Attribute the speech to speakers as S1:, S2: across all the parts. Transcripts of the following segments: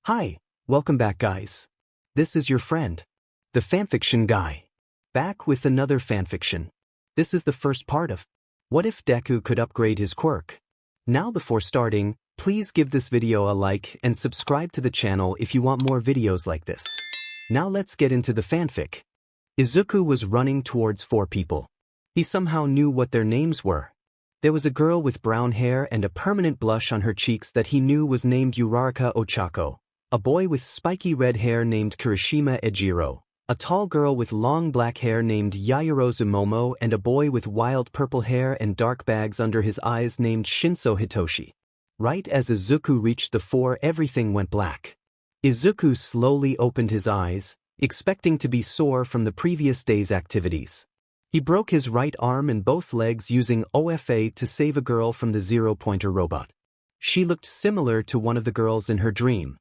S1: Hi, welcome back guys. This is your friend, the fanfiction guy. Back with another fanfiction. This is the first part of What if Deku could upgrade his quirk? Now before starting, please give this video a like and subscribe to the channel if you want more videos like this. Now let's get into the fanfic. Izuku was running towards 4 people. He somehow knew what their names were. There was a girl with brown hair and a permanent blush on her cheeks that he knew was named Uraraka Ochako. A boy with spiky red hair named Kirishima Ejiro, a tall girl with long black hair named Yayorozu Momo, and a boy with wild purple hair and dark bags under his eyes named Shinso Hitoshi. Right as Izuku reached the 4, everything went black. Izuku slowly opened his eyes, expecting to be sore from the previous day's activities. He broke his right arm and both legs using OFA to save a girl from the zero-pointer robot. She looked similar to one of the girls in her dream.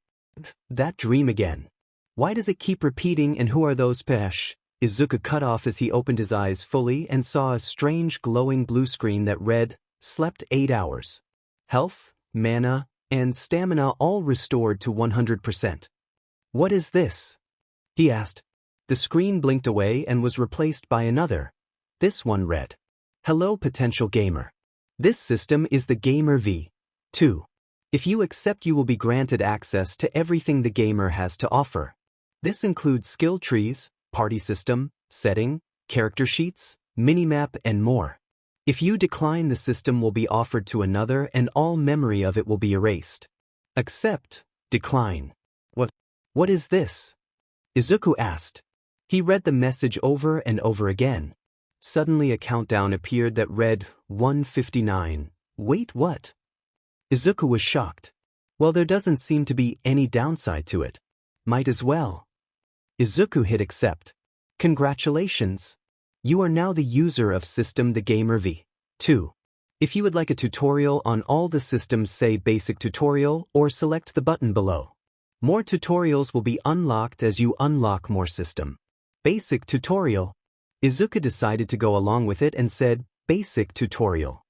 S1: That dream again. Why does it keep repeating, and who are those pesh? Izuku cut off as he opened his eyes fully and saw a strange glowing blue screen that read, slept 8 hours. Health, mana, and stamina all restored to 100%. What is this? He asked. The screen blinked away and was replaced by another. This one read, hello potential gamer. This system is the Gamer V2. If you accept, you will be granted access to everything the gamer has to offer. This includes skill trees, party system, setting, character sheets, minimap, and more. If you decline, the system will be offered to another and all memory of it will be erased. Accept, decline. What is this? Izuku asked. He read the message over and over again. Suddenly a countdown appeared that read, 1:59. Wait, what? Izuku was shocked. Well, there doesn't seem to be any downside to it. Might as well. Izuku hit accept. Congratulations. You are now the user of System the Gamer V2. If you would like a tutorial on all the systems, say Basic Tutorial or select the button below. More tutorials will be unlocked as you unlock more system. Basic Tutorial. Izuku decided to go along with it and said, Basic Tutorial.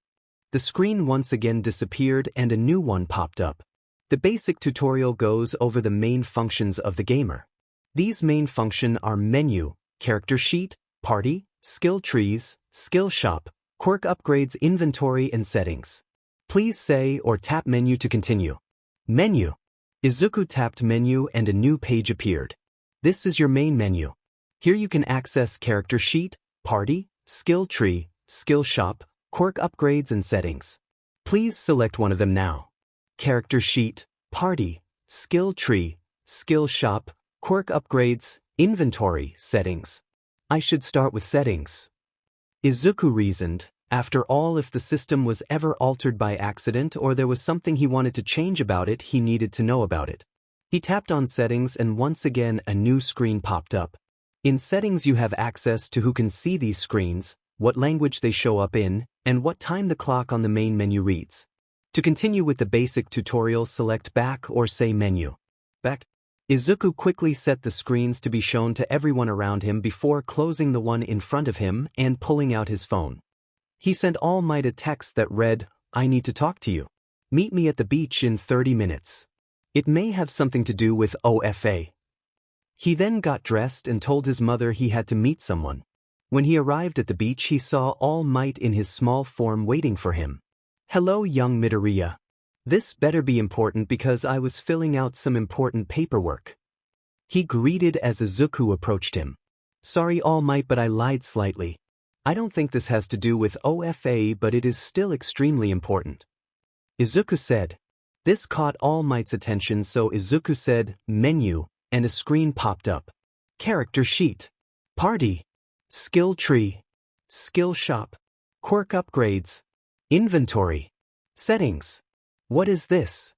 S1: The screen once again disappeared and a new one popped up. The basic tutorial goes over the main functions of the gamer. These main functions are menu, character sheet, party, skill trees, skill shop, quirk upgrades, inventory, and settings. Please say or tap menu to continue. Menu. Izuku tapped menu and a new page appeared. This is your main menu. Here you can access character sheet, party, skill tree, skill shop, quirk upgrades, and settings. Please select one of them now. Character sheet, party, skill tree, skill shop, quirk upgrades, inventory, settings. I should start with settings. Izuku reasoned. After all, if the system was ever altered by accident or there was something he wanted to change about it, he needed to know about it. He tapped on settings and once again a new screen popped up. In settings you have access to who can see these screens, what language they show up in, and what time the clock on the main menu reads. To continue with the basic tutorial, select back or say menu. Back. Izuku quickly set the screens to be shown to everyone around him before closing the one in front of him and pulling out his phone. He sent All Might a text that read, I need to talk to you. Meet me at the beach in 30 minutes. It may have something to do with OFA. He then got dressed and told his mother he had to meet someone. When he arrived at the beach, he saw All Might in his small form waiting for him. Hello, young Midoriya. This better be important because I was filling out some important paperwork. He greeted as Izuku approached him. Sorry, All Might, but I lied slightly. I don't think this has to do with OFA, but it is still extremely important. Izuku said. This caught All Might's attention, so Izuku said, menu, and a screen popped up. Character sheet. Party. Skill tree. Skill shop. Quirk upgrades. Inventory. Settings. What is this?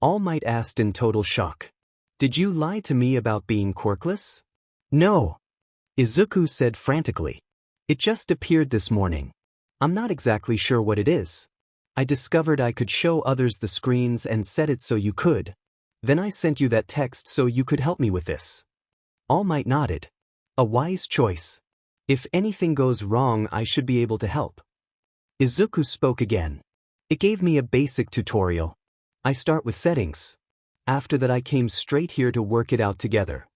S1: All Might asked in total shock. Did you lie to me about being quirkless? No. Izuku said frantically. It just appeared this morning. I'm not exactly sure what it is. I discovered I could show others the screens and set it so you could. Then I sent you that text so you could help me with this. All Might nodded. A wise choice. If anything goes wrong, I should be able to help. Izuku spoke again. It gave me a basic tutorial. I start with settings. After that I came straight here to work it out together.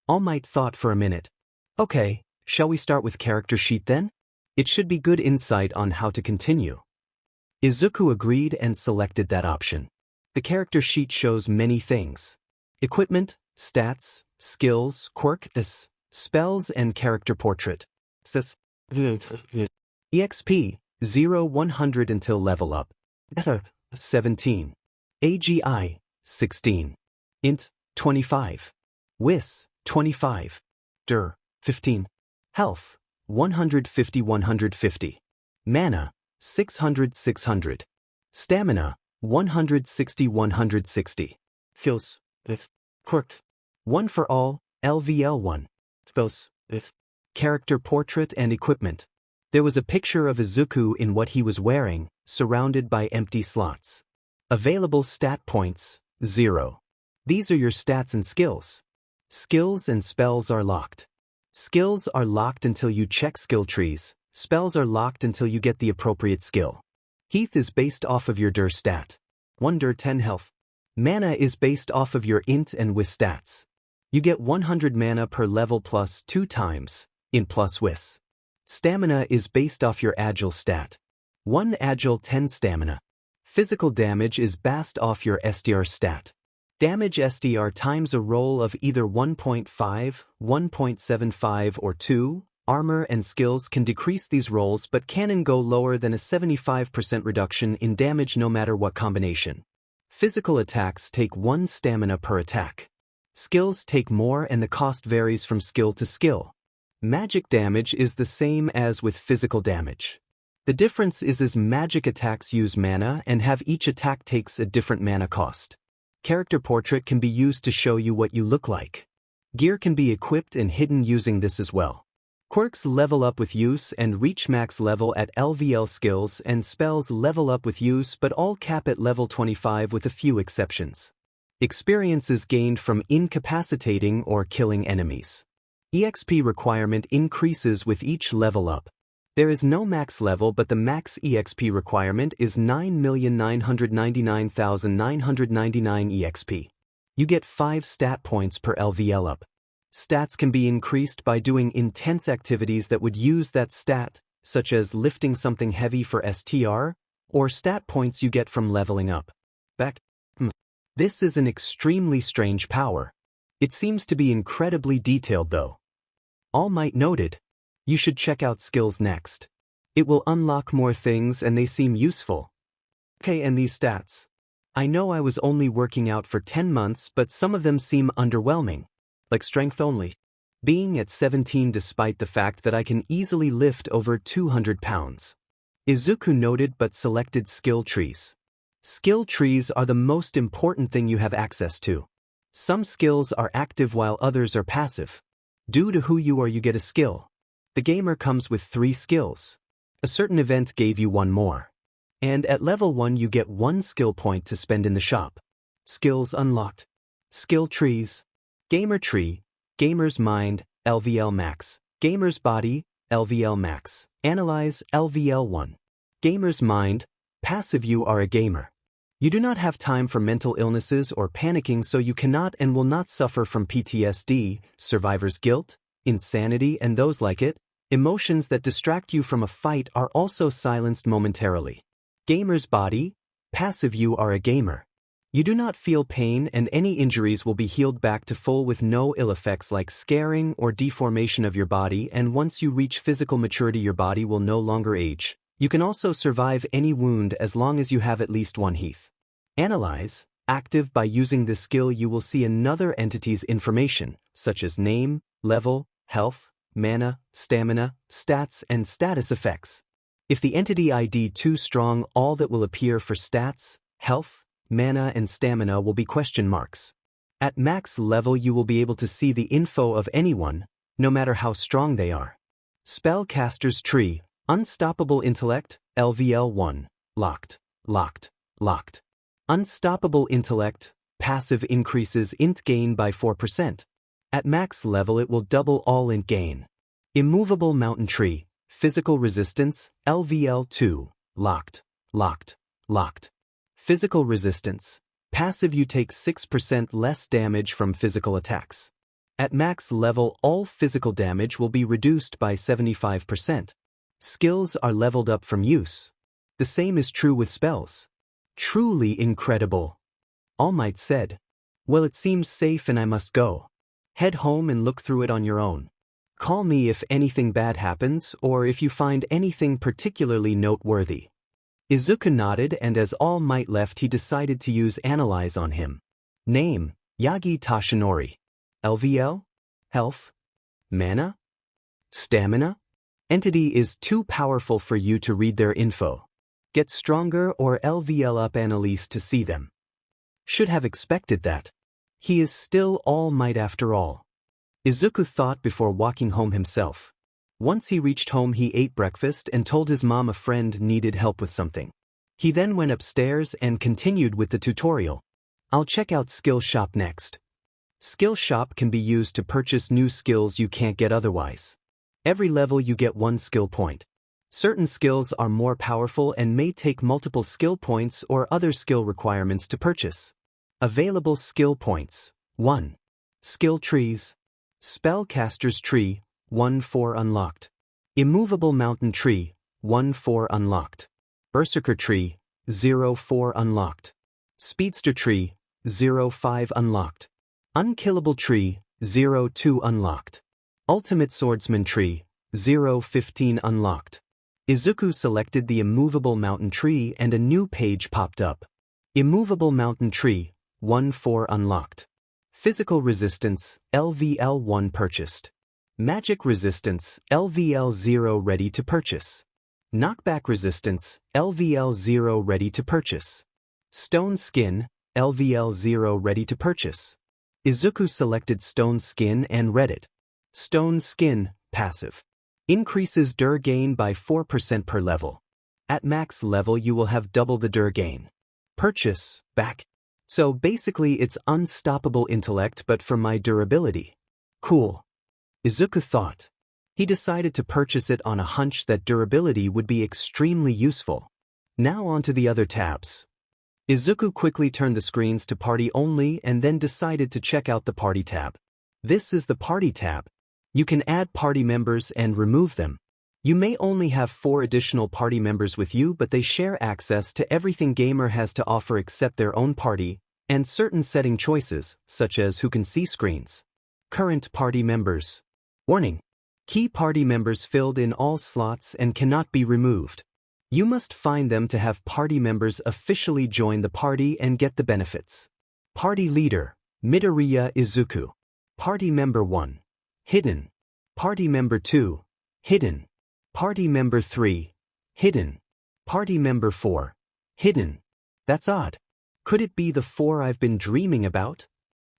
S1: All Might thought for a minute. Okay, shall we start with character sheet then? It should be good insight on how to continue. Izuku agreed and selected that option. The character sheet shows many things. Equipment, stats, skills, quirkless, spells and character portrait. EXP, 0-100 until level up. 17. AGI, 16. Int, 25. Wis, 25. Dur, 15. Health, 150-150. Mana, 600-600. Stamina, 160-160. Kills, Quirk. 1 for all, LVL1. Spells, character portrait and equipment. There was a picture of Izuku in what he was wearing, surrounded by empty slots. Available stat points, 0. These are your stats and skills. Skills and spells are locked. Skills are locked until you check skill trees, spells are locked until you get the appropriate skill. Heath is based off of your Dur stat. 1 Dur 10 health. Mana is based off of your Int and Wis stats. You get 100 mana per level plus 2 times, Int plus Wis. Stamina is based off your Agile stat. 1 Agile 10 stamina. Physical damage is based off your SDR stat. Damage SDR times a roll of either 1.5, 1.75 or 2. Armor and skills can decrease these rolls but can go lower than a 75% reduction in damage no matter what combination. Physical attacks take 1 stamina per attack. Skills take more and the cost varies from skill to skill. Magic damage is the same as with physical damage. The difference is magic attacks use mana and have each attack takes a different mana cost. Character portrait can be used to show you what you look like. Gear can be equipped and hidden using this as well. Quirks level up with use and reach max level at LVL. Skills and spells level up with use but all cap at level 25 with a few exceptions. Experience is gained from incapacitating or killing enemies. EXP requirement increases with each level up. There is no max level but the max EXP requirement is 9,999,999 EXP. You get 5 stat points per LVL up. Stats can be increased by doing intense activities that would use that stat, such as lifting something heavy for STR, or stat points you get from leveling up. This is an extremely strange power. It seems to be incredibly detailed though. All Might noted. You should check out skills next. It will unlock more things and they seem useful. Okay, and these stats. I know I was only working out for 10 months but some of them seem underwhelming. Like strength only. Being at 17 despite the fact that I can easily lift over 200 pounds. Izuku noted but selected skill trees. Skill trees are the most important thing you have access to. Some skills are active while others are passive. Due to who you are you get a skill. The gamer comes with 3 skills. A certain event gave you 1 more. And at level 1 you get 1 skill point to spend in the shop. Skills unlocked. Skill trees. Gamer tree, Gamer's mind, LVL max. Gamer's body, LVL max. Analyze, LVL 1. Gamer's mind, passive. You are a gamer. You do not have time for mental illnesses or panicking, so you cannot and will not suffer from PTSD, survivor's guilt, insanity and those like it. Emotions that distract you from a fight are also silenced momentarily. Gamer's body, passive. You are a gamer. You do not feel pain and any injuries will be healed back to full with no ill effects like scarring or deformation of your body, and once you reach physical maturity your body will no longer age. You can also survive any wound as long as you have at least 1 heath. Analyze, active. By using this skill you will see another entity's information, such as name, level, health, mana, stamina, stats and status effects. If the entity ID too strong, all that will appear for stats, health, mana and stamina will be question marks. At max level you will be able to see the info of anyone, no matter how strong they are. Spellcaster's tree, unstoppable intellect, LVL 1, locked, locked, locked. Unstoppable intellect, passive increases int gain by 4%. At max level it will double all int gain. Immovable mountain tree, physical resistance, LVL 2, locked, locked, locked. Physical resistance, Passive, you take 6% less damage from physical attacks. At max level, all physical damage will be reduced by 75%. Skills are leveled up from use. The same is true with spells. Truly incredible. All Might said. Well, it seems safe and I must go. Head home and look through it on your own. Call me if anything bad happens or if you find anything particularly noteworthy. Izuku nodded, and as All Might left, he decided to use Analyze on him. Name: Yagi Tashinori. LVL? Health? Mana? Stamina? Entity is too powerful for you to read their info. Get stronger or LVL up Annalise to see them. Should have expected that. He is still All Might after all. Izuku thought before walking home himself. Once he reached home, he ate breakfast and told his mom a friend needed help with something. He then went upstairs and continued with the tutorial. I'll check out Skill Shop next. Skill Shop can be used to purchase new skills you can't get otherwise. Every level you get one skill point. Certain skills are more powerful and may take multiple skill points or other skill requirements to purchase. Available skill points: 1. Skill trees. Spellcaster's Tree, 1-4 unlocked. Immovable Mountain Tree, 1-4 unlocked. Berserker Tree, 0-4 unlocked. Speedster Tree, 0-5 unlocked. Unkillable Tree, 0-2 unlocked. Ultimate Swordsman Tree, 0-15 unlocked. Izuku selected the Immovable Mountain Tree and a new page popped up. Immovable Mountain Tree, 1-4 unlocked. Physical Resistance, LVL1 purchased. Magic Resistance, LVL0 ready to purchase. Knockback Resistance, LVL0 ready to purchase. Stone Skin, LVL0 ready to purchase. Izuku selected Stone Skin and read it. Stone Skin, passive. Increases DUR gain by 4% per level. At max level you will have double the DUR gain. Purchase, back. So basically it's unstoppable intellect but for my durability. Cool. Izuku thought. He decided to purchase it on a hunch that durability would be extremely useful. Now onto the other tabs. Izuku quickly turned the screens to Party Only and then decided to check out the Party tab. This is the Party tab. You can add party members and remove them. You may only have 4 additional party members with you, but they share access to everything Gamer has to offer except their own party, and certain setting choices, such as who can see screens. Current party members. Warning. Key party members filled in all slots and cannot be removed. You must find them to have party members officially join the party and get the benefits. Party Leader, Midoriya Izuku. Party Member 1. Hidden. Party Member 2. Hidden. Party Member 3. Hidden. Party Member 4. Hidden. That's odd. Could it be the 4 I've been dreaming about?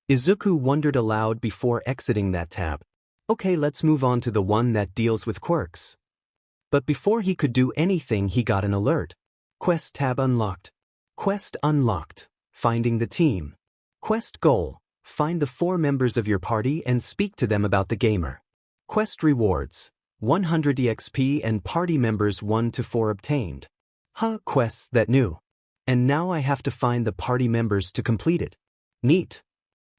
S1: Izuku wondered aloud before exiting that tab. Okay, let's move on to the one that deals with quirks. But before he could do anything, he got an alert. Quest tab unlocked. Quest unlocked. Finding the team. Quest goal. Find the 4 members of your party and speak to them about the gamer. Quest rewards. 100 EXP and party members 1 to 4 obtained. Quests that new. And now I have to find the party members to complete it. Neat.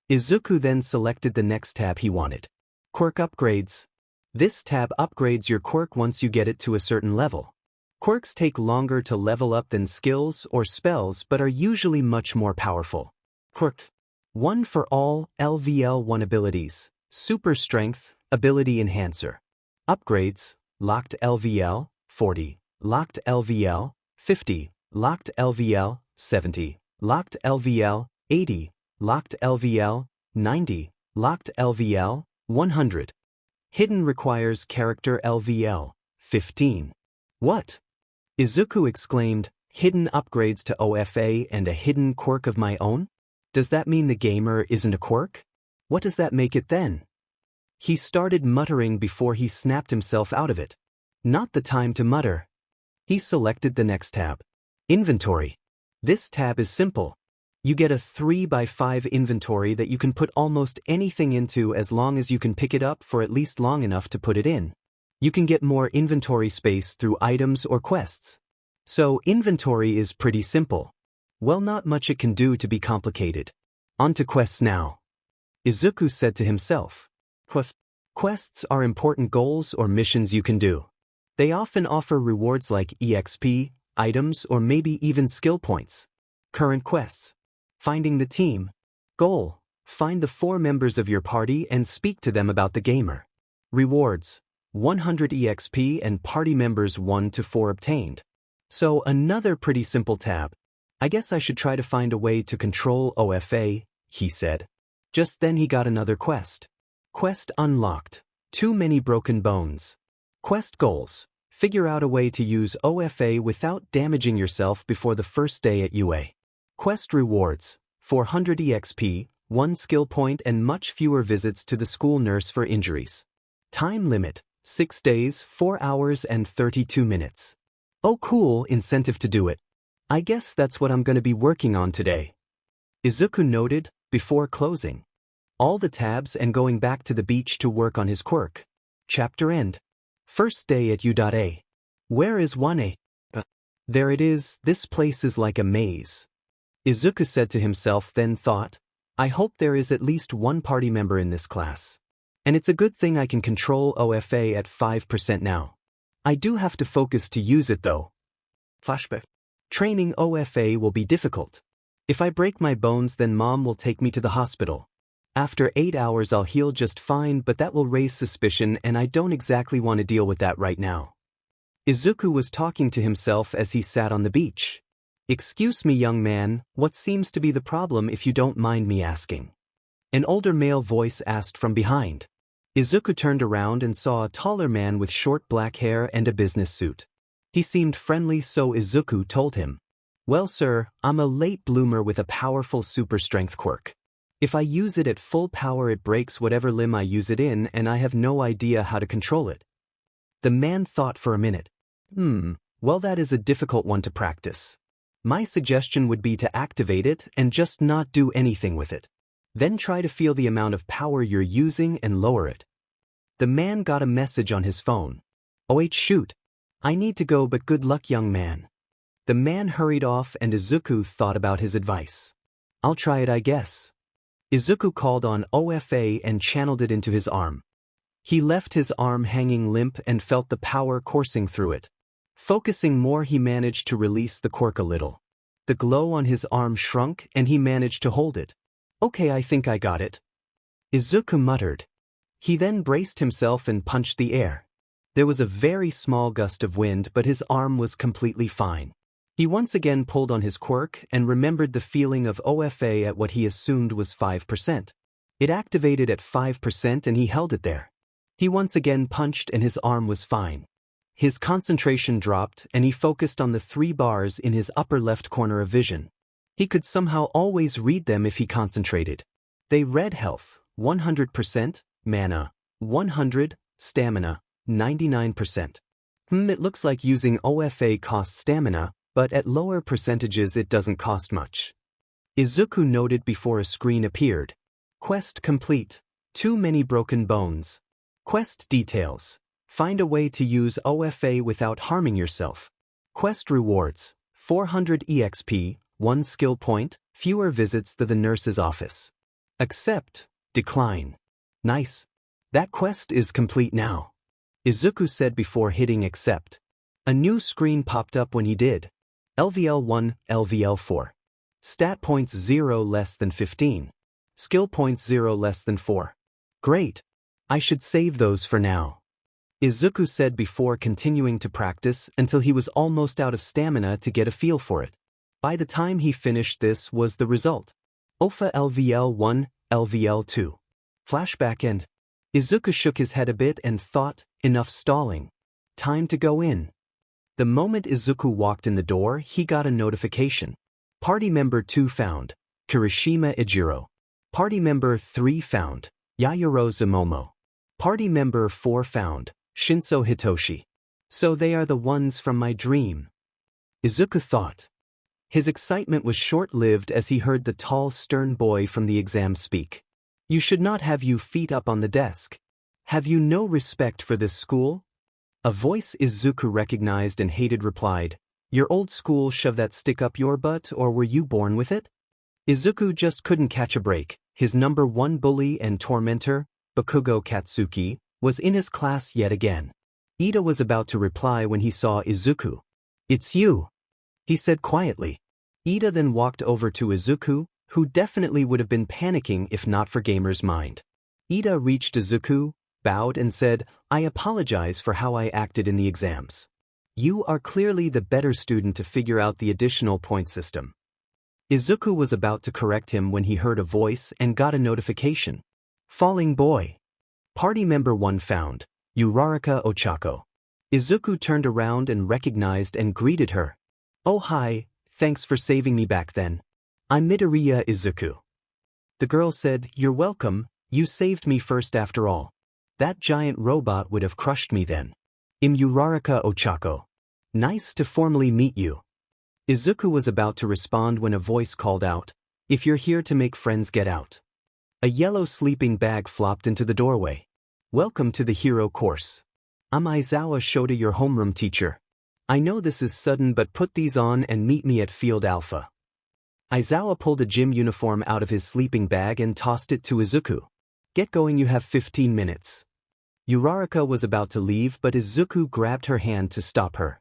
S1: Izuku then selected the next tab he wanted. Quirk upgrades. This tab upgrades your quirk once you get it to a certain level. Quirks take longer to level up than skills or spells but are usually much more powerful. Quirk. 1 for all LVL1 abilities. Super Strength, Ability Enhancer. Upgrades, Locked LVL, 40, Locked LVL, 50, Locked LVL, 70, Locked LVL, 80, Locked LVL, 90, Locked LVL, 100. Hidden requires character LVL, 15. What? Izuku exclaimed, hidden upgrades to OFA and a hidden quirk of my own? Does that mean the gamer isn't a quirk? What does that make it then? He started muttering before he snapped himself out of it. Not the time to mutter. He selected the next tab. Inventory. This tab is simple. You get a 3x5 inventory that you can put almost anything into as long as you can pick it up for at least long enough to put it in. You can get more inventory space through items or quests. So inventory is pretty simple. Well, not much it can do to be complicated. On to quests now. Izuku said to himself. Quests are important goals or missions you can do. They often offer rewards like EXP, items, or maybe even skill points. Current quests. Finding the team. Goal. Find the 4 members of your party and speak to them about the gamer. Rewards. 100 EXP and party members 1 to 4 obtained. So another pretty simple tab. I guess I should try to find a way to control OFA, he said. Just then he got another quest. Quest unlocked. Too many broken bones. Quest goals. Figure out a way to use OFA without damaging yourself before the first day at UA. Quest rewards. 400 EXP, 1 skill point and much fewer visits to the school nurse for injuries. Time limit. 6 days, 4 hours and 32 minutes. Oh cool, incentive to do it. I guess that's what I'm going to be working on today. Izuku noted, before closing all the tabs and going back to the beach to work on his quirk. Chapter end. First day at U.A. Where is Wane? There it is, this place is like a maze. Izuku said to himself, then thought, I hope there is at least 1 party member in this class. And it's a good thing I can control OFA at 5% now. I do have to focus to use it though. Flashback. Training OFA will be difficult. If I break my bones, then mom will take me to the hospital. After 8 hours I'll heal just fine, but that will raise suspicion and I don't exactly want to deal with that right now. Izuku was talking to himself as he sat on the beach. Excuse me, young man, what seems to be the problem if you don't mind me asking? An older male voice asked from behind. Izuku turned around and saw a taller man with short black hair and a business suit. He seemed friendly, so Izuku told him. Well sir, I'm a late bloomer with a powerful super strength quirk. If I use it at full power it breaks whatever limb I use it in and I have no idea how to control it. The man thought for a minute. Well that is a difficult one to practice. My suggestion would be to activate it and just not do anything with it. Then try to feel the amount of power you're using and lower it. The man got a message on his phone. Oh wait, shoot. I need to go, but good luck, young man. The man hurried off and Izuku thought about his advice. I'll try it, I guess. Izuku called on OFA and channeled it into his arm. He left his arm hanging limp and felt the power coursing through it. Focusing more, he managed to release the quirk a little. The glow on his arm shrunk and he managed to hold it. Okay, I think I got it. Izuku muttered. He then braced himself and punched the air. There was a very small gust of wind, but his arm was completely fine. He once again pulled on his quirk and remembered the feeling of OFA at what he assumed was 5%. It activated at 5% and he held it there. He once again punched and his arm was fine. His concentration dropped and he focused on the 3 bars in his upper left corner of vision. He could somehow always read them if he concentrated. They read health, 100%, mana, 100, stamina, 99%. It looks like using OFA costs stamina, but at lower percentages it doesn't cost much. Izuku noted before a screen appeared. Quest complete. Too many broken bones. Quest details. Find a way to use OFA without harming yourself. Quest rewards. 400 EXP, 1 skill point, fewer visits to the nurse's office. Accept. Decline. Nice. That quest is complete now. Izuku said before hitting accept. A new screen popped up when he did. LVL 1, LVL 4. Stat points 0 less than 15. Skill points 0 less than 4. Great. I should save those for now. Izuku said before continuing to practice until he was almost out of stamina to get a feel for it. By the time he finished, this was the result. OFA LVL 1, LVL 2. Flashback end. Izuku shook his head a bit and thought, enough stalling. Time to go in. The moment Izuku walked in the door, he got a notification. Party member 2 found. Kirishima Ijiro. Party member 3 found. Yayoro Zumomo. Party member 4 found. Shinso Hitoshi. So they are the ones from my dream. Izuku thought. His excitement was short-lived as he heard the tall, stern boy from the exam speak. You should not have you feet up on the desk. Have you no respect for this school? A voice Izuku recognized and hated replied, Your old school shove that stick up your butt, or were you born with it? Izuku just couldn't catch a break. His number one bully and tormentor, Bakugo Katsuki, was in his class yet again. Ida was about to reply when he saw Izuku. "It's you," he said quietly. Ida then walked over to Izuku, who definitely would have been panicking if not for Gamer's mind. Ida reached Izuku, bowed and said, "I apologize for how I acted in the exams. You are clearly the better student to figure out the additional point system." Izuku was about to correct him when he heard a voice and got a notification. "Falling boy. Party member 1 found, Uraraka Ochako." Izuku turned around and recognized and greeted her. "Oh hi, thanks for saving me back then. I'm Midoriya Izuku." The girl said, "You're welcome, you saved me first after all. That giant robot would have crushed me then. I'm Uraraka Ochako. Nice to formally meet you." Izuku was about to respond when a voice called out, "If you're here to make friends, get out." A yellow sleeping bag flopped into the doorway. "Welcome to the hero course. I'm Aizawa Shota, your homeroom teacher. I know this is sudden, but put these on and meet me at Field Alpha." Aizawa pulled a gym uniform out of his sleeping bag and tossed it to Izuku. "Get going, you have 15 minutes. Uraraka was about to leave, but Izuku grabbed her hand to stop her.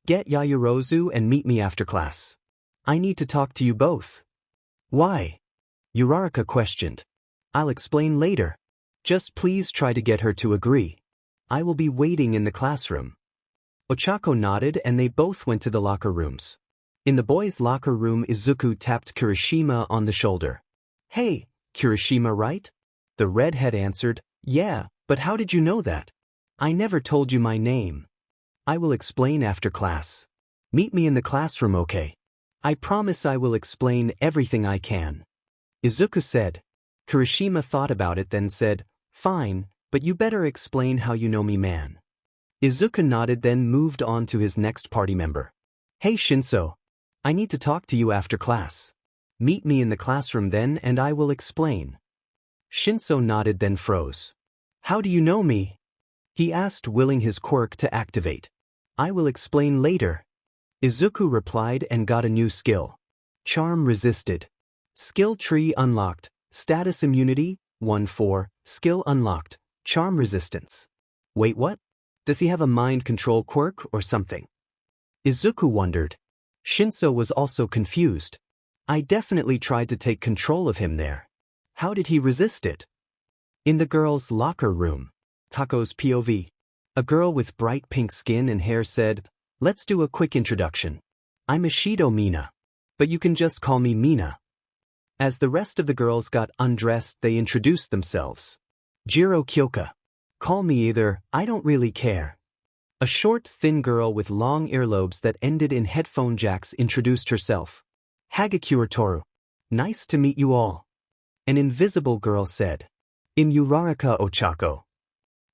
S1: "Get Yaoyorozu and meet me after class. I need to talk to you both." "Why?" Uraraka questioned. "I'll explain later. Just please try to get her to agree. I will be waiting in the classroom." Ochako nodded and they both went to the locker rooms. In the boys' locker room, Izuku tapped Kirishima on the shoulder. "Hey, Kirishima, right?" The redhead answered, "Yeah, but how did you know that? I never told you my name." "I will explain after class. Meet me in the classroom, okay? I promise I will explain everything I can," Izuku said. Kirishima thought about it, then said, "Fine, but you better explain how you know me, man." Izuku nodded, then moved on to his next party member. "Hey Shinso. I need to talk to you after class. Meet me in the classroom then and I will explain." Shinso nodded, then froze. "How do you know me?" he asked, willing his quirk to activate. "I will explain later," Izuku replied and got a new skill. Charm resisted. Skill tree unlocked. Status immunity, 1-4, skill unlocked, charm resistance. Wait, what? Does he have a mind control quirk or something? Izuku wondered. Shinso was also confused. I definitely tried to take control of him there. How did he resist it? In the girls' locker room. Tako's POV. A girl with bright pink skin and hair said, "Let's do a quick introduction. I'm Ishido Mina. But you can just call me Mina." As the rest of the girls got undressed, they introduced themselves. "Jiro Kyoka. Call me either, I don't really care." A short, thin girl with long earlobes that ended in headphone jacks introduced herself. "Hagakure Toru. Nice to meet you all." An invisible girl said, "I'm Uraraka Ochako."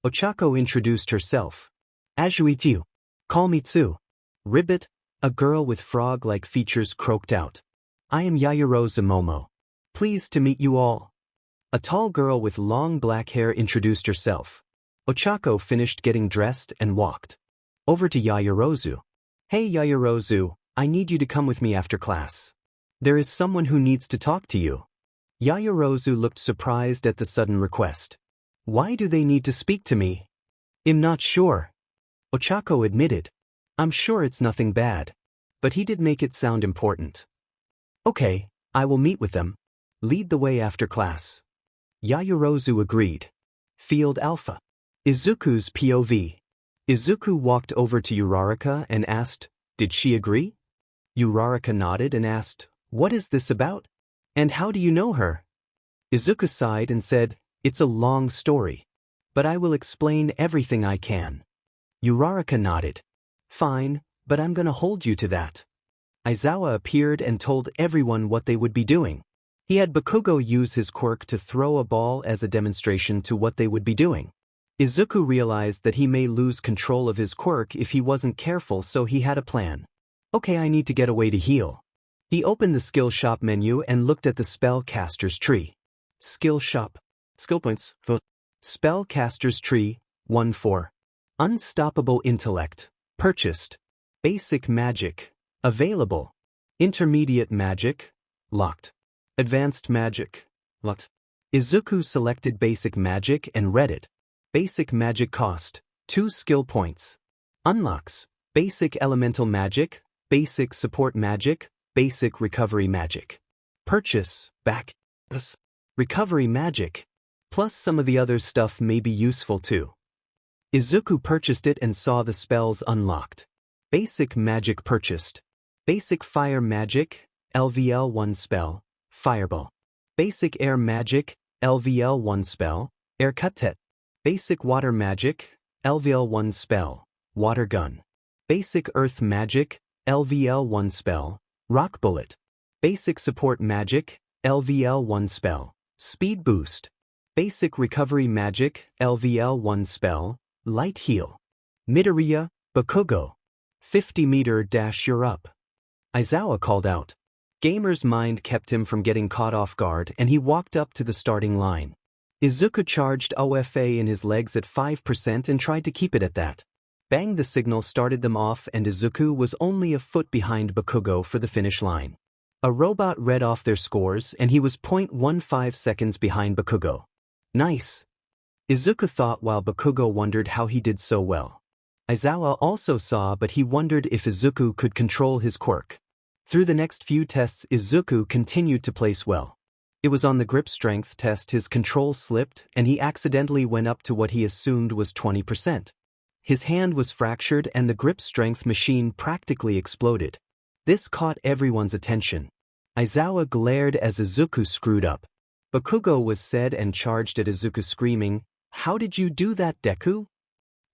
S1: Ochako introduced herself. "Ajuitiu. Call me Tsu." Ribbit, a girl with frog-like features, croaked out, "I am Yaoyorozu Momo. Pleased to meet you all." A tall girl with long black hair introduced herself. Ochako finished getting dressed and walked over to Yaoyorozu. "Hey Yaoyorozu, I need you to come with me after class. There is someone who needs to talk to you." Yaoyorozu looked surprised at the sudden request. "Why do they need to speak to me?" "I'm not sure," Ochako admitted. "I'm sure it's nothing bad. But he did make it sound important." "Okay, I will meet with them. Lead the way after class." Yaoyorozu agreed. Field Alpha. Izuku's POV. Izuku walked over to Uraraka and asked, "Did she agree?" Uraraka nodded and asked, "What is this about? And how do you know her?" Izuku sighed and said, "It's a long story. But I will explain everything I can." Uraraka nodded. "Fine, but I'm gonna hold you to that." Aizawa appeared and told everyone what they would be doing. He had Bakugo use his quirk to throw a ball as a demonstration to what they would be doing. Izuku realized that he may lose control of his quirk if he wasn't careful, so he had a plan. "Okay, I need to get away to heal." He opened the skill shop menu and looked at the spellcaster's tree. Skill shop. Skill points. Spellcaster's tree, 1-4. Unstoppable intellect. Purchased. Basic magic. Available. Intermediate magic, locked. Advanced magic, locked. Izuku selected basic magic and read it. Basic magic cost, 2 skill points. Unlocks, basic elemental magic, basic support magic, basic recovery magic. Purchase, back, plus. Recovery magic, plus some of the other stuff may be useful too. Izuku purchased it and saw the spells unlocked. Basic magic purchased. Basic fire magic, LVL 1 spell, Fireball. Basic air magic, LVL 1 spell, Air Cuttet. Basic water magic, LVL 1 spell, Water Gun. Basic earth magic, LVL 1 spell, Rock Bullet. Basic support magic, LVL 1 spell, Speed Boost. Basic recovery magic, LVL 1 spell, Light Heal. Midoriya, Bakugo. 50-meter dash, you're up. Aizawa called out. Gamer's mind kept him from getting caught off guard and he walked up to the starting line. Izuku charged OFA in his legs at 5% and tried to keep it at that. Bang, the signal started them off and Izuku was only a foot behind Bakugo for the finish line. A robot read off their scores and he was 0.15 seconds behind Bakugo. Nice. Izuku thought while Bakugo wondered how he did so well. Aizawa also saw, but he wondered if Izuku could control his quirk. Through the next few tests Izuku continued to place well. It was on the grip strength test his control slipped and he accidentally went up to what he assumed was 20%. His hand was fractured and the grip strength machine practically exploded. This caught everyone's attention. Aizawa glared as Izuku screwed up. Bakugo was said and charged at Izuku screaming, "How did you do that, Deku?"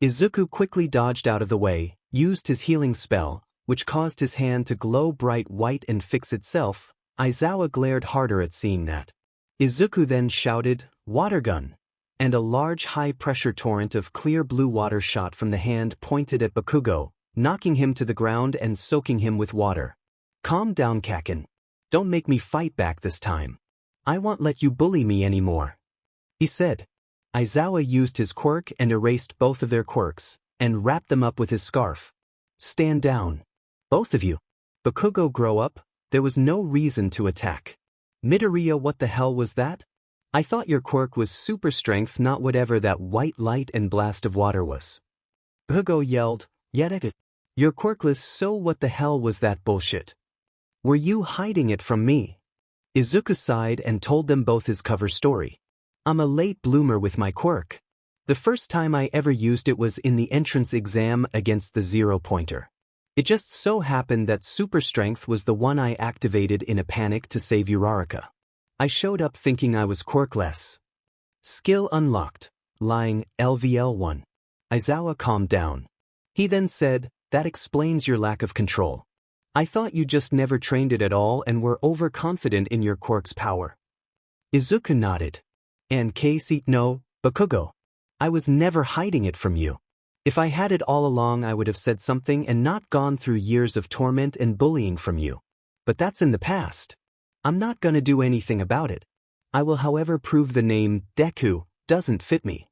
S1: Izuku quickly dodged out of the way, used his healing spell, which caused his hand to glow bright white and fix itself. Aizawa glared harder at seeing that. Izuku then shouted, "Water Gun!" and a large high-pressure torrent of clear blue water shot from the hand pointed at Bakugo, knocking him to the ground and soaking him with water. "Calm down, Kaken. Don't make me fight back this time. I won't let you bully me anymore," he said. Aizawa used his quirk and erased both of their quirks, and wrapped them up with his scarf. "Stand down. Both of you. Bakugo, grow up." There was no reason to attack. Midoriya, what the hell was that? I thought your quirk was super strength, not whatever that white light and blast of water was. Bakugo yelled, "Yet you're quirkless, so what the hell was that bullshit? Were you hiding it from me?" Izuku sighed and told them both his cover story. "I'm a late bloomer with my quirk. The first time I ever used it was in the entrance exam against the 0-pointer. It just so happened that super strength was the one I activated in a panic to save Uraraka. I showed up thinking I was quirkless." Skill unlocked. Lying, LVL 1. Aizawa calmed down. He then said, "That explains your lack of control. I thought you just never trained it at all and were overconfident in your quirk's power." Izuku nodded. "And Casey, no, Bakugo. I was never hiding it from you. If I had it all along I would have said something and not gone through years of torment and bullying from you. But that's in the past. I'm not gonna do anything about it. I will however prove the name Deku doesn't fit me."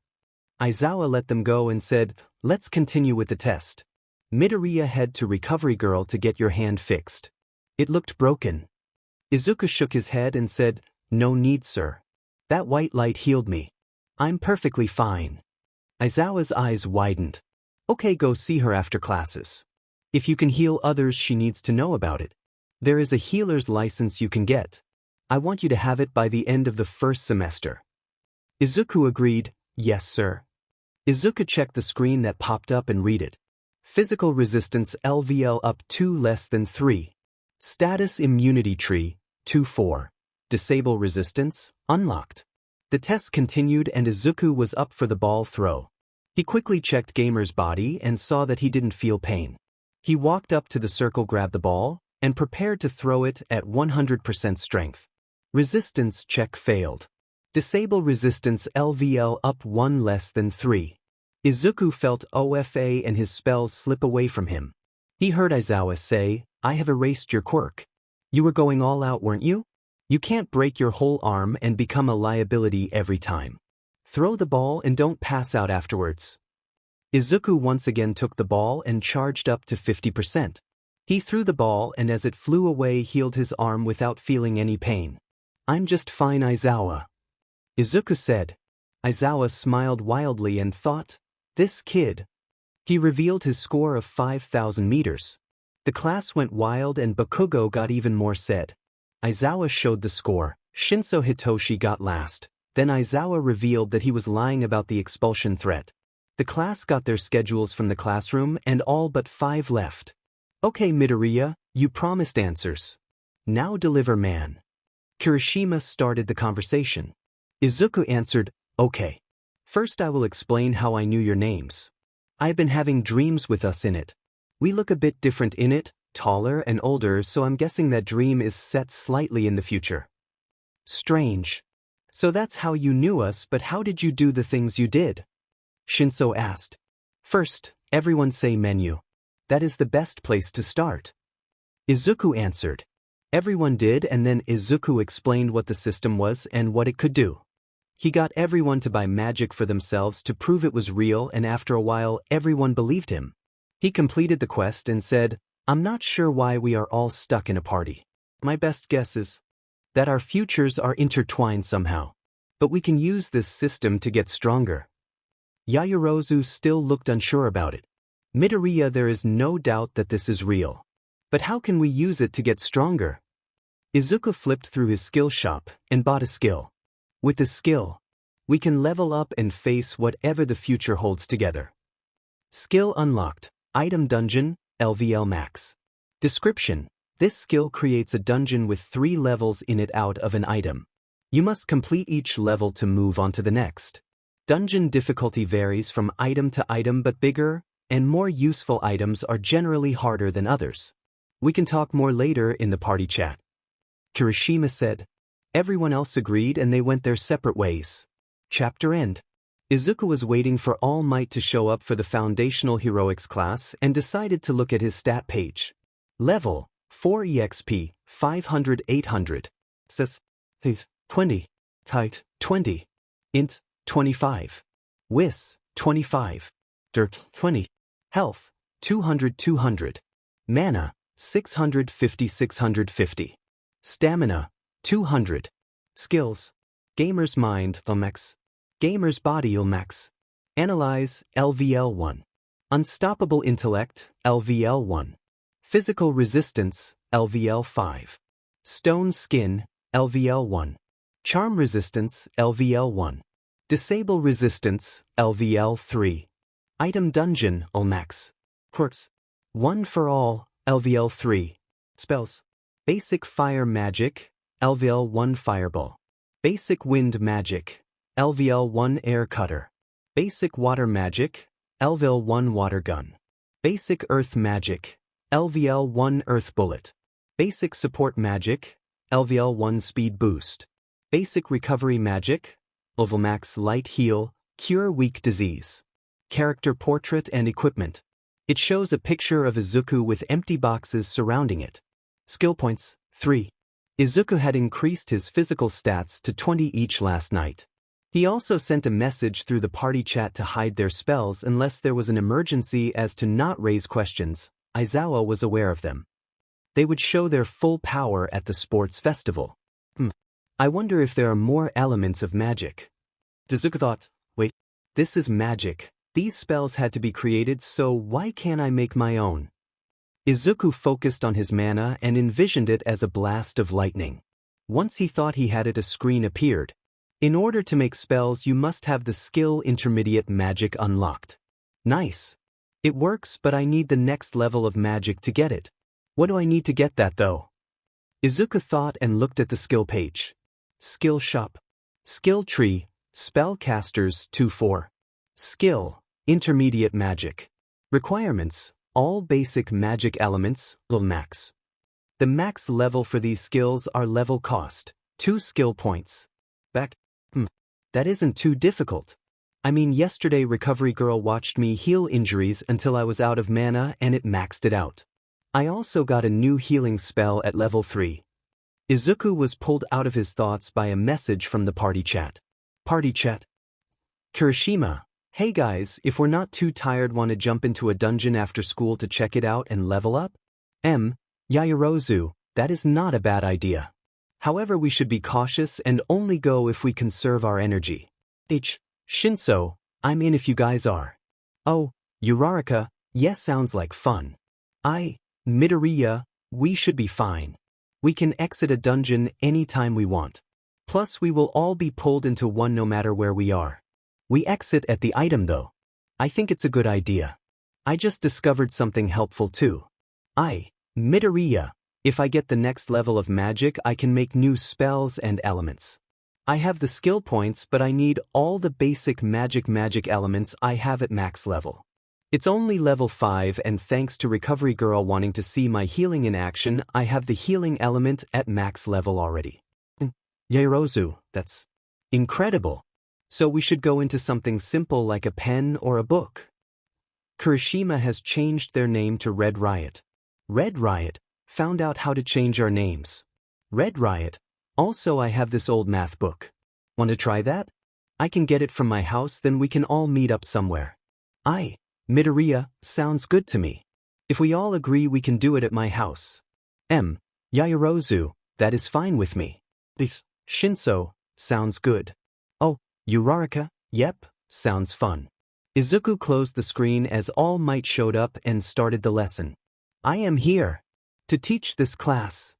S1: Aizawa let them go and said, "Let's continue with the test. Midoriya, head to Recovery Girl to get your hand fixed. It looked broken." Izuku shook his head and said, "No need, sir. That white light healed me. I'm perfectly fine." Aizawa's eyes widened. "Okay, go see her after classes. If you can heal others, she needs to know about it. There is a healer's license you can get. I want you to have it by the end of the first semester." Izuku agreed, "Yes, sir." Izuku checked the screen that popped up and read it. Physical resistance LVL up 2 less than 3. Status immunity tree, 2-4. Disable resistance, unlocked. The test continued and Izuku was up for the ball throw. He quickly checked Gamer's body and saw that he didn't feel pain. He walked up to the circle, grabbed the ball, and prepared to throw it at 100% strength. Resistance check failed. Disable resistance LVL up 1 less than 3. Izuku felt OFA and his spells slip away from him. He heard Aizawa say, "I have erased your quirk. You were going all out, weren't you? You can't break your whole arm and become a liability every time. Throw the ball and don't pass out afterwards." Izuku once again took the ball and charged up to 50%. He threw the ball and as it flew away healed his arm without feeling any pain. I'm just fine, Aizawa. Izuku said. Aizawa smiled wildly and thought, this kid. He revealed his score of 5,000 meters. The class went wild and Bakugo got even more said. Aizawa showed the score, Shinso Hitoshi got last, then Aizawa revealed that he was lying about the expulsion threat. The class got their schedules from the classroom and all but 5 left. Okay Midoriya, you promised answers. Now deliver man. Kirishima started the conversation. Izuku answered, okay. First I will explain how I knew your names. I've been having dreams with us in it. We look a bit different in it, taller and older, so I'm guessing that dream is set slightly in the future. Strange. So that's how you knew us, but how did you do the things you did? Shinso asked. First, everyone say menu. That is the best place to start. Izuku answered. Everyone did, and then Izuku explained what the system was and what it could do. He got everyone to buy magic for themselves to prove it was real, and after a while everyone believed him. He completed the quest and said, I'm not sure why we are all stuck in a party. My best guess is that our futures are intertwined somehow. But we can use this system to get stronger. Yaoyorozu still looked unsure about it. Midoriya, there is no doubt that this is real. But how can we use it to get stronger? Izuku flipped through his skill shop and bought a skill. With the skill, we can level up and face whatever the future holds together. Skill unlocked. Item dungeon, LVL max. Description. This skill creates a dungeon with 3 levels in it out of an item. You must complete each level to move on to the next. Dungeon difficulty varies from item to item, but bigger and more useful items are generally harder than others. We can talk more later in the party chat. Kirishima said. Everyone else agreed and they went their separate ways. Chapter end. Izuku was waiting for All Might to show up for the Foundational Heroics class and decided to look at his stat page. Level 4 EXP 500 800. Says 20. Height 20. Int 25. Wis 25. Dirt 20. Health 200 200. Mana 650 650. Stamina 200. Skills. Gamer's Mind LMAX. Gamer's Body LMAX. Analyze LVL1. Unstoppable Intellect LVL1. Physical Resistance LVL5. Stone Skin LVL1. Charm Resistance LVL1. Disable Resistance LVL3. Item Dungeon LMAX. Quirks. One for All LVL3. Spells. Basic Fire Magic LVL1 Fireball. Basic Wind Magic LVL1 Air Cutter. Basic Water Magic LVL1 Water Gun. Basic Earth Magic LVL1 Earth Bullet. Basic Support Magic LVL1 Speed Boost. Basic Recovery Magic LVLmax Light Heal Cure Weak Disease. Character Portrait and Equipment. It shows a picture of Izuku with empty boxes surrounding it. Skill points 3. Izuku had increased his physical stats to 20 each last night. He also sent a message through the party chat to hide their spells unless there was an emergency as to not raise questions. Aizawa was aware of them. They would show their full power at the sports festival. I wonder if there are more elements of magic. Izuku thought, wait, this is magic. These spells had to be created, so why can't I make my own? Izuku focused on his mana and envisioned it as a blast of lightning. Once he thought he had it, a screen appeared. In order to make spells, you must have the skill Intermediate Magic unlocked. Nice. It works, but I need the next level of magic to get it. What do I need to get that though? Izuku thought and looked at the skill page. Skill Shop. Skill Tree, Spellcasters 2-4. Skill, Intermediate Magic. Requirements, all basic magic elements, max. The max level for these skills are level cost, 2 skill points. That isn't too difficult. I mean, yesterday Recovery Girl watched me heal injuries until I was out of mana and it maxed it out. I also got a new healing spell at level 3. Izuku was pulled out of his thoughts by a message from the party chat. Party chat. Kirishima, hey guys, if we're not too tired, want to jump into a dungeon after school to check it out and level up? Yaoyorozu, that is not a bad idea. However, we should be cautious and only go if we conserve our energy. Shinso, I'm in if you guys are. Oh, Uraraka, yes, sounds like fun. Midoriya, we should be fine. We can exit a dungeon anytime we want. Plus we will all be pulled into one no matter where we are. We exit at the item though. I think it's a good idea. I just discovered something helpful too. Midoriya, if I get the next level of magic I can make new spells and elements. I have the skill points but I need all the basic magic elements I have at max level. It's only level 5 and thanks to Recovery Girl wanting to see my healing in action I have the healing element at max level already. Yaoyorozu, that's incredible. So we should go into something simple like a pen or a book. Kirishima has changed their name to Red Riot. Red Riot, found out how to change our names. Red Riot, also I have this old math book. Want to try that? I can get it from my house then we can all meet up somewhere. Midoriya, sounds good to me. If we all agree we can do it at my house. Yaoyorozu, that is fine with me. Shinso, sounds good. Oh, Uraraka, yep, sounds fun. Izuku closed the screen as All Might showed up and started the lesson. I am here to teach this class.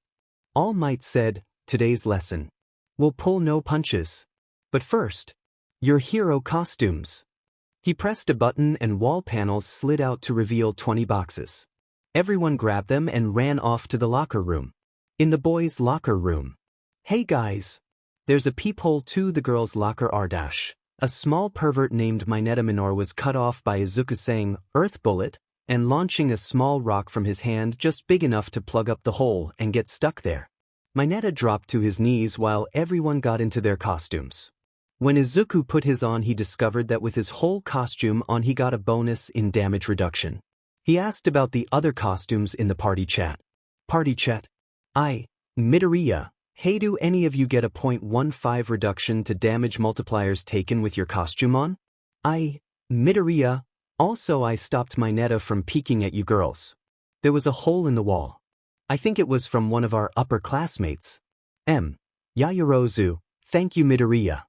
S1: All Might said, today's lesson. We'll pull no punches. But first, your hero costumes. He pressed a button and wall panels slid out to reveal 20 boxes. Everyone grabbed them and ran off to the locker room. In the boys' locker room. Hey guys! There's a peephole to the girls' locker r-. A small pervert named Mineta Minor was cut off by Izuku saying, Earth Bullet, and launching a small rock from his hand just big enough to plug up the hole and get stuck there. Mineta dropped to his knees while everyone got into their costumes. When Izuku put his on he discovered that with his whole costume on he got a bonus in damage reduction. He asked about the other costumes in the party chat. Midoriya, hey, do any of you get a 0.15 reduction to damage multipliers taken with your costume on? Midoriya, also I stopped Mineta from peeking at you girls. There was a hole in the wall. I think it was from one of our upper classmates. Yaoyorozu, thank you Midoriya.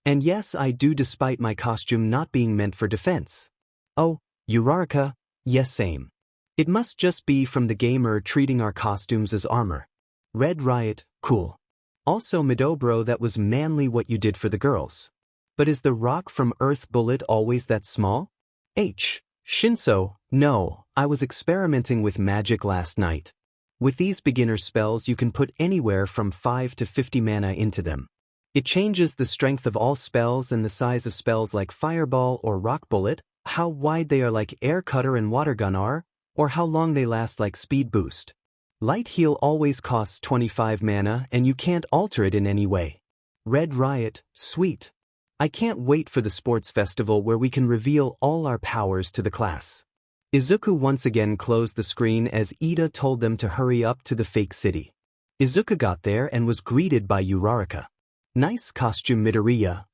S1: And yes I do despite my costume not being meant for defense. Oh, Uraraka, yes same. It must just be from the gamer treating our costumes as armor. Red Riot, cool. Also Midobro, that was manly what you did for the girls. But is the rock from Earth Bullet always that small? Shinso, no, I was experimenting with magic last night. With these beginner spells you can put anywhere from 5 to 50 mana into them. It changes the strength of all spells and the size of spells like Fireball or Rock Bullet, how wide they are like Air Cutter and Water Gun are, or how long they last like Speed Boost. Light Heal always costs 25 mana and you can't alter it in any way. Red Riot, sweet. I can't wait for the sports festival where we can reveal all our powers to the class. Izuku once again closed the screen as Ida told them to hurry up to the fake city. Izuku got there and was greeted by Uraraka. Nice costume Midoriya.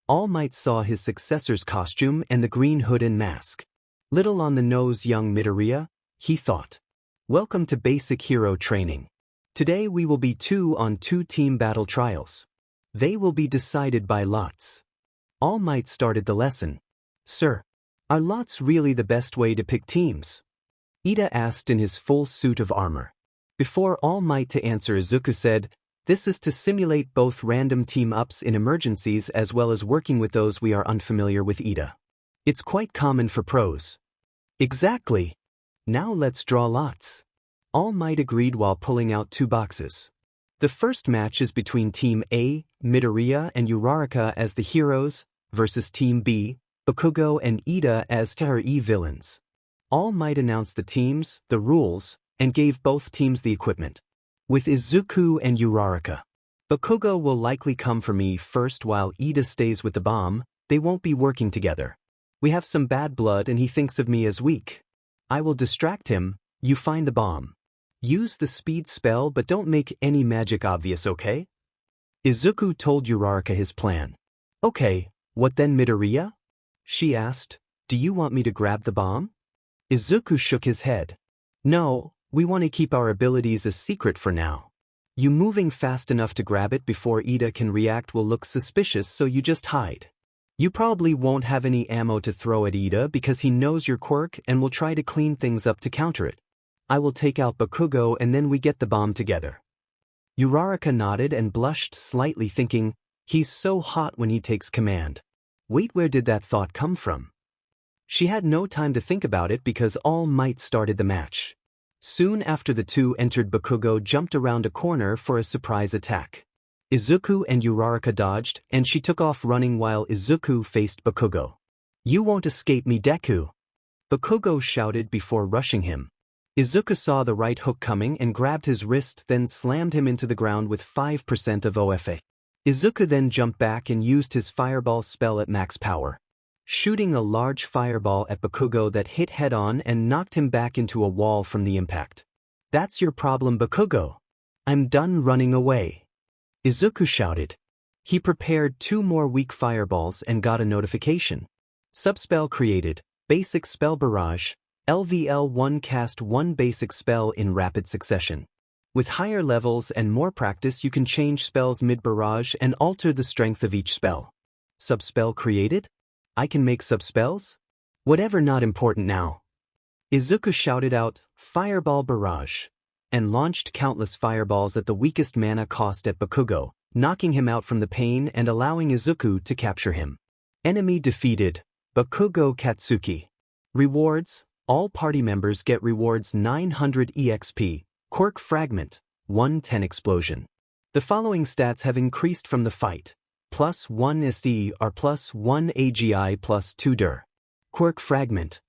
S1: All Might saw his successor's costume and the green hood and mask. Little on the nose young Midoriya, he thought. Welcome to basic hero training. Today we will be 2-on-2 team battle trials. They will be decided by lots. All Might started the lesson. Sir, are lots really the best way to pick teams? Ida asked in his full suit of armor. Before All Might to answer Izuku said, this is to simulate both random team-ups in emergencies as well as working with those we are unfamiliar with Ida. It's quite common for pros. Exactly. Now let's draw lots. All Might agreed while pulling out 2 boxes. The first match is between Team A, Midoriya and Uraraka as the heroes, versus Team B, Bakugo and Ida as Terra-E villains. All Might announced the teams, the rules, and gave both teams the equipment. With Izuku and Uraraka. Bakugo will likely come for me first while Ida stays with the bomb, they won't be working together. We have some bad blood and he thinks of me as weak. I will distract him, you find the bomb. Use the speed spell but don't make any magic obvious, okay? Izuku told Uraraka his plan. Okay, what then Midoriya? She asked, do you want me to grab the bomb? Izuku shook his head. No, We want to keep our abilities a secret for now. You moving fast enough to grab it before Ida can react will look suspicious, so you just hide. You probably won't have any ammo to throw at Ida because he knows your quirk and will try to clean things up to counter it. I will take out Bakugo and then we get the bomb together. Uraraka nodded and blushed slightly, thinking, he's so hot when he takes command. Wait, where did that thought come from? She had no time to think about it because All Might started the match. Soon after the two entered, Bakugo jumped around a corner for a surprise attack. Izuku and Uraraka dodged, and she took off running while Izuku faced Bakugo. You won't escape me, Deku! Bakugo shouted before rushing him. Izuku saw the right hook coming and grabbed his wrist, then slammed him into the ground with 5% of OFA. Izuku then jumped back and used his fireball spell at max power, shooting a large fireball at Bakugo that hit head-on and knocked him back into a wall from the impact. That's your problem, Bakugo. I'm done running away. Izuku shouted. He prepared 2 more weak fireballs and got a notification. Subspell created, basic spell barrage, LVL1 cast 1 basic spell in rapid succession. With higher levels and more practice you can change spells mid-barrage and alter the strength of each spell. Subspell created? I can make subspells? Whatever, not important now. Izuku shouted out, Fireball Barrage, and launched countless fireballs at the weakest mana cost at Bakugo, knocking him out from the pain and allowing Izuku to capture him. Enemy defeated, Bakugo Katsuki. Rewards, all party members get rewards 900 EXP, Quirk Fragment, 110 Explosion. The following stats have increased from the fight. +1 SDR +1 AGI +2 DER. Quirk Fragment.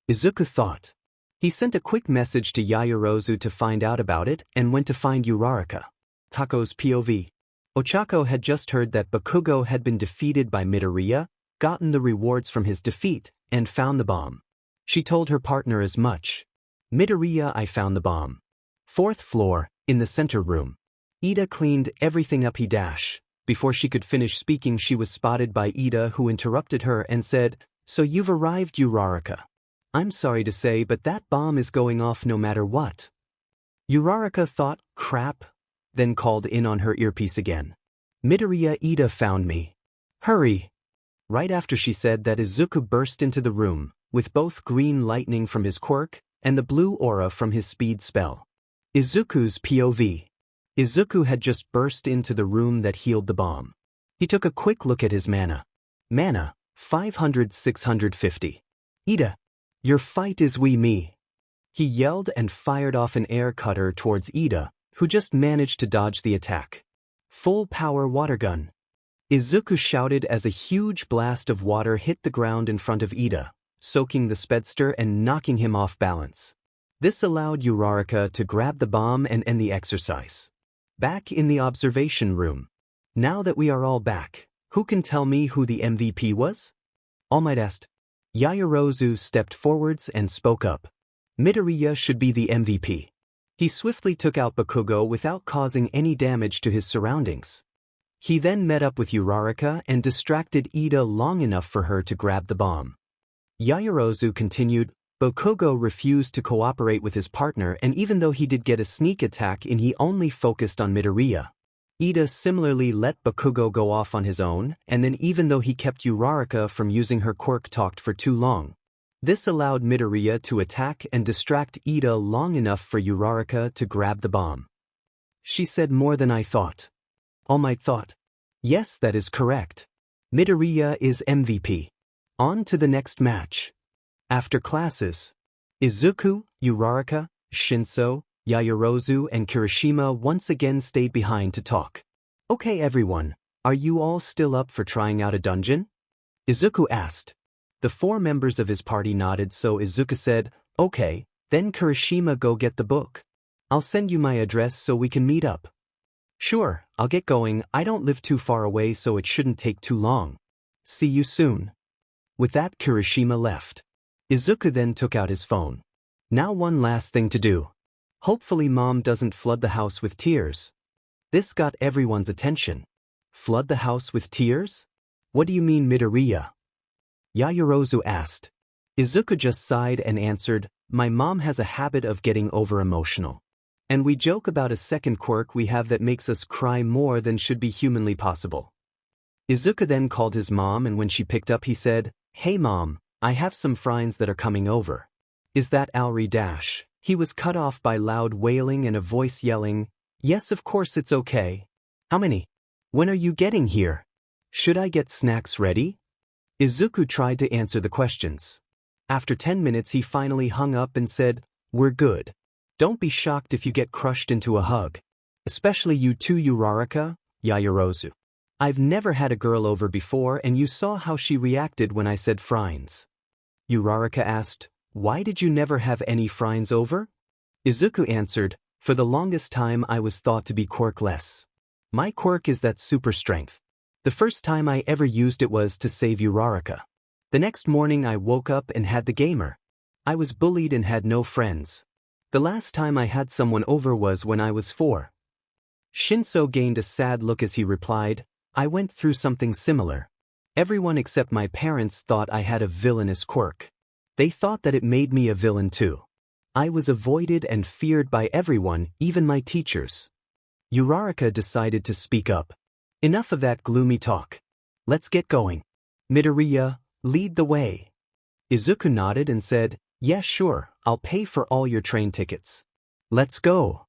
S1: Izuku thought. He sent a quick message to Yaoyorozu to find out about it and went to find Uraraka. Tako's POV. Ochako had just heard that Bakugo had been defeated by Midoriya, gotten the rewards from his defeat, and found the bomb. She told her partner as much. Midoriya, I found the bomb. 4th floor, in the center room. Ida cleaned everything up. Before she could finish speaking, she was spotted by Ida, who interrupted her and said, So you've arrived, Uraraka. I'm sorry to say, but that bomb is going off no matter what. Uraraka thought, crap, then called in on her earpiece again. Midoriya, Ida found me. Hurry. Right after she said that, Izuku burst into the room, with both green lightning from his quirk and the blue aura from his speed spell. Izuku's POV. Izuku had just burst into the room that healed the bomb. He took a quick look at his mana. Mana, 500-650. Ida, your fight is me. He yelled and fired off an air cutter towards Ida, who just managed to dodge the attack. Full power water gun. Izuku shouted as a huge blast of water hit the ground in front of Ida, soaking the speedster and knocking him off balance. This allowed Uraraka to grab the bomb and end the exercise. Back in the observation room. Now that we are all back, who can tell me who the MVP was? All Might asked. Yaoyorozu stepped forwards and spoke up. Midoriya should be the MVP. He swiftly took out Bakugo without causing any damage to his surroundings. He then met up with Uraraka and distracted Ida long enough for her to grab the bomb. Yaoyorozu continued, Bakugo refused to cooperate with his partner, and even though he did get a sneak attack in, he only focused on Midoriya. Ida similarly let Bakugo go off on his own, and then even though he kept Uraraka from using her quirk talked for too long. This allowed Midoriya to attack and distract Ida long enough for Uraraka to grab the bomb. She said more than I thought. All Might thought. Yes, that is correct. Midoriya is MVP. On to the next match. After classes, Izuku, Uraraka, Shinso, Yaoyorozu and Kirishima once again stayed behind to talk. Okay everyone, are you all still up for trying out a dungeon? Izuku asked. The 4 members of his party nodded, so Izuku said, okay, then Kirishima, go get the book. I'll send you my address so we can meet up. Sure, I'll get going, I don't live too far away so it shouldn't take too long. See you soon. With that, Kirishima left. Izuku then took out his phone. Now one last thing to do. Hopefully Mom doesn't flood the house with tears. This got everyone's attention. Flood the house with tears? What do you mean, Midoriya? Yaoyorozu asked. Izuku just sighed and answered, my mom has a habit of getting over-emotional. And we joke about a second quirk we have that makes us cry more than should be humanly possible. Izuku then called his mom, and when she picked up he said, hey mom, I have some friends that are coming over. Is that Alri dash? He was cut off by loud wailing and a voice yelling, yes of course it's okay. How many? When are you getting here? Should I get snacks ready? Izuku tried to answer the questions. After 10 minutes he finally hung up and said, we're good. Don't be shocked if you get crushed into a hug. Especially you too, Uraraka, Yaoyorozu. I've never had a girl over before and you saw how she reacted when I said friends. Uraraka asked, why did you never have any friends over? Izuku answered, for the longest time I was thought to be quirkless. My quirk is that super strength. The first time I ever used it was to save Uraraka. The next morning I woke up and had the gamer. I was bullied and had no friends. The last time I had someone over was when I was 4. Shinso gained a sad look as he replied, I went through something similar. Everyone except my parents thought I had a villainous quirk. They thought that it made me a villain too. I was avoided and feared by everyone, even my teachers. Uraraka decided to speak up. Enough of that gloomy talk. Let's get going. Midoriya, lead the way. Izuku nodded and said, yeah sure, I'll pay for all your train tickets. Let's go.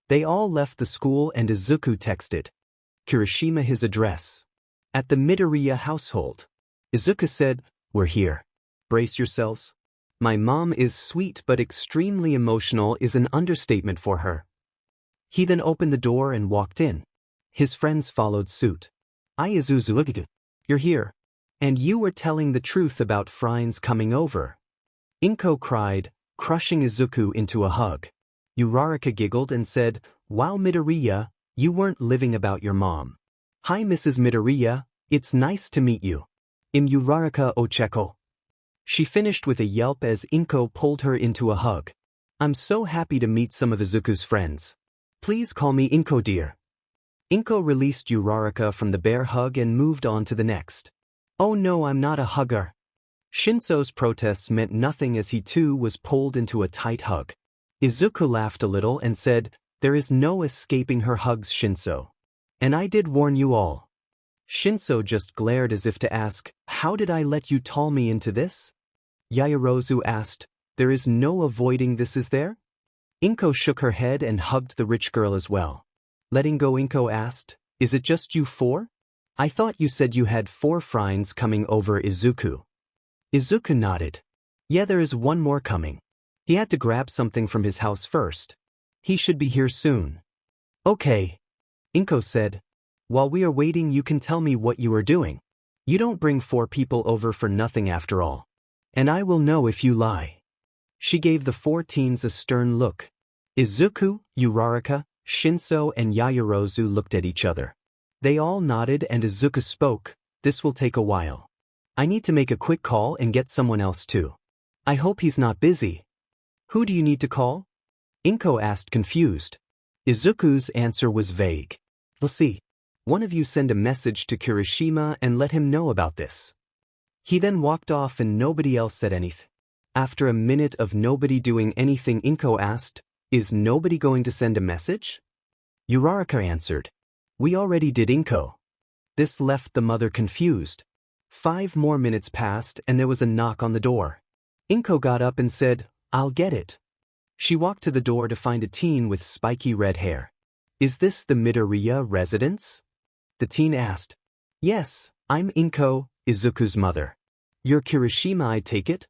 S1: They all left the school and Izuku texted Kirishima his address. At the Midoriya household. Izuku said, we're here. Brace yourselves. My mom is sweet but extremely emotional is an understatement for her. He then opened the door and walked in. His friends followed suit. Izuku, you're here. And you were telling the truth about friends coming over. Inko cried, crushing Izuku into a hug. Uraraka giggled and said, wow Midoriya, you weren't living about your mom. Hi Mrs. Midoriya, it's nice to meet you. Uraraka Ocheko. She finished with a yelp as Inko pulled her into a hug. I'm so happy to meet some of Izuku's friends. Please call me Inko dear. Inko released Uraraka from the bear hug and moved on to the next. Oh no, I'm not a hugger. Shinso's protests meant nothing as he too was pulled into a tight hug. Izuku laughed a little and said, there is no escaping her hugs Shinso. And I did warn you all. Shinso just glared as if to ask, how did I let you tall me into this? Yaoyorozu asked, there is no avoiding this is there? Inko shook her head and hugged the rich girl as well. Letting go Inko asked, is it just you 4? I thought you said you had 4 friends coming over Izuku. Izuku nodded. Yeah there is one more coming. He had to grab something from his house first. He should be here soon. Okay. Inko said. While we are waiting you can tell me what you are doing. You don't bring 4 people over for nothing after all. And I will know if you lie. She gave the 4 teens a stern look. Izuku, Uraraka, Shinso and Yaoyorozu looked at each other. They all nodded and Izuku spoke, this will take a while. I need to make a quick call and get someone else too. I hope he's not busy. Who do you need to call? Inko asked confused. Izuku's answer was vague. We'll see. One of you send a message to Kirishima and let him know about this. He then walked off and nobody else said anything. After a minute of nobody doing anything Inko asked, is nobody going to send a message? Uraraka answered. We already did Inko. This left the mother confused. 5 more minutes passed and there was a knock on the door. Inko got up and said, I'll get it. She walked to the door to find a teen with spiky red hair. Is this the Midoriya residence? The teen asked. Yes, I'm Inko, Izuku's mother. You're Kirishima I take it?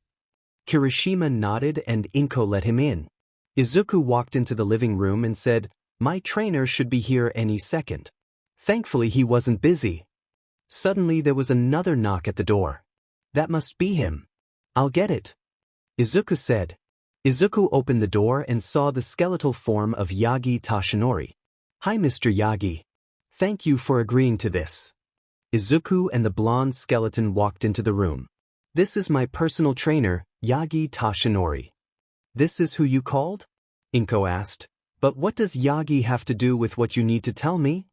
S1: Kirishima nodded and Inko let him in. Izuku walked into the living room and said, my trainer should be here any second. Thankfully he wasn't busy. Suddenly there was another knock at the door. That must be him. I'll get it. Izuku said. Izuku opened the door and saw the skeletal form of Yagi Tashinori. Hi Mr. Yagi. Thank you for agreeing to this. Izuku and the blonde skeleton walked into the room. This is my personal trainer, Yagi Tashinori. This is who you called? Inko asked. But what does Yagi have to do with what you need to tell me?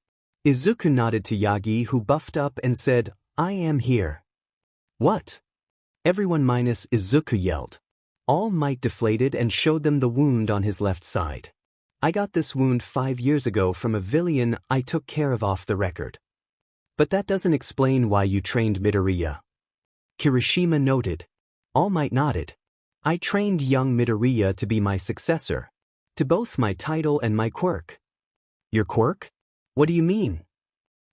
S1: Izuku nodded to Yagi who buffed up and said, I am here. What? Everyone minus Izuku yelled. All Might deflated and showed them the wound on his left side. I got this wound 5 years ago from a villain I took care of off the record. But that doesn't explain why you trained Midoriya. Kirishima noted. All Might nodded. I trained young Midoriya to be my successor. To both my title and my quirk. Your quirk? What do you mean?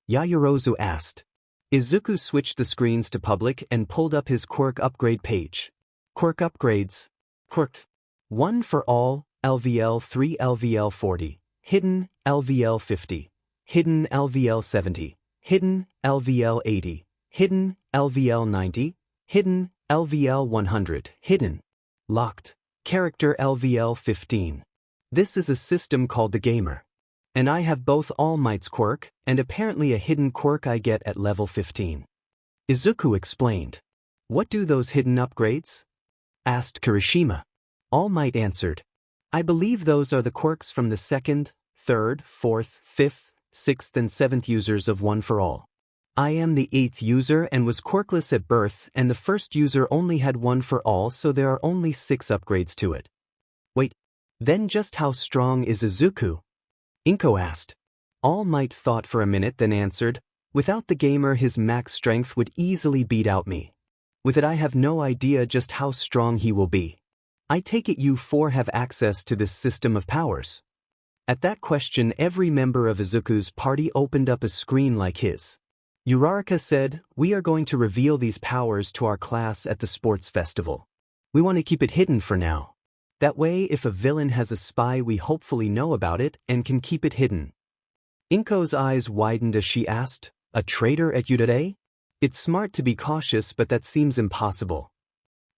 S1: Yaoyorozu asked. Izuku switched the screens to public and pulled up his quirk upgrade page. Quirk upgrades. Quirk. 1 for all, LVL 3 LVL 40. Hidden, LVL 50. Hidden, LVL 70. Hidden, LVL 80. Hidden, LVL 90. Hidden, LVL 100. Hidden. Locked. Character LVL 15. This is a system called the Gamer. And I have both All Might's quirk, and apparently a hidden quirk I get at level 15. Izuku explained. What do those hidden upgrades? Asked Kirishima. All Might answered. I believe those are the quirks from the 2nd, 3rd, 4th, 5th, 6th and 7th users of One for All. I am the 8th user and was quirkless at birth, and the first user only had One for All, so there are only 6 upgrades to it. Wait, then just how strong is Izuku? Inko asked. All Might thought for a minute, then answered, without the Gamer his max strength would easily beat out me. With it I have no idea just how strong he will be. I take it you 4 have access to this system of powers. At that question every member of Izuku's party opened up a screen like his. Uraraka said, we are going to reveal these powers to our class at the sports festival. We want to keep it hidden for now. That way if a villain has a spy we hopefully know about it and can keep it hidden. Inko's eyes widened as she asked, a traitor at Udare? It's smart to be cautious but that seems impossible.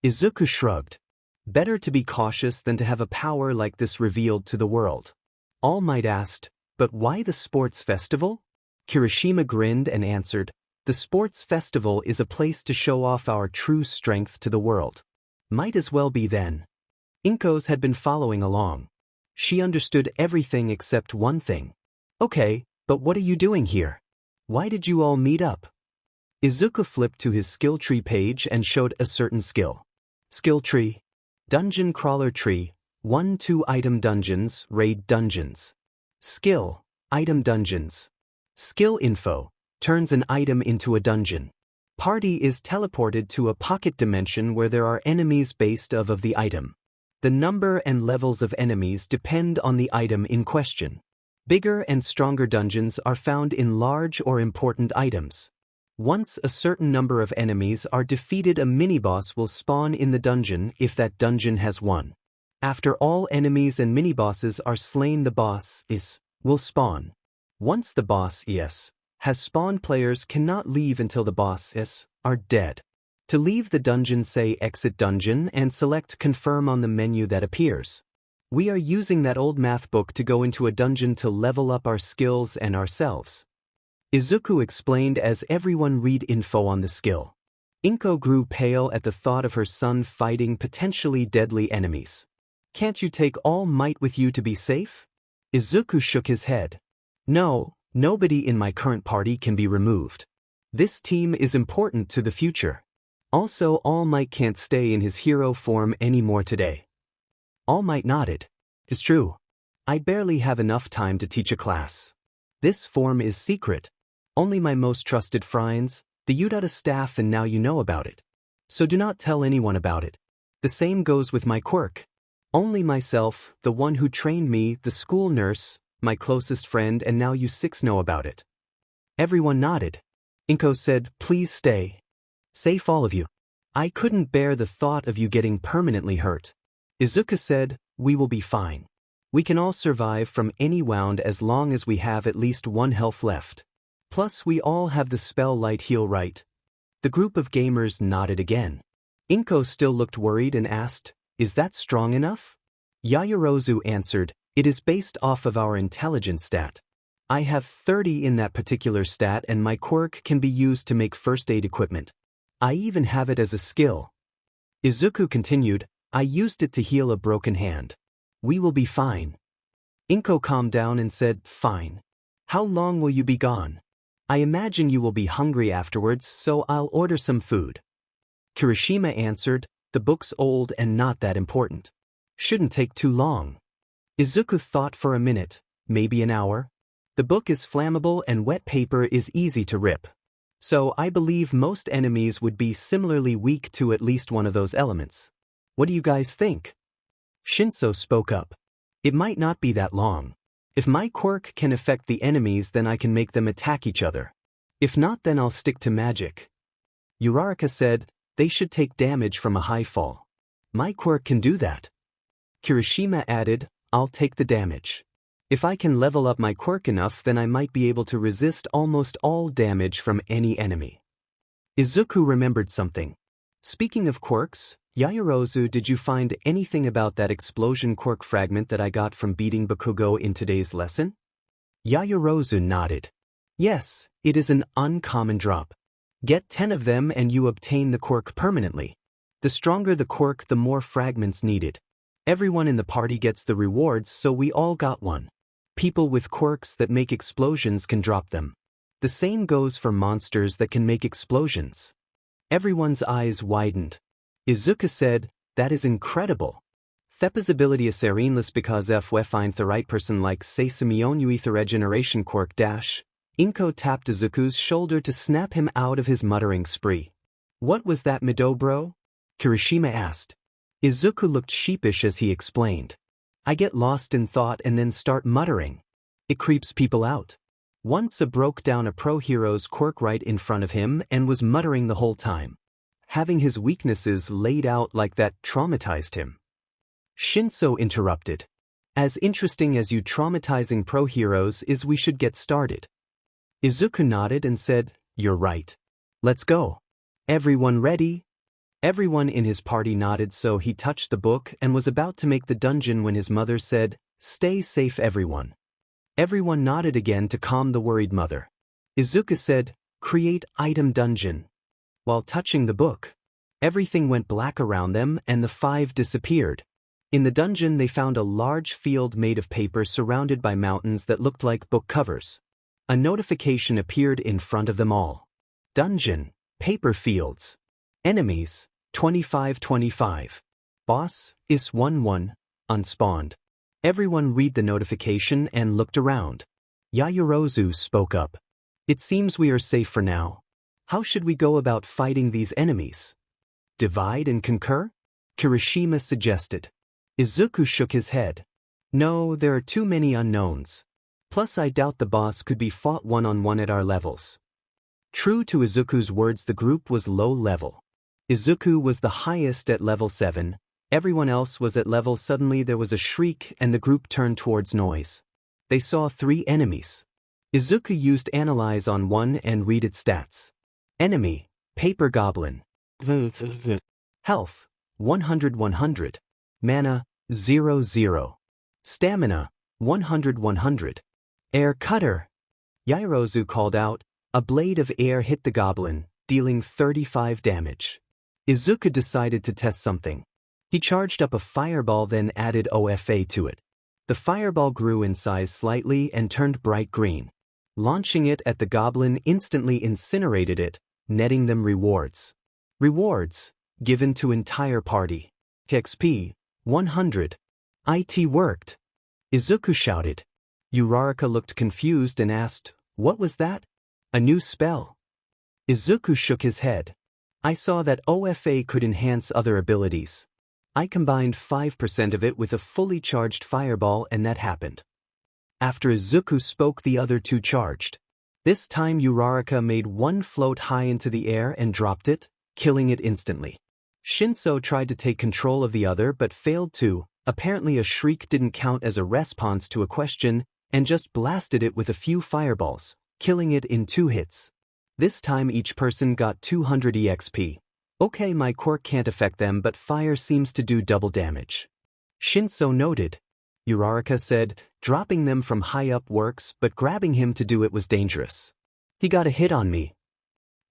S1: Izuku shrugged. Better to be cautious than to have a power like this revealed to the world. All Might asked, but why the sports festival? Kirishima grinned and answered, the sports festival is a place to show off our true strength to the world. Might as well be then. Inko's had been following along. She understood everything except one thing. Okay, but what are you doing here? Why did you all meet up? Izuku flipped to his skill tree page and showed a certain skill. Skill tree. Dungeon crawler tree. 1-2 item dungeons, raid dungeons. Skill. Item dungeons. Skill info. Turns an item into a dungeon. Party is teleported to a pocket dimension where there are enemies based of the item. The number and levels of enemies depend on the item in question. Bigger and stronger dungeons are found in large or important items. Once a certain number of enemies are defeated, a mini-boss will spawn in the dungeon if that dungeon has one. After all enemies and mini-bosses are slain, the boss will spawn. Once the boss has spawned, players cannot leave until the boss are dead. To leave the dungeon, say exit dungeon and select confirm on the menu that appears. We are using that old math book to go into a dungeon to level up our skills and ourselves. Izuku explained as everyone read info on the skill. Inko grew pale at the thought of her son fighting potentially deadly enemies. Can't you take All Might with you to be safe? Izuku shook his head. No, nobody in my current party can be removed. This team is important to the future. Also, All Might can't stay in his hero form anymore today. All Might nodded. It's true. I barely have enough time to teach a class. This form is secret. Only my most trusted friends, the Udata staff, and now you know about it. So do not tell anyone about it. The same goes with my quirk. Only myself, the one who trained me, the school nurse, my closest friend, and now you 6 know about it. Everyone nodded. Inko said, please stay. Safe all of you. I couldn't bear the thought of you getting permanently hurt. Izuku said, we will be fine. We can all survive from any wound as long as we have at least 1 health left. Plus we all have the spell Light Heal, right? The group of gamers nodded again. Inko still looked worried and asked, is that strong enough? Yaoyorozu answered, it is based off of our intelligence stat. I have 30 in that particular stat and my quirk can be used to make first aid equipment. I even have it as a skill. Izuku continued, I used it to heal a broken hand. We will be fine. Inko calmed down and said, fine. How long will you be gone? I imagine you will be hungry afterwards, so I'll order some food. Kirishima answered, the book's old and not that important. Shouldn't take too long. Izuku thought for a minute, maybe an hour. The book is flammable and wet paper is easy to rip. So I believe most enemies would be similarly weak to at least one of those elements. What do you guys think? Shinso spoke up. It might not be that long. If my quirk can affect the enemies, then I can make them attack each other. If not, then I'll stick to magic. Uraraka said, they should take damage from a high fall. My quirk can do that. Kirishima added, I'll take the damage. If I can level up my quirk enough, then I might be able to resist almost all damage from any enemy. Izuku remembered something. Speaking of quirks, Yaoyorozu, did you find anything about that explosion quirk fragment that I got from beating Bakugo in today's lesson? Yaoyorozu nodded. Yes, it is an uncommon drop. Get 10 of them and you obtain the quirk permanently. The stronger the quirk, the more fragments needed. Everyone in the party gets the rewards, so we all got one. People with quirks that make explosions can drop them. The same goes for monsters that can make explosions. Everyone's eyes widened. Izuku said, that is incredible. Theppa's ability is serenless because if we find the right person like Seisamion the regeneration quirk dash. Inko tapped Izuku's shoulder to snap him out of his muttering spree. What was that, Midobro? Kirishima asked. Izuku looked sheepish as he explained. I get lost in thought and then start muttering. It creeps people out. Once I broke down a pro hero's quirk right in front of him and was muttering the whole time. Having his weaknesses laid out like that traumatized him. Shinso interrupted. As interesting as you traumatizing pro heroes is, we should get started. Izuku nodded and said, you're right. Let's go. Everyone ready? Everyone in his party nodded, so he touched the book and was about to make the dungeon when his mother said, stay safe everyone. Everyone nodded again to calm the worried mother. Izuku said, create item dungeon. While touching the book, everything went black around them and the 5 disappeared. In the dungeon they found a large field made of paper surrounded by mountains that looked like book covers. A notification appeared in front of them all. Dungeon, paper fields. Enemies, 2525. Boss, is 11, unspawned. Everyone read the notification and looked around. Yaoyorozu spoke up. It seems we are safe for now. How should we go about fighting these enemies? Divide and conquer? Kirishima suggested. Izuku shook his head. No, there are too many unknowns. Plus I doubt the boss could be fought one-on-one at our levels. True to Izuku's words, the group was low level. Izuku was the highest at level 7, everyone else was at level. Suddenly there was a shriek and the group turned towards noise. They saw 3 enemies. Izuku used Analyze on one and read its stats. Enemy, Paper Goblin. Health, 100-100. Mana, 0-0. Stamina, 100-100. Air Cutter. Yaoyorozu called out. A blade of air hit the goblin, dealing 35 damage. Izuku decided to test something. He charged up a fireball, then added OFA to it. The fireball grew in size slightly and turned bright green. Launching it at the goblin instantly incinerated it, netting them rewards. Rewards, given to entire party. XP, 100. IT worked. Izuku shouted. Uraraka looked confused and asked, what was that? A new spell. Izuku shook his head. I saw that OFA could enhance other abilities. I combined 5% of it with a fully charged fireball and that happened. After Izuku spoke, the other 2 charged. This time Uraraka made one float high into the air and dropped it, killing it instantly. Shinso tried to take control of the other but failed to. Apparently a shriek didn't count as a response to a question and just blasted it with a few fireballs, killing it in 2 hits. This time each person got 200 EXP. Okay, my quirk can't affect them, but fire seems to do double damage. Shinso noted. Uraraka said, dropping them from high up works, but grabbing him to do it was dangerous. He got a hit on me.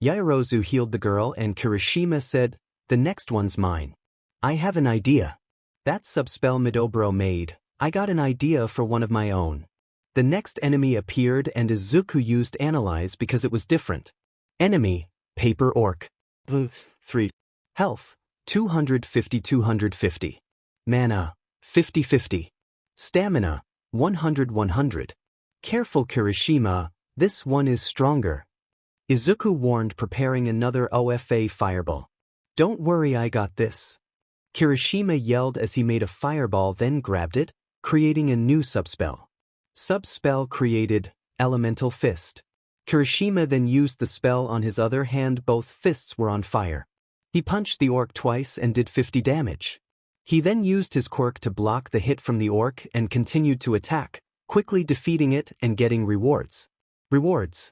S1: Yaoyorozu healed the girl and Kirishima said, the next one's mine. I have an idea. That subspell Midobro made, I got an idea for one of my own. The next enemy appeared and Izuku used Analyze because it was different. Enemy, Paper Orc. 3. Health, 250-250. Mana, 50-50. Stamina, 100-100. Careful Kirishima, this one is stronger. Izuku warned, preparing another OFA fireball. Don't worry, I got this. Kirishima yelled as he made a fireball, then grabbed it, creating a new subspell. Subspell created, Elemental Fist. Kirishima then used the spell on his other hand. Both fists were on fire. He punched the orc twice and did 50 damage. He then used his quirk to block the hit from the orc and continued to attack, quickly defeating it and getting rewards. Rewards.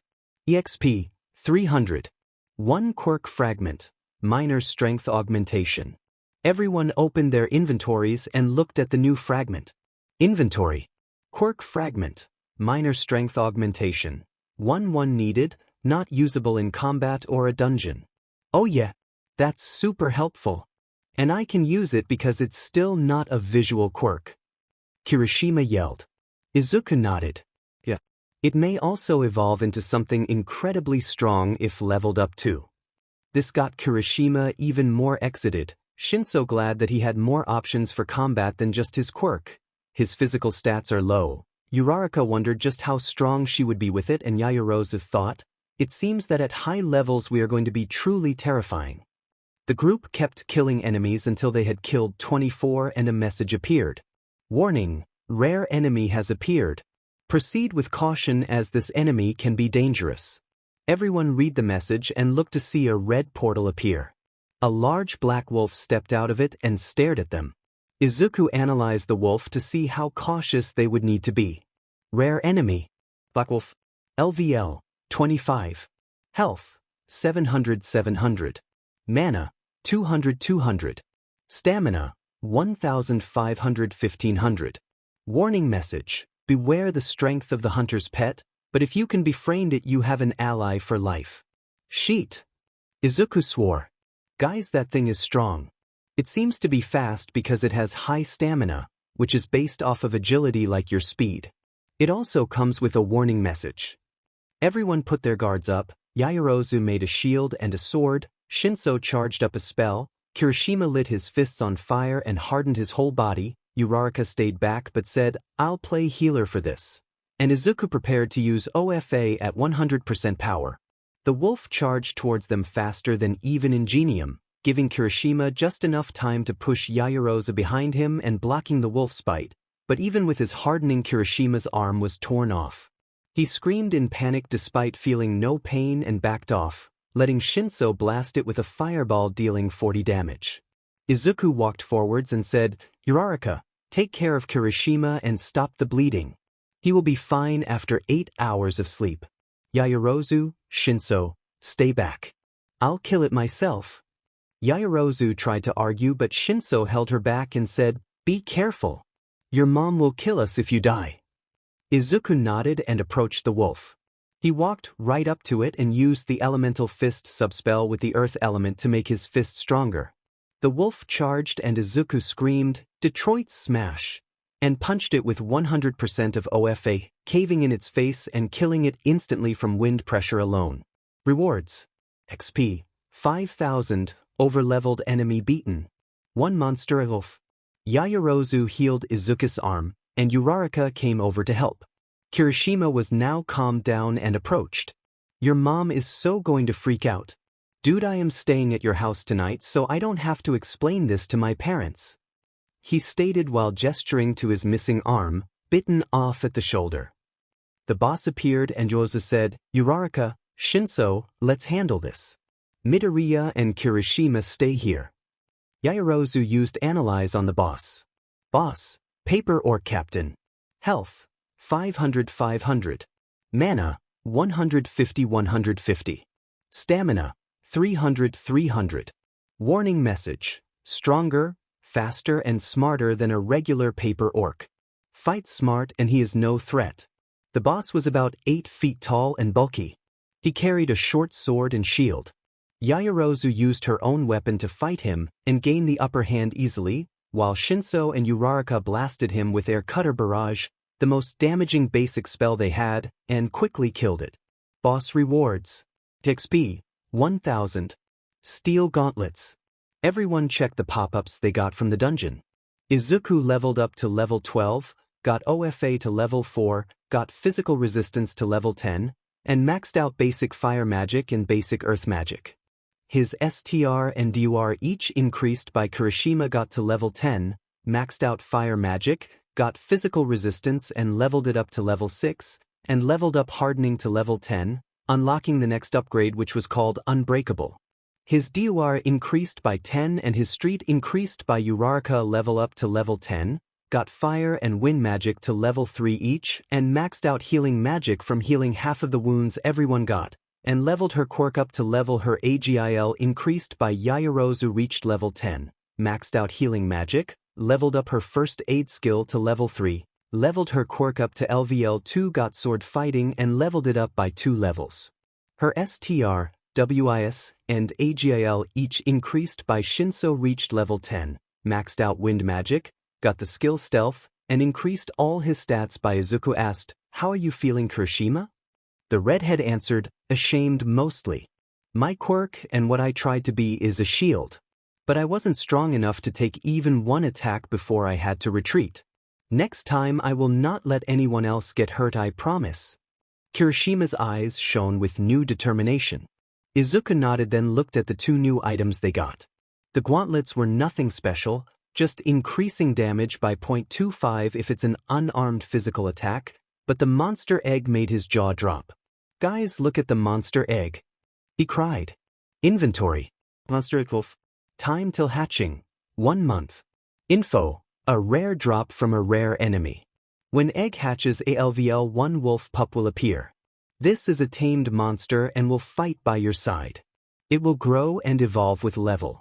S1: EXP, 300. 1 quirk fragment, minor strength augmentation. Everyone opened their inventories and looked at the new fragment. Inventory. Quirk fragment, minor strength augmentation. 1 needed, not usable in combat or a dungeon. Oh yeah, that's super helpful. And I can use it because it's still not a visual quirk. Kirishima yelled. Izuku nodded. Yeah. It may also evolve into something incredibly strong if leveled up too. This got Kirishima even more excited, Shinso glad that he had more options for combat than just his quirk. His physical stats are low. Uraraka wondered just how strong she would be with it, and Yaoyorozu thought, it seems that at high levels we are going to be truly terrifying. The group kept killing enemies until they had killed 24 and a message appeared. Warning, rare enemy has appeared. Proceed with caution as this enemy can be dangerous. Everyone read the message and looked to see a red portal appear. A large black wolf stepped out of it and stared at them. Izuku analyzed the wolf to see how cautious they would need to be. Rare enemy. Black wolf. LVL, 25. Health, 700-700. Mana, 200-200. Stamina, 1,500-1,500. Warning message, beware the strength of the hunter's pet, but if you can befriend it you have an ally for life. Sheet. Izuku swore. Guys, that thing is strong. It seems to be fast because it has high stamina, which is based off of agility like your speed. It also comes with a warning message. Everyone put their guards up. Yaoyorozu made a shield and a sword, Shinso charged up a spell, Kirishima lit his fists on fire and hardened his whole body, Uraraka stayed back but said, I'll play healer for this. And Izuku prepared to use OFA at 100% power. The wolf charged towards them faster than even Ingenium, giving Kirishima just enough time to push Yaoyorozu behind him and blocking the wolf's bite, but even with his hardening Kirishima's arm was torn off. He screamed in panic despite feeling no pain and backed off, letting Shinso blast it with a fireball dealing 40 damage. Izuku walked forwards and said, Uraraka, take care of Kirishima and stop the bleeding. He will be fine after 8 hours of sleep. Yaoyorozu, Shinso, stay back. I'll kill it myself. Yaoyorozu tried to argue but Shinso held her back and said, be careful. Your mom will kill us if you die. Izuku nodded and approached the wolf. He walked right up to it and used the Elemental Fist subspell with the earth element to make his fist stronger. The wolf charged and Izuku screamed, Detroit Smash, and punched it with 100% of OFA, caving in its face and killing it instantly from wind pressure alone. Rewards. XP, 5,000, overleveled enemy beaten. 1 monster wolf. Yaoyorozu healed Izuku's arm, and Uraraka came over to help. Kirishima was now calmed down and approached. Your mom is so going to freak out. Dude, I am staying at your house tonight so I don't have to explain this to my parents. He stated while gesturing to his missing arm, bitten off at the shoulder. The boss appeared and Yoza said, Uraraka, Shinso, let's handle this. Midoriya and Kirishima stay here. Yaoyorozu used Analyze on the boss. Boss, Paper or Captain. Health, 500-500. Mana, 150-150. Stamina, 300-300. Warning message, stronger, faster and smarter than a regular paper orc. Fight smart and he is no threat. The boss was about 8 feet tall and bulky. He carried a short sword and shield. Yaoyorozu used her own weapon to fight him and gain the upper hand easily, while Shinso and Uraraka blasted him with Air Cutter Barrage, the most damaging basic spell they had, and quickly killed it. Boss rewards. XP, 1,000. Steel Gauntlets. Everyone checked the pop-ups they got from the dungeon. Izuku leveled up to level 12, got OFA to level 4, got physical resistance to level 10, and maxed out basic fire magic and basic earth magic. His STR and DUR each increased by Kirishima got to level 10, maxed out fire magic, got physical resistance and leveled it up to level 6, and leveled up hardening to level 10, unlocking the next upgrade which was called Unbreakable. His DUR increased by 10 and his street increased by Uraraka level up to level 10, got fire and wind magic to level 3 each, and maxed out healing magic from healing half of the wounds everyone got, and leveled her quirk up to level her AGIL increased by Yaoyorozu reached level 10, maxed out healing magic, leveled up her first aid skill to level 3, leveled her quirk up to LVL2 got sword fighting and leveled it up by 2 levels. Her STR, WIS, and AGIL each increased by Shinso reached level 10, maxed out wind magic, got the skill stealth, and increased all his stats by Izuku asked, "How are you feeling, Kirishima?" The redhead answered, "Ashamed mostly. My quirk and what I tried to be is a shield. But I wasn't strong enough to take even one attack before I had to retreat. Next time I will not let anyone else get hurt, I promise." Kirishima's eyes shone with new determination. Izuku nodded, then looked at the 2 new items they got. The gauntlets were nothing special, just increasing damage by 0.25 if it's an unarmed physical attack, but the monster egg made his jaw drop. "Guys, look at the monster egg," he cried. Inventory. Monster egg wolf. Time till hatching, 1 month. Info, a rare drop from a rare enemy. When egg hatches, a LVL1 wolf pup will appear. This is a tamed monster and will fight by your side. It will grow and evolve with level.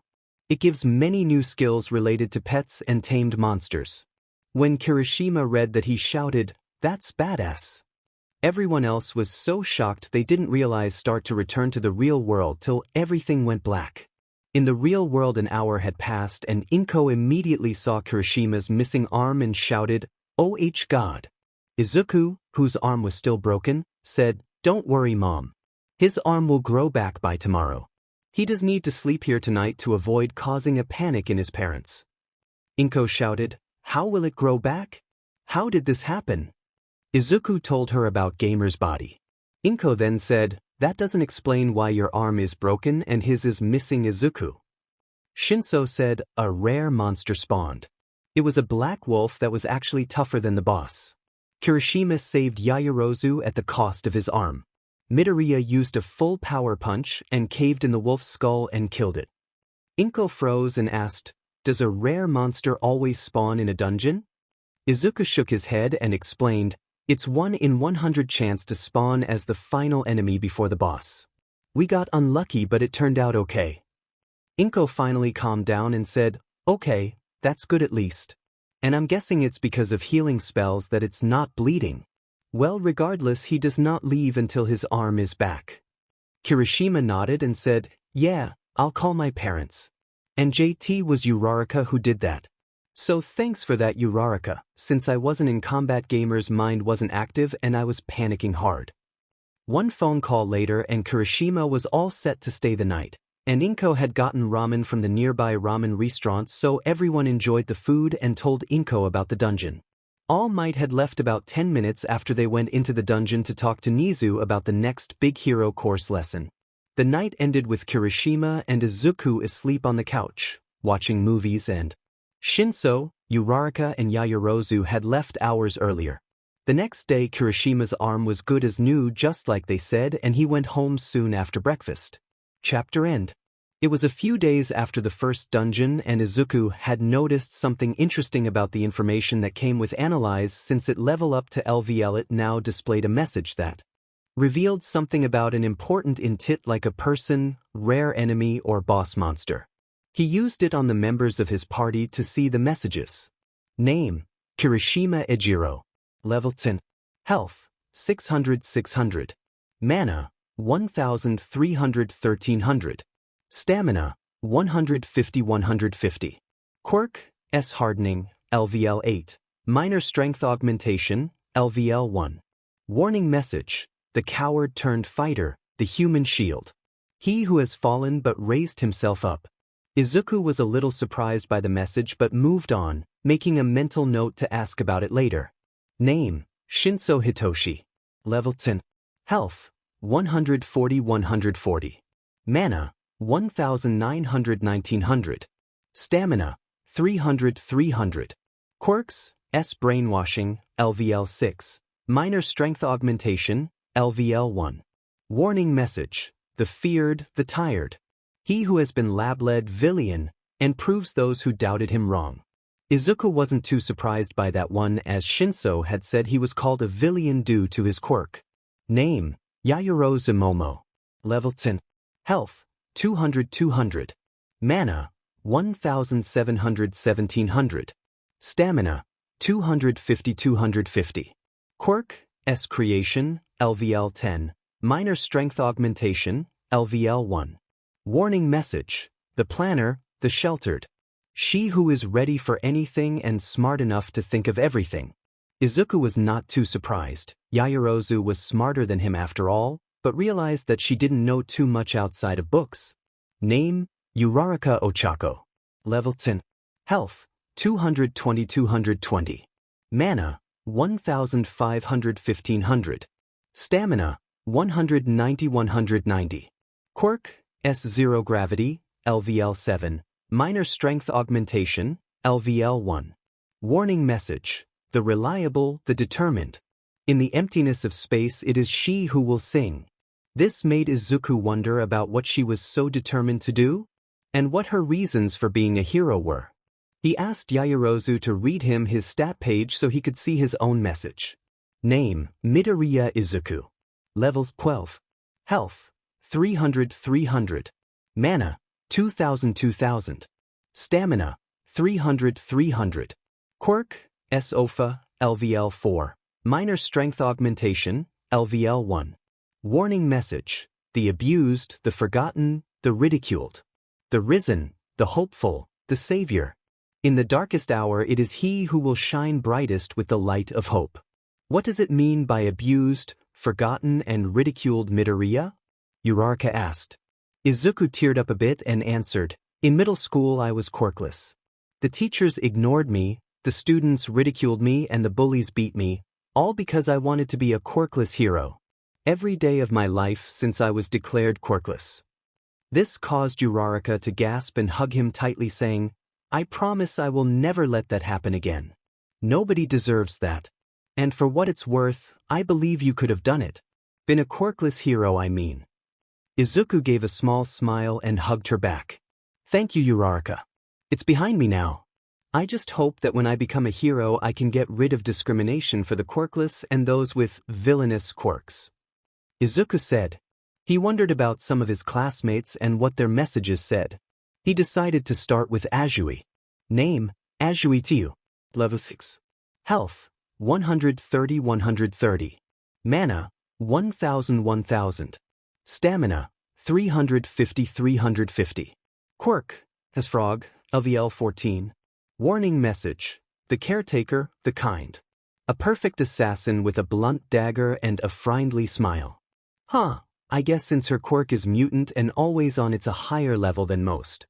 S1: It gives many new skills related to pets and tamed monsters. When Kirishima read that, he shouted, "That's badass." Everyone else was so shocked they didn't realize start to return to the real world till everything went black. In the real world an hour had passed and Inko immediately saw Kirishima's missing arm and shouted, "Oh God." Izuku, whose arm was still broken, said, "Don't worry, Mom. His arm will grow back by tomorrow. He does need to sleep here tonight to avoid causing a panic in his parents." Inko shouted, "How will it grow back? How did this happen?" Izuku told her about Gamer's body. Inko then said, "That doesn't explain why your arm is broken and his is missing." Izuku. Shinso said, "A rare monster spawned. It was a black wolf that was actually tougher than the boss. Kirishima saved Yaoyorozu at the cost of his arm. Midoriya used a full power punch and caved in the wolf's skull and killed it." Inko froze and asked, "Does a rare monster always spawn in a dungeon?" Izuku shook his head and explained, "It's 1 in 100 chance to spawn as the final enemy before the boss. We got unlucky, but it turned out okay." Inko finally calmed down and said, "Okay, that's good at least. And I'm guessing it's because of healing spells that it's not bleeding. Well, regardless, he does not leave until his arm is back." Kirishima nodded and said, "Yeah, I'll call my parents. And JT was Uraraka who did that. So thanks for that, Uraraka, since I wasn't in combat. Gamer's mind wasn't active and I was panicking hard." One phone call later and Kirishima was all set to stay the night, and Inko had gotten ramen from the nearby ramen restaurant, so everyone enjoyed the food and told Inko about the dungeon. All Might had left about 10 minutes after they went into the dungeon to talk to Nizu about the next Big Hero course lesson. The night ended with Kirishima and Izuku asleep on the couch, watching movies, and Shinso, Uraraka and Yaoyorozu had left hours earlier. The next day Kirishima's arm was good as new, just like they said, and he went home soon after breakfast. Chapter end. It was a few days after the first dungeon and Izuku had noticed something interesting about the information that came with Analyze. Since it leveled up to LVL, it now displayed a message that revealed something about an important intit like a person, rare enemy, or boss monster. He used it on the members of his party to see the messages. Name, Kirishima Ejiro. Level 10. Health, 600-600. Mana, 1,300-1,300. Stamina, 150-150. Quirk, S Hardening, LVL 8. Minor Strength Augmentation, LVL 1. Warning message, the coward turned fighter, the human shield. He who has fallen but raised himself up. Izuku was a little surprised by the message but moved on, making a mental note to ask about it later. Name, Shinso Hitoshi. Level 10. Health, 140-140. Mana, 1900-1900. Stamina, 300-300. Quirks, S Brainwashing, LVL 6. Minor Strength Augmentation, LVL 1. Warning message, the feared, the tired. He who has been lab-led villain, and proves those who doubted him wrong. Izuku wasn't too surprised by that one, as Shinso had said he was called a villain due to his quirk. Name, Yayoro Zumomo. Level 10. Health, 200-200. Mana, 1700-1700. Stamina, 250-250. Quirk, S Creation, LVL 10. Minor Strength Augmentation, LVL 1. Warning message, the planner, the sheltered. She who is ready for anything and smart enough to think of everything. Izuku was not too surprised. Yayorozu was smarter than him after all, but realized that she didn't know too much outside of books. Name, Uraraka Ochako. Level 10. Health, 220-220. Mana, 1500-1500. Stamina, 190-190. Quirk, S0 Gravity, LVL 7. Minor Strength Augmentation, LVL 1. Warning message, the reliable, the determined. In the emptiness of space it is she who will sing. This made Izuku wonder about what she was so determined to do, and what her reasons for being a hero were. He asked Yayorozu to read him his stat page so he could see his own message. Name, Midoriya Izuku. Level 12. Health, 300-300. Mana, 2000-2000. Stamina, 300-300. Quirk, S Ofa, LVL 4. Minor Strength Augmentation, LVL 1. Warning message, the abused, the forgotten, the ridiculed. The risen, the hopeful, the savior. In the darkest hour it is he who will shine brightest with the light of hope. What does it mean by abused, forgotten and ridiculed Midoriya? Uraraka asked. Izuku teared up a bit and answered, in middle school I was quirkless. The teachers ignored me, the students ridiculed me and the bullies beat me, all because I wanted to be a quirkless hero. Every day of my life since I was declared quirkless. This caused Uraraka to gasp and hug him tightly saying, I promise I will never let that happen again. Nobody deserves that. And for what it's worth, I believe you could have done it. Been a quirkless hero, I mean. Izuku gave a small smile and hugged her back. Thank you, Uraraka. It's behind me now. I just hope that when I become a hero I can get rid of discrimination for the quirkless and those with villainous quirks. Izuku said. He wondered about some of his classmates and what their messages said. He decided to start with Azui. Name, Azui Tiu. Level 6. Health, 130-130. Mana, 1000-1000. Stamina, 350-350. Quirk, as Frog, LVL 14. Warning message, the caretaker, the kind. A perfect assassin with a blunt dagger and a friendly smile. I guess since her quirk is mutant and always on, it's a higher level than most.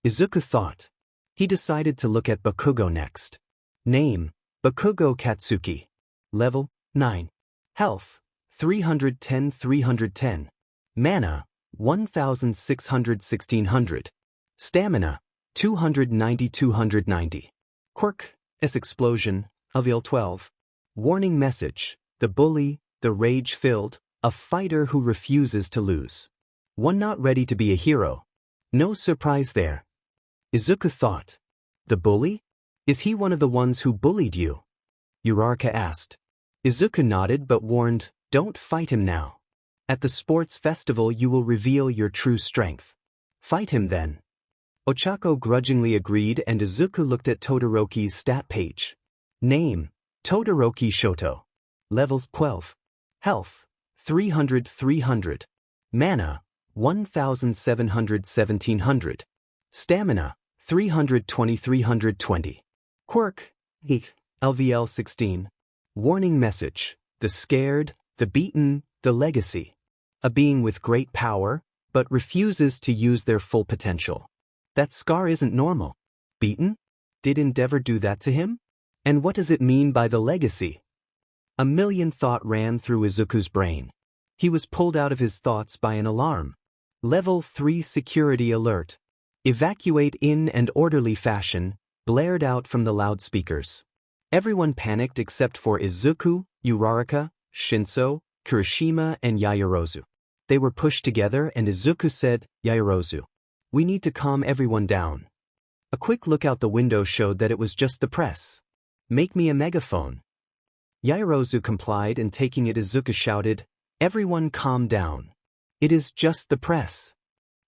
S1: Izuku thought. He decided to look at Bakugo next. Name, Bakugo Katsuki. Level, 9. Health, 310-310. Mana, 1600-1600. Stamina, 290-290. Quirk, S Explosion, LVL 12. Warning message, the bully, the rage-filled, a fighter who refuses to lose. One not ready to be a hero. No surprise there. Izuku thought. The bully? Is he one of the ones who bullied you? Uraraka asked. Izuku nodded but warned, don't fight him now. At the sports festival you will reveal your true strength. Fight him then. Ochako grudgingly agreed and Izuku looked at Todoroki's stat page. Name, Todoroki Shoto. Level 12. Health, 300-300. Mana, 1700-1700. Stamina, 320-320. Quirk, 8. LVL 16. Warning message, the scared, the beaten, the legacy. A being with great power, but refuses to use their full potential. That scar isn't normal. Beaten? Did Endeavor do that to him? And what does it mean by the legacy? A million thoughts ran through Izuku's brain. He was pulled out of his thoughts by an alarm. Level 3 security alert. Evacuate in an orderly fashion, blared out from the loudspeakers. Everyone panicked except for Izuku, Uraraka, Shinso, Kirishima, and Yaoyorozu. They were pushed together and Izuku said, "Yaoyorozu, we need to calm everyone down." A quick look out the window showed that it was just the press. "Make me a megaphone." Yaoyorozu complied and taking it Izuku shouted, "Everyone calm down. It is just the press."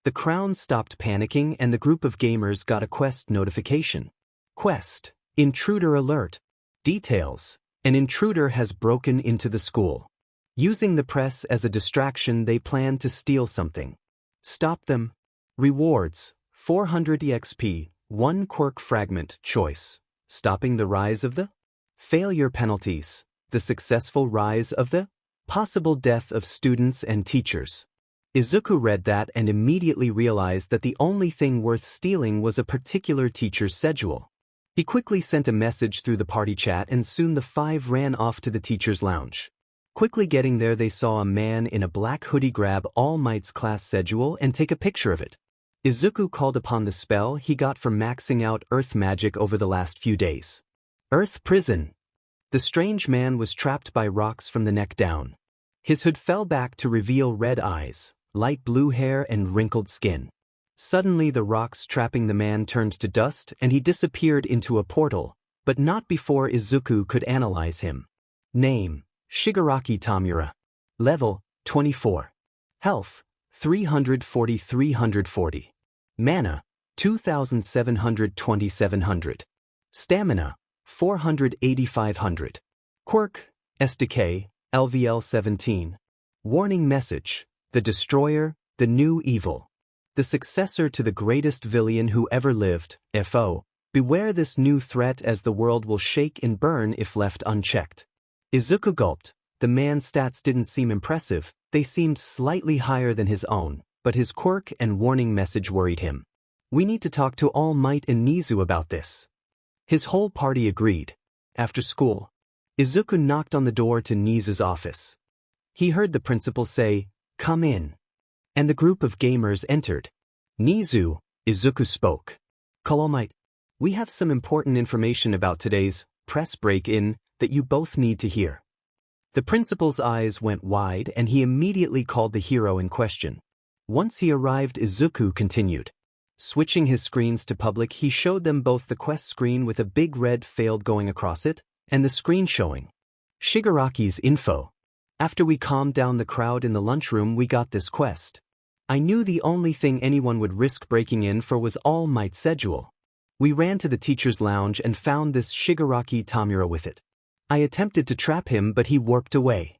S1: The crowd stopped panicking and the group of gamers got a quest notification. Quest: Intruder alert. Details: an intruder has broken into the school. Using the press as a distraction, they plan to steal something. Stop them. Rewards: 400 EXP, 1 quirk fragment choice. Stopping the rise of the failure penalties. The successful rise of the possible death of students and teachers. Izuku read that and immediately realized that the only thing worth stealing was a particular teacher's schedule. He quickly sent a message through the party chat and soon the 5 ran off to the teacher's lounge. Quickly getting there, they saw a man in a black hoodie grab All Might's class schedule and take a picture of it. Izuku called upon the spell he got from maxing out Earth magic over the last few days. Earth prison. The strange man was trapped by rocks from the neck down. His hood fell back to reveal red eyes, light blue hair, and wrinkled skin. Suddenly the rocks trapping the man turned to dust and he disappeared into a portal, but not before Izuku could analyze him. Name: Shigaraki Tamura. Level: 24. Health: 340-340. Mana: 2,700-2,700. Stamina: 480-500. Quirk: SDK, LVL 17. Warning message: The Destroyer, the new evil. The successor to the greatest villain who ever lived, FO. Beware this new threat as the world will shake and burn if left unchecked. Izuku gulped. The man's stats didn't seem impressive, they seemed slightly higher than his own, but his quirk and warning message worried him. We need to talk to All Might and Nizu about this. His whole party agreed. After school, Izuku knocked on the door to Nizu's office. He heard the principal say, "Come in." And the group of gamers entered. "Nizu," Izuku spoke. "Call All Might. We have some important information about today's press break-in that you both need to hear." The principal's eyes went wide and he immediately called the hero in question. Once he arrived, Izuku continued. Switching his screens to public, he showed them both the quest screen with a big red failed going across it, and the screen showing Shigaraki's info. After we calmed down the crowd in the lunchroom, we got this quest. I knew the only thing anyone would risk breaking in for was All Might's schedule. We ran to the teacher's lounge and found this Shigaraki Tamura with it. I attempted to trap him, but he warped away.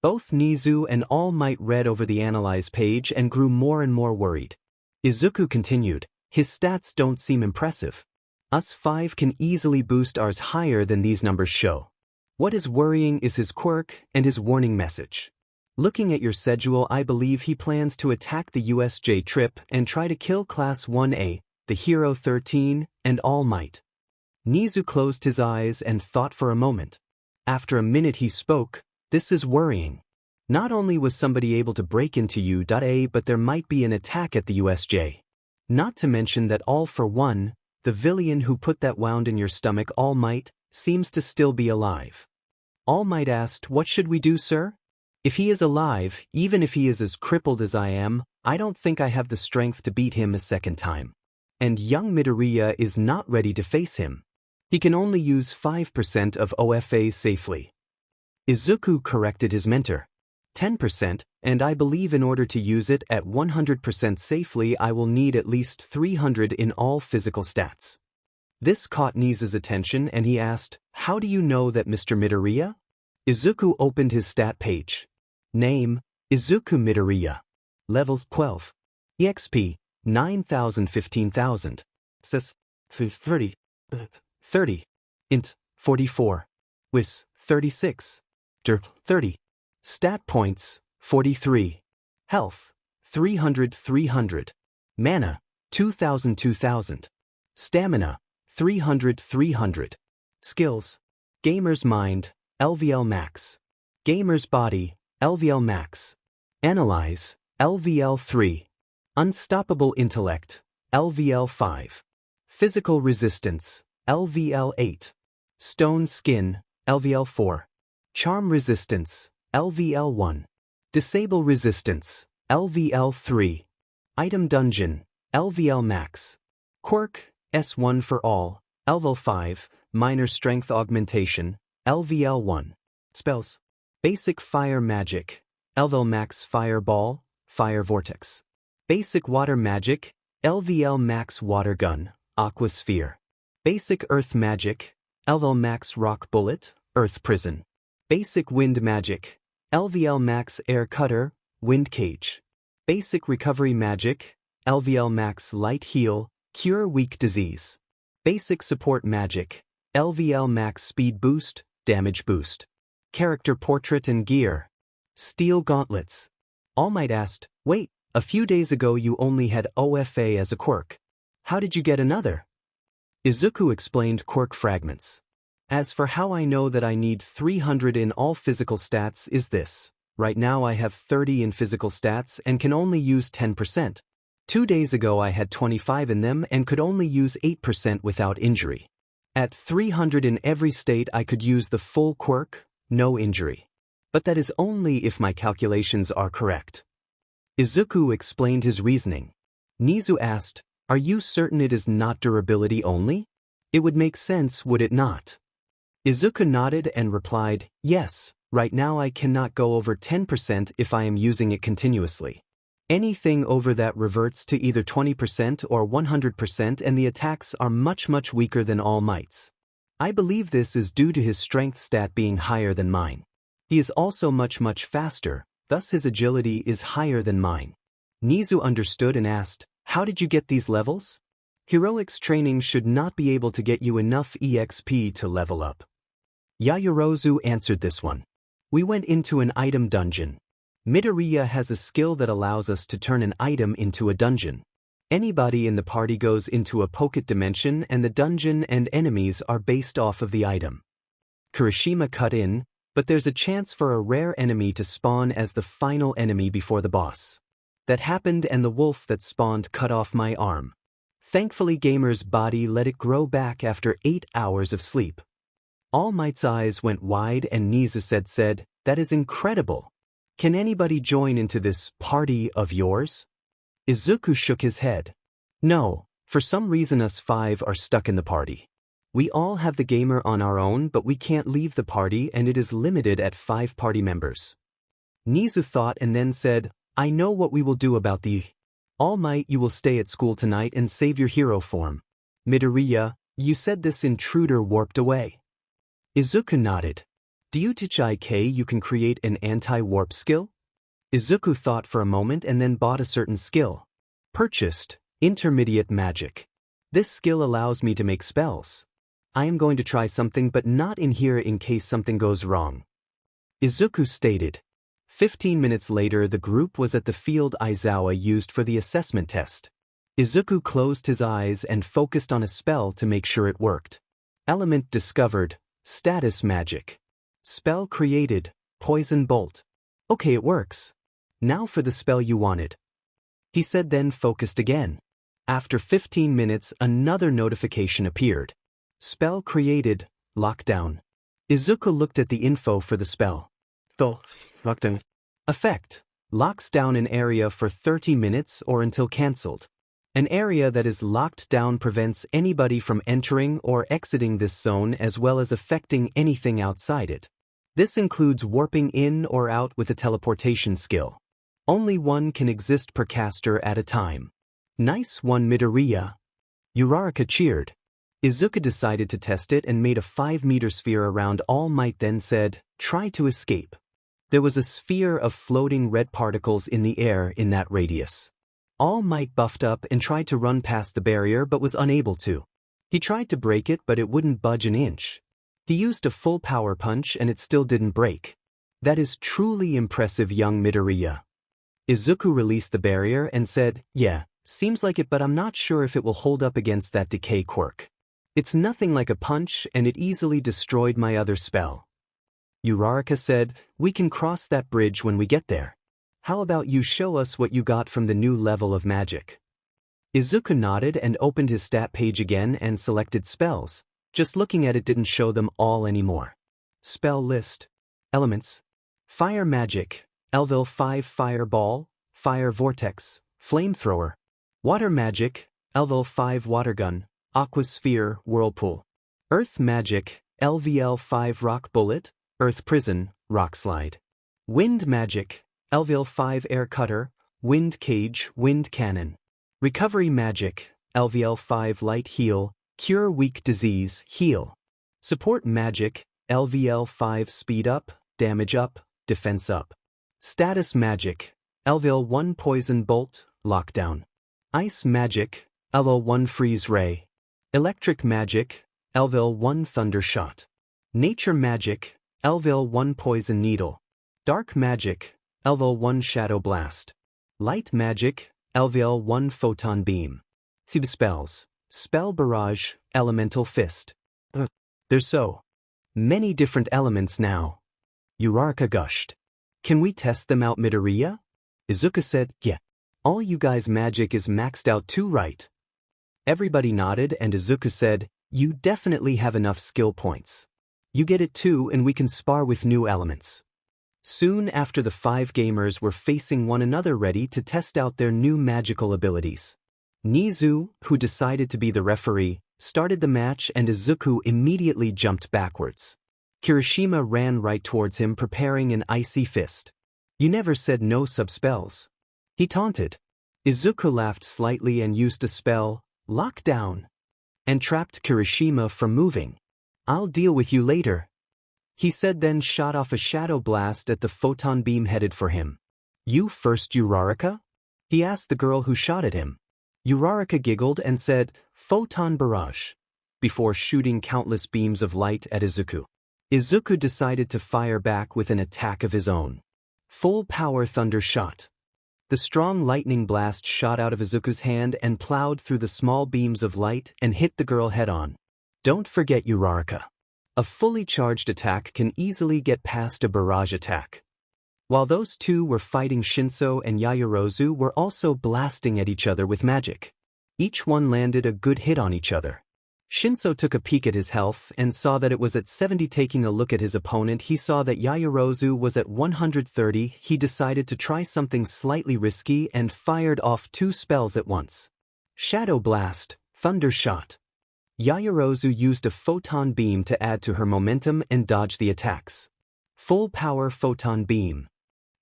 S1: Both Nizu and All Might read over the analyze page and grew more and more worried. Izuku continued, "His stats don't seem impressive. Us 5 can easily boost ours higher than these numbers show. What is worrying is his quirk and his warning message. Looking at your schedule, I believe he plans to attack the USJ trip and try to kill Class 1A, the Hero 13, and All Might." Nizu closed his eyes and thought for a moment. After a minute he spoke, "This is worrying. Not only was somebody able to break into U.A, but there might be an attack at the USJ. Not to mention that All for One, the villain who put that wound in your stomach, All Might, seems to still be alive." All Might asked, "What should we do, sir? If he is alive, even if he is as crippled as I am, I don't think I have the strength to beat him a second time. And young Midoriya is not ready to face him. He can only use 5% of OFA safely." Izuku corrected his mentor. 10%, and I believe in order to use it at 100% safely I will need at least 300 in all physical stats. This caught Nizu's attention and he asked, "How do you know that, Mr. Midoriya?" Izuku opened his stat page. Name: Izuku Midoriya. Level 12. EXP: 9,000 15,000. Says 30. 30. Int: 44. Wis: 36. Derp: 30. Stat points: 43. Health: 300 300. Mana: 2000 2000. Stamina, 300 300. Skills. Gamer's Mind, LVL Max. Gamer's Body, LVL Max. Analyze, LVL 3. Unstoppable Intellect, LVL 5. Physical Resistance, LVL 8. Stone Skin, LVL 4. Charm Resistance, LVL 1. Disable Resistance, LVL 3. Item Dungeon, LVL Max. Quirk, S1 for all, LVL 5. Minor Strength Augmentation, LVL 1. Spells. Basic Fire Magic, LVL Max Fireball, Fire Vortex. Basic Water Magic, LVL Max Water Gun, Aqua Sphere. Basic Earth Magic, LVL Max Rock Bullet, Earth Prison. Basic Wind Magic, LVL Max Air Cutter, Wind Cage. Basic Recovery Magic, LVL Max Light Heal, Cure Weak Disease. Basic Support Magic, LVL Max Speed Boost, Damage Boost. Character Portrait and Gear. Steel Gauntlets. All Might asked, wait, a few days ago you only had OFA as a quirk. How did you get another? Izuku explained quirk fragments. As for how I know that I need 300 in all physical stats is this. Right now I have 30 in physical stats and can only use 10%. 2 days ago I had 25 in them and could only use 8% without injury. At 300 in every state I could use the full quirk, no injury. But that is only if my calculations are correct. Izuku explained his reasoning. Nizu asked, are you certain it is not durability only? It would make sense, would it not? Izuku nodded and replied, yes, right now I cannot go over 10% if I am using it continuously. Anything over that reverts to either 20% or 100% and the attacks are much weaker than All Might's. I believe this is due to his strength stat being higher than mine. He is also much faster, thus his agility is higher than mine. Nizu understood and asked, how did you get these levels? Heroics training should not be able to get you enough EXP to level up. Yayorozu answered this one. We went into an item dungeon. Midoriya has a skill that allows us to turn an item into a dungeon. Anybody in the party goes into a pocket dimension and the dungeon and enemies are based off of the item. Kirishima cut in, but there's a chance for a rare enemy to spawn as the final enemy before the boss. That happened and the wolf that spawned cut off my arm. Thankfully Gamer's body let it grow back after 8 hours of sleep. All Might's eyes went wide and Nizu said, that is incredible. Can anybody join into this party of yours? Izuku shook his head. No, for some reason us 5 are stuck in the party. We all have the gamer on our own but we can't leave the party and it is limited at 5 party members. Nizu thought and then said, I know what we will do about the All Might. You will stay at school tonight and save your hero form. Midoriya, you said this intruder warped away. Izuku nodded. Do you teach IK you can create an anti-warp skill? Izuku thought for a moment and then bought a certain skill. Purchased, Intermediate Magic. This skill allows me to make spells. I am going to try something but not in here in case something goes wrong. Izuku stated. 15 minutes later the group was at the field Aizawa used for the assessment test. Izuku closed his eyes and focused on a spell to make sure it worked. Element discovered, Status Magic. Spell created, Poison Bolt. Okay, it works. Now for the spell you wanted. He said then focused again. After 15 minutes another notification appeared. Spell created, Lockdown. Izuku looked at the info for the spell. Lockdown. Effect. Locks down an area for 30 minutes or until cancelled. An area that is locked down prevents anybody from entering or exiting this zone as well as affecting anything outside it. This includes warping in or out with a teleportation skill. Only one can exist per caster at a time. Nice one, Midoriya. Uraraka cheered. Izuku decided to test it and made a 5-meter sphere around All Might then said, try to escape. There was a sphere of floating red particles in the air in that radius. All Might buffed up and tried to run past the barrier but was unable to. He tried to break it but it wouldn't budge an inch. He used a full power punch and it still didn't break. That is truly impressive, young Midoriya. Izuku released the barrier and said, yeah, Seems like it, but I'm not sure if it will hold up against that decay quirk. It's nothing like a punch and it easily destroyed my other spell. Uraraka said, we can cross that bridge when we get there. How about you show us what you got from the new level of magic? Izuku nodded and opened his stat page again and selected spells. Just looking at it didn't show them all anymore. Spell list. Elements. Fire magic, Elvil 5 Fireball, Fire Vortex, Flamethrower. Water magic, Elvil 5 Watergun, Aquasphere, Whirlpool. Earth magic, LVL 5 Rock Bullet, Earth Prison, Rock Slide. Wind magic, Elvil 5 Air Cutter, Wind Cage, Wind Cannon. Recovery magic, LVL 5 Light Heal, Cure Weak Disease, Heal. Support magic, LVL 5 Speed Up, Damage Up, Defense Up. Status magic, LVL 1 Poison Bolt, Lockdown. Ice magic, LVL 1 Freeze Ray. Electric magic, LVL 1 Thunder Shot. Nature magic, LVL 1 Poison Needle. Dark magic, LVL 1 Shadow Blast. Light magic, LVL 1 Photon Beam. Sub spells, Spell Barrage, Elemental Fist. There's so many different elements now. Uraraka gushed. Can we test them out, Midoriya? Izuku said, yeah. All you guys' magic is maxed out too, right? Everybody nodded and Izuku said, you definitely have enough skill points. You get it too and we can spar with new elements. Soon after, the 5 gamers were facing one another ready to test out their new magical abilities. Nizu, who decided to be the referee, started the match and Izuku immediately jumped backwards. Kirishima ran right towards him preparing an icy fist. You never said no sub-spells. He taunted. Izuku laughed slightly and used a spell, Lockdown, and trapped Kirishima from moving. I'll deal with you later, he said, then shot off a shadow blast at the photon beam headed for him. You first, Uraraka? He asked the girl who shot at him. Uraraka giggled and said, Photon Barrage, before shooting countless beams of light at Izuku. Izuku decided to fire back with an attack of his own. Full Power Thunder Shot. The strong lightning blast shot out of Izuku's hand and plowed through the small beams of light and hit the girl head-on. Don't forget, Uraraka. A fully charged attack can easily get past a barrage attack. While those two were fighting, Shinso and Yaoyorozu were also blasting at each other with magic. Each one landed a good hit on each other. Shinso took a peek at his health and saw that it was at 70. Taking a look at his opponent, he saw that Yaoyorozu was at 130. He decided to try something slightly risky and fired off 2 spells at once. Shadow Blast, Thunder Shot. Yaoyorozu used a photon beam to add to her momentum and dodge the attacks. Full Power Photon Beam.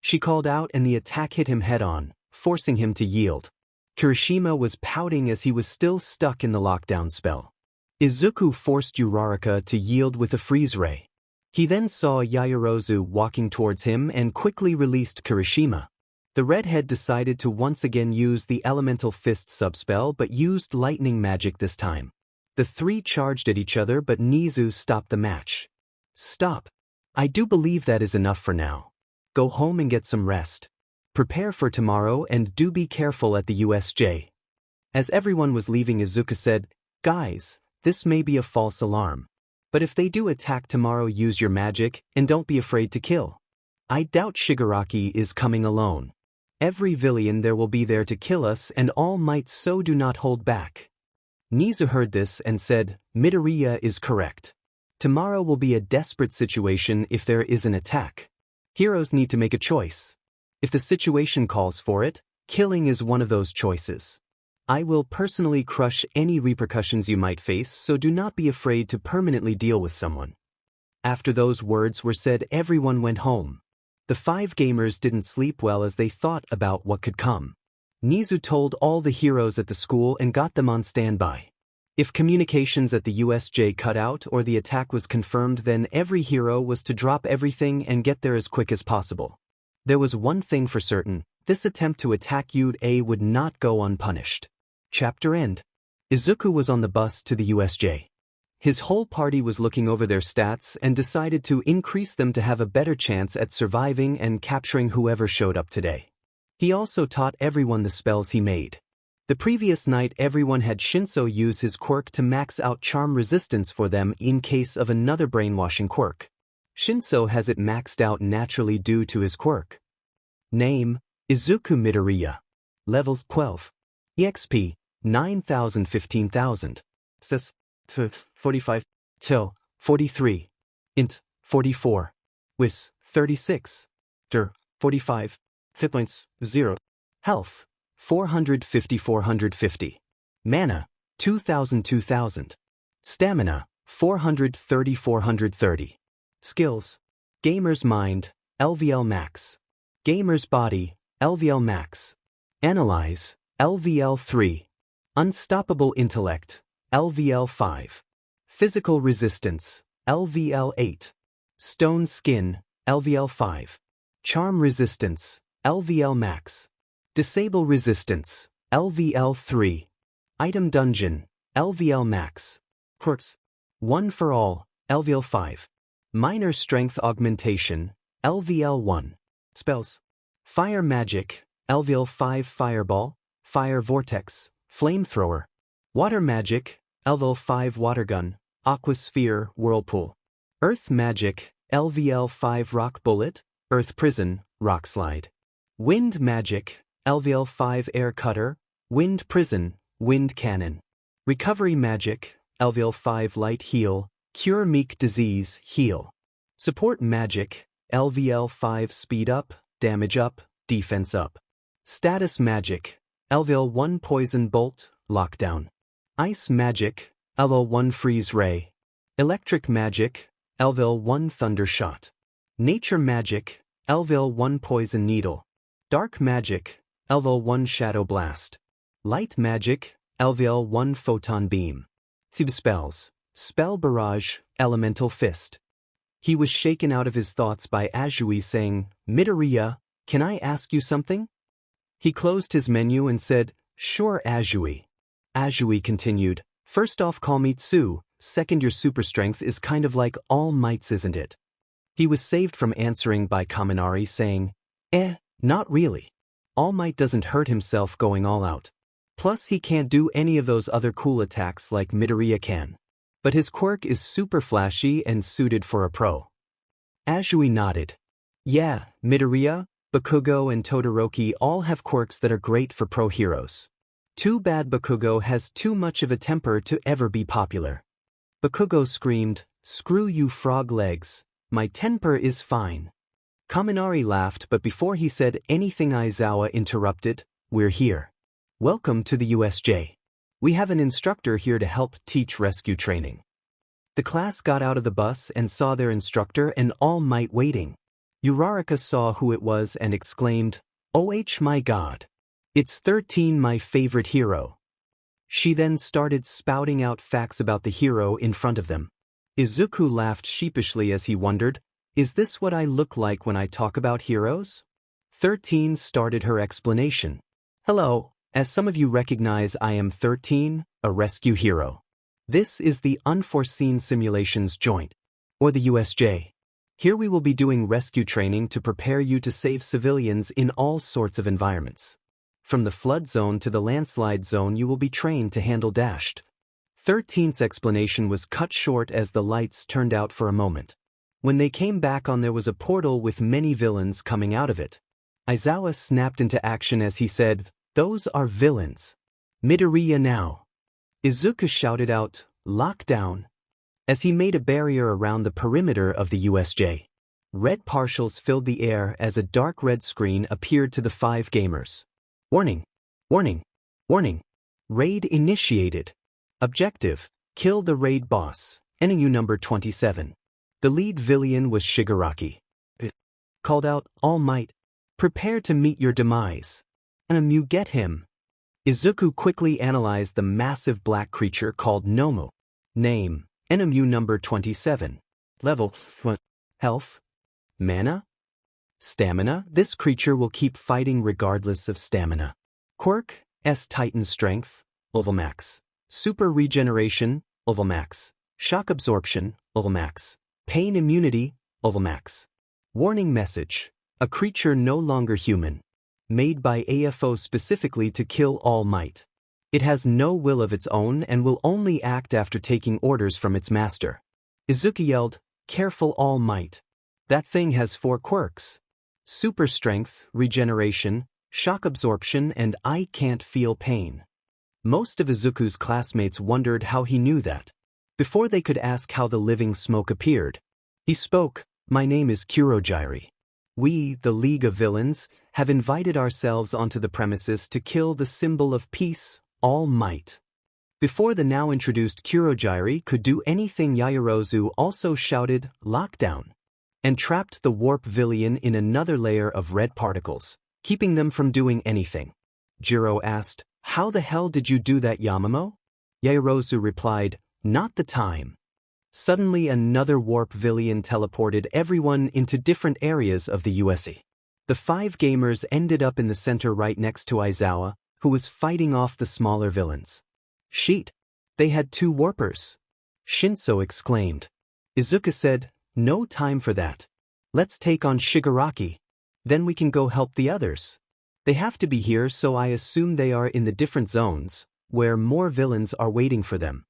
S1: She called out and the attack hit him head-on, forcing him to yield. Kirishima was pouting as he was still stuck in the lockdown spell. Izuku forced Uraraka to yield with a freeze ray. He then saw Yaoyorozu walking towards him and quickly released Kirishima. The redhead decided to once again use the Elemental Fist subspell but used lightning magic this time. The 3 charged at each other but Nizu stopped the match. Stop. I do believe that is enough for now. Go home and get some rest. Prepare for tomorrow and do be careful at the USJ. As everyone was leaving, Izuku said, Guys, this may be a false alarm. But if they do attack tomorrow, use your magic and don't be afraid to kill. I doubt Shigaraki is coming alone. Every villain there will be there to kill us and all might, so do not hold back. Nizu heard this and said, Midoriya is correct. Tomorrow will be a desperate situation if there is an attack. Heroes need to make a choice. If the situation calls for it, killing is one of those choices. I will personally crush any repercussions you might face, so do not be afraid to permanently deal with someone. After those words were said, everyone went home. The 5 gamers didn't sleep well as they thought about what could come. Nizu told all the heroes at the school and got them on standby. If communications at the USJ cut out or the attack was confirmed, then every hero was to drop everything and get there as quick as possible. There was one thing for certain, this attempt to attack UA would not go unpunished. Chapter end. Izuku was on the bus to the USJ. His whole party was looking over their stats and decided to increase them to have a better chance at surviving and capturing whoever showed up today. He also taught everyone the spells he made. The previous night everyone had Shinso use his quirk to max out charm resistance for them in case of another brainwashing quirk. Shinso has it maxed out naturally due to his quirk. Name, Izuku Midoriya. Level 12. EXP, 9,000 15,000. Stats, 45. Till, 43. Int, 44. Wis, 36. Der, 45. Hit points, 0. Health, 450 450. Mana, 2,000 2000. Stamina, 430 430. Skills. Gamer's Mind, LVL Max. Gamer's Body, LVL Max. Analyze, LVL 3. Unstoppable Intellect, LVL 5. Physical Resistance, LVL 8. Stone Skin, LVL 5. Charm Resistance, LVL Max. Disable Resistance, LVL 3. Item Dungeon, LVL Max. Quirks. One for All, LVL 5. Minor Strength Augmentation, LVL 1. Spells. Fire Magic, LVL 5 Fireball, Fire Vortex, Flamethrower. Water Magic, LVL 5 Water Gun, Aquasphere, Whirlpool. Earth Magic, LVL 5 Rock Bullet, Earth Prison, Rock Slide. Wind Magic, LVL 5 Air Cutter, Wind Prison, Wind Cannon. Recovery Magic, LVL 5 Light Heal, Cure Meek Disease, Heal. Support Magic, LVL 5 Speed Up, Damage Up, Defense Up. Status Magic, LVL 1 Poison Bolt, Lockdown. Ice Magic, LVL 1 Freeze Ray. Electric Magic, LVL 1 Thunder Shot. Nature Magic, LVL 1 Poison Needle. Dark Magic, LVL 1 Shadow Blast. Light Magic, LVL 1 Photon Beam. Spells. Spell Barrage, Elemental Fist. He was shaken out of his thoughts by Azui saying, Midoriya, can I ask you something? He closed his menu and said, Sure Azui. Azui continued, First off call me Tsu, second your super strength is kind of like All Might's isn't it? He was saved from answering by Kaminari saying, not really. All Might doesn't hurt himself going all out. Plus he can't do any of those other cool attacks like Midoriya can. But his quirk is super flashy and suited for a pro. Azui nodded. Yeah, Midoriya, Bakugo and Todoroki all have quirks that are great for pro heroes. Too bad Bakugo has too much of a temper to ever be popular. Bakugo screamed, Screw you frog legs, my temper is fine. Kaminari laughed but before he said anything Aizawa interrupted, We're here. Welcome to the USJ. We have an instructor here to help teach rescue training. The class got out of the bus and saw their instructor and All Might waiting. Uraraka saw who it was and exclaimed, Oh my god. It's 13 my favorite hero. She then started spouting out facts about the hero in front of them. Izuku laughed sheepishly as he wondered, Is this what I look like when I talk about heroes? 13 started her explanation. Hello. As some of you recognize, I am 13, a rescue hero. This is the Unforeseen Simulations Joint, or the USJ. Here we will be doing rescue training to prepare you to save civilians in all sorts of environments. From the flood zone to the landslide zone you will be trained to handle dashed. 13's explanation was cut short as the lights turned out for a moment. When they came back on there was a portal with many villains coming out of it. Aizawa snapped into action as he said, Those are villains. Midoriya now. Izuku shouted out, Lockdown, as he made a barrier around the perimeter of the USJ. Red partials filled the air as a dark red screen appeared to the 5 gamers. Warning! Warning! Warning! Raid initiated. Objective, kill the raid boss, NU number 27. The lead villain was Shigaraki. Called out, All Might. Prepare to meet your demise. You get him. Izuku quickly analyzed the massive black creature called Nomu. Name, NMU number 27. Level, Health, Mana, Stamina. This creature will keep fighting regardless of stamina. Quirk, S Titan Strength, level max. Super Regeneration, level max. Shock Absorption, level max. Pain Immunity, level max. Warning message. A creature no longer human. Made by AFO specifically to kill All Might. It has no will of its own and will only act after taking orders from its master. Izuku yelled, "Careful, All Might. That thing has 4 quirks. Super strength, regeneration, shock absorption, and I can't feel pain." Most of Izuku's classmates wondered how he knew that. Before they could ask how the living smoke appeared, he spoke, "My name is Kurogiri. We, the League of Villains, have invited ourselves onto the premises to kill the symbol of peace, All Might." Before the now introduced Kurogiri could do anything, Yaoyorozu also shouted, "Lockdown," and trapped the warp villain in another layer of red particles, keeping them from doing anything. Jiro asked, "How the hell did you do that, Yamamo?" Yaoyorozu replied, "Not the time." Suddenly another warp villain teleported everyone into different areas of the USE. The 5 gamers ended up in the center right next to Aizawa, who was fighting off the smaller villains. "Sheet! They had 2 warpers!" Shinso exclaimed. Izuku said, "No time for that. Let's take on Shigaraki. Then we can go help the others. They have to be here, so I assume they are in the different zones, where more villains are waiting for them."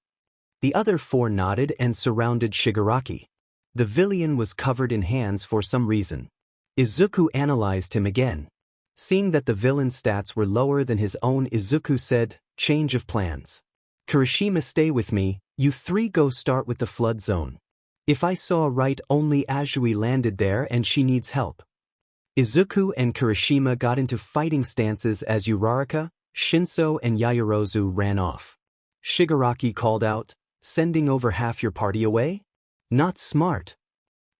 S1: The other 4 nodded and surrounded Shigaraki. The villain was covered in hands for some reason. Izuku analyzed him again. Seeing that the villain's stats were lower than his own, Izuku said, "Change of plans. Kirishima, stay with me, you 3 go start with the flood zone. If I saw right, only Azui landed there and she needs help." Izuku and Kirishima got into fighting stances as Uraraka, Shinso and Yaoyorozu ran off. Shigaraki called out, "Sending over half your party away? Not smart."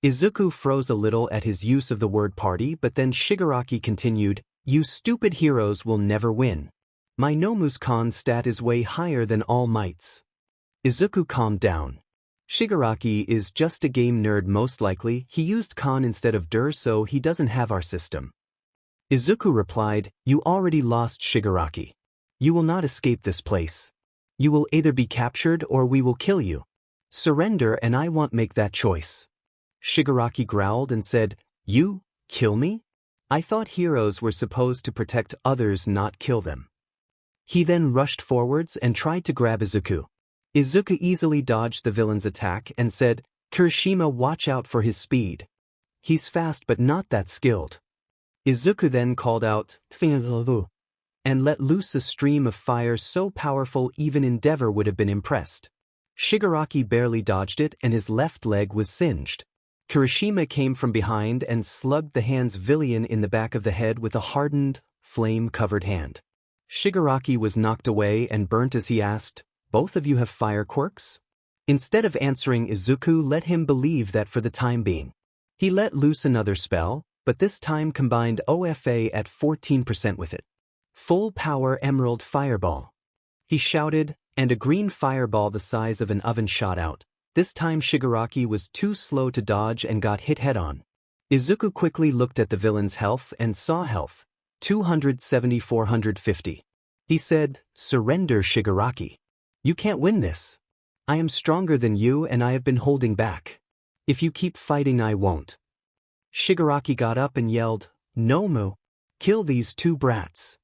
S1: Izuku froze a little at his use of the word party, but then Shigaraki continued, "You stupid heroes will never win. My Nomu's con stat is way higher than All Might's." Izuku calmed down. Shigaraki is just a game nerd, most likely. He used con instead of dur, so he doesn't have our system. Izuku replied, "You already lost, Shigaraki. You will not escape this place. You will either be captured or we will kill you. Surrender and I won't make that choice." Shigaraki growled and said, "You, kill me? I thought heroes were supposed to protect others, not kill them." He then rushed forwards and tried to grab Izuku. Izuku easily dodged the villain's attack and said, "Kirishima, watch out for his speed. He's fast but not that skilled." Izuku then called out, "Fingalu," and let loose a stream of fire so powerful even Endeavor would have been impressed. Shigaraki barely dodged it and his left leg was singed. Kirishima came from behind and slugged the hand's villain in the back of the head with a hardened, flame-covered hand. Shigaraki was knocked away and burnt as he asked, "Both of you have fire quirks?" Instead of answering, Izuku let him believe that for the time being. He let loose another spell, but this time combined OFA at 14% with it. "Full power emerald fireball." He shouted, and a green fireball the size of an oven shot out. This time Shigaraki was too slow to dodge and got hit head-on. Izuku quickly looked at the villain's health and saw health, 270-450. He said, "Surrender, Shigaraki. You can't win this. I am stronger than you and I have been holding back. If you keep fighting, I won't." Shigaraki got up and yelled, "Nomu, kill these 2 brats."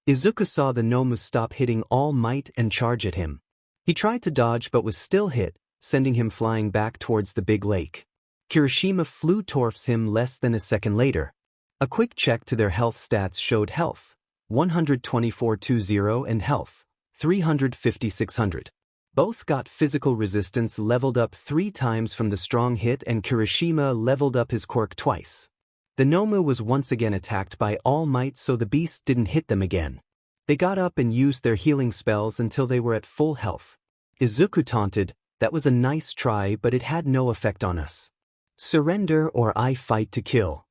S1: Izuku saw the Nomu stop hitting All Might and charge at him. He tried to dodge but was still hit, sending him flying back towards the big lake. Kirishima flew towards him less than a second later. A quick check to their health stats showed health, 124-20 and health, 350-600. Both got physical resistance leveled up 3 times from the strong hit and Kirishima leveled up his quirk twice. The Nomu was once again attacked by All Might, so the beast didn't hit them again. They got up and used their healing spells until they were at full health. Izuku taunted, "That was a nice try but it had no effect on us. Surrender or I fight to kill."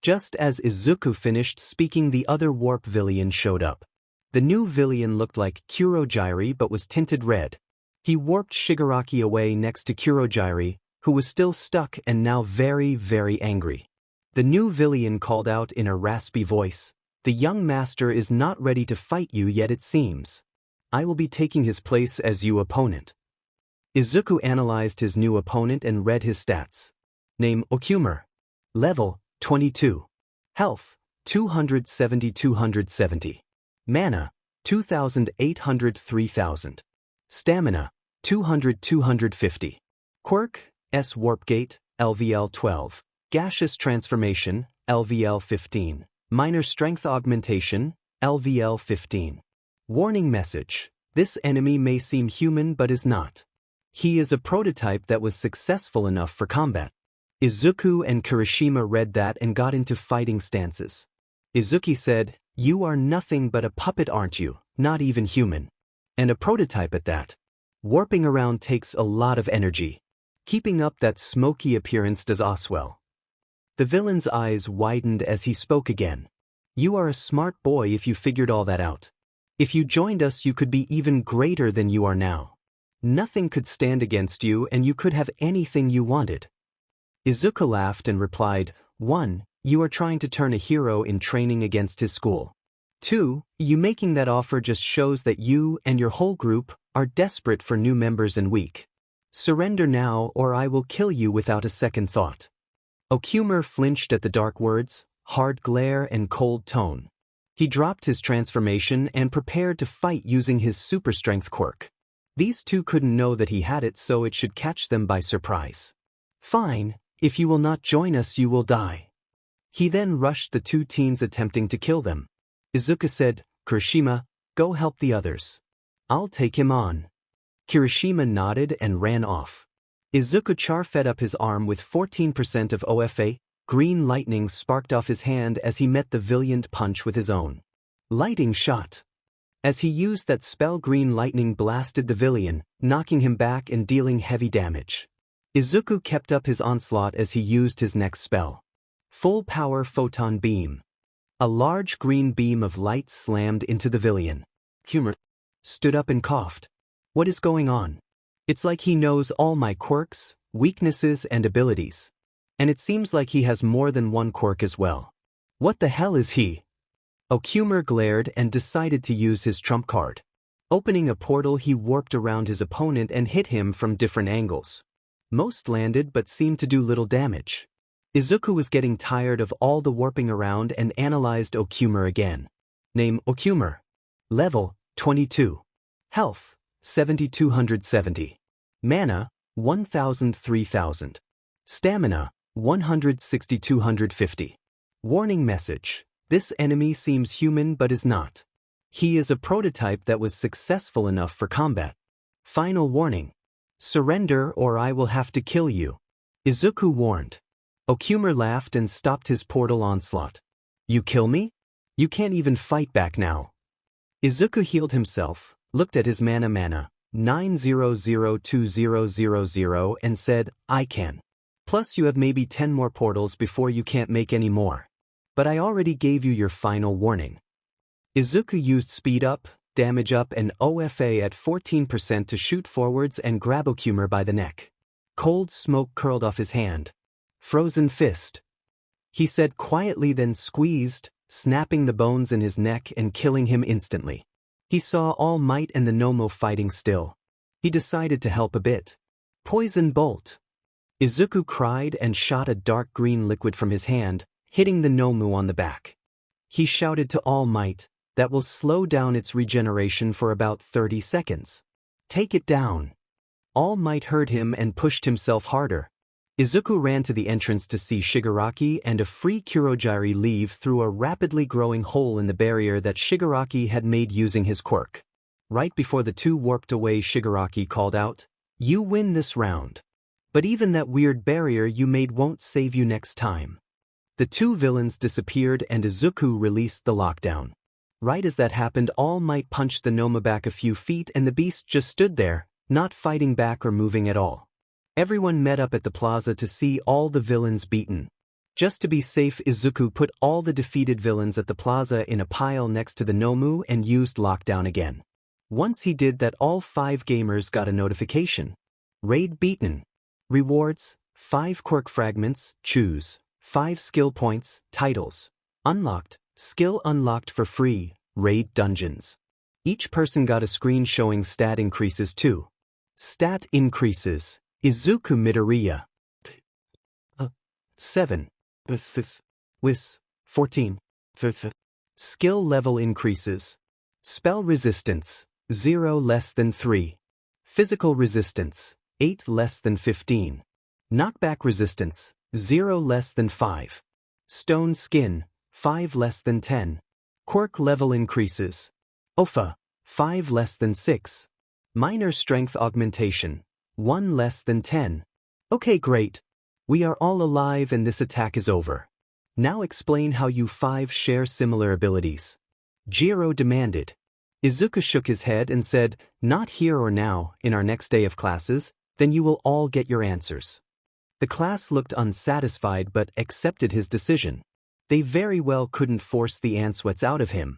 S1: Just as Izuku finished speaking, the other warp villain showed up. The new villain looked like Kurogiri but was tinted red. He warped Shigaraki away next to Kurogiri, who was still stuck and now very, very angry. The new villain called out in a raspy voice, "The young master is not ready to fight you yet, it seems. I will be taking his place as you opponent." Izuku analyzed his new opponent and read his stats. Name Okumer. Level 22. Health 270-270. Mana 2,800 3,000. Stamina, 200-250. Quirk, S Warp Gate, LVL 12. Gaseous Transformation, LVL 15. Minor Strength Augmentation, LVL 15. Warning message. This enemy may seem human but is not. He is a prototype that was successful enough for combat. Izuku and Kirishima read that and got into fighting stances. Izuku said, "You are nothing but a puppet, aren't you? Not even human. And a prototype at that. Warping around takes a lot of energy. Keeping up that smoky appearance does Oswell." The villain's eyes widened as he spoke again. "You are a smart boy if you figured all that out. If you joined us you could be even greater than you are now. Nothing could stand against you and you could have anything you wanted." Izuku laughed and replied, 1. You are trying to turn a hero in training against his school. 2. You making that offer just shows that you and your whole group are desperate for new members and weak. Surrender now or I will kill you without a second thought. Okumer flinched at the dark words, hard glare and cold tone. He dropped his transformation and prepared to fight using his super strength quirk. These two couldn't know that he had it, so it should catch them by surprise. "Fine, if you will not join us you will die." He then rushed the two teens attempting to kill them. Izuku said, "Kirishima, go help the others. I'll take him on." Kirishima nodded and ran off. Izuku fed up his arm with 14% of OFA. Green lightning sparked off his hand as he met the valiant punch with his own. Lighting shot. As he used that spell, green lightning blasted the villain, knocking him back and dealing heavy damage. Izuku kept up his onslaught as he used his next spell. Full power photon beam. A large green beam of light slammed into the villain. Humor stood up and coughed. "What is going on? It's like he knows all my quirks, weaknesses and abilities. And it seems like he has more than one quirk as well. What the hell is he?" Okumer glared and decided to use his trump card. Opening a portal, he warped around his opponent and hit him from different angles. Most landed but seemed to do little damage. Izuku was getting tired of all the warping around and analyzed Okumer again. Name Okumer. Level 22. Health 7,270. Mana 1,000 3,000. Stamina 160-250. Warning message. This enemy seems human but is not. He is a prototype that was successful enough for combat. Final warning. Surrender or I will have to kill you. Izuku warned. Okumer laughed and stopped his portal onslaught. "You kill me? You can't even fight back now." Izuku healed himself, looked at his mana 9002000 and said, "I can. Plus you have maybe 10 more portals before you can't make any more. But I already gave you your final warning." Izuku used speed up, damage up and OFA at 14% to shoot forwards and grab Okumer by the neck. Cold smoke curled off his hand. "Frozen fist," he said quietly, then squeezed, snapping the bones in his neck and killing him instantly. He saw All Might and the Nomo fighting still. He decided to help a bit. "Poison bolt." Izuku cried and shot a dark green liquid from his hand, hitting the Nomu on the back. He shouted to All Might, "That will slow down its regeneration for about 30 seconds. Take it down." All Might heard him and pushed himself harder. Izuku ran to the entrance to see Shigaraki and a free Kurogiri leave through a rapidly growing hole in the barrier that Shigaraki had made using his quirk. Right before the two warped away, Shigaraki called out, "You win this round. But even that weird barrier you made won't save you next time." The two villains disappeared and Izuku released the lockdown. Right as that happened, All Might punched the Noma back a few feet and the beast just stood there, not fighting back or moving at all. Everyone met up at the plaza to see all the villains beaten. Just to be safe, Izuku put all the defeated villains at the plaza in a pile next to the Nomu and used lockdown again. Once he did that, all 5 gamers got a notification. Raid beaten. Rewards, 5 quirk fragments, choose, 5 skill points, titles. Unlocked, skill unlocked for free, raid dungeons. Each person got a screen showing stat increases too. Stat increases. Izuku Midoriya. 7. Wis. 14. Skill level increases. Spell resistance, 0 less than 3. Physical resistance, 8 less than 15. Knockback resistance, 0 less than 5. Stone skin, 5 less than 10. Quirk level increases. OFA, 5 less than 6. Minor strength augmentation, 1 less than 10. Okay, great. We are all alive and this attack is over. Now explain how you 5 share similar abilities. Jiro demanded. Izuku shook his head and said, not here or now, in our next day of classes, then you will all get your answers. The class looked unsatisfied but accepted his decision. They very well couldn't force the answers out of him.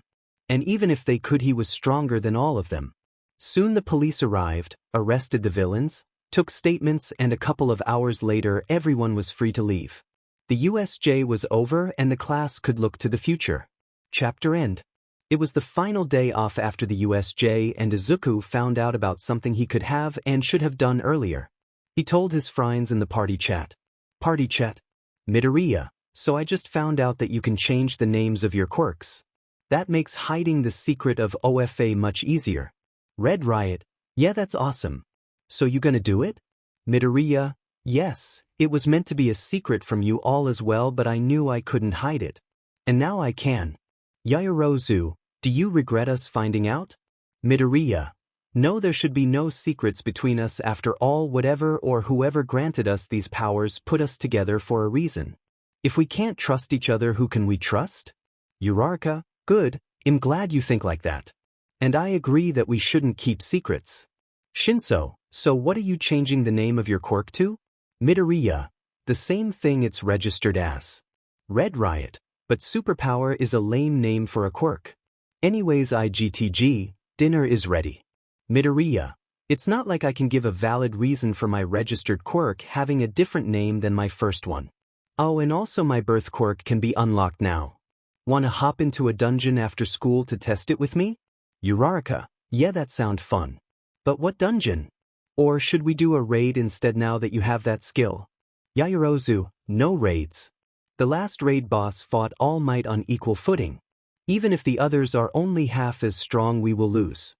S1: And even if they could, he was stronger than all of them. Soon the police arrived, arrested the villains, took statements, and a couple of hours later everyone was free to leave. The USJ was over and the class could look to the future. Chapter end. It was the final day off after the USJ and Izuku found out about something he could have and should have done earlier. He told his friends in the party chat. Party chat. Midoriya, so I just found out that you can change the names of your quirks. That makes hiding the secret of OFA much easier. Red Riot, yeah, that's awesome. So you gonna do it? Midoriya, yes, it was meant to be a secret from you all as well, but I knew I couldn't hide it. And now I can. Yaoyorozu, do you regret us finding out? Midoriya, no, there should be no secrets between us after all. Whatever or whoever granted us these powers put us together for a reason. If we can't trust each other, who can we trust? Uraraka, good, I'm glad you think like that. And I agree that we shouldn't keep secrets. Shinso, so what are you changing the name of your quirk to? Midoriya, the same thing it's registered as. Red Riot, but superpower is a lame name for a quirk. Anyways, IGTG, dinner is ready. Midoriya, it's not like I can give a valid reason for my registered quirk having a different name than my first one. Oh, and also my birth quirk can be unlocked now. Wanna hop into a dungeon after school to test it with me? Uraraka, yeah, that sound fun. But what dungeon? Or should we do a raid instead now that you have that skill? Yaoyorozu, no raids. The last raid boss fought All Might on equal footing. Even if the others are only half as strong, we will lose.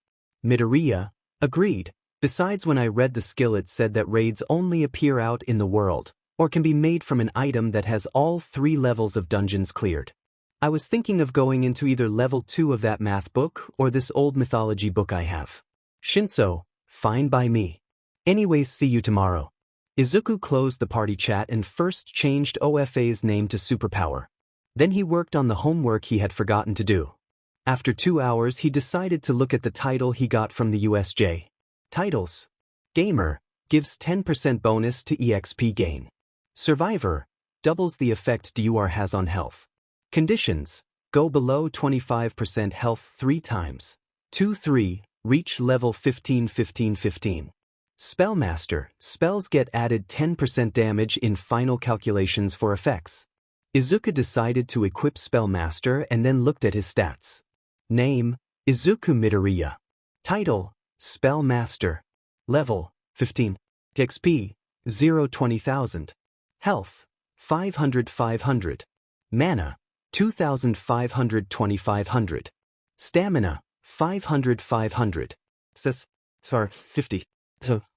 S1: Midoriya, agreed. Besides, when I read the skill it said that raids only appear out in the world, or can be made from an item that has all 3 levels of dungeons cleared. I was thinking of going into either level 2 of that math book or this old mythology book I have. Shinso, fine by me. Anyways, see you tomorrow. Izuku closed the party chat and first changed OFA's name to Superpower. Then he worked on the homework he had forgotten to do. After 2 hours he decided to look at the title he got from the USJ. Titles. Gamer, gives 10% bonus to EXP gain. Survivor, doubles the effect DUR has on health. Conditions, go below 25% health 3 times. 2-3, reach level 15-15-15. Spellmaster, spells get added 10% damage in final calculations for effects. Izuku decided to equip Spellmaster and then looked at his stats. Name, Izuku Midoriya. Title, Spellmaster. Level, 15. XP, 0-20,000. Health, 500-500. Mana, 2,500-2,500. Stamina, 500-500. 50.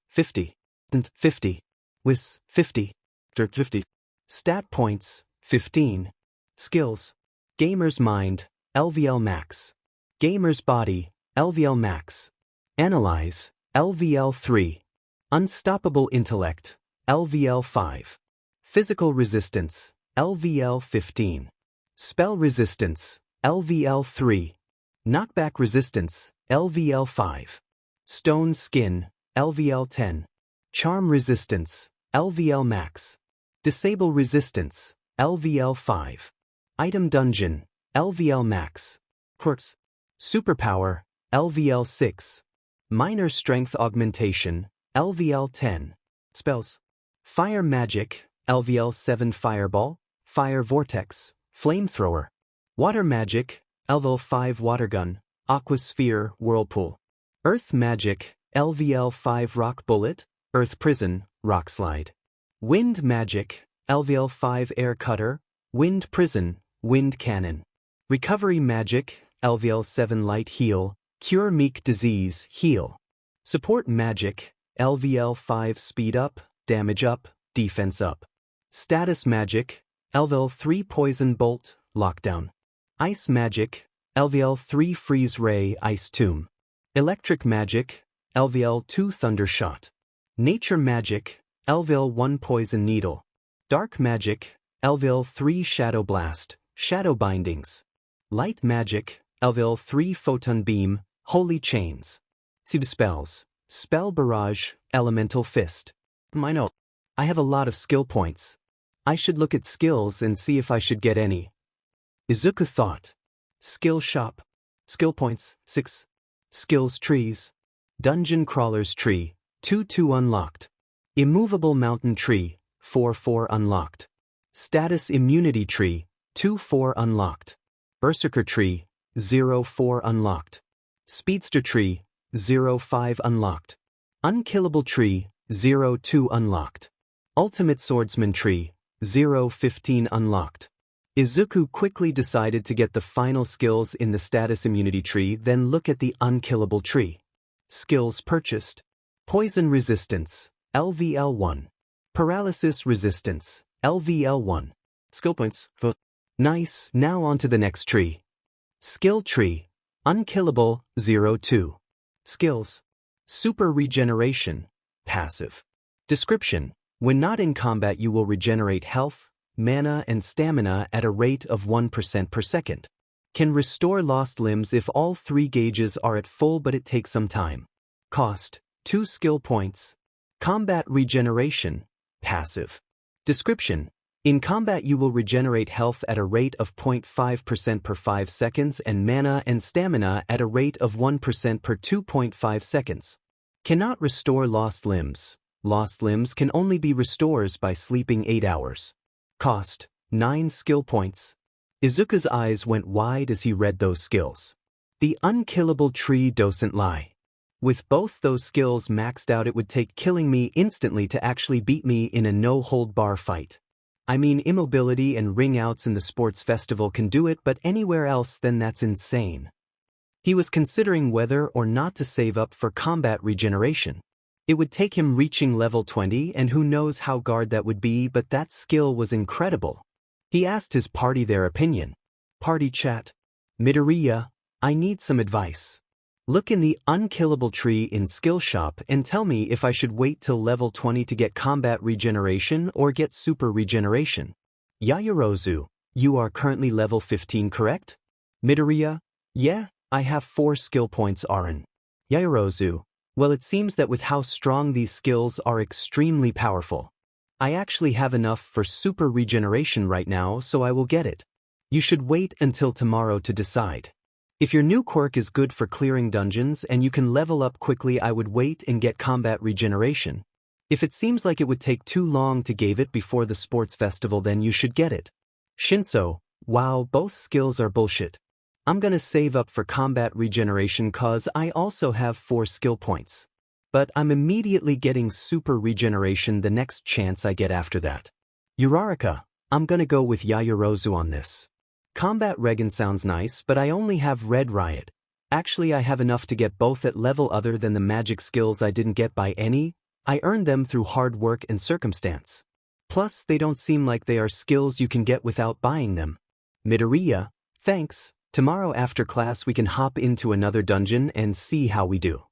S1: 50. And 50. Wis, 50. 50. Stat points, 15. Skills. Gamer's Mind, LVL Max. Gamer's Body, LVL Max. Analyze, LVL 3. Unstoppable Intellect, LVL 5. Physical Resistance, LVL 15. Spell Resistance, LVL 3. Knockback Resistance, LVL 5. Stone Skin, LVL 10. Charm Resistance, LVL Max. Disable Resistance, LVL 5. Item Dungeon, LVL Max. Quirks. Superpower, LVL 6. Minor Strength Augmentation, LVL 10. Spells. Fire Magic, LVL 7. Fireball, Fire Vortex, Flamethrower. Water Magic, LVL 5. Water Gun, Aqua Sphere, Whirlpool. Earth Magic, LVL 5. Rock Bullet, Earth Prison, Rock Slide. Wind Magic, LVL 5. Air Cutter, Wind Prison, Wind Cannon. Recovery Magic, LVL 7. Light Heal, Cure meek disease, heal. Support magic, LVL 5 speed up, damage up, defense up. Status magic, LVL 3 poison bolt, lockdown. Ice magic, LVL 3 freeze ray, ice tomb. Electric magic, LVL 2 thunder shot. Nature magic, LVL 1 poison needle. Dark magic, LVL 3 shadow blast, shadow bindings. Light magic, LVL 3 photon beam, holy chains. Sib spells, spell barrage, elemental fist. I have a lot of skill points. I should look at skills and see if I should get any. Izuku thought. Skill shop. Skill points, 6. Skills trees. Dungeon crawler's tree, 2-2 unlocked. Immovable mountain tree, 4-4 unlocked. Status immunity tree, 2-4 unlocked. Berserker tree, 0-4 unlocked. Speedster tree, 0-5 unlocked. Unkillable tree, 0-2 unlocked. Ultimate swordsman tree, 0-15 unlocked. Izuku quickly decided to get the final skills in the status immunity tree, then look at the unkillable tree. Skills purchased. Poison resistance, LVL1. Paralysis resistance, LVL1. Skill points. Nice, now on to the next tree. Skill tree. Unkillable, 0-2. Skills. Super regeneration, passive. Description. When not in combat you will regenerate health, mana and stamina at a rate of 1% per second. Can restore lost limbs if all 3 gauges are at full, but it takes some time. Cost, 2 skill points. Combat regeneration, passive. Description. In combat you will regenerate health at a rate of 0.5% per 5 seconds and mana and stamina at a rate of 1% per 2.5 seconds. Cannot restore lost limbs. Lost limbs can only be restored by sleeping 8 hours. Cost, 9 skill points. Izuku's eyes went wide as he read those skills. The unkillable tree doesn't lie. With both those skills maxed out, it would take killing me instantly to actually beat me in a no-hold-bar fight. I mean, immobility and ring-outs in the sports festival can do it, but anywhere else then that's insane. He was considering whether or not to save up for combat regeneration. It would take him reaching level 20, and who knows how guard that would be, but that skill was incredible. He asked his party their opinion. Party chat. Midoriya, I need some advice. Look in the unkillable tree in skill shop and tell me if I should wait till level 20 to get combat regeneration or get super regeneration. Yaoyorozu, you are currently level 15, correct? Midoriya, yeah, I have 4 skill points. Arin. Yaoyorozu, well, it seems that with how strong these skills are extremely powerful. I actually have enough for super regeneration right now, so I will get it. You should wait until tomorrow to decide. If your new quirk is good for clearing dungeons and you can level up quickly, I would wait and get combat regeneration. If it seems like it would take too long to give it before the sports festival, then you should get it. Shinso, wow, both skills are bullshit. I'm gonna save up for combat regeneration cause I also have 4 skill points. But I'm immediately getting super regeneration the next chance I get after that. Uraraka, I'm gonna go with Yaoyorozu on this. Combat regen sounds nice, but I only have Red Riot. Actually, I have enough to get both at level other than the magic skills I didn't get by any. I earned them through hard work and circumstance. Plus, they don't seem like they are skills you can get without buying them. Midoriya, thanks. Tomorrow after class we can hop into another dungeon and see how we do.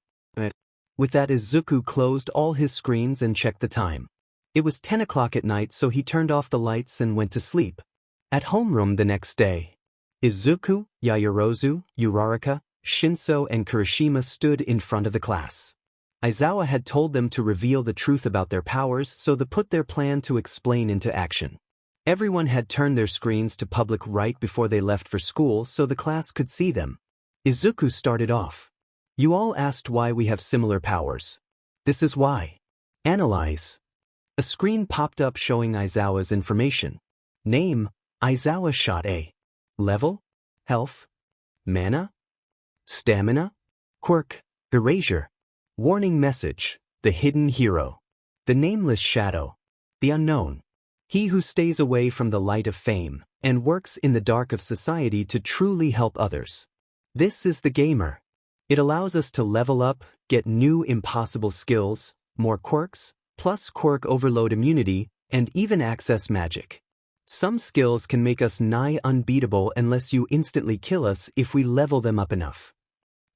S1: With that, Izuku closed all his screens and checked the time. It was 10 o'clock at night, so he turned off the lights and went to sleep. At homeroom the next day, Izuku, Yaoyorozu, Uraraka, Shinso and Kirishima stood in front of the class. Aizawa had told them to reveal the truth about their powers, so they put their plan to explain into action. Everyone had turned their screens to public right before they left for school so the class could see them. Izuku started off. You all asked why we have similar powers. This is why. Analyze. A screen popped up showing Aizawa's information. Name, Aizawa shot A. Level, health, mana, stamina, quirk, erasure. Warning message, the hidden hero. The nameless shadow. The unknown. He who stays away from the light of fame and works in the dark of society to truly help others. This is the gamer. It allows us to level up, get new impossible skills, more quirks, plus quirk overload immunity, and even access magic. Some skills can make us nigh unbeatable unless you instantly kill us if we level them up enough.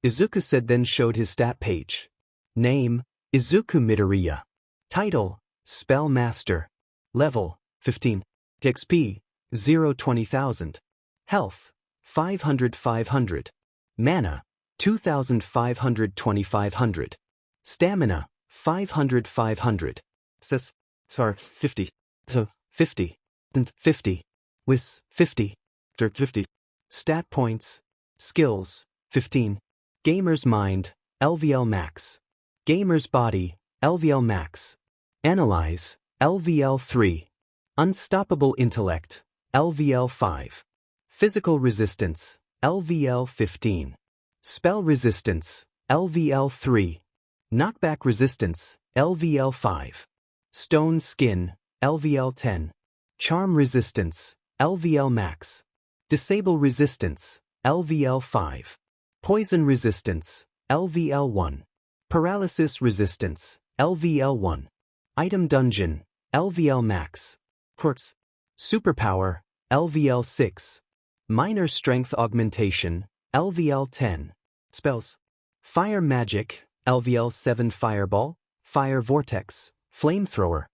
S1: Izuku said, then showed his stat page. Name, Izuku Midoriya. Title, Spell Master. Level, 15. XP, 0-20,000. Health, 500-500. Mana, 2,500-2,500. Stamina, 500-500. 50. 50. 50. Wis, 50. 50. Stat points. Skills, 15. Gamer's Mind, LVL Max. Gamer's Body, LVL Max. Analyze, LVL 3. Unstoppable Intellect, LVL 5. Physical Resistance, LVL 15. Spell Resistance, LVL 3. Knockback Resistance, LVL 5. Stone Skin, LVL 10. Charm Resistance, LVL Max. Disable Resistance, LVL 5. Poison Resistance, LVL 1. Paralysis Resistance, LVL 1. Item Dungeon, LVL Max. Quirks. Superpower, LVL 6. Minor Strength Augmentation, LVL 10. Spells. Fire Magic, LVL 7. Fireball, Fire Vortex, Flamethrower.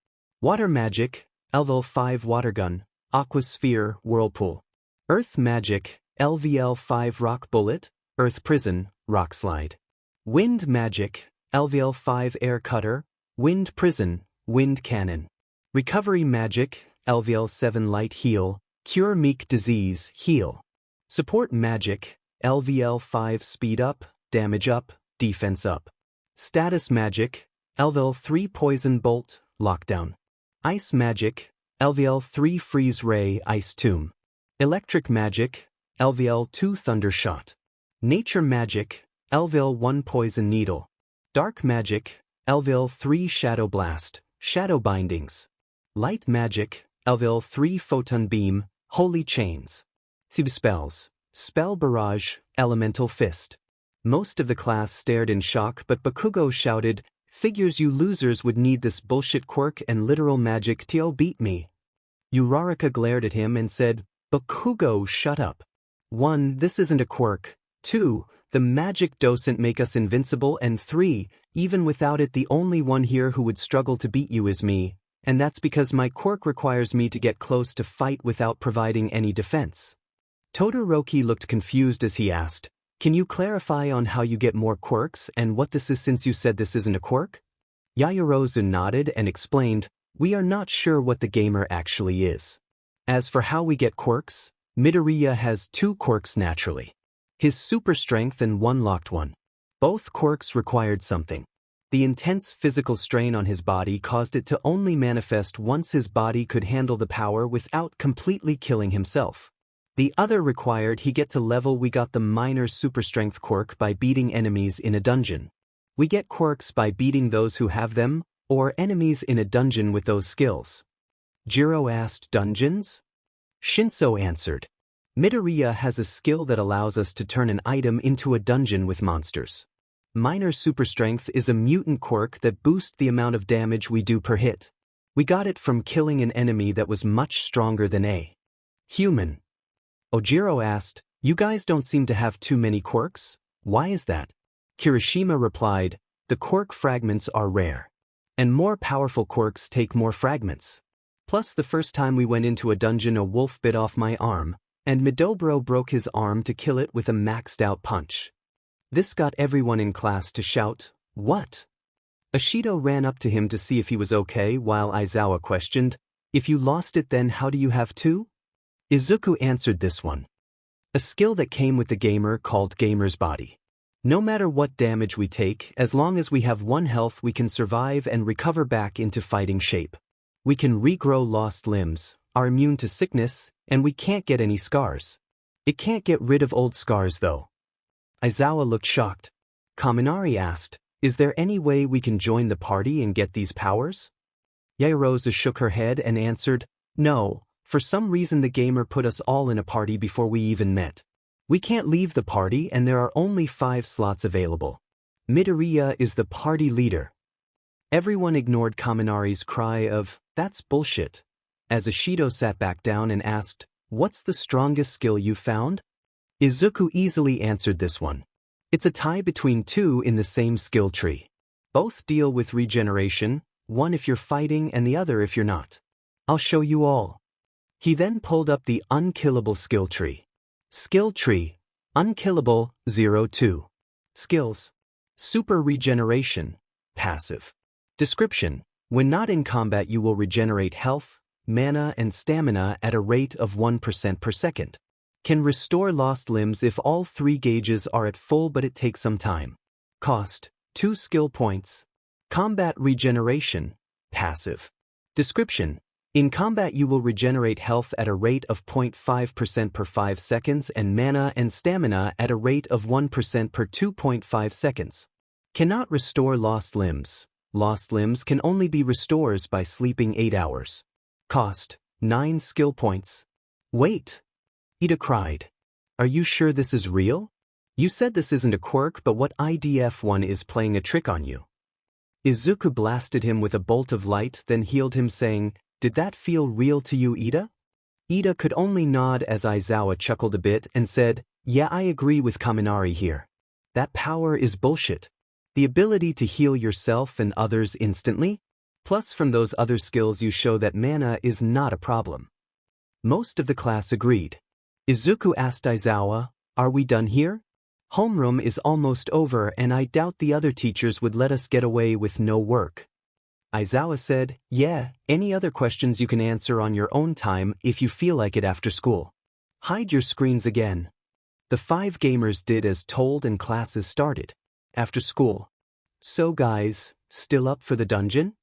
S1: Water Magic, LVL 5. Water Gun, Aquasphere, Whirlpool. Earth Magic, LVL 5. Rock Bullet, Earth Prison, Rock Slide. Wind Magic, LVL 5. Air Cutter, Wind Prison, Wind Cannon. Recovery Magic, LVL 7. Light Heal, Cure Meek Disease, Heal. Support Magic, LVL 5. Speed Up, Damage Up, Defense Up. Status Magic, LVL 3. Poison Bolt, Lockdown. Ice Magic, LVL 3. Freeze Ray, Ice Tomb. Electric Magic, LVL 2. Thunder Shot. Nature Magic, LVL 1. Poison Needle. Dark Magic, LVL 3. Shadow Blast, Shadow Bindings. Light Magic, LVL 3. Photon Beam, Holy Chains. Spells. Spell Barrage, Elemental Fist. Most of the class stared in shock, but Bakugo shouted, "Figures you losers would need this bullshit quirk and literal magic to beat me." Uraraka glared at him and said, "Bakugo, shut up. 1. This isn't a quirk. 2. The magic doesn't make us invincible, and 3. Even without it, the only one here who would struggle to beat you is me, and that's because my quirk requires me to get close to fight without providing any defense." Todoroki looked confused as he asked, "Can you clarify on how you get more quirks and what this is, since you said this isn't a quirk?" Yaoyorozu nodded and explained, "We are not sure what the gamer actually is. As for how we get quirks, Midoriya has 2 quirks naturally. His super strength and 1 locked one. Both quirks required something. The intense physical strain on his body caused it to only manifest once his body could handle the power without completely killing himself. The other required he get to level. We got the minor super strength quirk by beating enemies in a dungeon. We get quirks by beating those who have them, or enemies in a dungeon with those skills." Jiro asked, "Dungeons?" Shinso answered, "Midoriya has a skill that allows us to turn an item into a dungeon with monsters. Minor super strength is a mutant quirk that boosts the amount of damage we do per hit. We got it from killing an enemy that was much stronger than a human." Ojiro asked, "You guys don't seem to have too many quirks. Why is that?" Kirishima replied, "The quirk fragments are rare. And more powerful quirks take more fragments. Plus the first time we went into a dungeon a wolf bit off my arm, and Midobro broke his arm to kill it with a maxed out punch. This got everyone in class to shout, 'What?' Ashido ran up to him to see if he was okay, while Aizawa questioned, 'If you lost it, then how do you have 2? Izuku answered this one. A skill that came with the gamer called Gamer's Body. No matter what damage we take, as long as we have 1 health, we can survive and recover back into fighting shape. We can regrow lost limbs, are immune to sickness, and we can't get any scars. It can't get rid of old scars though." Aizawa looked shocked. Kaminari asked, "Is there any way we can join the party and get these powers?" Yaoyorozu shook her head and answered, "No. For some reason the gamer put us all in a party before we even met. We can't leave the party and there are only 5 slots available. Midoriya is the party leader. Everyone ignored Kaminari's cry of, "That's bullshit," as Ishido sat back down and asked, "What's the strongest skill you found?" Izuku easily answered this one. It's a tie between 2 in the same skill tree. Both deal with regeneration, one if you're fighting and the other if you're not. I'll show you all. He then pulled up the unkillable skill tree. Skill tree, unkillable, 0-2. Skills, super regeneration, passive. Description, when not in combat you will regenerate health, mana and stamina at a rate of 1% per second. Can restore lost limbs if all 3 gauges are at full but it takes some time. Cost, 2 skill points. Combat regeneration, passive. Description, in combat you will regenerate health at a rate of 0.5% per 5 seconds and mana and stamina at a rate of 1% per 2.5 seconds. Cannot restore lost limbs. Lost limbs can only be restored by sleeping 8 hours. Cost, 9 skill points. Wait! Ida cried. Are you sure this is real? You said this isn't a quirk, but what IDF one is playing a trick on you? Izuku blasted him with a bolt of light, then healed him saying, "Did that feel real to you, Ida?" Ida could only nod as Aizawa chuckled a bit and said, "Yeah, I agree with Kaminari here. That power is bullshit. The ability to heal yourself and others instantly? Plus from those other skills you show that mana is not a problem." Most of the class agreed. Izuku asked Aizawa, "Are we done here? Homeroom is almost over and I doubt the other teachers would let us get away with no work." Aizawa said, "Yeah, any other questions you can answer on your own time if you feel like it after school. Hide your screens again." The 5 gamers did as told and classes started. After school. "So guys, still up for the dungeon?"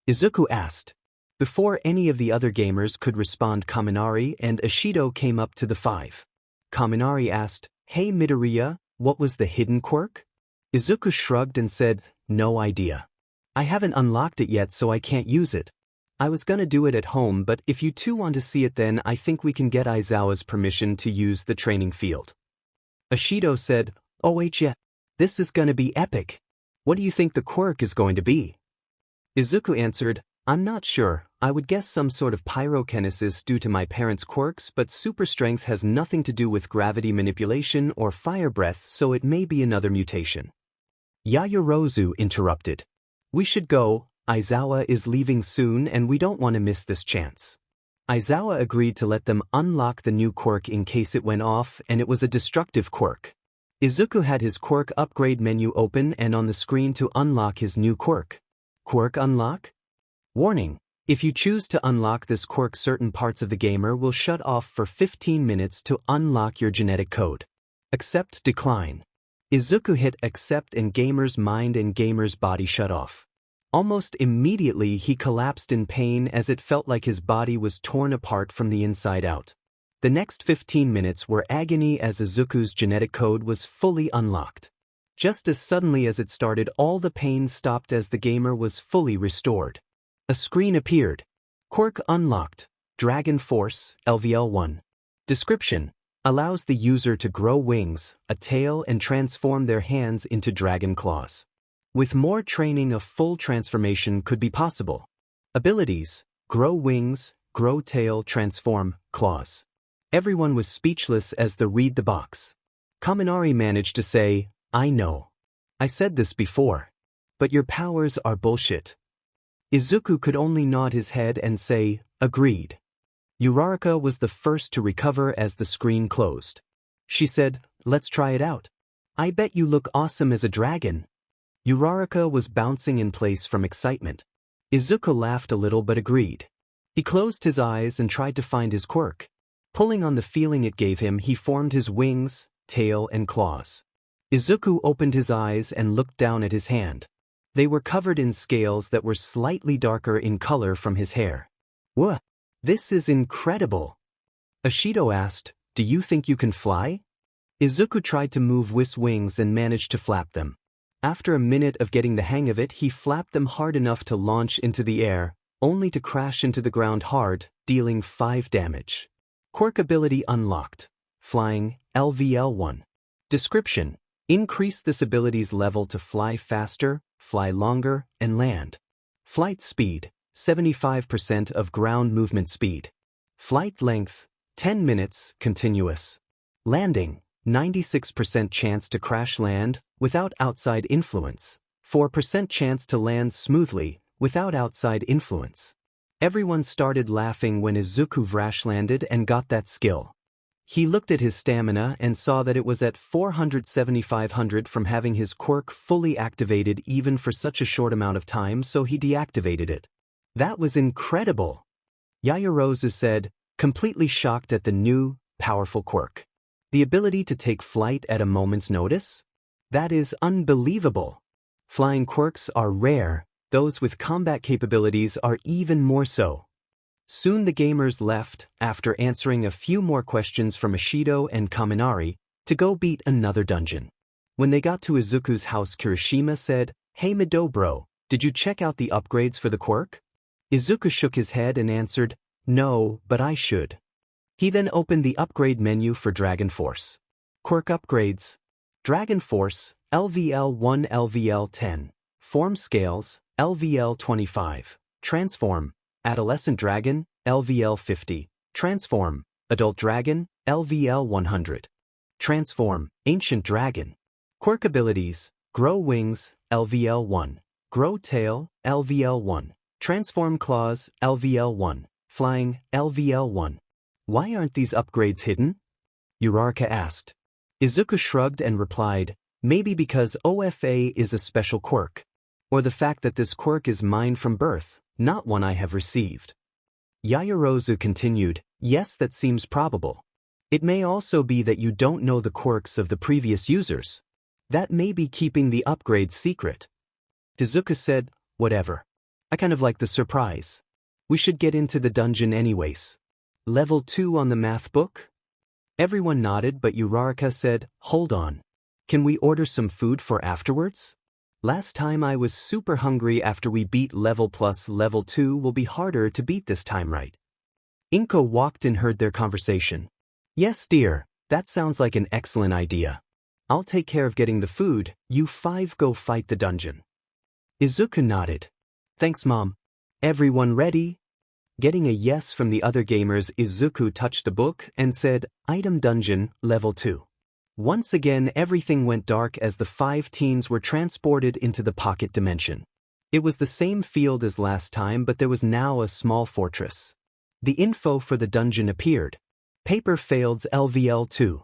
S1: Izuku asked. Before any of the other gamers could respond, Kaminari and Ishido came up to the 5. Kaminari asked, "Hey Midoriya, what was the hidden quirk?" Izuku shrugged and said, "No idea. I haven't unlocked it yet so I can't use it. I was gonna do it at home, but if you two want to see it then I think we can get Aizawa's permission to use the training field." Ishido said, "Oh yeah, this is gonna be epic. What do you think the quirk is going to be?" Izuku answered, "I'm not sure. I would guess some sort of pyrokinesis due to my parents' quirks, but super strength has nothing to do with gravity manipulation or fire breath, so it may be another mutation." Yayorozu interrupted. "We should go. Aizawa is leaving soon and we don't want to miss this chance." Aizawa agreed to let them unlock the new quirk in case it went off, and it was a destructive quirk. Izuku had his quirk upgrade menu open and on the screen to unlock his new quirk. Quirk unlock? Warning. If you choose to unlock this quirk, certain parts of the gamer will shut off for 15 minutes to unlock your genetic code. Accept, decline. Izuku hit accept and gamer's mind and gamer's body shut off. Almost immediately he collapsed in pain as it felt like his body was torn apart from the inside out. The next 15 minutes were agony as Izuku's genetic code was fully unlocked. Just as suddenly as it started, all the pain stopped as the gamer was fully restored. A screen appeared. Quirk unlocked. Dragon Force, LVL1. Description: allows the user to grow wings, a tail and transform their hands into dragon claws. With more training, a full transformation could be possible. Abilities: grow wings, grow tail, transform, claws. Everyone was speechless as they read the box. Kaminari managed to say, "I know. I said this before. But your powers are bullshit." Izuku could only nod his head and say, "Agreed." Uraraka was the first to recover as the screen closed. She said, "Let's try it out. I bet you look awesome as a dragon." Uraraka was bouncing in place from excitement. Izuku laughed a little but agreed. He closed his eyes and tried to find his quirk. Pulling on the feeling it gave him, he formed his wings, tail, and claws. Izuku opened his eyes and looked down at his hand. They were covered in scales that were slightly darker in color from his hair. "Whoa, this is incredible." Ishido asked, "Do you think you can fly?" Izuku tried to move his wings and managed to flap them. After a minute of getting the hang of it, he flapped them hard enough to launch into the air, only to crash into the ground hard, dealing 5 damage. Quirk ability unlocked. Flying, LVL1. Description: increase this ability's level to fly faster, fly longer, and land. Flight speed, 75% of ground movement speed. Flight length, 10 minutes, continuous. Landing, 96% chance to crash land, without outside influence. 4% chance to land smoothly, without outside influence. Everyone started laughing when Izuku Vrash landed and got that skill. He looked at his stamina and saw that it was at 47500 from having his quirk fully activated even for such a short amount of time, so he deactivated it. That was incredible! Yaoyorozu said, completely shocked at the new, powerful quirk. The ability to take flight at a moment's notice? That is unbelievable! Flying quirks are rare, those with combat capabilities are even more so. Soon the gamers left, after answering a few more questions from Ishido and Kaminari, to go beat another dungeon. When they got to Izuku's house, Kirishima said, "Hey Mido bro, did you check out the upgrades for the quirk?" Izuku shook his head and answered, "No, but I should." He then opened the upgrade menu for Dragon Force. Quirk upgrades. Dragon Force, LVL1 LVL10. Form Scales, LVL25. Transform, Adolescent Dragon, LVL50. Transform, Adult Dragon, LVL100. Transform, Ancient Dragon. Quirk abilities, Grow Wings, LVL1. Grow Tail, LVL1. Transform Claws, LVL1. Flying, LVL1. Why aren't these upgrades hidden? Uraraka asked. Izuku shrugged and replied, maybe because OFA is a special quirk. Or the fact that this quirk is mine from birth, not one I have received. Yaoyorozu continued, yes, that seems probable. It may also be that you don't know the quirks of the previous users. That may be keeping the upgrades secret. Izuku said, whatever. I kind of like the surprise. We should get into the dungeon anyways. Level 2 on the math book? Everyone nodded, but Uraraka said, hold on. Can we order some food for afterwards? Last time I was super hungry after we beat level plus level 2 will be harder to beat this time, right? Inko walked and heard their conversation. Yes dear, that sounds like an excellent idea. I'll take care of getting the food, you 5 go fight the dungeon. Izuku nodded. Thanks mom. Everyone ready? Getting a yes from the other gamers, Izuku touched the book and said, Item Dungeon, Level 2. Once again everything went dark as the 5 teens were transported into the pocket dimension. It was the same field as last time, but there was now a small fortress. The info for the dungeon appeared. Paper Faileds LVL2.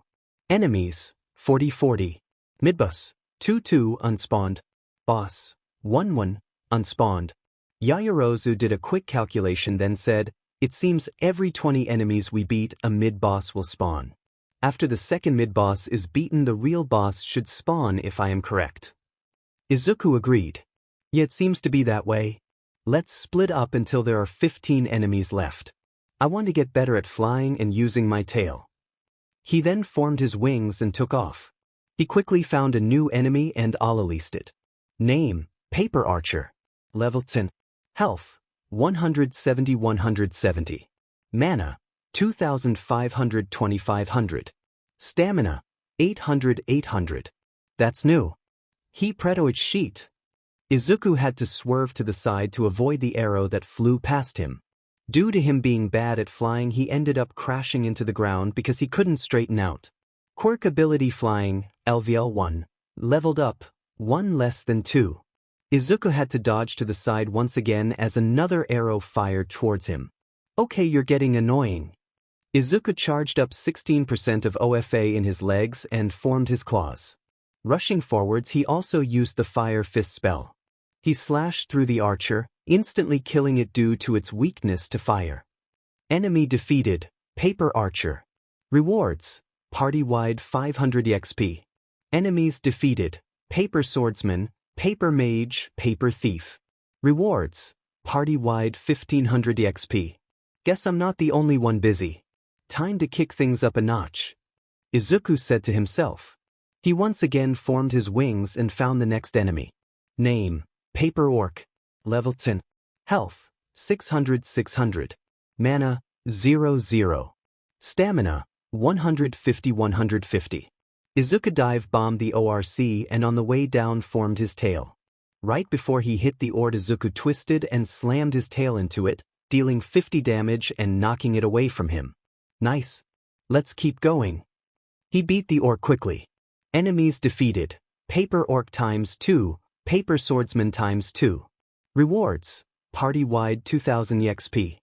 S1: Enemies, 40-40. Midboss, 2-2 unspawned. Boss, 1-1, unspawned. Yaoyorozu did a quick calculation then said, it seems every 20 enemies we beat a mid-boss will spawn. After the second mid-boss is beaten the real boss should spawn if I am correct. Izuku agreed. Yeah, it seems to be that way. Let's split up until there are 15 enemies left. I want to get better at flying and using my tail. He then formed his wings and took off. He quickly found a new enemy and unleashed it. Name, Paper Archer. Level 10. Health, 170-170. Mana, 2,500-2,500. Stamina, 800-800. That's new. He preto its sheet. Izuku had to swerve to the side to avoid the arrow that flew past him. Due to him being bad at flying, he ended up crashing into the ground because he couldn't straighten out. Quirk ability Flying, LVL1. Leveled up, 1 less than 2. Izuku had to dodge to the side once again as another arrow fired towards him. Okay, you're getting annoying. Izuku charged up 16% of OFA in his legs and formed his claws. Rushing forwards, he also used the Fire Fist spell. He slashed through the archer, instantly killing it due to its weakness to fire. Enemy defeated, Paper Archer. Rewards, party-wide 500 XP. Enemies defeated, Paper Swordsman, Paper Mage, Paper Thief. Rewards, party-wide 1500 XP. Guess I'm not the only one busy. Time to kick things up a notch. Izuku said to himself. He once again formed his wings and found the next enemy. Name, Paper Orc. Level 10. Health, 600-600. Mana, 0-0. Stamina, 150-150. Izuku dive bombed the ORC and on the way down formed his tail. Right before he hit the ore, Izuku twisted and slammed his tail into it, dealing 50 damage and knocking it away from him. Nice. Let's keep going. He beat the ore quickly. Enemies defeated. Paper Orc ×2, Paper Swordsman ×2. Rewards. Party-wide 2000 EXP.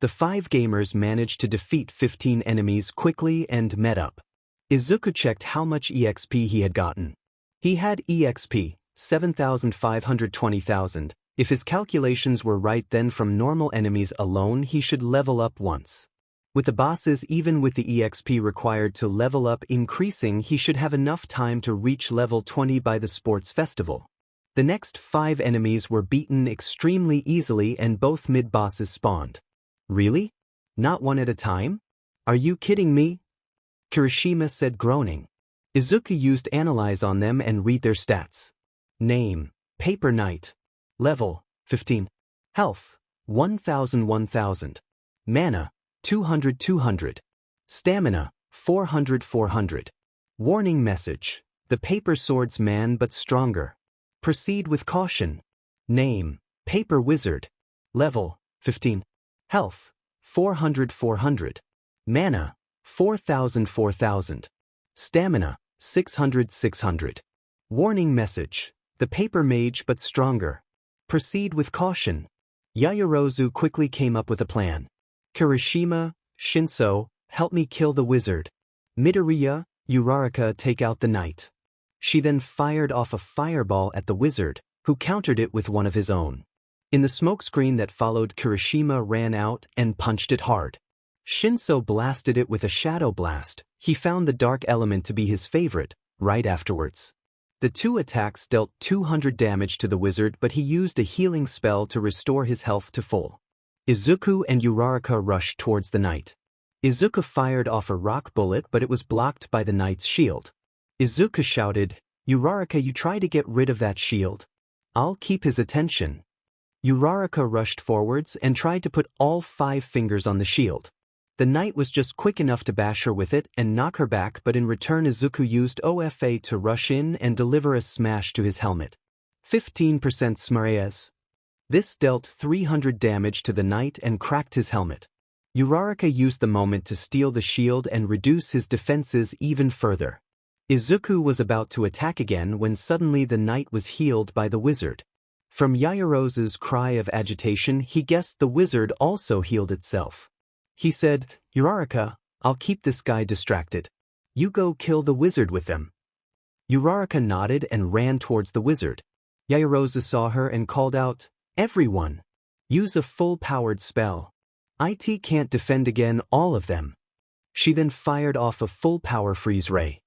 S1: The 5 gamers managed to defeat 15 enemies quickly and met up. Izuku checked how much EXP he had gotten. He had EXP, 7,520,000. If his calculations were right, then from normal enemies alone he should level up once. With the bosses, even with the EXP required to level up increasing, he should have enough time to reach level 20 by the sports festival. The next 5 enemies were beaten extremely easily and both mid-bosses spawned. Really? Not one at a time? Are you kidding me? Kirishima said, groaning. Izuku used Analyze on them and read their stats. Name, Paper Knight. Level, 15. Health, 1000. Mana, 200. Stamina, 400. Warning message. The Paper Swordsman but stronger. Proceed with caution. Name, Paper Wizard. Level, 15. Health, 400. Mana, 4000. Stamina, 600. Warning message. The Paper Mage but stronger. Proceed with caution. Yaoyorozu quickly came up with a plan. Kirishima, Shinso, help me kill the wizard. Midoriya, Uraraka, take out the knight. She then fired off a fireball at the wizard, who countered it with one of his own. In the smokescreen that followed, Kirishima ran out and punched it hard. Shinso blasted it with a shadow blast. He found the dark element to be his favorite, right afterwards. The 2 attacks dealt 200 damage to the wizard, but he used a healing spell to restore his health to full. Izuku and Uraraka rushed towards the knight. Izuku fired off a rock bullet, but it was blocked by the knight's shield. Izuku shouted, Uraraka, you try to get rid of that shield. I'll keep his attention. Uraraka rushed forwards and tried to put all 5 fingers on the shield. The knight was just quick enough to bash her with it and knock her back, but in return Izuku used OFA to rush in and deliver a smash to his helmet. 15% Smareas. This dealt 300 damage to the knight and cracked his helmet. Uraraka used the moment to steal the shield and reduce his defenses even further. Izuku was about to attack again when suddenly the knight was healed by the wizard. From Yaoyorozu's cry of agitation, he guessed the wizard also healed itself. He said, Uraraka, I'll keep this guy distracted. You go kill the wizard with them. Uraraka nodded and ran towards the wizard. Yaoyorozu saw her and called out, Everyone! Use a full-powered spell. IT can't defend again, all of them. She then fired off a full-power freeze ray.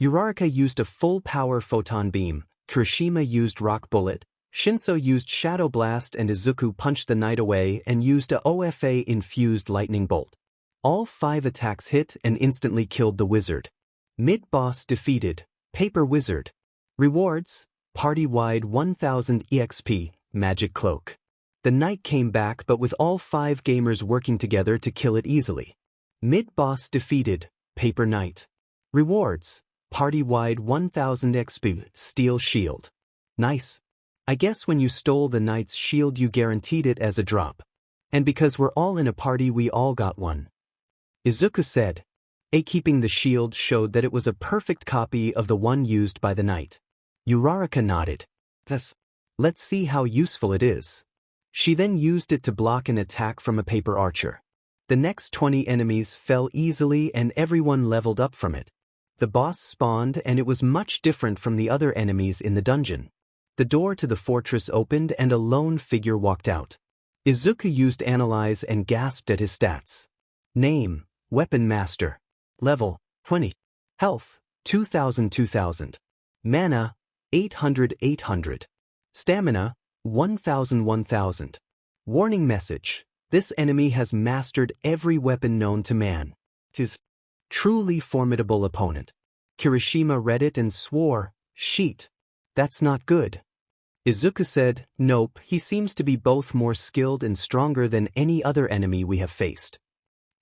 S1: Uraraka used a full-power photon beam, Kirishima used rock bullet, Shinso used Shadow Blast, and Izuku punched the knight away and used a OFA-infused lightning bolt. All 5 attacks hit and instantly killed the wizard. Mid-boss defeated. Paper Wizard. Rewards. Party-wide 1000 EXP, Magic Cloak. The knight came back, but with all 5 gamers working together to kill it easily. Mid-boss defeated. Paper Knight. Rewards. Party-wide 1000 XP, Steel Shield. Nice. I guess when you stole the knight's shield you guaranteed it as a drop. And because we're all in a party we all got one. Izuku said. Keeping the shield showed that it was a perfect copy of the one used by the knight. Uraraka nodded. Yes. Let's see how useful it is. She then used it to block an attack from a paper archer. The next 20 enemies fell easily and everyone leveled up from it. The boss spawned and it was much different from the other enemies in the dungeon. The door to the fortress opened and a lone figure walked out. Izuku used Analyze and gasped at his stats. Name, Weapon Master. Level, 20. Health, 2000. Mana, 800. Stamina, 1000. Warning message. This enemy has mastered every weapon known to man. His truly formidable opponent. Kirishima read it and swore, Sheet. That's not good. Izuku said, Nope, he seems to be both more skilled and stronger than any other enemy we have faced.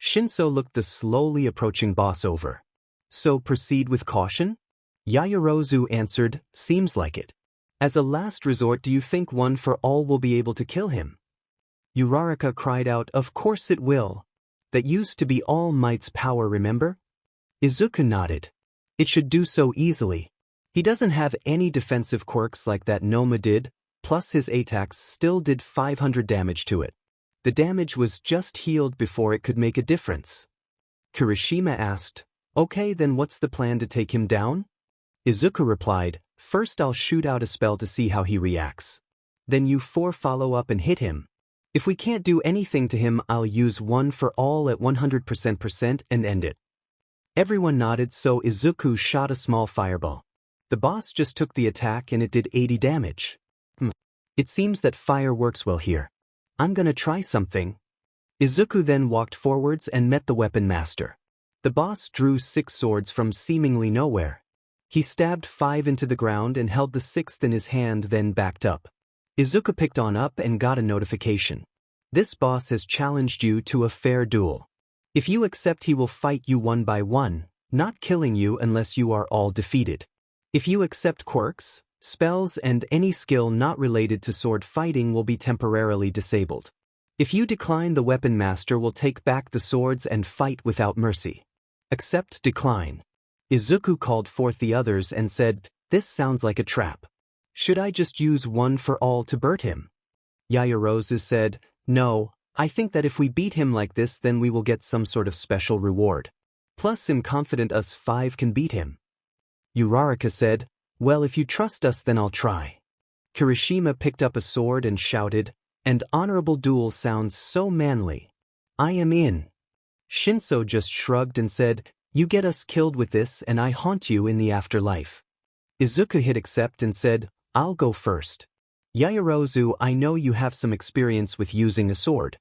S1: Shinso looked the slowly approaching boss over. So proceed with caution? Yaoyorozu answered, seems like it. As a last resort, do you think one for all will be able to kill him? Uraraka cried out, of course it will. That used to be All Might's power, remember? Izuku nodded. It should do so easily. He doesn't have any defensive quirks like that Noma did, plus his attacks still did 500 damage to it. The damage was just healed before it could make a difference. Kirishima asked, okay, then what's the plan to take him down? Izuku replied, first I'll shoot out a spell to see how he reacts. Then you four follow up and hit him. If we can't do anything to him, I'll use one for all at 100% and end it. Everyone nodded, so Izuku shot a small fireball. The boss just took the attack and it did 80 damage. It seems that fire works well here. I'm gonna try something. Izuku then walked forwards and met the weapon master. The boss drew 6 swords from seemingly nowhere. He stabbed 5 into the ground and held the 6th in his hand, then backed up. Izuku picked on up and got a notification. This boss has challenged you to a fair duel. If you accept, he will fight you one by one, not killing you unless you are all defeated. If you accept, quirks, spells and any skill not related to sword fighting will be temporarily disabled. If you decline, the weapon master will take back the swords and fight without mercy. Accept, decline. Izuku called forth the others and said, this sounds like a trap. Should I just use one for all to beat him? Yaoyorozu said, no, I think that if we beat him like this, then we will get some sort of special reward. Plus I'm confident us 5 can beat him. Uraraka said, well, if you trust us, then I'll try. Kirishima picked up a sword and shouted, and honorable duel sounds so manly. I am in. Shinso just shrugged and said, you get us killed with this and I haunt you in the afterlife. Izuku hit accept and said, I'll go first. Yaoyorozu, I know you have some experience with using a sword.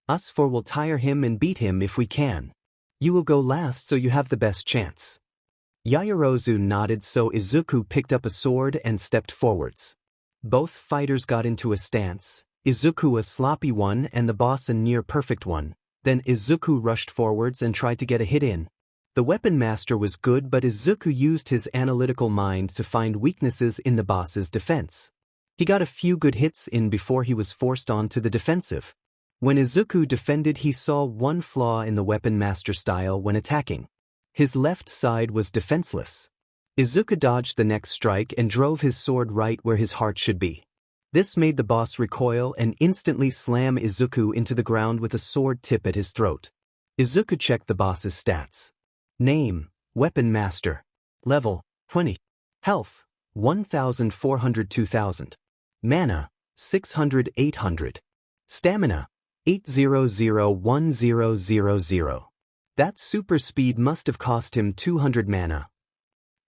S1: Us 4 will tire him and beat him if we can. You will go last, so you have the best chance. Yaoyorozu nodded, so Izuku picked up a sword and stepped forwards. Both fighters got into a stance, Izuku a sloppy one and the boss a near-perfect one. Then Izuku rushed forwards and tried to get a hit in. The weapon master was good, but Izuku used his analytical mind to find weaknesses in the boss's defense. He got a few good hits in before he was forced onto the defensive. When Izuku defended, he saw one flaw in the weapon master style when attacking. His left side was defenseless. Izuku dodged the next strike and drove his sword right where his heart should be. This made the boss recoil and instantly slam Izuku into the ground with a sword tip at his throat. Izuku checked the boss's stats. Name, Weapon Master. Level, 20. Health, 1,400 2,000. Mana, 600 800. Stamina, 8001000. That super speed must have cost him 200 mana.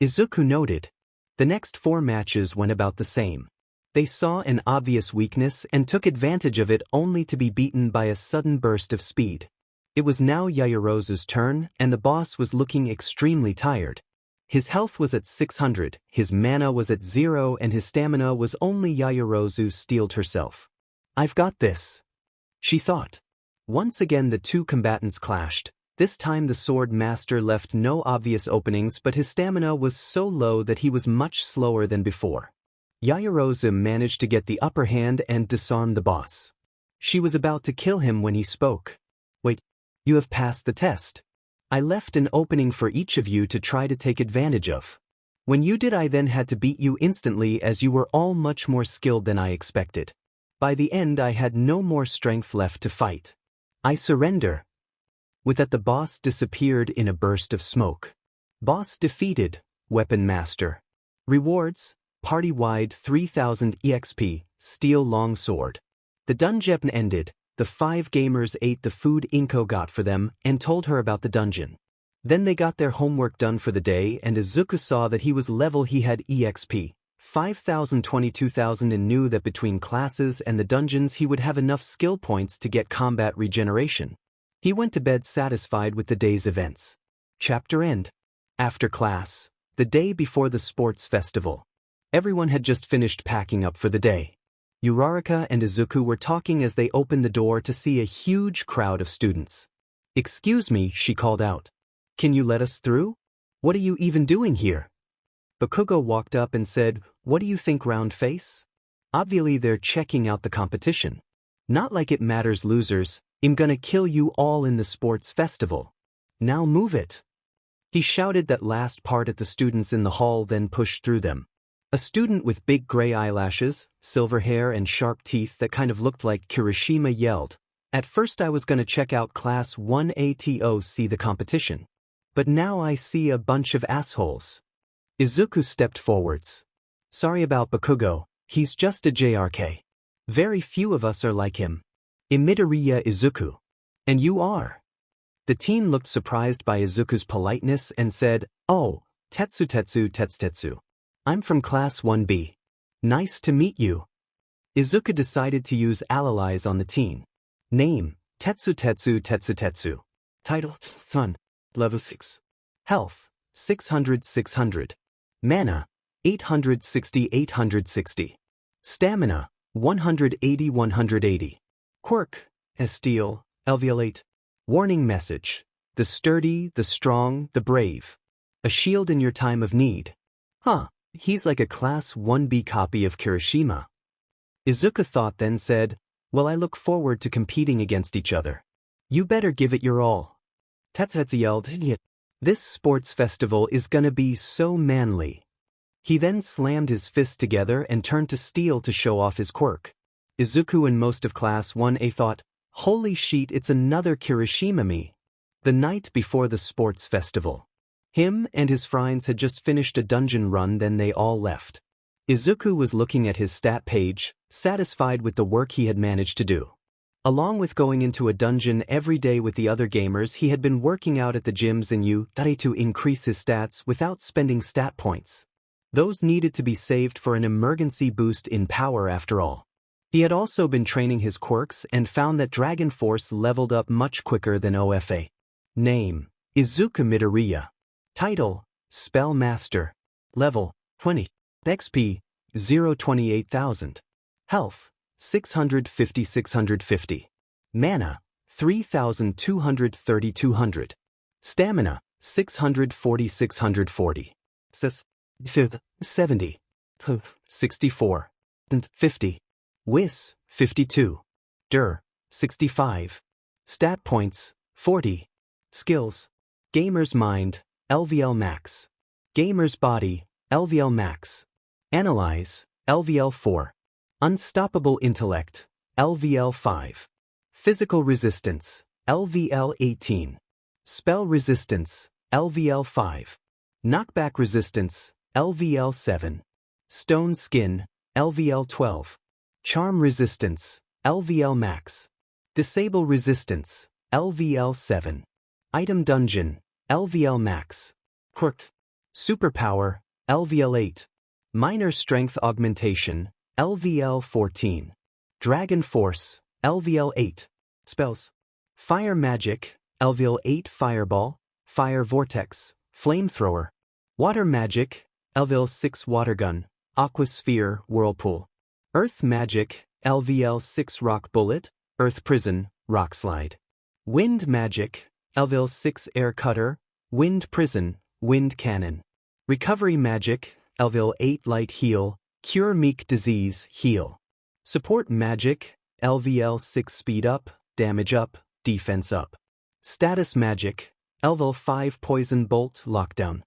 S1: Izuku noted. The next 4 matches went about the same. They saw an obvious weakness and took advantage of it, only to be beaten by a sudden burst of speed. It was now Yaoyorozu's turn, and the boss was looking extremely tired. His health was at 600, his mana was at 0, and his stamina was only Yaoyorozu steeled herself. I've got this, she thought. Once again the 2 combatants clashed. This time the sword master left no obvious openings, but his stamina was so low that he was much slower than before. Yaoyorozu managed to get the upper hand and disarm the boss. She was about to kill him when he spoke. Wait, you have passed the test. I left an opening for each of you to try to take advantage of. When you did, I then had to beat you instantly, as you were all much more skilled than I expected. By the end I had no more strength left to fight. I surrender. With that the boss disappeared in a burst of smoke. Boss defeated, Weapon Master. Rewards, party-wide 3000 EXP, Steel Longsword. The dungeon ended. The 5 gamers ate the food Inko got for them and told her about the dungeon. Then they got their homework done for the day, and Izuku saw that he was level. He had EXP 5,000 22,000 and knew that between classes and the dungeons he would have enough skill points to get combat regeneration. He went to bed satisfied with the day's events. Chapter end. After class, the day before the sports festival. Everyone had just finished packing up for the day. Uraraka and Izuku were talking as they opened the door to see a huge crowd of students. "Excuse me," she called out. "Can you let us through? What are you even doing here?" Bakugo walked up and said, "What do you think, round face? Obviously they're checking out the competition. Not like it matters, losers. I'm gonna kill you all in the sports festival. Now move it." He shouted that last part at the students in the hall, then pushed through them. A student with big gray eyelashes, silver hair and sharp teeth that kind of looked like Kirishima yelled, "At first I was gonna check out Class 1A to see the competition. But now I see a bunch of assholes." Izuku stepped forwards. "Sorry about Bakugo, he's just a JRK. Very few of us are like him. Midoriya Izuku. And you are." The teen looked surprised by Izuku's politeness and said, "Oh, Tetsu. I'm from Class 1B. Nice to meet you." Izuku decided to use allies on the teen. Name, Tetsu. Title, Sun. Level 6. Health, 600. Mana, 860. Stamina, 180. Quirk, Steel, LVL 8. Warning message: the sturdy, the strong, the brave. A shield in your time of need. Huh, he's like a Class 1B copy of Kirishima. Izuku thought, then said, "Well, I look forward to competing against each other. You better give it your all." Tetsu yelled, "This sports festival is gonna be so manly." He then slammed his fists together and turned to Steel to show off his quirk. Izuku and most of Class 1A thought, "Holy shit, it's another Kirishima me." The night before the sports festival, him and his friends had just finished a dungeon run, then they all left. Izuku was looking at his stat page, satisfied with the work he had managed to do. Along with going into a dungeon every day with the other gamers, he had been working out at the gyms in Utare to increase his stats without spending stat points. Those needed to be saved for an emergency boost in power after all. He had also been training his quirks and found that Dragon Force leveled up much quicker than OFA. Name, Izuku Midoriya. Title, Spell Master. Level, 20. XP, 028,000. Health, 650. Mana, 3,230. Stamina, 640. 70. 64. 50. Whis, 52. Dur, 65. Stat points, 40. Skills. Gamer's Mind, LVL Max. Gamer's Body, LVL Max. Analyze, LVL 4. Unstoppable Intellect, LVL 5. Physical Resistance, LVL 18. Spell Resistance, LVL 5. Knockback Resistance, LVL 7. Stone Skin, LVL 12. Charm Resistance, LVL Max. Disable Resistance, LVL 7. Item Dungeon, LVL Max. Quirk. Superpower, LVL 8. Minor Strength Augmentation, LVL 14. Dragon Force, LVL 8. Spells. Fire Magic, LVL 8. Fireball, Fire Vortex, Flamethrower. Water Magic, LVL 6. Water Gun, Aqua Sphere, Whirlpool. Earth Magic, LVL 6. Rock Bullet, Earth Prison, Rock Slide. Wind Magic, LVL 6. Air Cutter, Wind Prison, Wind Cannon. Recovery Magic, LVL 8. Light Heal, Cure Meek Disease, Heal. Support Magic, LVL 6. Speed Up, Damage Up, Defense Up. Status Magic, LVL 5. Poison Bolt, Lockdown.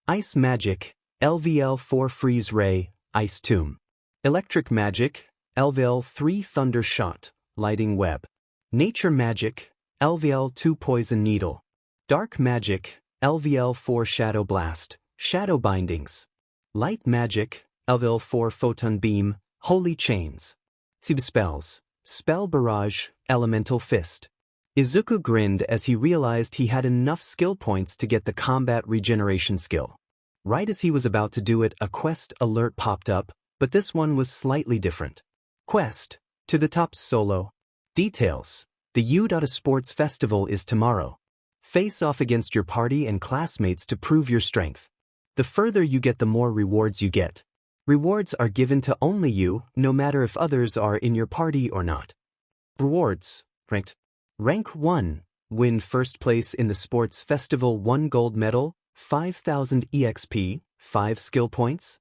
S1: Ice Magic, LVL 4. Freeze Ray, Ice Tomb. Electric Magic, LVL 3. Thunder Shot, Lighting Web. Nature Magic, LVL 2. Poison Needle. Dark Magic, LVL 4. Shadow Blast, Shadow Bindings. Light Magic, LVL 4. Photon Beam, Holy Chains. Spells, Spell Barrage, Elemental Fist. Izuku grinned as he realized he had enough skill points to get the combat regeneration skill. Right as he was about to do it, a quest alert popped up, but this one was slightly different. Quest, to the top solo. Details, the Utah Sports Festival is tomorrow. Face off against your party and classmates to prove your strength. The further you get, the more rewards you get. Rewards are given to only you, no matter if others are in your party or not. Rewards, ranked. Rank 1, win first place in the sports festival 1 gold medal, 5,000 EXP, 5 skill points.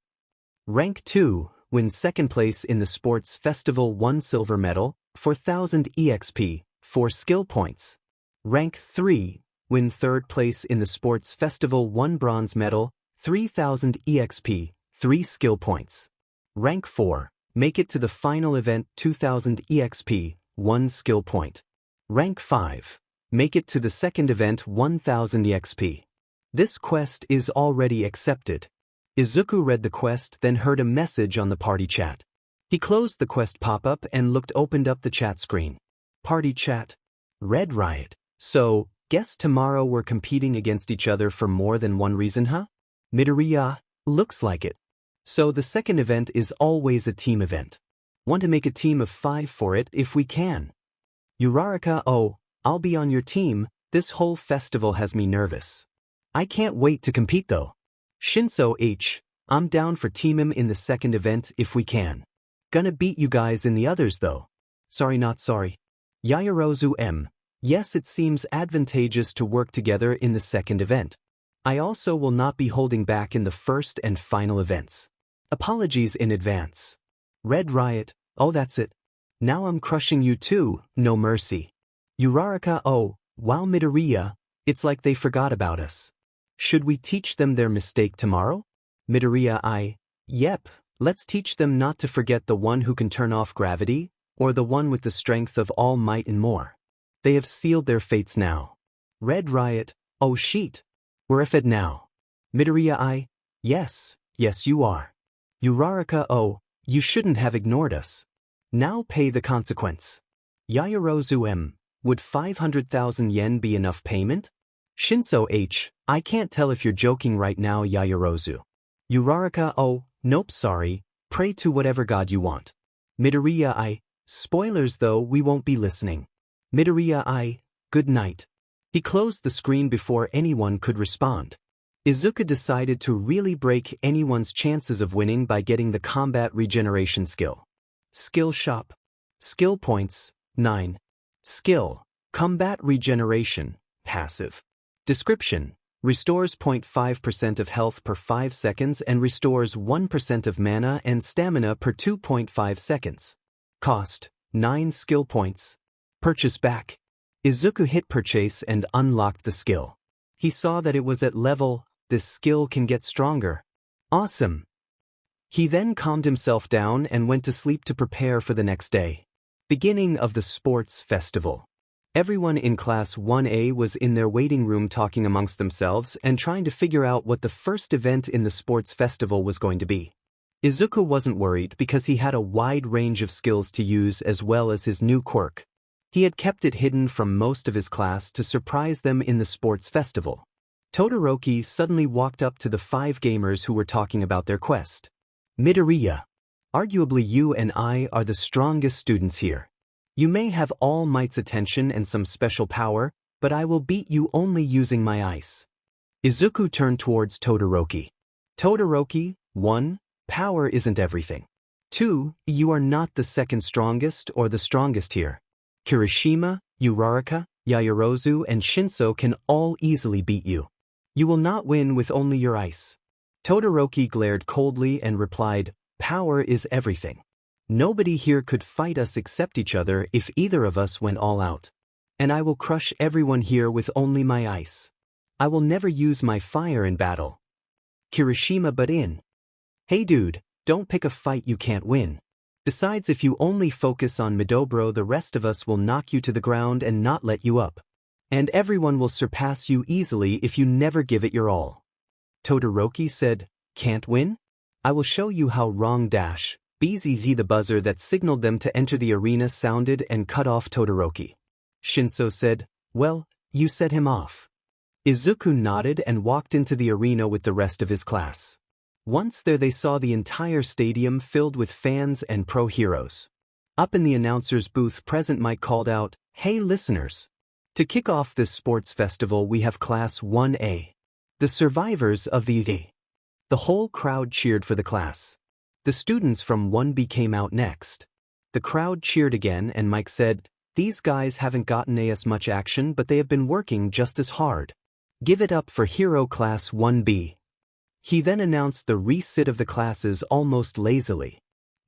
S1: Rank 2, win second place in the sports festival 1 silver medal, 4,000 EXP, 4 skill points. Rank 3, win third place in the sports festival 1 bronze medal, 3,000 EXP, 3 skill points. Rank 4, make it to the final event 2,000 EXP, 1 skill point. Rank 5, make it to the second event 1,000 EXP. This quest is already accepted. Izuku read the quest, then heard a message on the party chat. He closed the quest pop-up and opened up the chat screen. Party chat. Red Riot. So, guess tomorrow we're competing against each other for more than one reason, huh? Midoriya, looks like it. So the second event is always a team event. Want to make a team of 5 for it if we can. Uraraka, oh, I'll be on your team, this whole festival has me nervous. I can't wait to compete though. Shinso H, I'm down for team him in the second event if we can. Gonna beat you guys in the others though. Sorry not sorry. Yaoyorozu M, yes it seems advantageous to work together in the second event. I also will not be holding back in the first and final events. Apologies in advance. Red Riot, oh that's it. Now I'm crushing you too, no mercy. Uraraka, oh, wow Midoriya, it's like they forgot about us. Should we teach them their mistake tomorrow? Midoriya, yep, let's teach them not to forget the one who can turn off gravity, or the one with the strength of all might and more. They have sealed their fates now. Red Riot, oh sheet. We're fed now. Midoriya, yes you are. Uraraka, oh, you shouldn't have ignored us. Now pay the consequence. Yaoyorozu M, would 500,000 yen be enough payment? Shinso H, I can't tell if you're joking right now Yaoyorozu. Uraraka, oh, nope sorry, pray to whatever god you want. Midoriya, spoilers though we won't be listening. Midoriya, good night. He closed the screen before anyone could respond. Izuku decided to really break anyone's chances of winning by getting the combat regeneration skill. Skill shop. Skill points, 9. Skill, combat regeneration, passive. Description, restores 0.5% of health per 5 seconds and restores 1% of mana and stamina per 2.5 seconds. Cost, 9 skill points. Purchase back. Izuku hit purchase and unlocked the skill. He saw that it was at level, this skill can get stronger. Awesome. He then calmed himself down and went to sleep to prepare for the next day. Beginning of the sports festival. Everyone in Class 1A was in their waiting room talking amongst themselves and trying to figure out what the first event in the sports festival was going to be. Izuku wasn't worried because he had a wide range of skills to use as well as his new quirk. He had kept it hidden from most of his class to surprise them in the sports festival. Todoroki suddenly walked up to the 5 gamers who were talking about their quest. Midoriya, arguably you and I are the strongest students here. You may have All Might's attention and some special power, but I will beat you only using my ice. Izuku turned towards Todoroki. Todoroki, 1, power isn't everything. 2, you are not the second strongest or the strongest here. Kirishima, Uraraka, Yaoyorozu and Shinso can all easily beat you. You will not win with only your ice. Todoroki glared coldly and replied, power is everything. Nobody here could fight us except each other if either of us went all out. And I will crush everyone here with only my ice. I will never use my fire in battle. Kirishima butt in. Hey dude, don't pick a fight you can't win. Besides if you only focus on Midobro the rest of us will knock you to the ground and not let you up. And everyone will surpass you easily if you never give it your all. Todoroki said, can't win? I will show you how wrong dash. BZZ the buzzer that signaled them to enter the arena sounded and cut off Todoroki. Shinso said, well, you set him off. Izuku nodded and walked into the arena with the rest of his class. Once there they saw the entire stadium filled with fans and pro heroes. Up in the announcer's booth present Mike called out, hey listeners. To kick off this sports festival we have Class 1A. The survivors of the day. The whole crowd cheered for the class. The students from 1B came out next. The crowd cheered again and Mike said, These guys haven't gotten as much action, but they have been working just as hard. Give it up for Hero Class 1B. He then announced the resit of the classes almost lazily.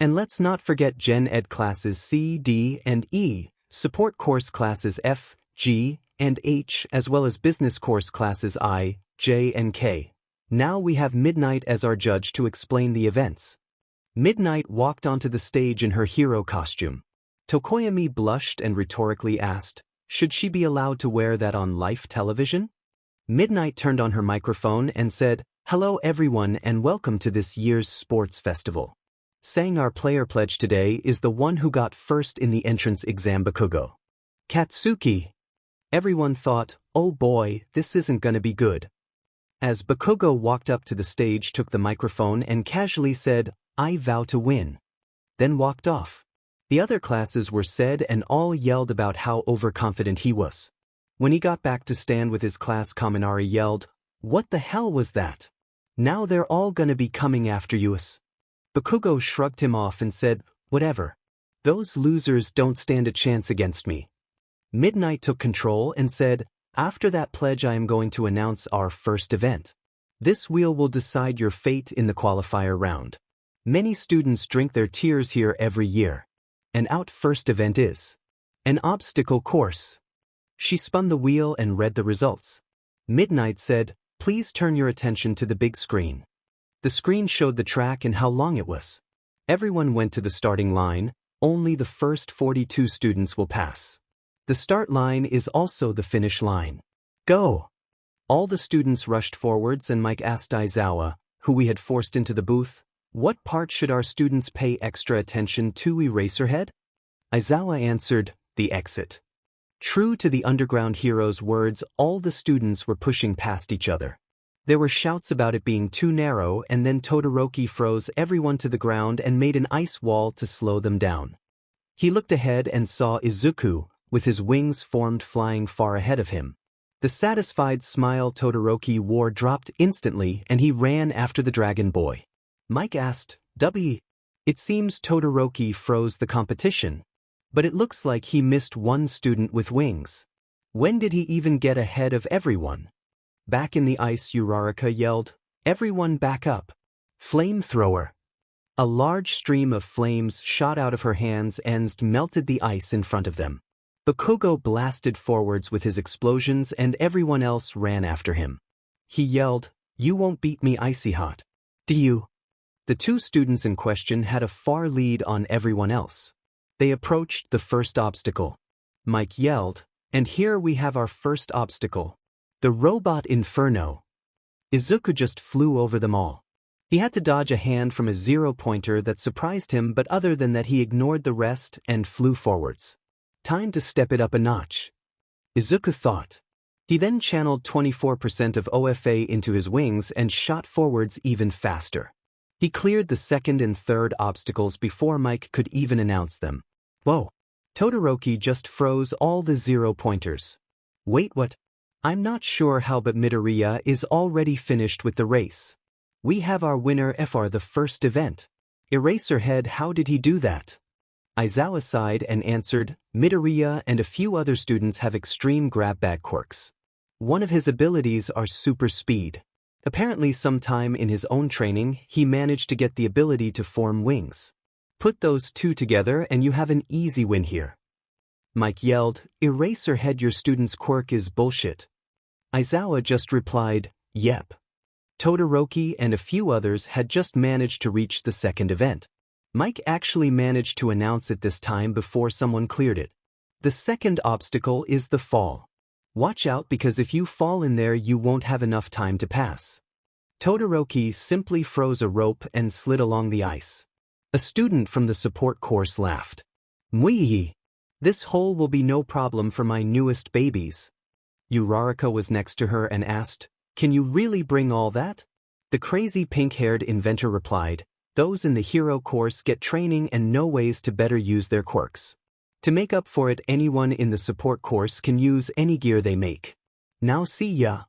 S1: And let's not forget Gen Ed classes C, D, and E, support course classes F, G, and H, as well as business course classes I, J, and K. Now we have Midnight as our judge to explain the events. Midnight walked onto the stage in her hero costume. Tokoyami blushed and rhetorically asked, should she be allowed to wear that on live television? Midnight turned on her microphone and said, hello everyone and welcome to this year's sports festival. Saying our player pledge today is the one who got first in the entrance exam Bakugo. Katsuki. Everyone thought, oh boy, this isn't gonna be good. As Bakugo walked up to the stage, took the microphone and casually said, I vow to win. Then walked off. The other classes were said and all yelled about how overconfident he was. When he got back to stand with his class, Kaminari yelled, what the hell was that? Now they're all gonna be coming after you. Bakugo shrugged him off and said, whatever. Those losers don't stand a chance against me. Midnight took control and said, after that pledge I am going to announce our first event. This wheel will decide your fate in the qualifier round. Many students drink their tears here every year. And our first event is an obstacle course. She spun the wheel and read the results. Midnight said, please turn your attention to the big screen. The screen showed the track and how long it was. Everyone went to the starting line, only the first 42 students will pass. The start line is also the finish line. Go! All the students rushed forwards and Mike asked Aizawa, who we had forced into the booth, what part should our students pay extra attention to, Eraserhead? Aizawa answered, the exit. True to the underground hero's words, all the students were pushing past each other. There were shouts about it being too narrow, and then Todoroki froze everyone to the ground and made an ice wall to slow them down. He looked ahead and saw Izuku, with his wings formed, flying far ahead of him. The satisfied smile Todoroki wore dropped instantly and he ran after the Dragon Boy. Mike asked, W. It seems Todoroki froze the competition. But it looks like he missed one student with wings. When did he even get ahead of everyone? Back in the ice, Uraraka yelled, everyone back up. Flamethrower. A large stream of flames shot out of her hands and melted the ice in front of them. Bakugo blasted forwards with his explosions and everyone else ran after him. He yelled, you won't beat me icy hot. Do you? The two students in question had a far lead on everyone else. They approached the first obstacle. Mike yelled, and here we have our first obstacle. The robot inferno. Izuku just flew over them all. He had to dodge a hand from a zero-pointer that surprised him, but other than that he ignored the rest and flew forwards. Time to step it up a notch. Izuku thought. He then channeled 24% of OFA into his wings and shot forwards even faster. He cleared the second and third obstacles before Mike could even announce them. Whoa! Todoroki just froze all the zero-pointers. Wait, what? I'm not sure how, but Midoriya is already finished with the race. We have our winner for the first event. Eraserhead, how did he do that? Aizawa sighed and answered, Midoriya and a few other students have extreme grab bag quirks. One of his abilities are super speed. Apparently sometime in his own training, he managed to get the ability to form wings. Put those two together and you have an easy win here. Mike yelled, Eraserhead, your student's quirk is bullshit. Aizawa just replied, yep. Todoroki and a few others had just managed to reach the second event. Mike actually managed to announce it this time before someone cleared it. The second obstacle is the fall. Watch out, because if you fall in there you won't have enough time to pass. Todoroki simply froze a rope and slid along the ice. A student from the support course laughed. Mwee! This hole will be no problem for my newest babies. Uraraka was next to her and asked, can you really bring all that? The crazy pink-haired inventor replied, those in the hero course get training and know ways to better use their quirks. To make up for it, anyone in the support course can use any gear they make. Now see ya.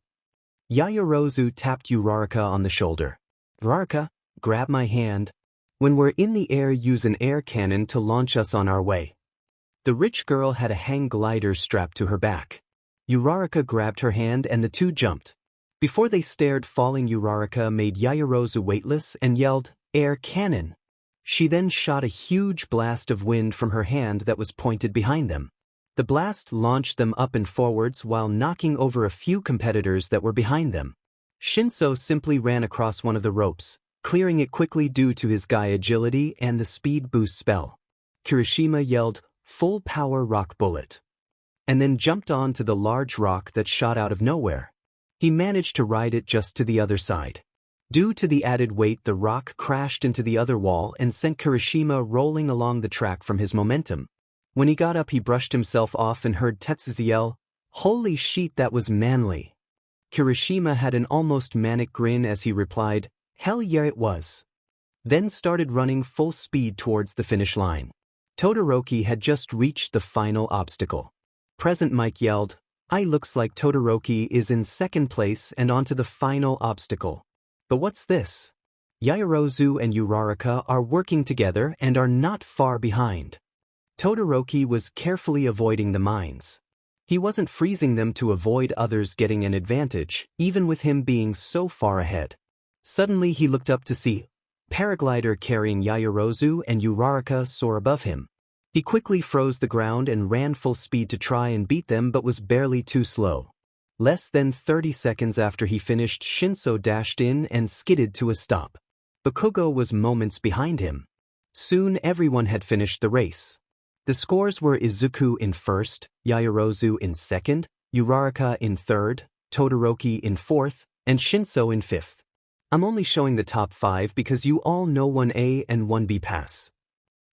S1: Yaoyorozu tapped Uraraka on the shoulder. Uraraka, grab my hand. When we're in the air, use an air cannon to launch us on our way. The rich girl had a hang glider strapped to her back. Uraraka grabbed her hand and the two jumped. Before they stared, falling Uraraka made Yaoyorozu weightless and yelled, "Air cannon!" She then shot a huge blast of wind from her hand that was pointed behind them. The blast launched them up and forwards while knocking over a few competitors that were behind them. Shinso simply ran across one of the ropes, clearing it quickly due to his guy agility and the speed boost spell. Kirishima yelled, "Full power rock bullet," and then jumped onto the large rock that shot out of nowhere. He managed to ride it just to the other side. Due to the added weight, the rock crashed into the other wall and sent Kirishima rolling along the track from his momentum. When he got up, he brushed himself off and heard Tetsuya yell, "Holy shit, that was manly." Kirishima had an almost manic grin as he replied, "Hell yeah it was." Then started running full speed towards the finish line. Todoroki had just reached the final obstacle. Present Mike yelled, Looks like Todoroki is in second place and onto the final obstacle. But what's this? Yaoyorozu and Uraraka are working together and are not far behind. Todoroki was carefully avoiding the mines. He wasn't freezing them to avoid others getting an advantage, even with him being so far ahead. Suddenly he looked up to see paraglider carrying Yaoyorozu and Uraraka soar above him. He quickly froze the ground and ran full speed to try and beat them, but was barely too slow. Less than 30 seconds after he finished, Shinso dashed in and skidded to a stop. Bakugo was moments behind him. Soon everyone had finished the race. The scores were Izuku in first, Yaoyorozu in second, Uraraka in third, Todoroki in fourth, and Shinso in fifth. I'm only showing the top 5 because you all know 1A and 1B pass.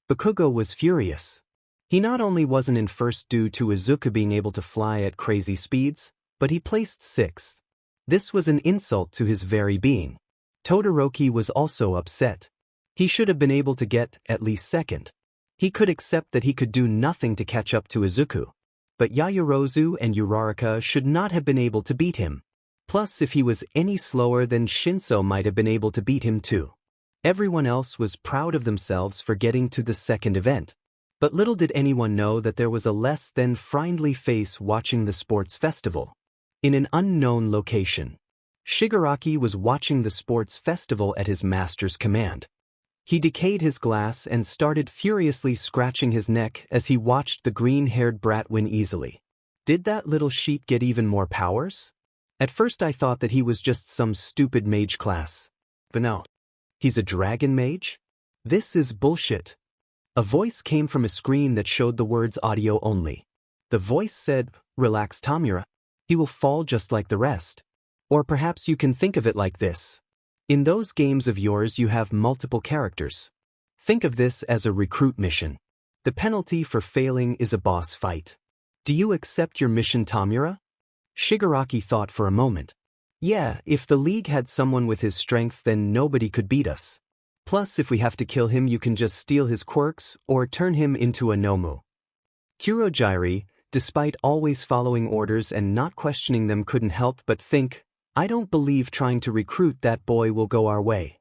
S1: Bakugo was furious. He not only wasn't in first due to Izuku being able to fly at crazy speeds, but he placed 6th. This was an insult to his very being. Todoroki was also upset. He should have been able to get at least second. He could accept that he could do nothing to catch up to Izuku. But Yaoyorozu and Uraraka should not have been able to beat him. Plus, if he was any slower, then Shinso might have been able to beat him too. Everyone else was proud of themselves for getting to the second event. But little did anyone know that there was a less than friendly face watching the sports festival. In an unknown location, Shigaraki was watching the sports festival at his master's command. He decayed his glass and started furiously scratching his neck as he watched the green-haired brat win easily. Did that little sheet get even more powers? At first I thought that he was just some stupid mage class. But no. He's a dragon mage? This is bullshit. A voice came from a screen that showed the words audio only. The voice said, "Relax, Tamura. He will fall just like the rest." Or perhaps you can think of it like this. In those games of yours you have multiple characters. Think of this as a recruit mission. The penalty for failing is a boss fight. Do you accept your mission, Tamura? Shigaraki thought for a moment. Yeah, if the league had someone with his strength, then nobody could beat us. Plus, if we have to kill him, you can just steal his quirks or turn him into a Nomu. Kurojiiri, despite always following orders and not questioning them, couldn't help but think, I don't believe trying to recruit that boy will go our way.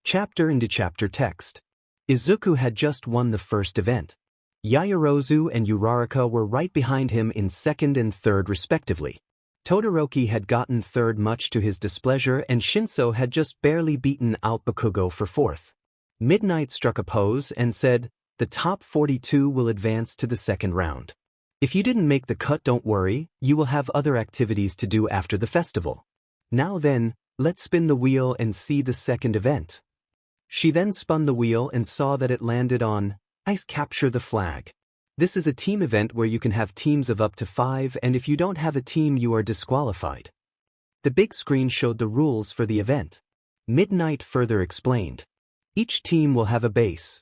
S1: Chapter into chapter text. Izuku had just won the first event. Yaoyorozu and Uraraka were right behind him in second and third respectively. Todoroki had gotten third much to his displeasure, and Shinso had just barely beaten out Bakugo for fourth. Midnight struck a pose and said, the top 42 will advance to the second round. If you didn't make the cut, don't worry, you will have other activities to do after the festival. Now then, let's spin the wheel and see the second event. She then spun the wheel and saw that it landed on Ice Capture the Flag. This is a team event where you can have teams of up to 5, and if you don't have a team you are disqualified. The big screen showed the rules for the event. Midnight further explained. Each team will have a base.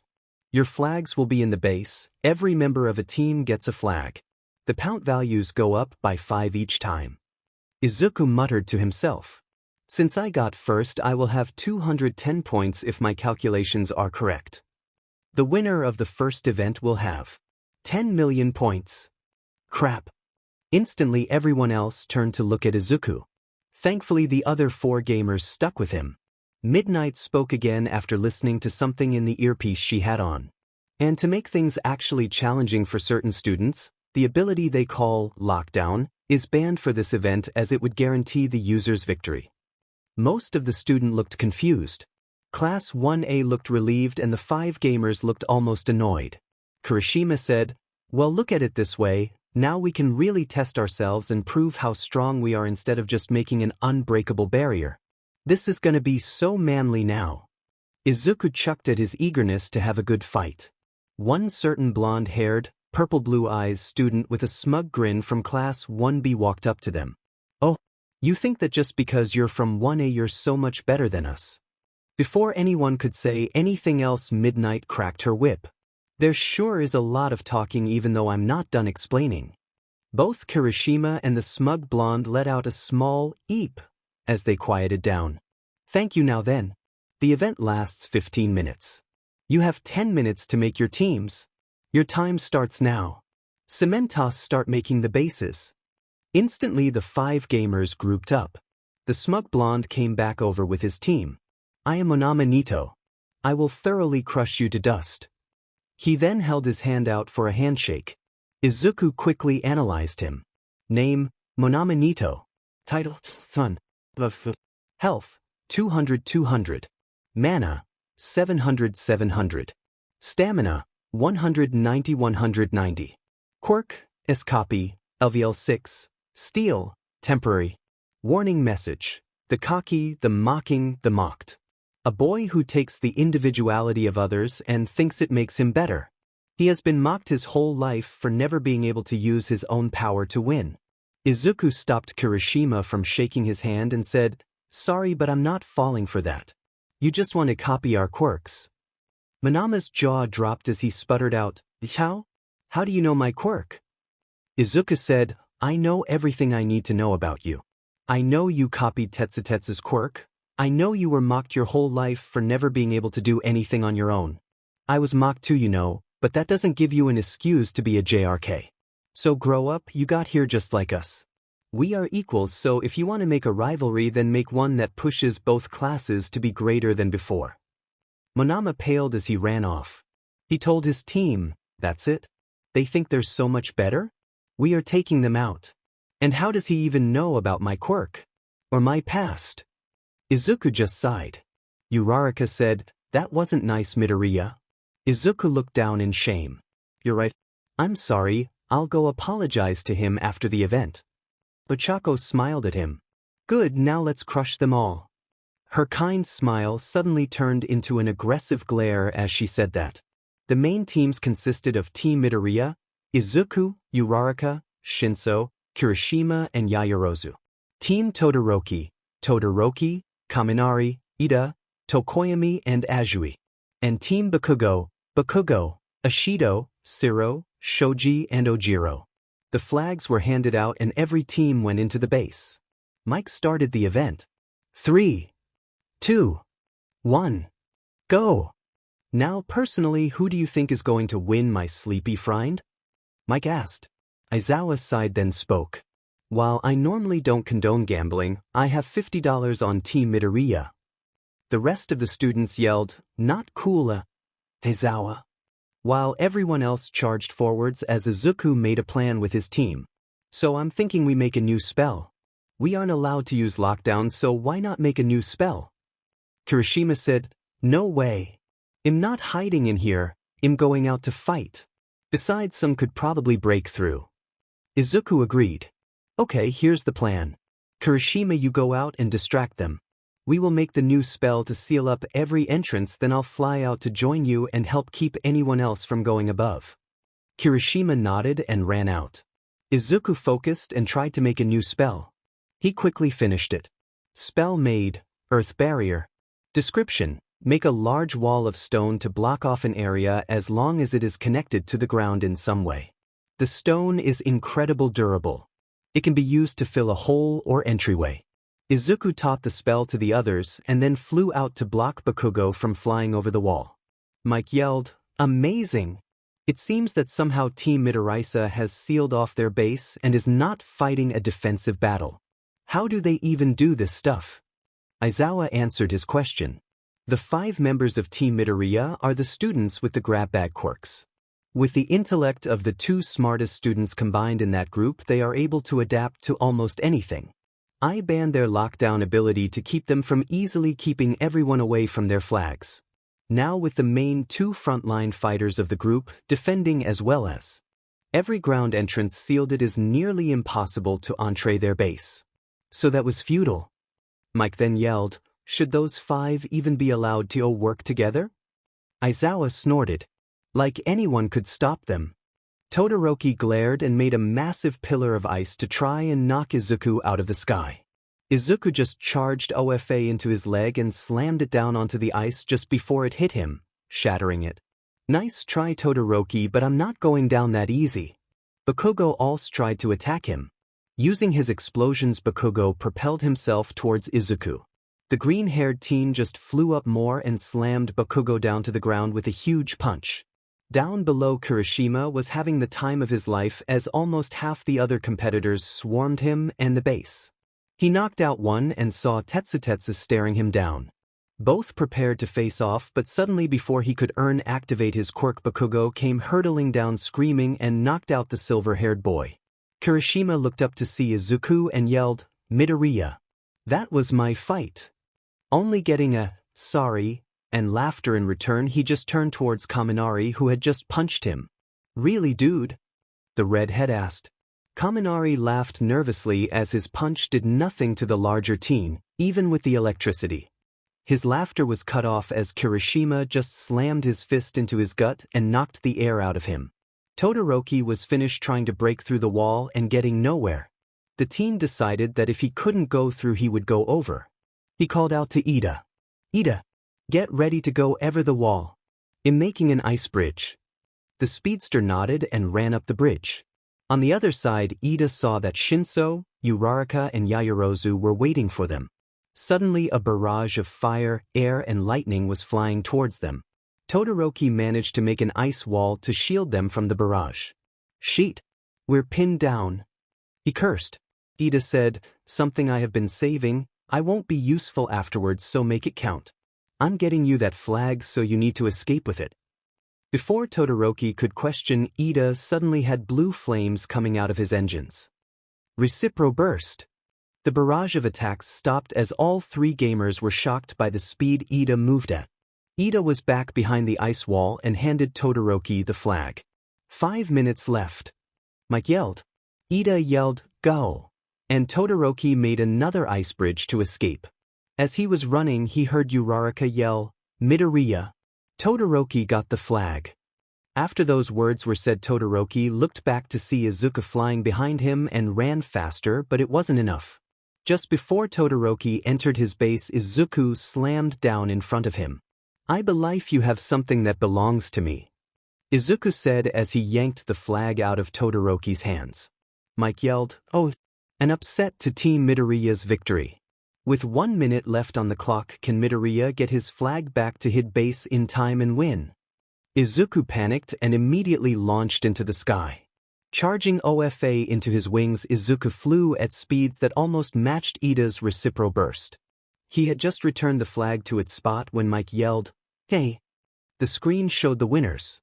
S1: Your flags will be in the base. Every member of a team gets a flag. The point values go up by 5 each time. Izuku muttered to himself. Since I got first, I will have 210 points if my calculations are correct. The winner of the first event will have 10 million points. Crap. Instantly everyone else turned to look at Izuku. Thankfully the other 4 gamers stuck with him. Midnight spoke again after listening to something in the earpiece she had on. And to make things actually challenging for certain students, the ability they call lockdown is banned for this event as it would guarantee the user's victory. Most of the student looked confused. Class 1A looked relieved and the 5 gamers looked almost annoyed. Kirishima said, "Well, look at it this way, now we can really test ourselves and prove how strong we are instead of just making an unbreakable barrier. This is gonna be so manly now." Izuku chucked at his eagerness to have a good fight. One certain blonde-haired, purple-blue eyes student with a smug grin from Class 1B walked up to them. "Oh, you think that just because you're from 1A you're so much better than us?" Before anyone could say anything else, Midnight cracked her whip. "There sure is a lot of talking even though I'm not done explaining." Both Kirishima and the smug blonde let out a small eep as they quieted down. "Thank you now then. The event lasts 15 minutes. You have 10 minutes to make your teams. Your time starts now. Cementos, start making the bases." Instantly the 5 gamers grouped up. The smug blonde came back over with his team. "I am Monama Nito. I will thoroughly crush you to dust." He then held his hand out for a handshake. Izuku quickly analyzed him. Name, Monama Nito. Title, Son of Health, 200-200. Mana, 700-700. Stamina, 190-190. Quirk, Escape, LVL 6. Steel, temporary. Warning message. The cocky, the mocking, the mocked. A boy who takes the individuality of others and thinks it makes him better. He has been mocked his whole life for never being able to use his own power to win. Izuku stopped Kirishima from shaking his hand and said, "Sorry, but I'm not falling for that. You just want to copy our quirks." Manama's jaw dropped as he sputtered out, "How? How do you know my quirk?" Izuku said, "I know everything I need to know about you. I know you copied Tetsutetsu's quirk. I know you were mocked your whole life for never being able to do anything on your own. I was mocked too, you know, but that doesn't give you an excuse to be a JRK. So grow up, you got here just like us. We are equals, so if you want to make a rivalry, then make one that pushes both classes to be greater than before." Monama paled as he ran off. He told his team, "That's it? They think they're so much better? We are taking them out. And how does he even know about my quirk? Or my past?" Izuku just sighed. Uraraka said, "That wasn't nice, Midoriya." Izuku looked down in shame. "You're right. I'm sorry, I'll go apologize to him after the event." Ochako smiled at him. "Good, now let's crush them all." Her kind smile suddenly turned into an aggressive glare as she said that. The main teams consisted of Team Midoriya, Izuku, Uraraka, Shinso, Kirishima, and Yaoyorozu. Team Todoroki, Kaminari, Ida, Tokoyami, and Azui. And Team Bakugo, Ashido, Siro, Shoji, and Ojiro. The flags were handed out and every team went into the base. Mike started the event. 3, 2, 1, go! Now personally, who do you think is going to win, my sleepy friend? Mike asked. Aizawa sighed then spoke. While I normally don't condone gambling, I have $50 on Team Midoriya. The rest of the students yelled, "Not cool, Aizawa," while everyone else charged forwards as Izuku made a plan with his team. "So I'm thinking we make a new spell. We aren't allowed to use lockdown, so why not make a new spell?" Kirishima said, "No way. I'm not hiding in here, I'm going out to fight. Besides, some could probably break through." Izuku agreed. "Okay, here's the plan. Kirishima, you go out and distract them. We will make the new spell to seal up every entrance, then I'll fly out to join you and help keep anyone else from going above." Kirishima nodded and ran out. Izuku focused and tried to make a new spell. He quickly finished it. Spell made, Earth Barrier. Description: make a large wall of stone to block off an area as long as it is connected to the ground in some way. The stone is incredibly durable. It can be used to fill a hole or entryway. Izuku taught the spell to the others and then flew out to block Bakugo from flying over the wall. Mike yelled, "Amazing! It seems that somehow Team Midoriya has sealed off their base and is not fighting a defensive battle. How do they even do this stuff?" Aizawa answered his question. The 5 members of Team Midoriya are the students with the grab bag quirks. With the intellect of the 2 smartest students combined in that group, they are able to adapt to almost anything. I banned their lockdown ability to keep them from easily keeping everyone away from their flags. Now with the main 2 frontline fighters of the group defending as well as every ground entrance sealed, it is nearly impossible to entree their base. So that was futile. Mike then yelled, "Should those 5 even be allowed to work together?" Aizawa snorted. Like anyone could stop them. Todoroki glared and made a massive pillar of ice to try and knock Izuku out of the sky. Izuku just charged OFA into his leg and slammed it down onto the ice just before it hit him, shattering it. Nice try, Todoroki, but I'm not going down that easy. Bakugo also tried to attack him. Using his explosions, Bakugo propelled himself towards Izuku. The green-haired teen just flew up more and slammed Bakugo down to the ground with a huge punch. Down below, Kirishima was having the time of his life as almost half the other competitors swarmed him and the base. He knocked out one and saw Tetsutetsu staring him down. Both prepared to face off, but suddenly before he could activate his quirk, Bakugo came hurtling down screaming and knocked out the silver-haired boy. Kirishima looked up to see Izuku and yelled, "Midoriya. That was my fight." Only getting a "sorry" and laughter in return, he just turned towards Kaminari, who had just punched him. "Really, dude?" the redhead asked. Kaminari laughed nervously as his punch did nothing to the larger teen, even with the electricity. His laughter was cut off as Kirishima just slammed his fist into his gut and knocked the air out of him. Todoroki was finished trying to break through the wall and getting nowhere. The teen decided that if he couldn't go through, he would go over. He called out to Ida. "Ida, get ready to go over the wall. I'm making an ice bridge." The speedster nodded and ran up the bridge. On the other side, Ida saw that Shinso, Uraraka and Yaoyorozu were waiting for them. Suddenly a barrage of fire, air and lightning was flying towards them. Todoroki managed to make an ice wall to shield them from the barrage. "Sheet! We're pinned down," he cursed. Ida said, "Something I have been saving. I won't be useful afterwards, so make it count. I'm getting you that flag, so you need to escape with it." Before Todoroki could question, Ida suddenly had blue flames coming out of his engines. Recipro burst. The barrage of attacks stopped as all 3 gamers were shocked by the speed Ida moved at. Ida was back behind the ice wall and handed Todoroki the flag. 5 minutes left. Mike yelled. Ida yelled, "Go!" And Todoroki made another ice bridge to escape. As he was running, he heard Uraraka yell, "Midoriya." Todoroki got the flag. After those words were said, Todoroki looked back to see Izuku flying behind him and ran faster, but it wasn't enough. Just before Todoroki entered his base, Izuku slammed down in front of him. "I believe you have something that belongs to me," Izuku said as he yanked the flag out of Todoroki's hands. Mike yelled, "Oh," and upset to Team Midoriya's victory. With 1 minute left on the clock, can Midoriya get his flag back to his base in time and win? Izuku panicked and immediately launched into the sky. Charging OFA into his wings, Izuku flew at speeds that almost matched Ida's recipro burst. He had just returned the flag to its spot when Mike yelled, "Hey!" The screen showed the winners.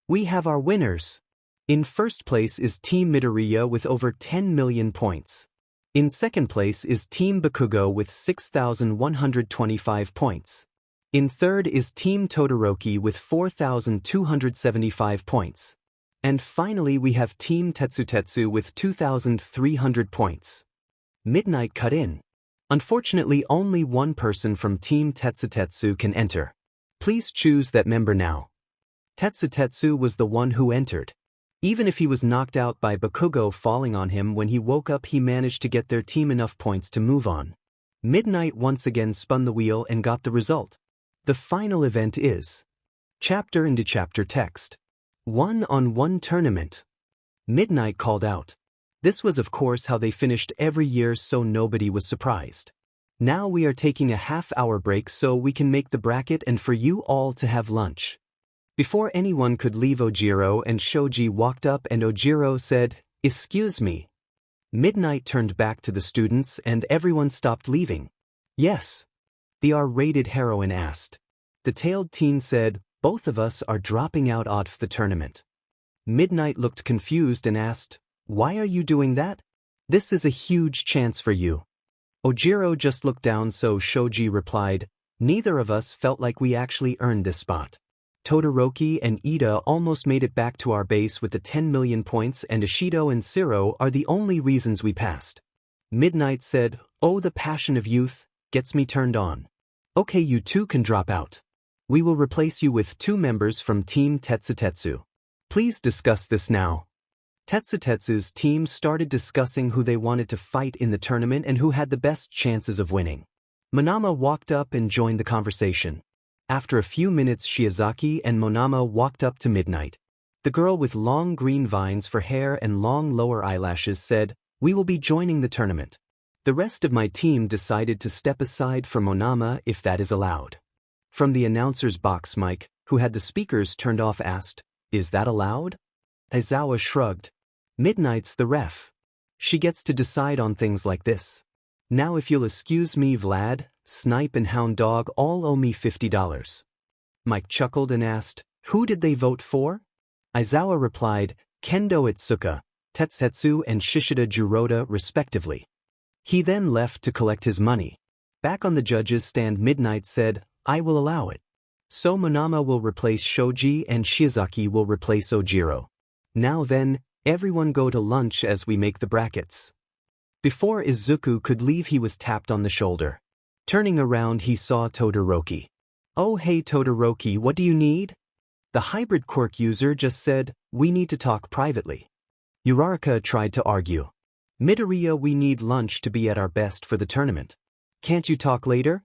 S1: We have our winners. In first place is Team Midoriya with over 10 million points. In second place is Team Bakugo with 6,125 points. In third is Team Todoroki with 4,275 points. And finally we have Team Tetsutetsu with 2,300 points. Midnight cut in. Unfortunately, only one person from Team Tetsutetsu can enter. Please choose that member now. Tetsutetsu was the one who entered. Even if he was knocked out by Bakugo falling on him when he woke up, he managed to get their team enough points to move on. Midnight once again spun the wheel and got the result. The final event is chapter into chapter text. 1-on-1 tournament. Midnight called out. This was of course how they finished every year, so nobody was surprised. Now we are taking a half-hour break so we can make the bracket and for you all to have lunch. Before anyone could leave, Ojiro and Shoji walked up and Ojiro said, "Excuse me." Midnight turned back to the students and everyone stopped leaving. "Yes?" the R-rated heroine asked. The tailed teen said, both of us are dropping out of the tournament. Midnight looked confused and asked, why are you doing that? This is a huge chance for you. Ojiro just looked down, so Shoji replied, neither of us felt like we actually earned this spot. Todoroki and Ida almost made it back to our base with the 10 million points, and Ishido and Siro are the only reasons we passed. Midnight said, oh, the passion of youth gets me turned on. Okay, you two can drop out. We will replace you with 2 members from Team Tetsutetsu. Please discuss this now. Tetsutetsu's team started discussing who they wanted to fight in the tournament and who had the best chances of winning. Monama walked up and joined the conversation. After a few minutes, Shiozaki and Monama walked up to Midnight. The girl with long green vines for hair and long lower eyelashes said, we will be joining the tournament. The rest of my team decided to step aside for Monama if that is allowed. From the announcer's box, Mike, who had the speakers turned off, asked, is that allowed? Aizawa shrugged. Midnight's the ref. She gets to decide on things like this. Now if you'll excuse me, Vlad, Snipe and Hound Dog all owe me $50. Mike chuckled and asked, who did they vote for? Aizawa replied, Kendo Itsuka, Tetsutetsu and Shishida Jiroda respectively. He then left to collect his money. Back on the judges' stand, Midnight said, I will allow it. So Monama will replace Shoji and Shiozaki will replace Ojiro. Now then, everyone go to lunch as we make the brackets. Before Izuku could leave, he was tapped on the shoulder. Turning around, he saw Todoroki. Oh hey Todoroki, what do you need? The hybrid quirk user just said, we need to talk privately. Uraraka tried to argue. Midoriya, we need lunch to be at our best for the tournament. Can't you talk later?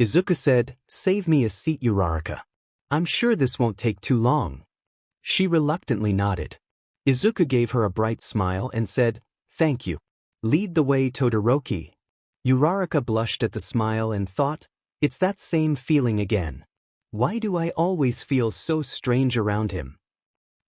S1: Izuku said, save me a seat, Uraraka. I'm sure this won't take too long. She reluctantly nodded. Izuku gave her a bright smile and said, thank you. Lead the way, Todoroki. Uraraka blushed at the smile and thought, it's that same feeling again. Why do I always feel so strange around him?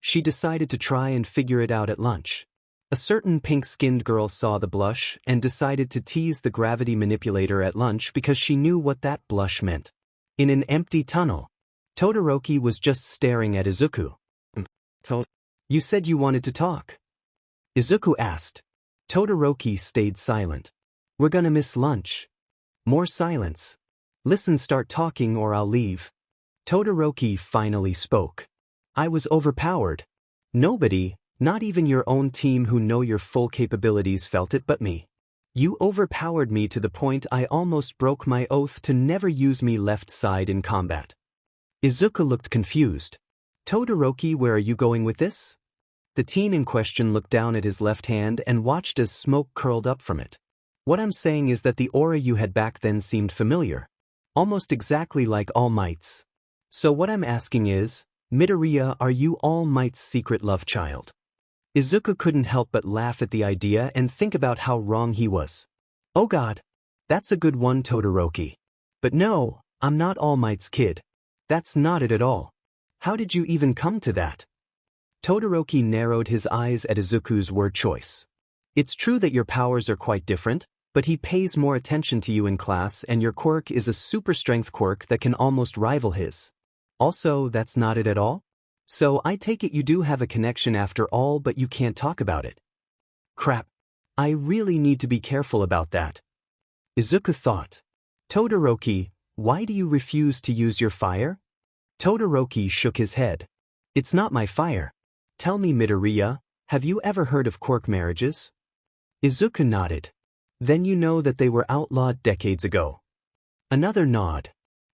S1: She decided to try and figure it out at lunch. A certain pink-skinned girl saw the blush and decided to tease the gravity manipulator at lunch because she knew what that blush meant. In an empty tunnel, Todoroki was just staring at Izuku. You said you wanted to talk. Izuku asked. Todoroki stayed silent. We're gonna miss lunch. More silence. Listen, start talking or I'll leave. Todoroki finally spoke. I was overpowered. Nobody, not even your own team who know your full capabilities, felt it but me. You overpowered me to the point I almost broke my oath to never use me left side in combat. Izuku looked confused. Todoroki, where are you going with this? The teen in question looked down at his left hand and watched as smoke curled up from it. What I'm saying is that the aura you had back then seemed familiar. Almost exactly like All Might's. So what I'm asking is, Midoriya, are you All Might's secret love child? Izuku couldn't help but laugh at the idea and think about how wrong he was. Oh god, that's a good one, Todoroki. But no, I'm not All Might's kid. That's not it at all. How did you even come to that? Todoroki narrowed his eyes at Izuku's word choice. It's true that your powers are quite different, but he pays more attention to you in class and your quirk is a super strength quirk that can almost rival his. Also, that's not it at all? So I take it you do have a connection after all, but you can't talk about it. Crap. I really need to be careful about that. Izuku thought. Todoroki, why do you refuse to use your fire? Todoroki shook his head. It's not my fire. Tell me, Midoriya, have you ever heard of quirk marriages? Izuku nodded. Then you know that they were outlawed decades ago. Another nod.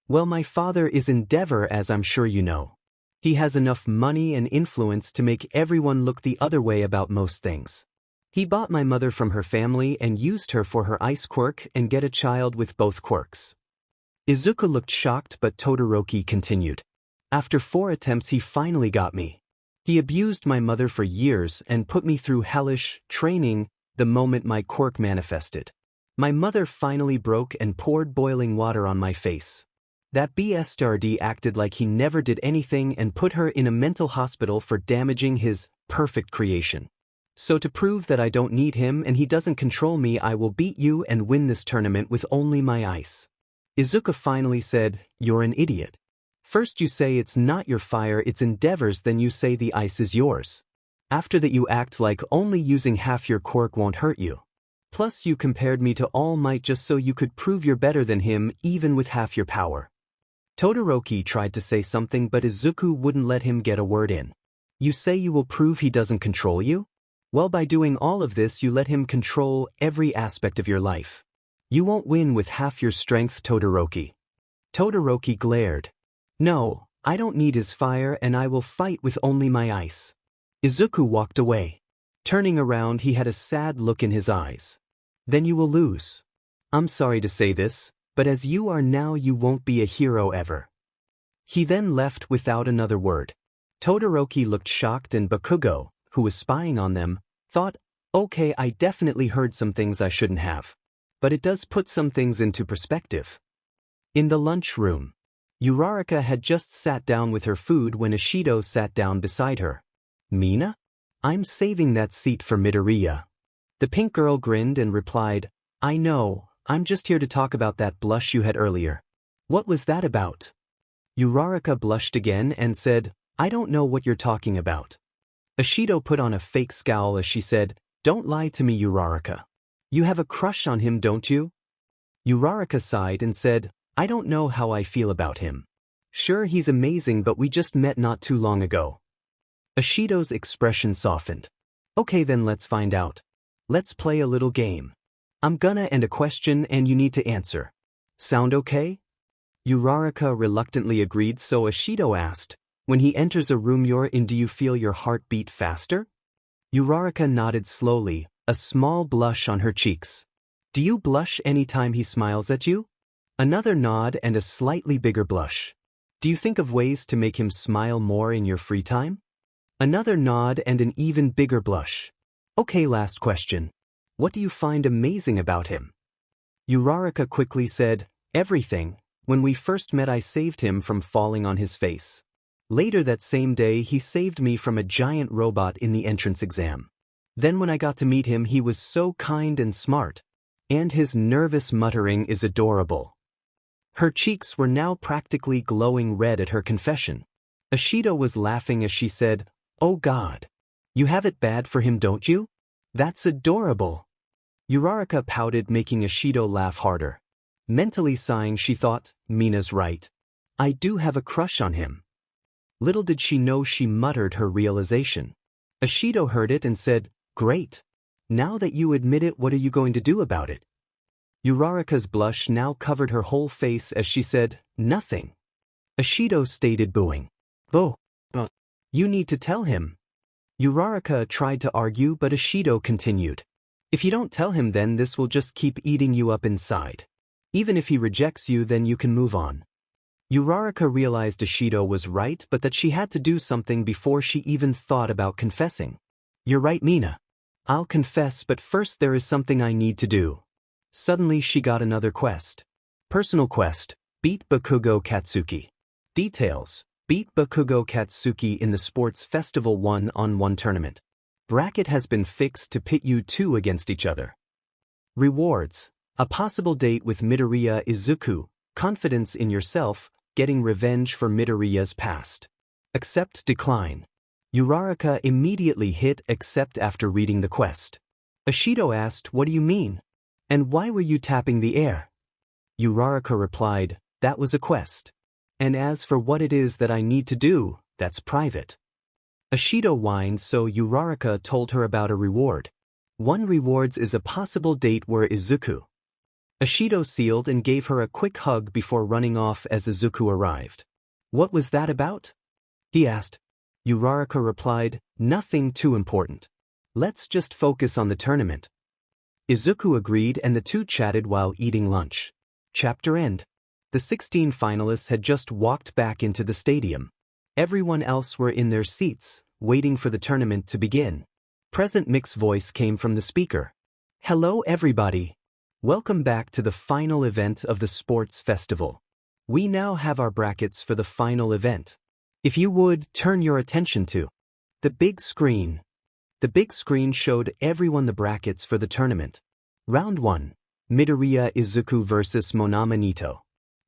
S1: Well, my father is Endeavor, as I'm sure you know. He has enough money and influence to make everyone look the other way about most things. He bought my mother from her family and used her for her ice quirk and get a child with both quirks. Izuku looked shocked, but Todoroki continued. After 4 attempts he finally got me. He abused my mother for years and put me through hellish training the moment my quirk manifested. My mother finally broke and poured boiling water on my face. That bastard acted like he never did anything and put her in a mental hospital for damaging his perfect creation. So to prove that I don't need him and he doesn't control me, I will beat you and win this tournament with only my ice. Izuku finally said, you're an idiot. First you say it's not your fire, it's Endeavor's, then you say the ice is yours. After that you act like only using half your quirk won't hurt you. Plus you compared me to All Might just so you could prove you're better than him even with half your power. Todoroki tried to say something but Izuku wouldn't let him get a word in. You say you will prove he doesn't control you? Well, by doing all of this you let him control every aspect of your life. You won't win with half your strength, Todoroki. Todoroki glared. No, I don't need his fire and I will fight with only my ice. Izuku walked away. Turning around he had a sad look in his eyes. Then you will lose. I'm sorry to say this, but as you are now you won't be a hero ever. He then left without another word. Todoroki looked shocked and Bakugo, who was spying on them, thought, okay, I definitely heard some things I shouldn't have. But it does put some things into perspective. In the lunchroom, Uraraka had just sat down with her food when Ishido sat down beside her. Mina? I'm saving that seat for Midoriya. The pink girl grinned and replied, I know, I'm just here to talk about that blush you had earlier. What was that about? Uraraka blushed again and said, I don't know what you're talking about. Ishido put on a fake scowl as she said, Don't lie to me, Uraraka. You have a crush on him, don't you? Uraraka sighed and said, I don't know how I feel about him. Sure, he's amazing, but we just met not too long ago. Ishido's expression softened. Okay, then let's find out. Let's play a little game. I'm gonna end a question and you need to answer. Sound okay? Uraraka reluctantly agreed, so Ishido asked, When he enters a room you're in, do you feel your heart beat faster? Uraraka nodded slowly, a small blush on her cheeks. Do you blush any time he smiles at you? Another nod and a slightly bigger blush. Do you think of ways to make him smile more in your free time? Another nod and an even bigger blush. Okay, last question. What do you find amazing about him? Uraraka quickly said, Everything. When we first met I saved him from falling on his face. Later that same day he saved me from a giant robot in the entrance exam. Then when I got to meet him he was so kind and smart. And his nervous muttering is adorable. Her cheeks were now practically glowing red at her confession. Ishido was laughing as she said, Oh God. You have it bad for him, don't you? That's adorable. Uraraka pouted, making Ishido laugh harder. Mentally sighing she thought, Mina's right. I do have a crush on him. Little did she know she muttered her realization. Ishido heard it and said, Great. Now that you admit it, what are you going to do about it? Uraraka's blush now covered her whole face as she said, Nothing. Ishido stated, booing. Oh. You need to tell him. Uraraka tried to argue, but Ishido continued. If you don't tell him, then this will just keep eating you up inside. Even if he rejects you, then you can move on. Uraraka realized Ishido was right, but that she had to do something before she even thought about confessing. You're right, Mina. I'll confess, but first there is something I need to do. Suddenly she got another quest. Personal quest, beat Bakugo Katsuki. Details, beat Bakugo Katsuki in the Sports Festival 1-on-1 tournament. Bracket has been fixed to pit you two against each other. Rewards, a possible date with Midoriya Izuku, confidence in yourself, getting revenge for Midoriya's past. Accept, decline. Uraraka immediately hit accept after reading the quest. Ishido asked, What do you mean? And why were you tapping the air? Uraraka replied, That was a quest. And as for what it is that I need to do, that's private. Ishido whined, so Uraraka told her about a reward. One rewards is a possible date where Izuku. Ishido sealed and gave her a quick hug before running off as Izuku arrived. What was that about? He asked. Uraraka replied, Nothing too important. Let's just focus on the tournament. Izuku agreed and the two chatted while eating lunch. Chapter end. The 16 finalists had just walked back into the stadium. Everyone else were in their seats, waiting for the tournament to begin. Present Mick's voice came from the speaker. Hello everybody. Welcome back to the final event of the sports festival. We now have our brackets for the final event. If you would, turn your attention to the big screen. The big screen showed everyone the brackets for the tournament. Round 1, Midoriya Izuku vs Monama Nito.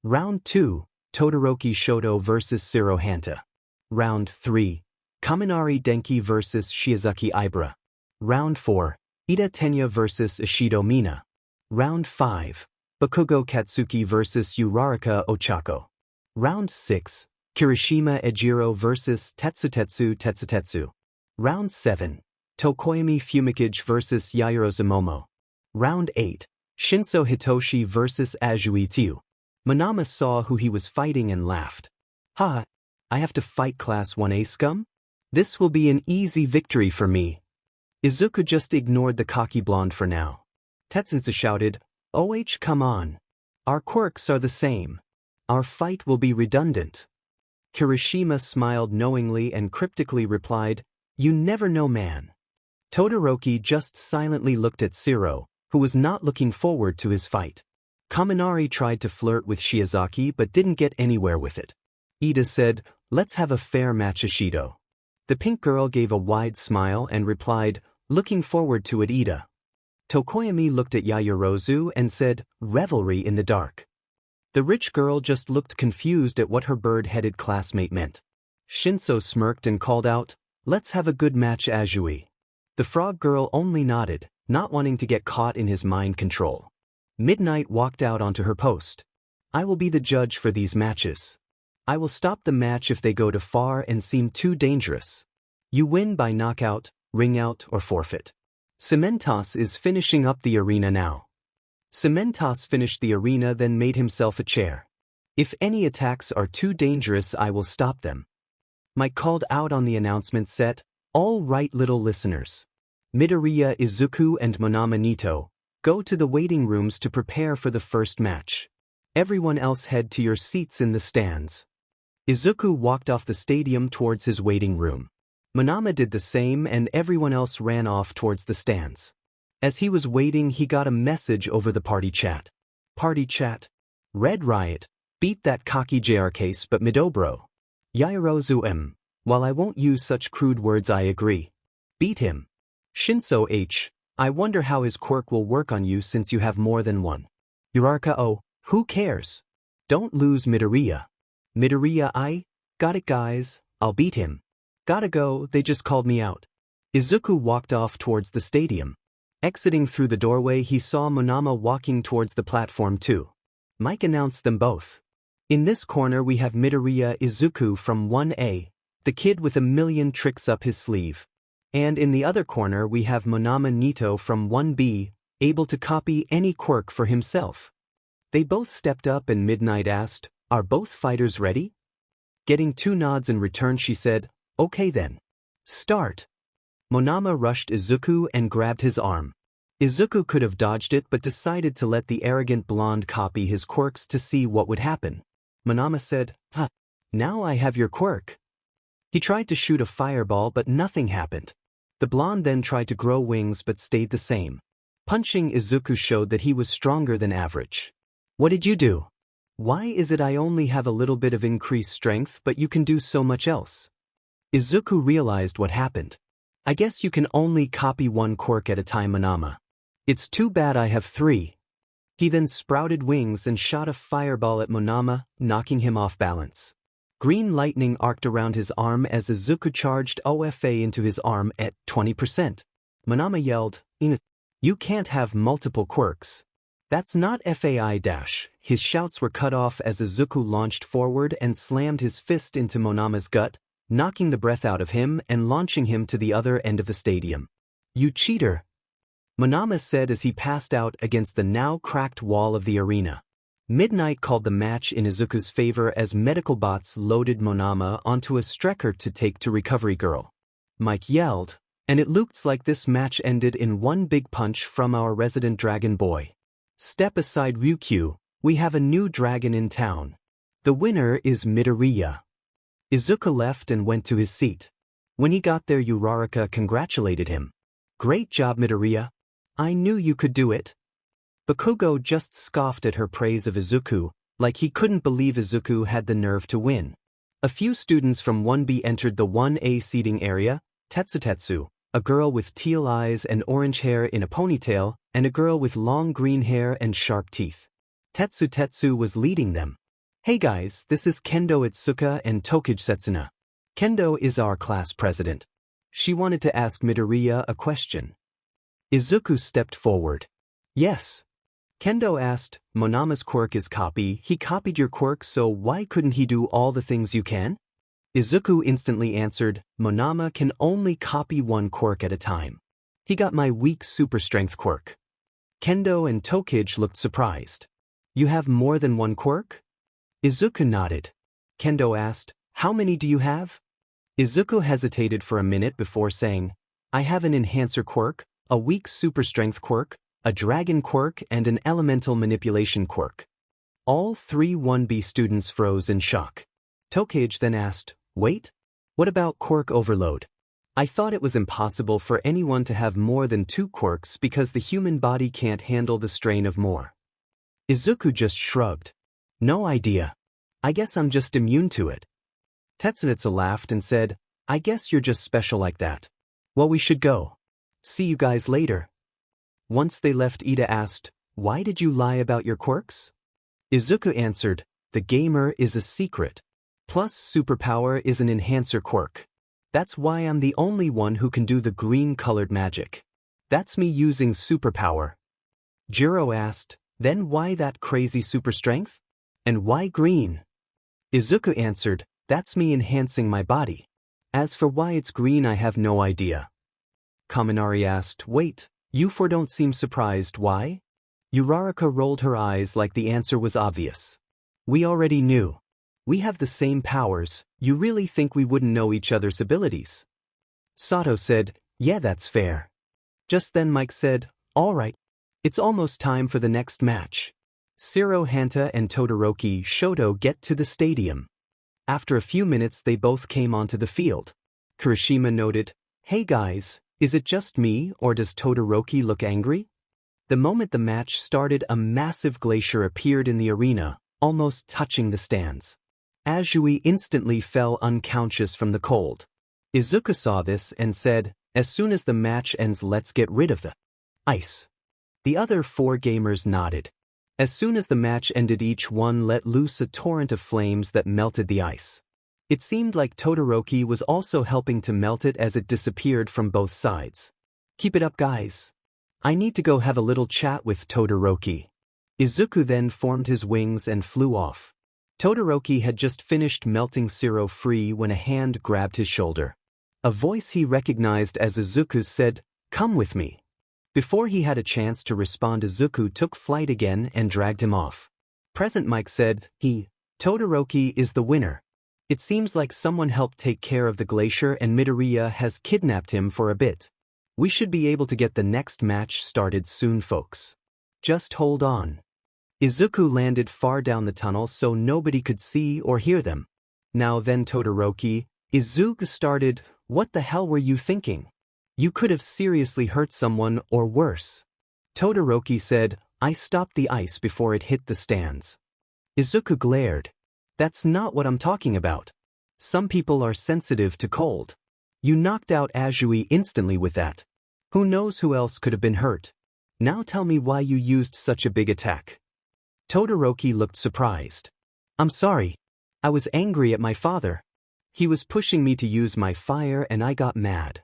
S1: Round 2, Todoroki Shoto vs Shiro Hanta. Round 3. Kaminari Denki vs Shiozaki Ibara. Round 4. Ida Tenya vs Ishido Mina. Round 5. Bakugo Katsuki vs Uraraka Ochako. Round 6. Kirishima Ejiro vs Tetsutetsu. Round 7. Tokoyami Fumikage vs Yaoyorozu Momo. Round 8. Shinso Hitoshi vs Azui Tiu. Manama saw who he was fighting and laughed. Ha! I have to fight Class 1A scum? This will be an easy victory for me. Izuku just ignored the cocky blonde for now. Tetsunsa shouted, "Oh, come on. Our quirks are the same. Our fight will be redundant." Kirishima smiled knowingly and cryptically replied, "You never know, man." Todoroki just silently looked at Shiro, who was not looking forward to his fight. Kaminari tried to flirt with Shiozaki but didn't get anywhere with it. Ida said, "Let's have a fair match, Ishido." The pink girl gave a wide smile and replied, "Looking forward to it, Ida." Tokoyami looked at Yaoyorozu and said, "Revelry in the dark." The rich girl just looked confused at what her bird-headed classmate meant. Shinso smirked and called out, "Let's have a good match, Azui." The frog girl only nodded, not wanting to get caught in his mind control. Midnight walked out onto her post. "I will be the judge for these matches. I will stop the match if they go too far and seem too dangerous. You win by knockout, ring out, or forfeit." Cementos is finishing up the arena now. Cementos finished the arena then made himself a chair. "If any attacks are too dangerous, I will stop them." Mike called out on the announcement set, "All right, little listeners. Midoriya, Izuku, and Monama Nito, go to the waiting rooms to prepare for the first match. Everyone else head to your seats in the stands." Izuku walked off the stadium towards his waiting room. Monama did the same and everyone else ran off towards the stands. As he was waiting, he got a message over the party chat. Party chat. Red Riot. Beat that cocky JR case but Midobro. Yaoyorozu M. While I won't use such crude words, I agree. Beat him. Shinso H. I wonder how his quirk will work on you since you have more than one. Uraraka O. Who cares? Don't lose Midoriya. Midoriya I. Got it, guys. I'll beat him. Gotta go, they just called me out. Izuku walked off towards the stadium. Exiting through the doorway, he saw Monama walking towards the platform too. Mike announced them both. In this corner we have Midoriya Izuku from 1A, the kid with a million tricks up his sleeve. And in the other corner we have Monama Nito from 1B, able to copy any quirk for himself. They both stepped up and Midnight asked, "Are both fighters ready?" Getting 2 nods in return, she said, "Okay then. Start." Monama rushed Izuku and grabbed his arm. Izuku could have dodged it but decided to let the arrogant blonde copy his quirks to see what would happen. Monama said, "Huh, now I have your quirk." He tried to shoot a fireball but nothing happened. The blonde then tried to grow wings but stayed the same. Punching Izuku showed that he was stronger than average. "What did you do? Why is it I only have a little bit of increased strength but you can do so much else?" Izuku realized what happened. "I guess you can only copy one quirk at a time, Monama. It's too bad I have 3. He then sprouted wings and shot a fireball at Monama, knocking him off balance. Green lightning arced around his arm as Izuku charged OFA into his arm at 20%. Monama yelled, "You can't have multiple quirks. That's not FAI dash." His shouts were cut off as Izuku launched forward and slammed his fist into Monama's gut, knocking the breath out of him and launching him to the other end of the stadium. "You cheater," Monama said as he passed out against the now cracked wall of the arena. Midnight called the match in Izuku's favor as medical bots loaded Monama onto a stretcher to take to Recovery Girl. Mike yelled, and it looks like this match ended in one big punch from our resident dragon boy. "Step aside, Ryukyu, we have a new dragon in town. The winner is Midoriya." Izuku left and went to his seat. When he got there, Uraraka congratulated him. "Great job, Midoriya. I knew you could do it." Bakugo just scoffed at her praise of Izuku, like he couldn't believe Izuku had the nerve to win. A few students from 1B entered the 1A seating area, Tetsutetsu, a girl with teal eyes and orange hair in a ponytail, and a girl with long green hair and sharp teeth. Tetsutetsu was leading them. Hey guys, this is Kendo Itsuka and Tokage Setsuna. Kendo is our class president. She wanted to ask Midoriya a question. Izuku stepped forward. Yes. Kendo asked, Monama's quirk is copy. He copied your quirk, so why couldn't he do all the things you can? Izuku instantly answered, Monama can only copy one quirk at a time. He got my weak super strength quirk. Kendo and Tokage looked surprised. You have more than one quirk? Izuku nodded. Kendo asked, how many do you have? Izuku hesitated for a minute before saying, I have an enhancer quirk, a weak super strength quirk, a dragon quirk, and an elemental manipulation quirk. All 3 1B students froze in shock. Tokage then asked, wait? What about quirk overload? I thought it was impossible for anyone to have more than 2 quirks because the human body can't handle the strain of more. Izuku just shrugged. No idea. I guess I'm just immune to it. Tetsunatsu laughed and said, I guess you're just special like that. Well, we should go. See you guys later. Once they left, Ida asked, why did you lie about your quirks? Izuku answered, the gamer is a secret. Plus superpower is an enhancer quirk. That's why I'm the only one who can do the green-colored magic. That's me using superpower. Jiro asked, then why that crazy super strength? And why green? Izuku answered, that's me enhancing my body. As for why it's green, I have no idea. Kaminari asked, wait, you 4 don't seem surprised, why? Uraraka rolled her eyes like the answer was obvious. We already knew. We have the same powers, you really think we wouldn't know each other's abilities? Sato said, yeah, that's fair. Just then Mike said, all right. It's almost time for the next match. Shiro Hanta and Todoroki Shoto get to the stadium. After a few minutes they both came onto the field. Kirishima noted, hey guys, is it just me or does Todoroki look angry? The moment the match started, a massive glacier appeared in the arena, almost touching the stands. Azui instantly fell unconscious from the cold. Izuku saw this and said, as soon as the match ends, let's get rid of the ice. The other 4 gamers nodded. As soon as the match ended, each one let loose a torrent of flames that melted the ice. It seemed like Todoroki was also helping to melt it as it disappeared from both sides. Keep it up, guys. I need to go have a little chat with Todoroki. Izuku then formed his wings and flew off. Todoroki had just finished melting Shiro free when a hand grabbed his shoulder. A voice he recognized as Izuku's said, come with me. Before he had a chance to respond, Izuku took flight again and dragged him off. Present Mike said, Todoroki is the winner. It seems like someone helped take care of the glacier and Midoriya has kidnapped him for a bit. We should be able to get the next match started soon, folks. Just hold on. Izuku landed far down the tunnel so nobody could see or hear them. Now then, Todoroki, Izuku started, what the hell were you thinking? You could have seriously hurt someone or worse. Todoroki said, I stopped the ice before it hit the stands. Izuku glared. That's not what I'm talking about. Some people are sensitive to cold. You knocked out Azui instantly with that. Who knows who else could have been hurt? Now tell me why you used such a big attack. Todoroki looked surprised. I'm sorry. I was angry at my father. He was pushing me to use my fire and I got mad.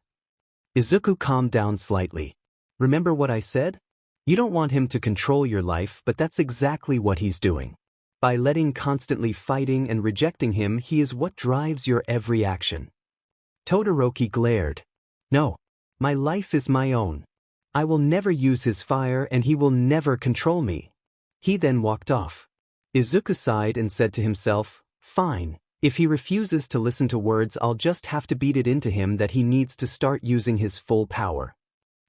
S1: Izuku calmed down slightly. Remember what I said? You don't want him to control your life, but that's exactly what he's doing. By constantly fighting and rejecting him, he is what drives your every action. Todoroki glared. No. My life is my own. I will never use his fire and he will never control me. He then walked off. Izuku sighed and said to himself, fine, if he refuses to listen to words, I'll just have to beat it into him that he needs to start using his full power.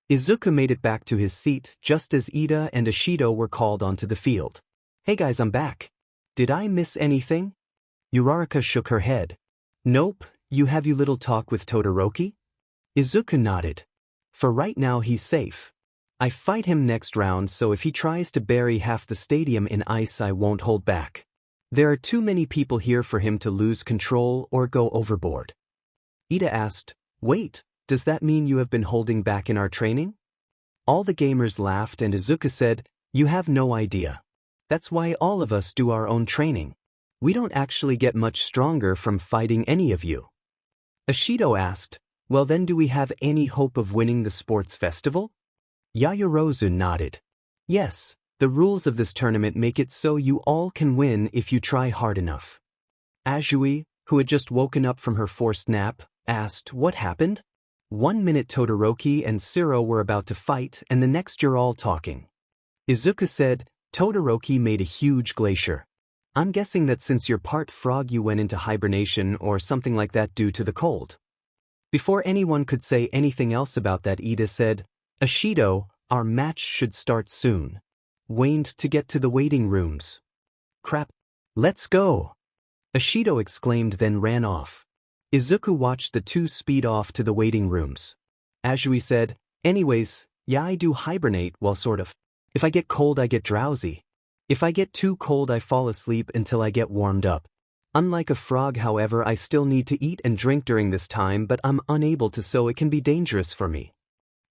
S1: Izuku made it back to his seat just as Ida and Ashido were called onto the field. Hey guys, I'm back. Did I miss anything? Uraraka shook her head. Nope, you have your little talk with Todoroki? Izuku nodded. For right now he's safe. I fight him next round, so if he tries to bury half the stadium in ice, I won't hold back. There are too many people here for him to lose control or go overboard. Ida asked, wait, does that mean you have been holding back in our training? All the gamers laughed and Izuku said, you have no idea. That's why all of us do our own training. We don't actually get much stronger from fighting any of you. Ashido asked, well then do we have any hope of winning the sports festival? Yaoyorozu nodded. Yes, the rules of this tournament make it so you all can win if you try hard enough. Azui, who had just woken up from her forced nap, asked what happened? 1 minute Todoroki and Siro were about to fight and the next you're all talking. Izuku said, Todoroki made a huge glacier. I'm guessing that since you're part frog you went into hibernation or something like that due to the cold. Before anyone could say anything else about that, Ida said, Ashido, our match should start soon. Waned to get to the waiting rooms. Crap. Let's go. Ashido exclaimed then ran off. Izuku watched the two speed off to the waiting rooms. Azui said, anyways, yeah I do hibernate well sort of. If I get cold I get drowsy. If I get too cold I fall asleep until I get warmed up. Unlike a frog however I still need to eat and drink during this time but I'm unable to so it can be dangerous for me.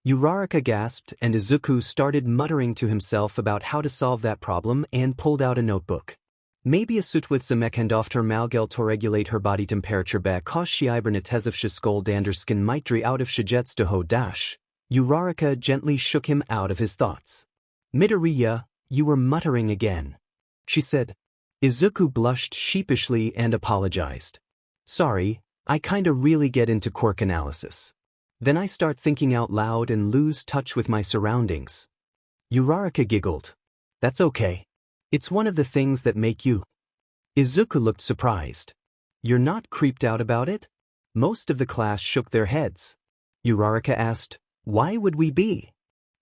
S1: Uraraka gasped and Izuku started muttering to himself about how to solve that problem and pulled out a notebook. Maybe a sutwitsamekhandofter malgel to regulate her body temperature back cause she ibernatezivsha skol danderskin mitri out of shijetsuho dash. Uraraka gently shook him out of his thoughts. Midoriya, you were muttering again. She said. Izuku blushed sheepishly and apologized. Sorry, I kinda really get into quirk analysis. Then I start thinking out loud and lose touch with my surroundings. Uraraka giggled. That's okay. It's one of the things that make you. Izuku looked surprised. You're not creeped out about it? Most of the class shook their heads. Uraraka asked, why would we be?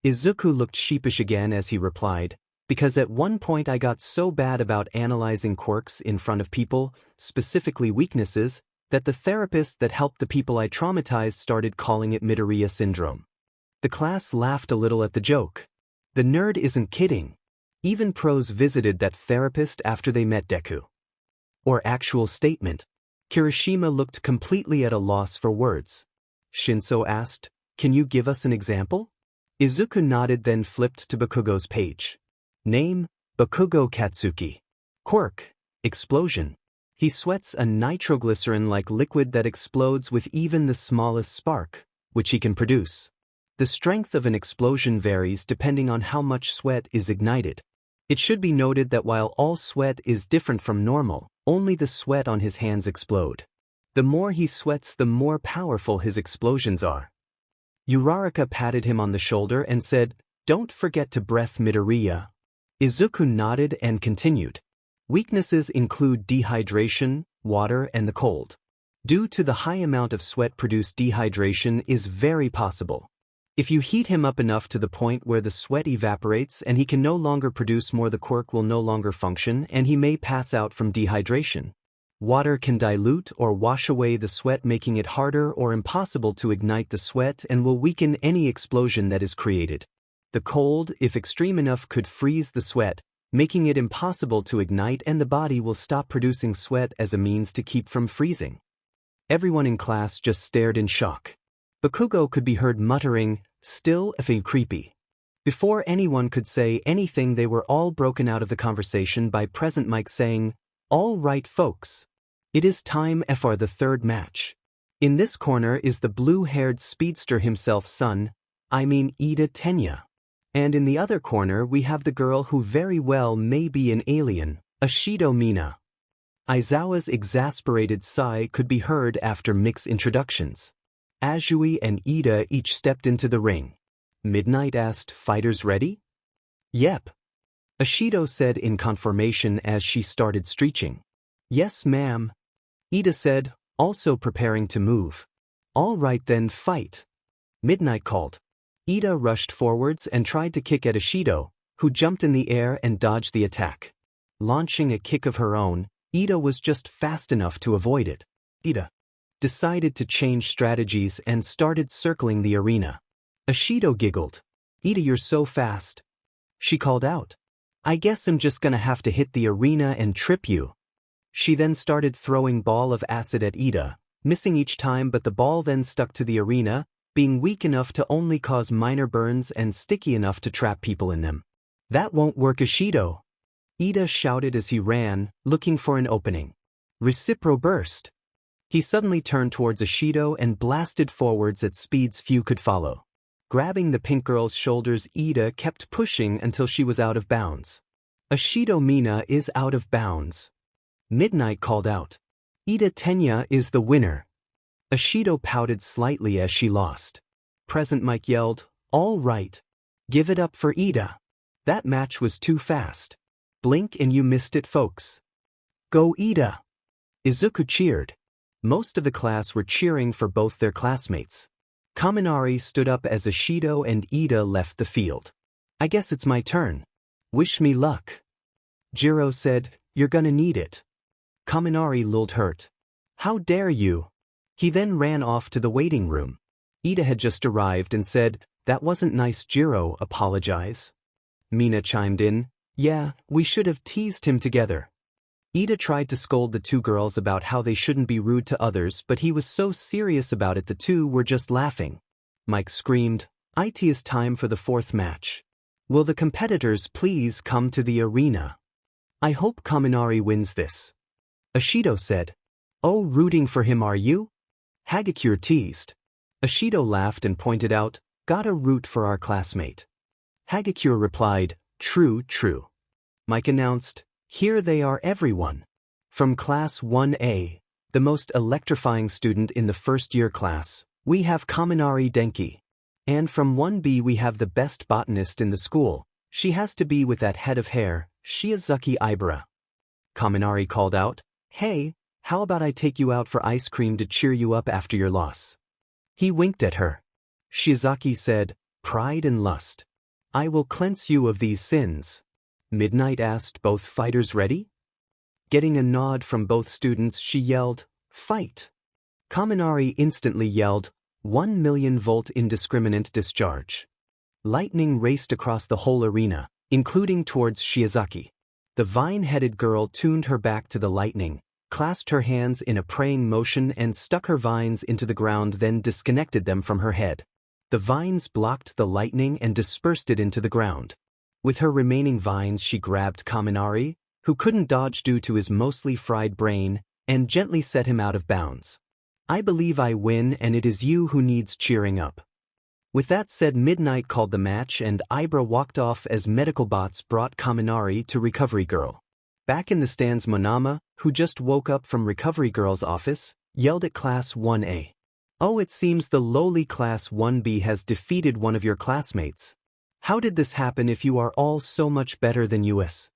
S1: Izuku looked sheepish again as he replied, because at one point I got so bad about analyzing quirks in front of people, specifically weaknesses, that the therapist that helped the people I traumatized started calling it Midoriya syndrome. The class laughed a little at the joke. The nerd isn't kidding. Even pros visited that therapist after they met Deku. Or actual statement. Kirishima looked completely at a loss for words. Shinso asked, can you give us an example? Izuku nodded then flipped to Bakugo's page. Name, Bakugo Katsuki. Quirk, explosion. He sweats a nitroglycerin-like liquid that explodes with even the smallest spark, which he can produce. The strength of an explosion varies depending on how much sweat is ignited. It should be noted that while all sweat is different from normal, only the sweat on his hands explode. The more he sweats, the more powerful his explosions are. Uraraka patted him on the shoulder and said, don't forget to breath Midoriya. Izuku nodded and continued. Weaknesses include dehydration, water, and the cold. Due to the high amount of sweat produced, dehydration is very possible. If you heat him up enough to the point where the sweat evaporates and he can no longer produce more, the quirk will no longer function and he may pass out from dehydration. Water can dilute or wash away the sweat, making it harder or impossible to ignite the sweat and will weaken any explosion that is created. The cold, if extreme enough, could freeze the sweat, making it impossible to ignite, and the body will stop producing sweat as a means to keep from freezing. Everyone in class just stared in shock. Bakugo could be heard muttering, still effing creepy. Before anyone could say anything, they were all broken out of the conversation by Present Mike saying, all right folks. It is time for the third match. In this corner is the blue-haired speedster himself, Ida Tenya. And in the other corner we have the girl who very well may be an alien, Ashido Mina. Aizawa's exasperated sigh could be heard after Mick's introductions. Azui and Ida each stepped into the ring. Midnight asked, fighters ready? Yep. Ashido said in confirmation as she started stretching. Yes ma'am. Ida said, also preparing to move. All right then, fight. Midnight called. Ida rushed forwards and tried to kick at Ashido, who jumped in the air and dodged the attack. Launching a kick of her own, Ida was just fast enough to avoid it. Ida decided to change strategies and started circling the arena. Ashido giggled. Ida, you're so fast. She called out. I guess I'm just gonna have to hit the arena and trip you. She then started throwing ball of acid at Ida, missing each time, but the ball then stuck to the arena, being weak enough to only cause minor burns and sticky enough to trap people in them. That won't work, Ashido. Ida shouted as he ran, looking for an opening. Recipro burst. He suddenly turned towards Ishido and blasted forwards at speeds few could follow. Grabbing the pink girl's shoulders, Ida kept pushing until she was out of bounds. Ishido Mina is out of bounds. Midnight called out. Ida Tenya is the winner. Ishido pouted slightly as she lost. Present Mike yelled, all right. Give it up for Ida. That match was too fast. Blink and you missed it, folks. Go Ida. Izuku cheered. Most of the class were cheering for both their classmates. Kaminari stood up as Ishido and Ida left the field. I guess it's my turn. Wish me luck. Jiro said, you're gonna need it. Kaminari looked hurt. How dare you? He then ran off to the waiting room. Ida had just arrived and said, that wasn't nice. Jiro, apologize. Mina chimed in, yeah, we should have teased him together. Ida tried to scold the two girls about how they shouldn't be rude to others, but he was so serious about it the two were just laughing. Mike screamed, it is time for the fourth match. Will the competitors please come to the arena? I hope Kaminari wins this. Ishido said. Oh, rooting for him are you? Hagakure teased. Ishido laughed and pointed out, gotta root for our classmate. Hagakure replied, true, true. Mike announced, here they are everyone. From Class 1A, the most electrifying student in the first-year class, we have Kaminari Denki. And from 1B we have the best botanist in the school. She has to be with that head of hair, Shizuki Ibara. Kaminari called out, hey, how about I take you out for ice cream to cheer you up after your loss? He winked at her. Shizuki said, pride and lust. I will cleanse you of these sins. Midnight asked, both fighters ready? Getting a nod from both students, she yelled, fight. Kaminari instantly yelled, 1,000,000-volt indiscriminate discharge. Lightning raced across the whole arena, including towards Shizuki. The vine-headed girl tuned her back to the lightning, clasped her hands in a praying motion and stuck her vines into the ground, then disconnected them from her head. The vines blocked the lightning and dispersed it into the ground. With her remaining vines she grabbed Kaminari, who couldn't dodge due to his mostly fried brain, and gently set him out of bounds. I believe I win and it is you who needs cheering up. With that said, Midnight called the match and Ibra walked off as medical bots brought Kaminari to Recovery Girl. Back in the stands, Monama, who just woke up from Recovery Girl's office, yelled at Class 1A. Oh, it seems the lowly Class 1B has defeated one of your classmates. How did this happen if you are all so much better than us?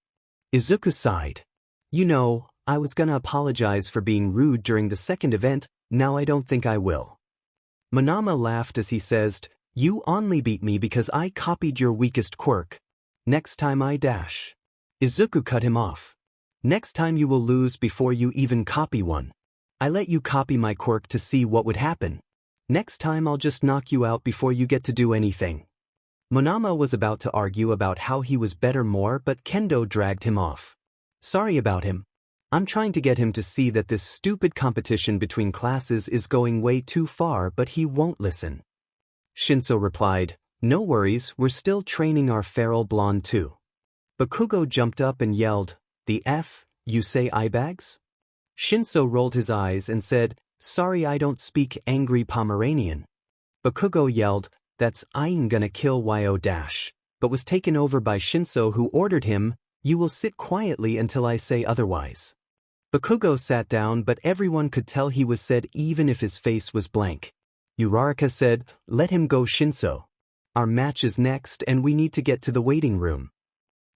S1: Izuku sighed. You know, I was gonna apologize for being rude during the second event, now I don't think I will. Monama laughed as he says, you only beat me because I copied your weakest quirk. Next time I dash. Izuku cut him off. Next time you will lose before you even copy one. I let you copy my quirk to see what would happen. Next time I'll just knock you out before you get to do anything. Monama was about to argue about how he was better more, but Kendo dragged him off. Sorry about him. I'm trying to get him to see that this stupid competition between classes is going way too far, but he won't listen. Shinso replied, no worries, we're still training our feral blonde too. Bakugo jumped up and yelled, the F, you say eyebags? Shinso rolled his eyes and said, sorry I don't speak angry Pomeranian. Bakugo yelled, that's I'm gonna kill yo dash, but was taken over by Shinso, who ordered him, you will sit quietly until I say otherwise. Bakugo sat down, but everyone could tell he was sad even if his face was blank. Uraraka said, let him go Shinso. Our match is next and we need to get to the waiting room.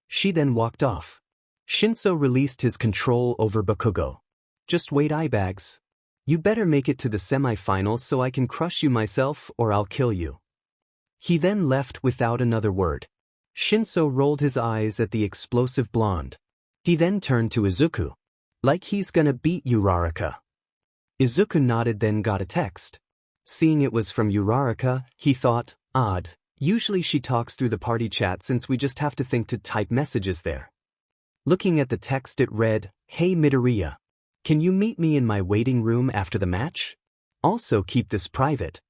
S1: She then walked off. Shinso released his control over Bakugo. Just wait, eyebags. You better make it to the semi-finals so I can crush you myself or I'll kill you. He then left without another word. Shinso rolled his eyes at the explosive blonde. He then turned to Izuku. Like he's gonna beat Uraraka. Izuku nodded, then got a text. Seeing it was from Uraraka, he thought, odd. Usually she talks through the party chat since we just have to think to type messages there. Looking at the text, it read, hey Midoriya. Can you meet me in my waiting room after the match? Also keep this private.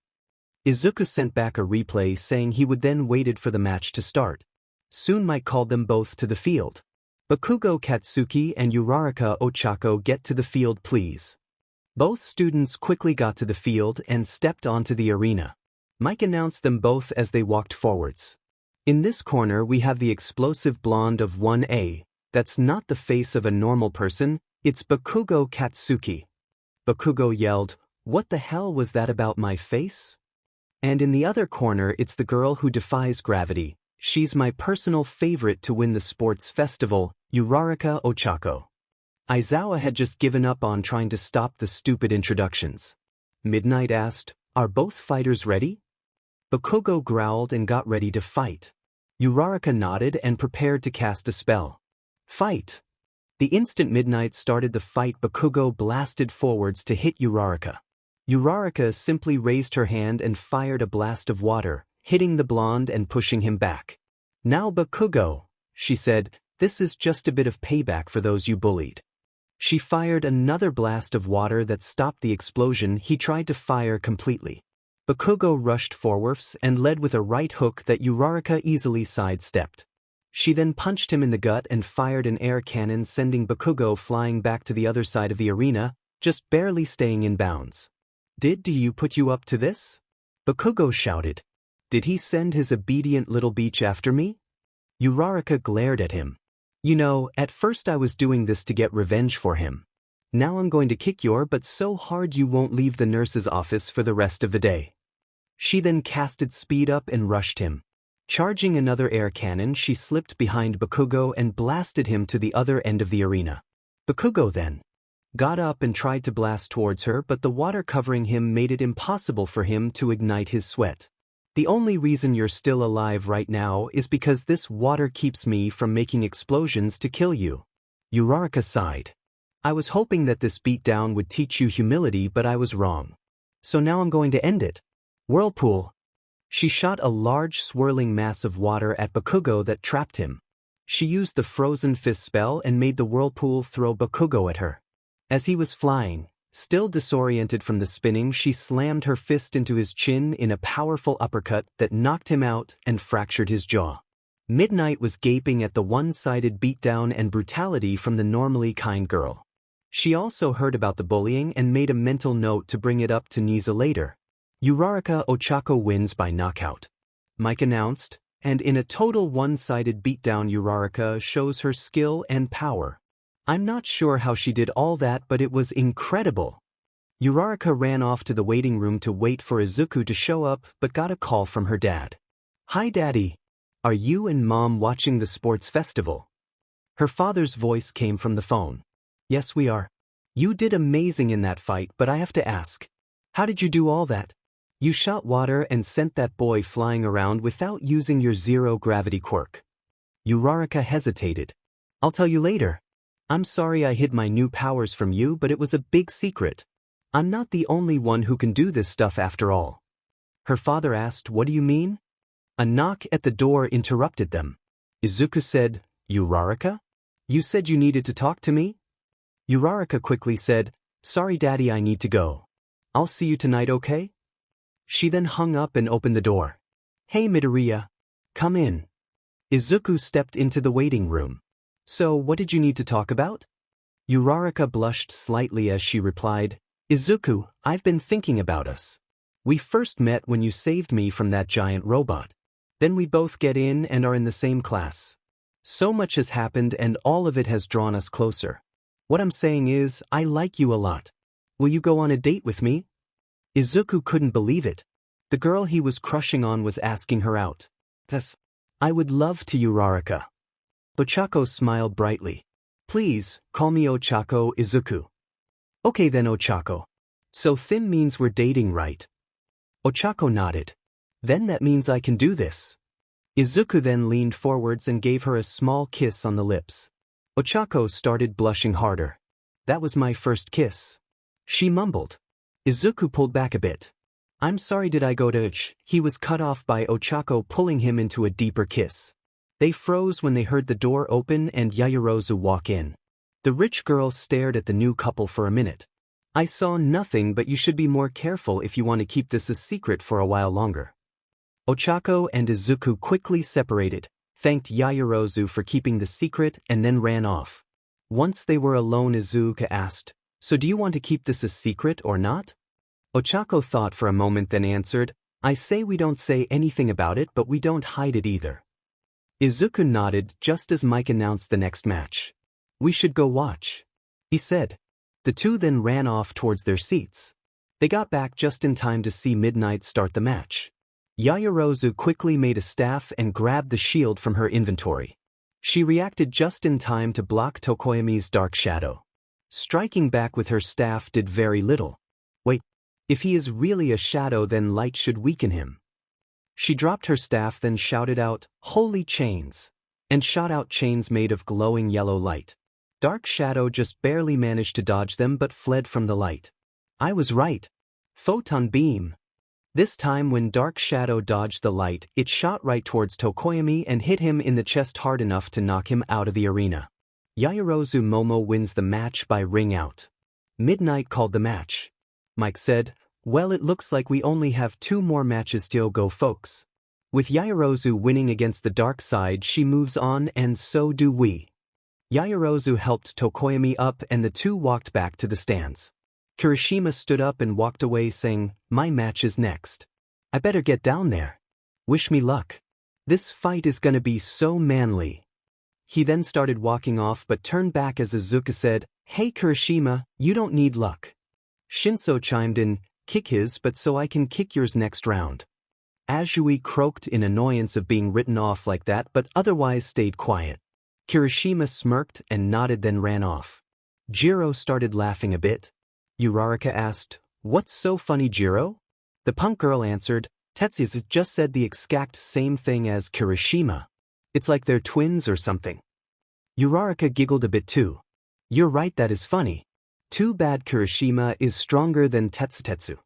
S1: Izuku sent back a replay saying he would then waited for the match to start. Soon Mike called them both to the field. Bakugo Katsuki and Uraraka Ochako, get to the field please. Both students quickly got to the field and stepped onto the arena. Mike announced them both as they walked forwards. In this corner we have the explosive blonde of 1A. That's not the face of a normal person, it's Bakugo Katsuki. Bakugo yelled, "What the hell was that about my face?" And in the other corner it's the girl who defies gravity. She's my personal favorite to win the sports festival, Uraraka Ochako. Aizawa had just given up on trying to stop the stupid introductions. Midnight asked, "Are both fighters ready?" Bakugo growled and got ready to fight. Uraraka nodded and prepared to cast a spell. Fight! The instant Midnight started the fight, Bakugo blasted forwards to hit Uraraka. Uraraka simply raised her hand and fired a blast of water, hitting the blonde and pushing him back. "Now Bakugo," she said, "this is just a bit of payback for those you bullied." She fired another blast of water that stopped the explosion he tried to fire completely. Bakugo rushed forwards and led with a right hook that Uraraka easily sidestepped. She then punched him in the gut and fired an air cannon, sending Bakugo flying back to the other side of the arena, just barely staying in bounds. "Did you put you up to this?" Bakugo shouted. "Did he send his obedient little beach after me?" Uraraka glared at him. "You know, at first I was doing this to get revenge for him. Now I'm going to kick your butt so hard you won't leave the nurse's office for the rest of the day." She then casted speed up and rushed him. Charging another air cannon, she slipped behind Bakugo and blasted him to the other end of the arena. Bakugo then got up and tried to blast towards her, but the water covering him made it impossible for him to ignite his sweat. "The only reason you're still alive right now is because this water keeps me from making explosions to kill you." Uraraka sighed. "I was hoping that this beatdown would teach you humility, but I was wrong. So now I'm going to end it. Whirlpool." She shot a large swirling mass of water at Bakugo that trapped him. She used the frozen fist spell and made the whirlpool throw Bakugo at her. As he was flying, still disoriented from the spinning, she slammed her fist into his chin in a powerful uppercut that knocked him out and fractured his jaw. Midnight was gaping at the one-sided beatdown and brutality from the normally kind girl. She also heard about the bullying and made a mental note to bring it up to Nisa later. Uraraka Ochako wins by knockout, Mike announced, and in a total one-sided beatdown Uraraka shows her skill and power. "I'm not sure how she did all that, but it was incredible." Uraraka ran off to the waiting room to wait for Izuku to show up, but got a call from her dad. "Hi Daddy. Are you and Mom watching the sports festival?" Her father's voice came from the phone. "Yes we are. You did amazing in that fight, but I have to ask, how did you do all that? You shot water and sent that boy flying around without using your zero-gravity quirk." Uraraka hesitated. "I'll tell you later. I'm sorry I hid my new powers from you, but it was a big secret. I'm not the only one who can do this stuff after all." Her father asked, "What do you mean?" A knock at the door interrupted them. Izuku said, "Uraraka? You said you needed to talk to me?" Uraraka quickly said, "Sorry Daddy, I need to go. I'll see you tonight, okay?" She then hung up and opened the door. "Hey Midoriya. Come in." Izuku stepped into the waiting room. "So, what did you need to talk about?" Uraraka blushed slightly as she replied, "Izuku, I've been thinking about us. We first met when you saved me from that giant robot. Then we both get in and are in the same class. So much has happened and all of it has drawn us closer. What I'm saying is, I like you a lot. Will you go on a date with me?" Izuku couldn't believe it. The girl he was crushing on was asking her out. "Yes, I would love to, Uraraka." Ochako smiled brightly. "Please, call me Ochako Izuku." "Okay then Ochako. So Thim means we're dating, right?" Ochako nodded. "Then that means I can do this." Izuku then leaned forwards and gave her a small kiss on the lips. Ochako started blushing harder. "That was my first kiss," she mumbled. Izuku pulled back a bit. "I'm sorry, did I go to ch?" He was cut off by Ochako pulling him into a deeper kiss. They froze when they heard the door open and Yaoyorozu walk in. The rich girl stared at the new couple for a minute. "I saw nothing, but you should be more careful if you want to keep this a secret for a while longer." Ochako and Izuku quickly separated, thanked Yaoyorozu for keeping the secret and then ran off. Once they were alone, Izuku asked, "So do you want to keep this a secret or not?" Ochako thought for a moment then answered, "I say we don't say anything about it, but we don't hide it either." Izuku nodded just as Mike announced the next match. "We should go watch," he said. The two then ran off towards their seats. They got back just in time to see Midnight start the match. Yaoyorozu quickly made a staff and grabbed the shield from her inventory. She reacted just in time to block Tokoyami's dark shadow. Striking back with her staff did very little. Wait, if he is really a shadow, then light should weaken him. She dropped her staff, then shouted out, "Holy chains!" and shot out chains made of glowing yellow light. Dark Shadow just barely managed to dodge them but fled from the light. I was right. Photon beam. This time when Dark Shadow dodged the light, it shot right towards Tokoyami and hit him in the chest hard enough to knock him out of the arena. Yaoyorozu Momo wins the match by ring out. Midnight called the match. Mike said, "Well, it looks like we only have 2 more matches to go, folks." With Yaoyorozu winning against the dark side, she moves on, and so do we. Yaoyorozu helped Tokoyami up and the two walked back to the stands. Kirishima stood up and walked away saying, "My match is next. I better get down there. Wish me luck. This fight is gonna be so manly." He then started walking off but turned back as Izuku said, "Hey Kirishima, you don't need luck." Shinso chimed in, "Kick his but so I can kick yours next round." Azui croaked in annoyance of being written off like that but otherwise stayed quiet. Kirishima smirked and nodded then ran off. Jiro started laughing a bit. Uraraka asked, "What's so funny, Jiro?" The punk girl answered, "Tetsuya just said the exact same thing as Kirishima. It's like they're twins or something." Uraraka giggled a bit too. "You're right, that is funny. Too bad Kirishima is stronger than Tetsu."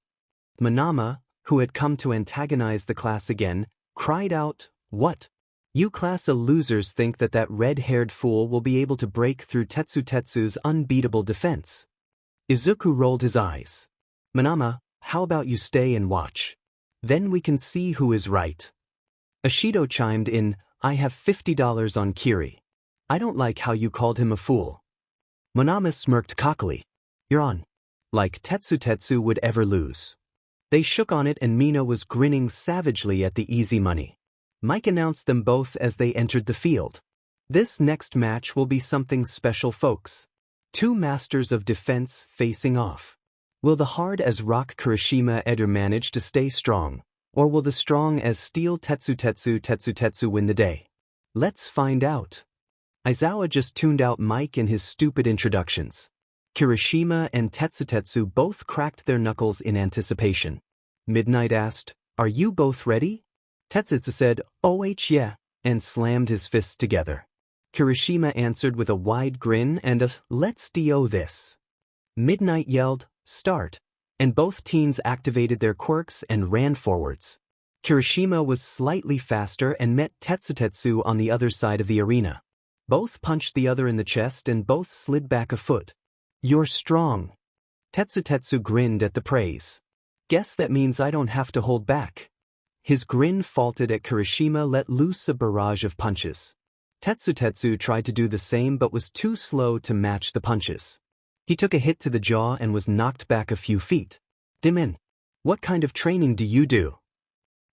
S1: Manama, who had come to antagonize the class again, cried out, "What? You class of losers think that red-haired fool will be able to break through Tetsu's unbeatable defense?" Izuku rolled his eyes. "Manama, how about you stay and watch? Then we can see who is right." Ashido chimed in, "I have $50 on Kiri. I don't like how you called him a fool." Manama smirked cockily. "You're on. Like Tetsu would ever lose." They shook on it and Mina was grinning savagely at the easy money. Mike announced them both as they entered the field. "This next match will be something special, folks. 2 masters of defense facing off. Will the hard-as-rock Kirishima Eder manage to stay strong, or will the strong-as-steel Tetsu win the day? Let's find out." Aizawa just tuned out Mike and his stupid introductions. Kirishima and Tetsu both cracked their knuckles in anticipation. Midnight asked, "Are you both ready?" Tetsu said, "Oh yeah," and slammed his fists together. Kirishima answered with a wide grin and a, "Let's do this." Midnight yelled, "Start," and both teens activated their quirks and ran forwards. Kirishima was slightly faster and met Tetsu on the other side of the arena. Both punched the other in the chest and both slid back a foot. "You're strong." Tetsu grinned at the praise. "Guess that means I don't have to hold back." His grin faltered at Kirishima let loose a barrage of punches. Tetsu tried to do the same but was too slow to match the punches. He took a hit to the jaw and was knocked back a few feet. "Dimin, what kind of training do you do?"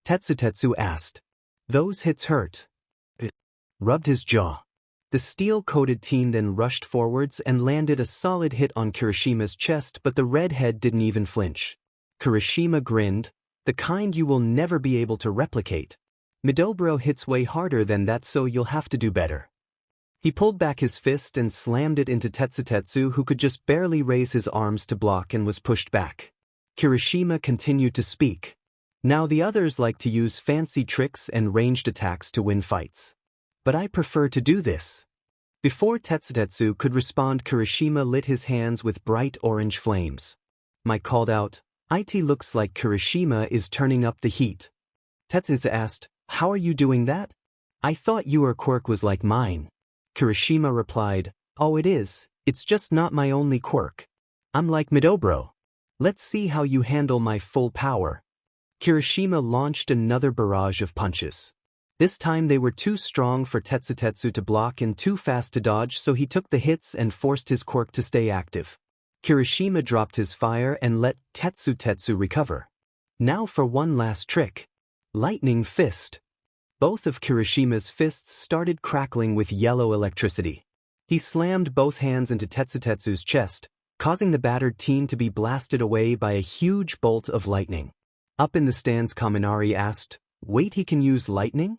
S1: Tetsu asked. "Those hits hurt." It rubbed his jaw. The steel-coated teen then rushed forwards and landed a solid hit on Kirishima's chest but the redhead didn't even flinch. Kirishima grinned, "The kind you will never be able to replicate. Midobro hits way harder than that so you'll have to do better." He pulled back his fist and slammed it into Tetsu who could just barely raise his arms to block and was pushed back. Kirishima continued to speak. "Now the others like to use fancy tricks and ranged attacks to win fights. But I prefer to do this." Before Tetsu could respond, Kirishima lit his hands with bright orange flames. Mike called out, "It looks like Kirishima is turning up the heat." Tetsu asked, "How are you doing that?" "I thought your quirk was like mine." Kirishima replied, "Oh, it is, it's just not my only quirk. I'm like Midobro. Let's see how you handle my full power." Kirishima launched another barrage of punches. This time they were too strong for Tetsu to block and too fast to dodge, so he took the hits and forced his quirk to stay active. Kirishima dropped his fire and let Tetsu recover. Now for one last trick. Lightning Fist. Both of Kirishima's fists started crackling with yellow electricity. He slammed both hands into Tetsu's chest, causing the battered teen to be blasted away by a huge bolt of lightning. Up in the stands, Kaminari asked, "Wait, he can use lightning?"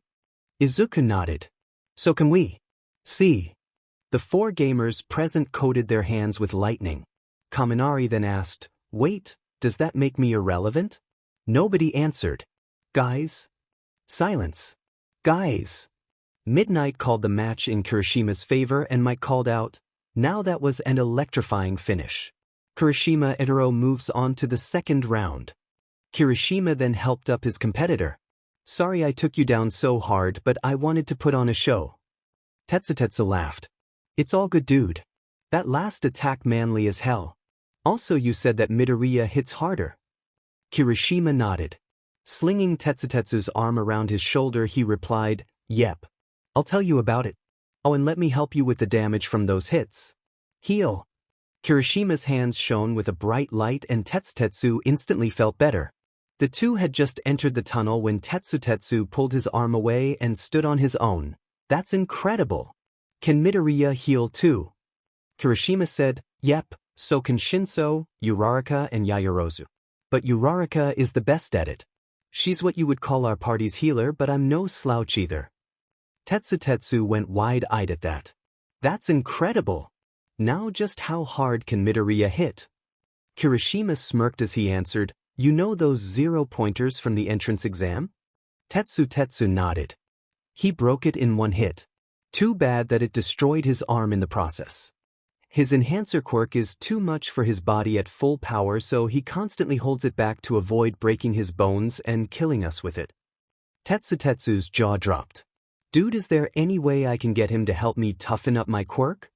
S1: Izuku nodded. "So can we?" See. The four gamers present coated their hands with lightning. Kaminari then asked, "Wait, does that make me irrelevant?" Nobody answered. "Guys?" Silence. "Guys." Midnight called the match in Kirishima's favor and Mike called out, "Now that was an electrifying finish." Kirishima Itaro moves on to the second round. Kirishima then helped up his competitor. "Sorry I took you down so hard, but I wanted to put on a show." Tetsu laughed. "It's all good, dude. That last attack manly as hell. Also, you said that Midoriya hits harder." Kirishima nodded. Slinging Tetsu's arm around his shoulder, he replied, "Yep. I'll tell you about it. Oh, and let me help you with the damage from those hits." Heal. Kirishima's hands shone with a bright light and Tetsu instantly felt better. The two had just entered the tunnel when Tetsu pulled his arm away and stood on his own. "That's incredible. Can Midoriya heal too?" Kirishima said, "Yep, so can Shinso, Uraraka and Yaoyorozu. But Uraraka is the best at it. She's what you would call our party's healer, but I'm no slouch either." Tetsu went wide-eyed at that. "That's incredible. Now just how hard can Midoriya hit?" Kirishima smirked as he answered, "You know those 0-pointers from the entrance exam?" Tetsu nodded. "He broke it in one hit. Too bad that it destroyed his arm in the process. His enhancer quirk is too much for his body at full power, so he constantly holds it back to avoid breaking his bones and killing us with it." Tetsu's jaw dropped. "Dude, is there any way I can get him to help me toughen up my quirk?"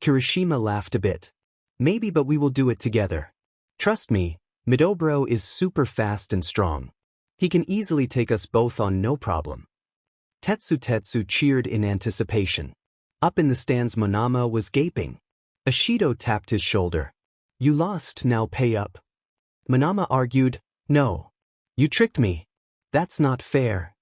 S1: Kirishima laughed a bit. "Maybe, but we will do it together. Trust me, Midobro is super fast and strong. He can easily take us both on, no problem." Tetsu cheered in anticipation. Up in the stands, Monama was gaping. Ashido tapped his shoulder. "You lost, now pay up." Monama argued, "No. You tricked me. That's not fair."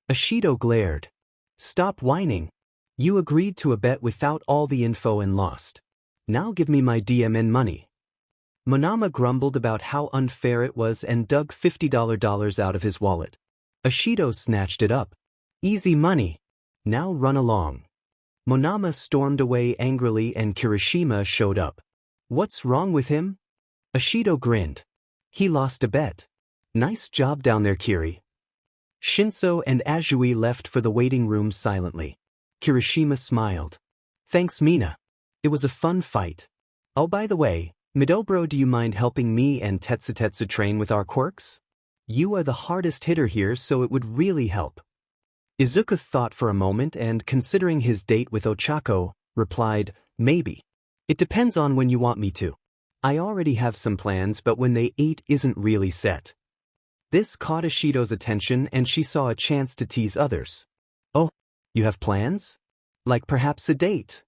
S1: Ashido glared. "Stop whining. You agreed to a bet without all the info and lost. Now give me my DMN money." Monama grumbled about how unfair it was and dug $50 out of his wallet. Ashido snatched it up. "Easy money. Now run along." Monama stormed away angrily and Kirishima showed up. "What's wrong with him?" Ashido grinned. "He lost a bet. Nice job down there, Kiri." Shinso and Azui left for the waiting room silently. Kirishima smiled. "Thanks, Mina. It was a fun fight. Oh, by the way, Midobro, do you mind helping me and Tetsu train with our quirks? You are the hardest hitter here, so it would really help." Izuku thought for a moment and, considering his date with Ochako, replied, "Maybe. It depends on when you want me to. I already have some plans, but when they ate isn't really set." This caught Ashido's attention and she saw a chance to tease others. "Oh, you have plans? Like perhaps a date?"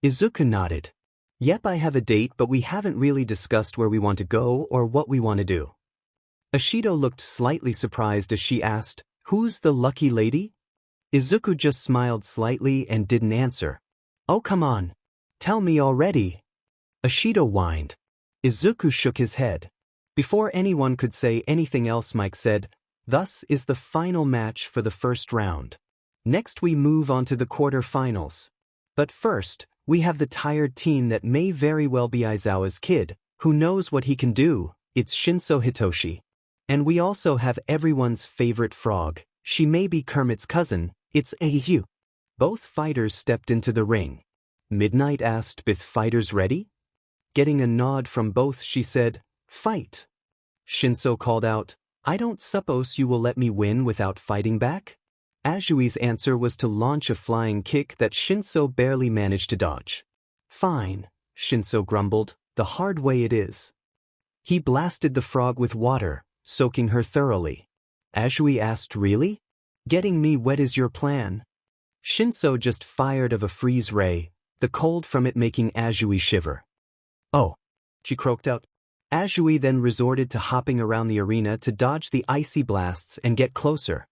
S1: Izuku nodded. "Yep, I have a date, but we haven't really discussed where we want to go or what we want to do." Ashido looked slightly surprised as she asked, "Who's the lucky lady?" Izuku just smiled slightly and didn't answer. "Oh, come on. Tell me already." Ashido whined. Izuku shook his head. Before anyone could say anything else, Mike said, "Thus is the final match for the first round. Next we move on to the quarter-finals. But first, we have the tired teen that may very well be Aizawa's kid, who knows what he can do. It's Shinso Hitoshi. And we also have everyone's favorite frog. She may be Kermit's cousin. It's Aizu." Both fighters stepped into the ring. Midnight asked, "Both fighters ready?" Getting a nod from both, she said, "Fight." Shinso called out, "I don't suppose you will let me win without fighting back?" Azui's answer was to launch a flying kick that Shinso barely managed to dodge. "Fine," Shinso grumbled, "the hard way it is." He blasted the frog with water, soaking her thoroughly. Azui asked, "Really?" Getting me wet is your plan? Shinso just fired of a freeze ray, the cold from it making Azui shiver. Oh, she croaked out. Azui then resorted to hopping around the arena to dodge the icy blasts and get closer.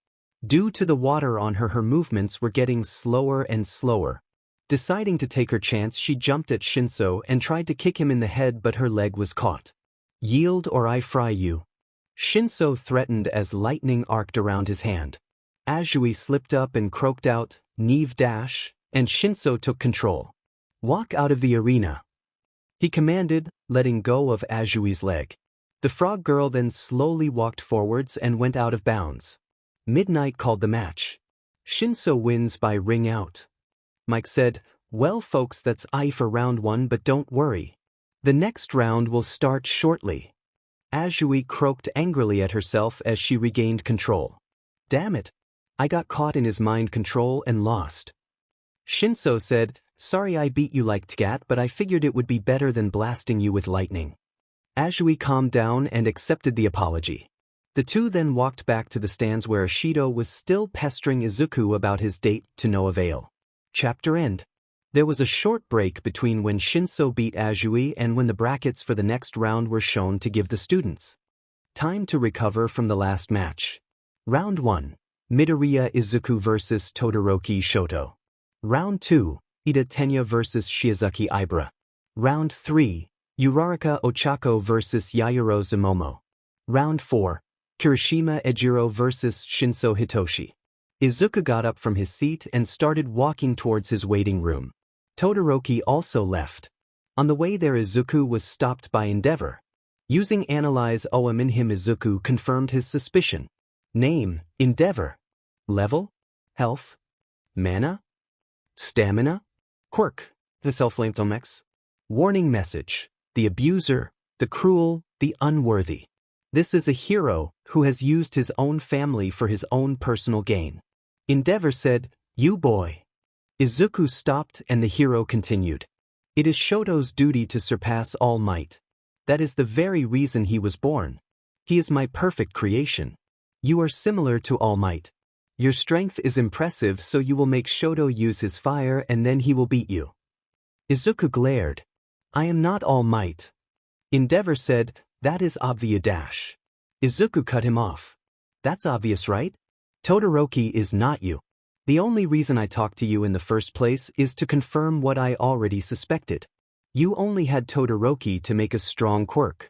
S1: Due to the water on her movements were getting slower and slower. Deciding to take her chance, she jumped at Shinso and tried to kick him in the head, but her leg was caught. Yield or I fry you. Shinso threatened as lightning arced around his hand. Azui slipped up and croaked out, Neve dash, and Shinso took control. Walk out of the arena, he commanded, letting go of Azui's leg. The frog girl then slowly walked forwards and went out of bounds. Midnight called the match. Shinso wins by ring out. Mike said, well folks, that's I for round 1, but don't worry. The next round will start shortly. Azui croaked angrily at herself as she regained control. Damn it. I got caught in his mind control and lost. Shinso said, sorry I beat you like tgat, but I figured it would be better than blasting you with lightning. Azui calmed down and accepted the apology. The two then walked back to the stands where Ashido was still pestering Izuku about his date, to no avail. Chapter end. There was a short break between when Shinso beat Azui and when the brackets for the next round were shown to give the students time to recover from the last match. Round 1. Midoriya Izuku vs Todoroki Shoto. Round 2. Ida Tenya vs Shiozaki Ibara. Round 3. Uraraka Ochako vs Yayuro Zumomo. Round 4. Kirishima Ejiro vs Shinso Hitoshi. Izuku got up from his seat and started walking towards his waiting room. Todoroki also left. On the way there, Izuku was stopped by Endeavor. Using Analyze OM in him, Izuku confirmed his suspicion. Name, Endeavor. Level, Health, Mana, Stamina, Quirk, the self-flametomx. Warning message, the abuser, the cruel, the unworthy. This is a hero who has used his own family for his own personal gain. Endeavor said, you boy. Izuku stopped and the hero continued. It is Shoto's duty to surpass All Might. That is the very reason he was born. He is my perfect creation. You are similar to All Might. Your strength is impressive, so you will make Shoto use his fire and then he will beat you. Izuku glared. I am not All Might. Endeavor said, that is obvious dash. Izuku cut him off. That's obvious, right? Todoroki is not you. The only reason I talked to you in the first place is to confirm what I already suspected. You only had Todoroki to make a strong quirk.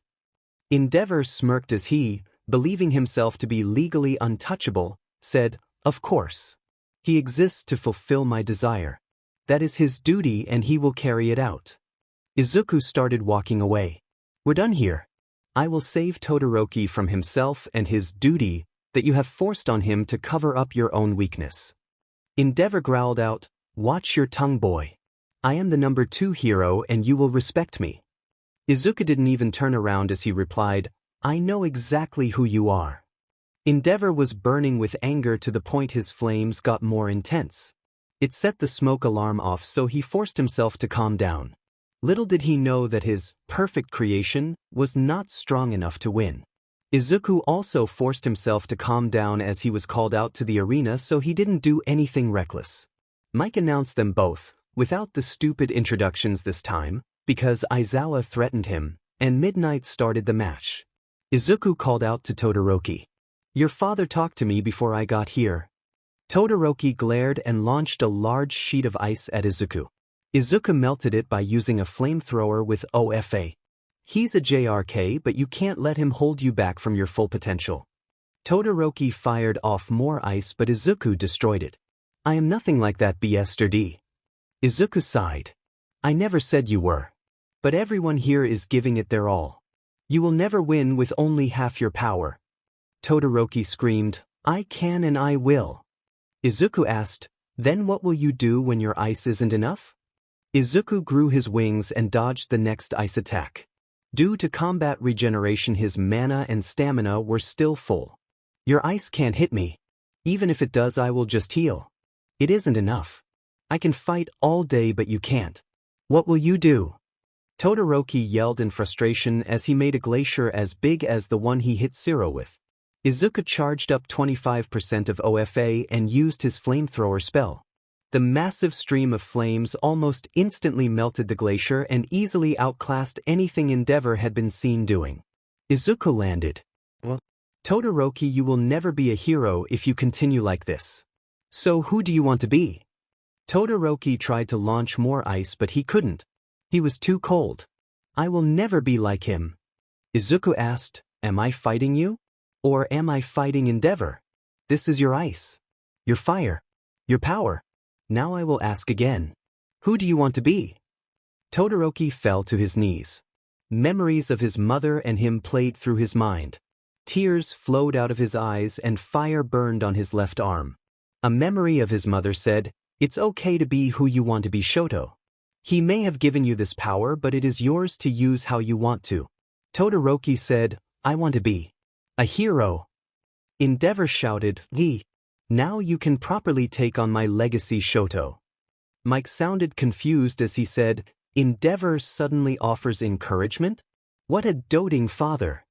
S1: Endeavor smirked as he, believing himself to be legally untouchable, said, of course. He exists to fulfill my desire. That is his duty and he will carry it out. Izuku started walking away. We're done here. I will save Todoroki from himself and his duty that you have forced on him to cover up your own weakness. Endeavor growled out, watch your tongue, boy. I am the number 2 hero and you will respect me. Izuku didn't even turn around as he replied, I know exactly who you are. Endeavor was burning with anger to the point his flames got more intense. It set the smoke alarm off, so he forced himself to calm down. Little did he know that his perfect creation was not strong enough to win. Izuku also forced himself to calm down as he was called out to the arena, so he didn't do anything reckless. Mike announced them both, without the stupid introductions this time, because Aizawa threatened him, and Midnight started the match. Izuku called out to Todoroki. Your father talked to me before I got here. Todoroki glared and launched a large sheet of ice at Izuku. Izuku melted it by using a flamethrower with OFA. He's a JRK, but you can't let him hold you back from your full potential. Todoroki fired off more ice, but Izuku destroyed it. I am nothing like that yesterday. Izuku sighed. I never said you were. But everyone here is giving it their all. You will never win with only half your power. Todoroki screamed, I can and I will. Izuku asked, then what will you do when your ice isn't enough? Izuku grew his wings and dodged the next ice attack. Due to combat regeneration, his mana and stamina were still full. Your ice can't hit me. Even if it does, I will just heal. It isn't enough. I can fight all day, but you can't. What will you do? Todoroki yelled in frustration as he made a glacier as big as the one he hit Zero with. Izuku charged up 25% of OFA and used his flamethrower spell. The massive stream of flames almost instantly melted the glacier and easily outclassed anything Endeavor had been seen doing. Izuku landed. Well, Todoroki, you will never be a hero if you continue like this. So who do you want to be? Todoroki tried to launch more ice but he couldn't. He was too cold. I will never be like him. Izuku asked, am I fighting you? Or am I fighting Endeavor? This is your ice. Your fire. Your power. Now I will ask again. Who do you want to be? Todoroki fell to his knees. Memories of his mother and him played through his mind. Tears flowed out of his eyes and fire burned on his left arm. A memory of his mother said, it's okay to be who you want to be, Shoto. He may have given you this power but it is yours to use how you want to. Todoroki said, I want to be a hero. Endeavor shouted, now you can properly take on my legacy, Shoto. Mike sounded confused as he said, Endeavor suddenly offers encouragement? What a doting father.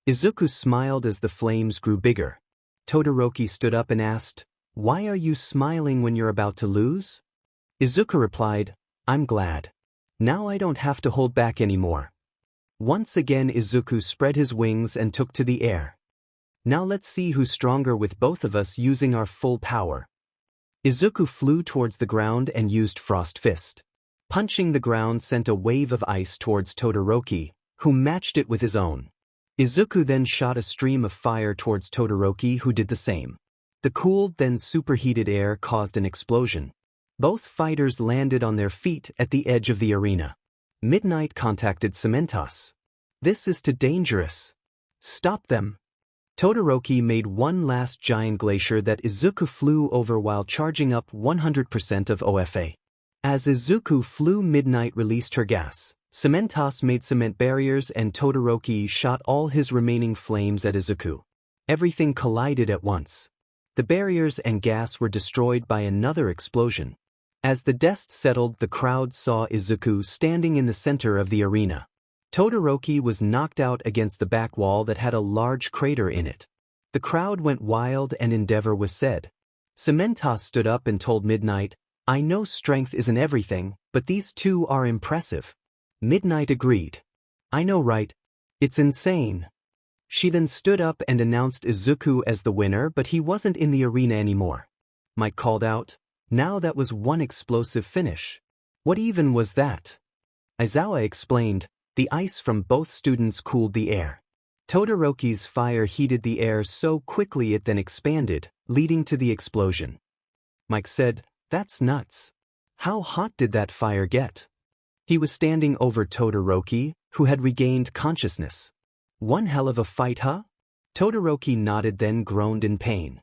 S1: Izuku smiled as the flames grew bigger. Todoroki stood up and asked, why are you smiling when you're about to lose? Izuku replied, I'm glad. Now I don't have to hold back anymore. Once again Izuku spread his wings and took to the air. Now let's see who's stronger with both of us using our full power. Izuku flew towards the ground and used Frost Fist. Punching the ground sent a wave of ice towards Todoroki, who matched it with his own. Izuku then shot a stream of fire towards Todoroki, who did the same. The cooled then superheated air caused an explosion. Both fighters landed on their feet at the edge of the arena. Midnight contacted Cementos. This is too dangerous. Stop them. Todoroki made one last giant glacier that Izuku flew over while charging up 100% of OFA. As Izuku flew, Midnight released her gas. Cementos made cement barriers and Todoroki shot all his remaining flames at Izuku. Everything collided at once. The barriers and gas were destroyed by another explosion. As the dust settled, the crowd saw Izuku standing in the center of the arena. Todoroki was knocked out against the back wall that had a large crater in it. The crowd went wild and Endeavor was said. Cementos stood up and told Midnight, I know strength isn't everything, but these two are impressive. Midnight agreed. I know, right? It's insane. She then stood up and announced Izuku as the winner, but he wasn't in the arena anymore. Mike called out, now that was one explosive finish. What even was that? Aizawa explained, the ice from both students cooled the air. Todoroki's fire heated the air so quickly it then expanded, leading to the explosion. Mike said, that's nuts. How hot did that fire get? He was standing over Todoroki, who had regained consciousness. One hell of a fight, huh? Todoroki nodded then groaned in pain.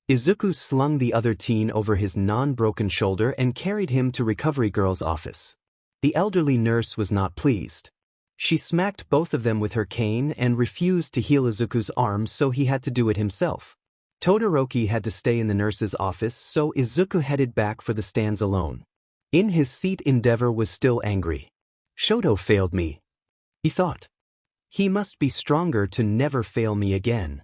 S1: Izuku slung the other teen over his non-broken shoulder and carried him to Recovery Girl's office. The elderly nurse was not pleased. She smacked both of them with her cane and refused to heal Izuku's arm, so he had to do it himself. Todoroki had to stay in the nurse's office, so Izuku headed back for the stands alone. In his seat, Endeavor was still angry. Shoto failed me, he thought. He must be stronger to never fail me again.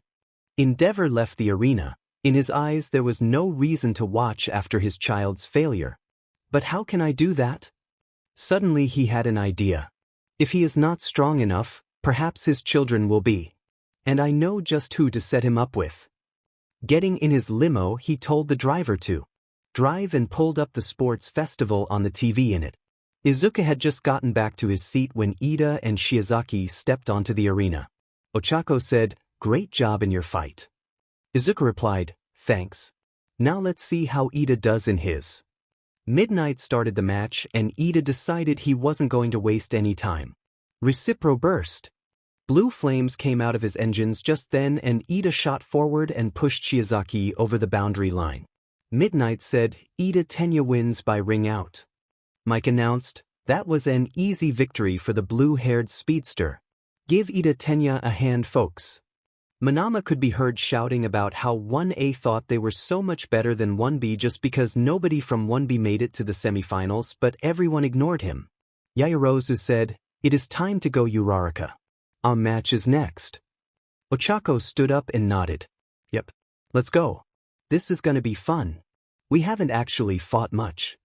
S1: Endeavor left the arena. In his eyes there was no reason to watch after his child's failure. But how can I do that? Suddenly he had an idea. If he is not strong enough, perhaps his children will be. And I know just who to set him up with. Getting in his limo, he told the driver to drive and pulled up the sports festival on the TV in it. Izuku had just gotten back to his seat when Ida and Shiozaki stepped onto the arena. Ochako said, great job in your fight. Izuku replied, thanks. Now let's see how Ida does in his. Midnight started the match and Ida decided he wasn't going to waste any time. Recipro burst. Blue flames came out of his engines just then and Ida shot forward and pushed Shiozaki over the boundary line. Midnight said, Ida Tenya wins by ring out. Mike announced, that was an easy victory for the blue-haired speedster. Give Ida Tenya a hand, folks. Manama could be heard shouting about how 1A thought they were so much better than 1B just because nobody from 1B made it to the semifinals, but everyone ignored him. Yaoyorozu said, it is time to go, Uraraka. Our match is next. Ochako stood up and nodded. Yep. Let's go. This is gonna be fun. We haven't actually fought much.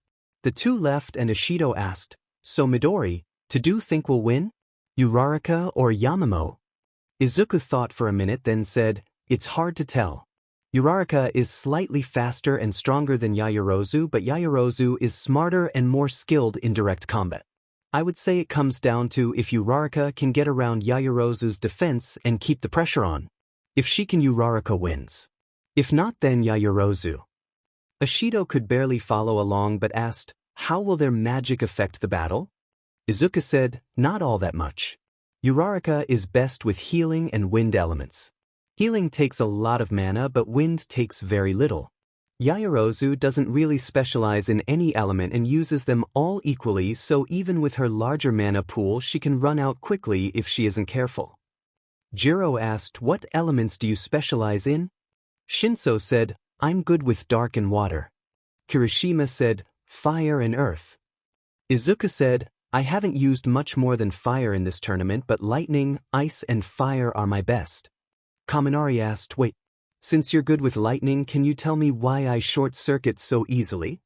S1: The two left and Ishido asked, so Midori, do think we'll win? Uraraka or Yamamo? Izuku thought for a minute then said, it's hard to tell. Uraraka is slightly faster and stronger than Yaoyorozu, but Yaoyorozu is smarter and more skilled in direct combat. I would say it comes down to if Uraraka can get around Yaoyorozu's defense and keep the pressure on. If she can, Uraraka wins. If not, then Yaoyorozu. Ishido could barely follow along but asked, how will their magic affect the battle? Izuku said, not all that much. Uraraka is best with healing and wind elements. Healing takes a lot of mana but wind takes very little. Yaoyorozu doesn't really specialize in any element and uses them all equally, so even with her larger mana pool she can run out quickly if she isn't careful. Jiro asked, what elements do you specialize in? Shinso said, I'm good with dark and water. Kirishima said, fire and earth. Izuku said, I haven't used much more than fire in this tournament, but lightning, ice and fire are my best. Kaminari asked, wait, since you're good with lightning, can you tell me why I short-circuit so easily?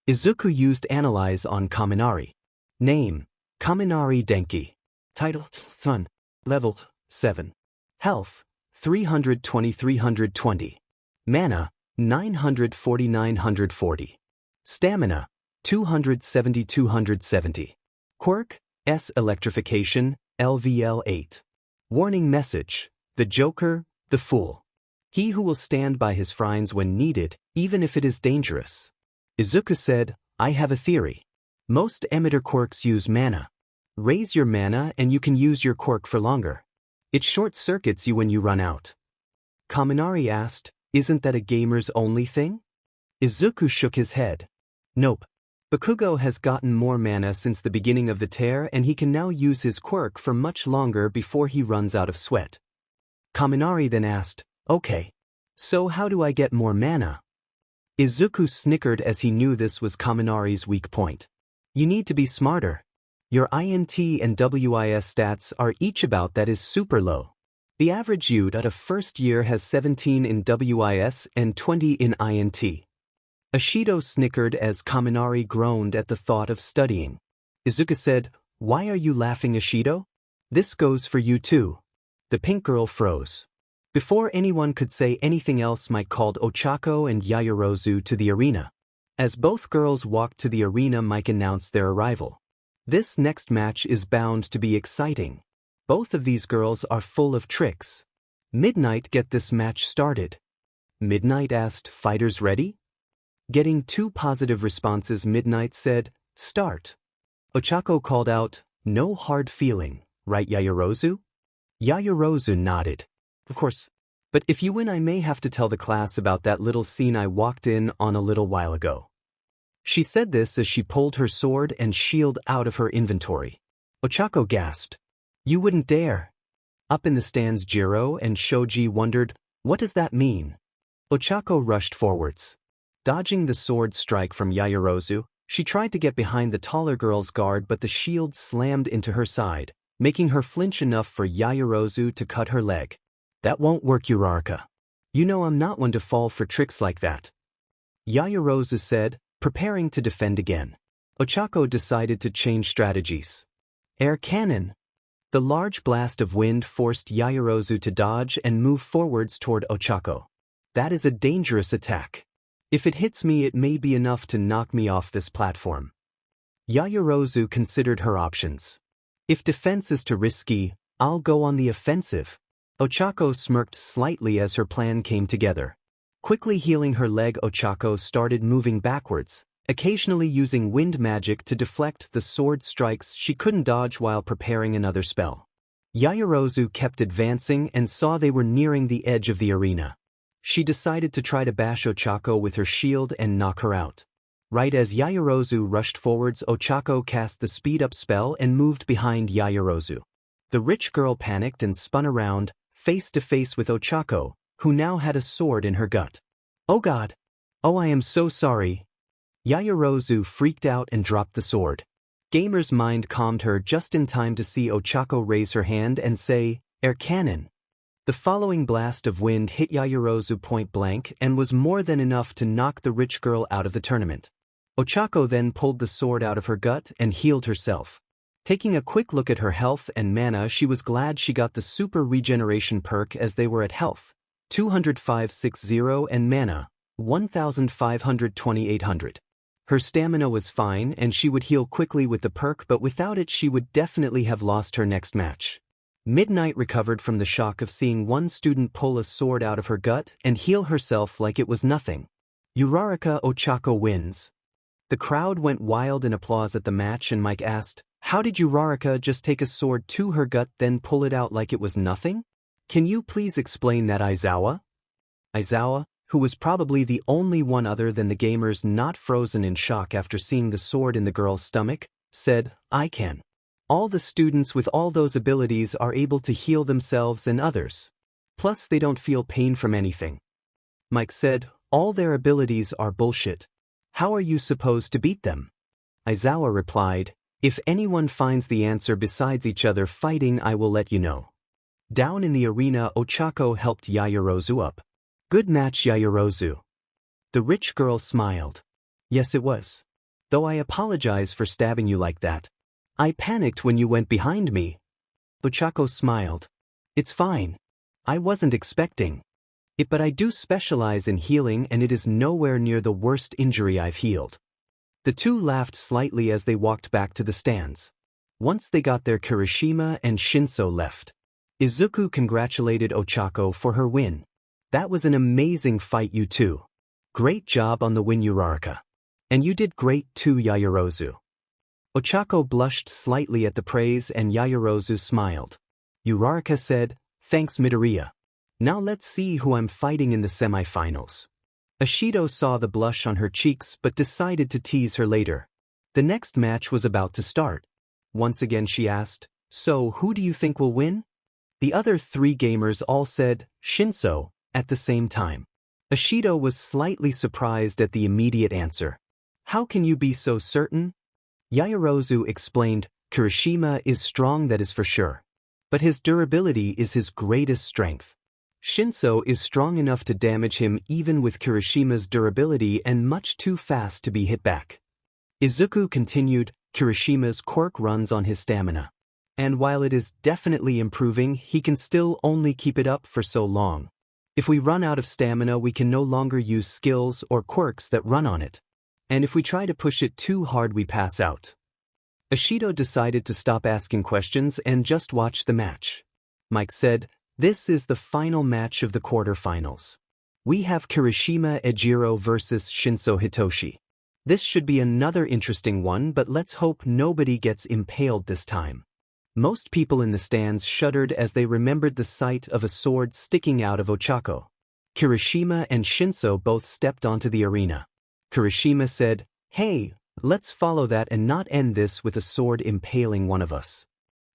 S1: Izuku used Analyze on Kaminari. Name, Kaminari Denki. Title, Sun. Level, 7. Health, 320-320. Mana, 940-940. Stamina, 270-270. Quirk, S Electrification, LVL 8. Warning message, the Joker, the Fool. He who will stand by his friends when needed, even if it is dangerous. Izuku said, I have a theory. Most emitter quirks use mana. Raise your mana and you can use your quirk for longer. It short-circuits you when you run out. Kaminari asked, isn't that a gamer's only thing? Izuku shook his head. Nope. Bakugo has gotten more mana since the beginning of the tear and he can now use his quirk for much longer before he runs out of sweat. Kaminari then asked, okay. So how do I get more mana? Izuku snickered as he knew this was Kaminari's weak point. You need to be smarter. Your INT and WIS stats are each about that is super low. The average youth at a first year has 17 in WIS and 20 in INT. Ishido snickered as Kaminari groaned at the thought of studying. Izuku said, why are you laughing, Ishido? This goes for you too. The pink girl froze. Before anyone could say anything else, Mike called Ochako and Yaoyorozu to the arena. As both girls walked to the arena, Mike announced their arrival. This next match is bound to be exciting. Both of these girls are full of tricks. Midnight, get this match started. Midnight asked, fighters ready? Getting 2 positive responses, Midnight said, start. Ochako called out, no hard feeling, right Yaoyorozu? Yaoyorozu nodded. Of course. But if you win, I may have to tell the class about that little scene I walked in on a little while ago. She said this as she pulled her sword and shield out of her inventory. Ochako gasped. You wouldn't dare. Up in the stands, Jiro and Shoji wondered, what does that mean? Ochako rushed forwards. Dodging the sword strike from Yaoyorozu, she tried to get behind the taller girl's guard, but the shield slammed into her side, making her flinch enough for Yaoyorozu to cut her leg. That won't work, Uraraka. You know I'm not one to fall for tricks like that. Yaoyorozu said, preparing to defend again. Ochako decided to change strategies. Air cannon. The large blast of wind forced Yaoyorozu to dodge and move forwards toward Ochako. That is a dangerous attack. If it hits me, it may be enough to knock me off this platform. Yaoyorozu considered her options. If defense is too risky, I'll go on the offensive. Ochako smirked slightly as her plan came together. Quickly healing her leg, Ochako started moving backwards, occasionally using wind magic to deflect the sword strikes she couldn't dodge while preparing another spell. Yaoyorozu kept advancing and saw they were nearing the edge of the arena. She decided to try to bash Ochako with her shield and knock her out. Right as Yaoyorozu rushed forwards, Ochako cast the speed-up spell and moved behind Yaoyorozu. The rich girl panicked and spun around, face to face with Ochako, who now had a sword in her gut. Oh God! Oh, I am so sorry. Yaoyorozu freaked out and dropped the sword. Gamer's mind calmed her just in time to see Ochako raise her hand and say, Air cannon. The following blast of wind hit Yaoyorozu point blank and was more than enough to knock the rich girl out of the tournament. Ochako then pulled the sword out of her gut and healed herself. Taking a quick look at her health and mana, she was glad she got the super regeneration perk as they were at health 20560 and mana 1500-2800. Her stamina was fine and she would heal quickly with the perk, but without it she would definitely have lost her next match. Midnight recovered from the shock of seeing one student pull a sword out of her gut and heal herself like it was nothing. Uraraka Ochako wins. The crowd went wild in applause at the match, and Mike asked, "How did Uraraka just take a sword to her gut then pull it out like it was nothing? Can you please explain that, Aizawa?" Aizawa, who was probably the only one other than the gamers not frozen in shock after seeing the sword in the girl's stomach, said, "I can. All the students with all those abilities are able to heal themselves and others. Plus they don't feel pain from anything." Mike said, "All their abilities are bullshit. How are you supposed to beat them?" Aizawa replied, "If anyone finds the answer besides each other fighting, I will let you know." Down in the arena, Ochako helped Yaoyorozu up. "Good match, Yaoyorozu." The rich girl smiled. "Yes, it was. Though I apologize for stabbing you like that. I panicked when you went behind me." Ochako smiled. "It's fine. I wasn't expecting it, but I do specialize in healing and it is nowhere near the worst injury I've healed." The two laughed slightly as they walked back to the stands. Once they got there, Kirishima and Shinso left. Izuku congratulated Ochako for her win. "That was an amazing fight, you two. Great job on the win, Uraraka. And you did great too, Yaoyorozu." Ochako blushed slightly at the praise and Yaoyorozu smiled. Uraraka said, "Thanks, Midoriya. Now let's see who I'm fighting in the semifinals." Ashido saw the blush on her cheeks but decided to tease her later. The next match was about to start. Once again she asked, "So who do you think will win?" The other three gamers all said, "Shinso," at the same time. Ashido was slightly surprised at the immediate answer. "How can you be so certain?" Yaoyorozu explained, "Kirishima is strong, that is for sure. But his durability is his greatest strength. Shinso is strong enough to damage him even with Kirishima's durability and much too fast to be hit back." Izuku continued, "Kirishima's quirk runs on his stamina. And while it is definitely improving, he can still only keep it up for so long. If we run out of stamina, we can no longer use skills or quirks that run on it. And if we try to push it too hard, we pass out." Ashido decided to stop asking questions and just watch the match. Mike said, "This is the final match of the quarterfinals. We have Kirishima Ejiro versus Shinso Hitoshi. This should be another interesting one, but let's hope nobody gets impaled this time." Most people in the stands shuddered as they remembered the sight of a sword sticking out of Ochako. Kirishima and Shinso both stepped onto the arena. Kirishima said, "Hey, let's follow that and not end this with a sword impaling one of us."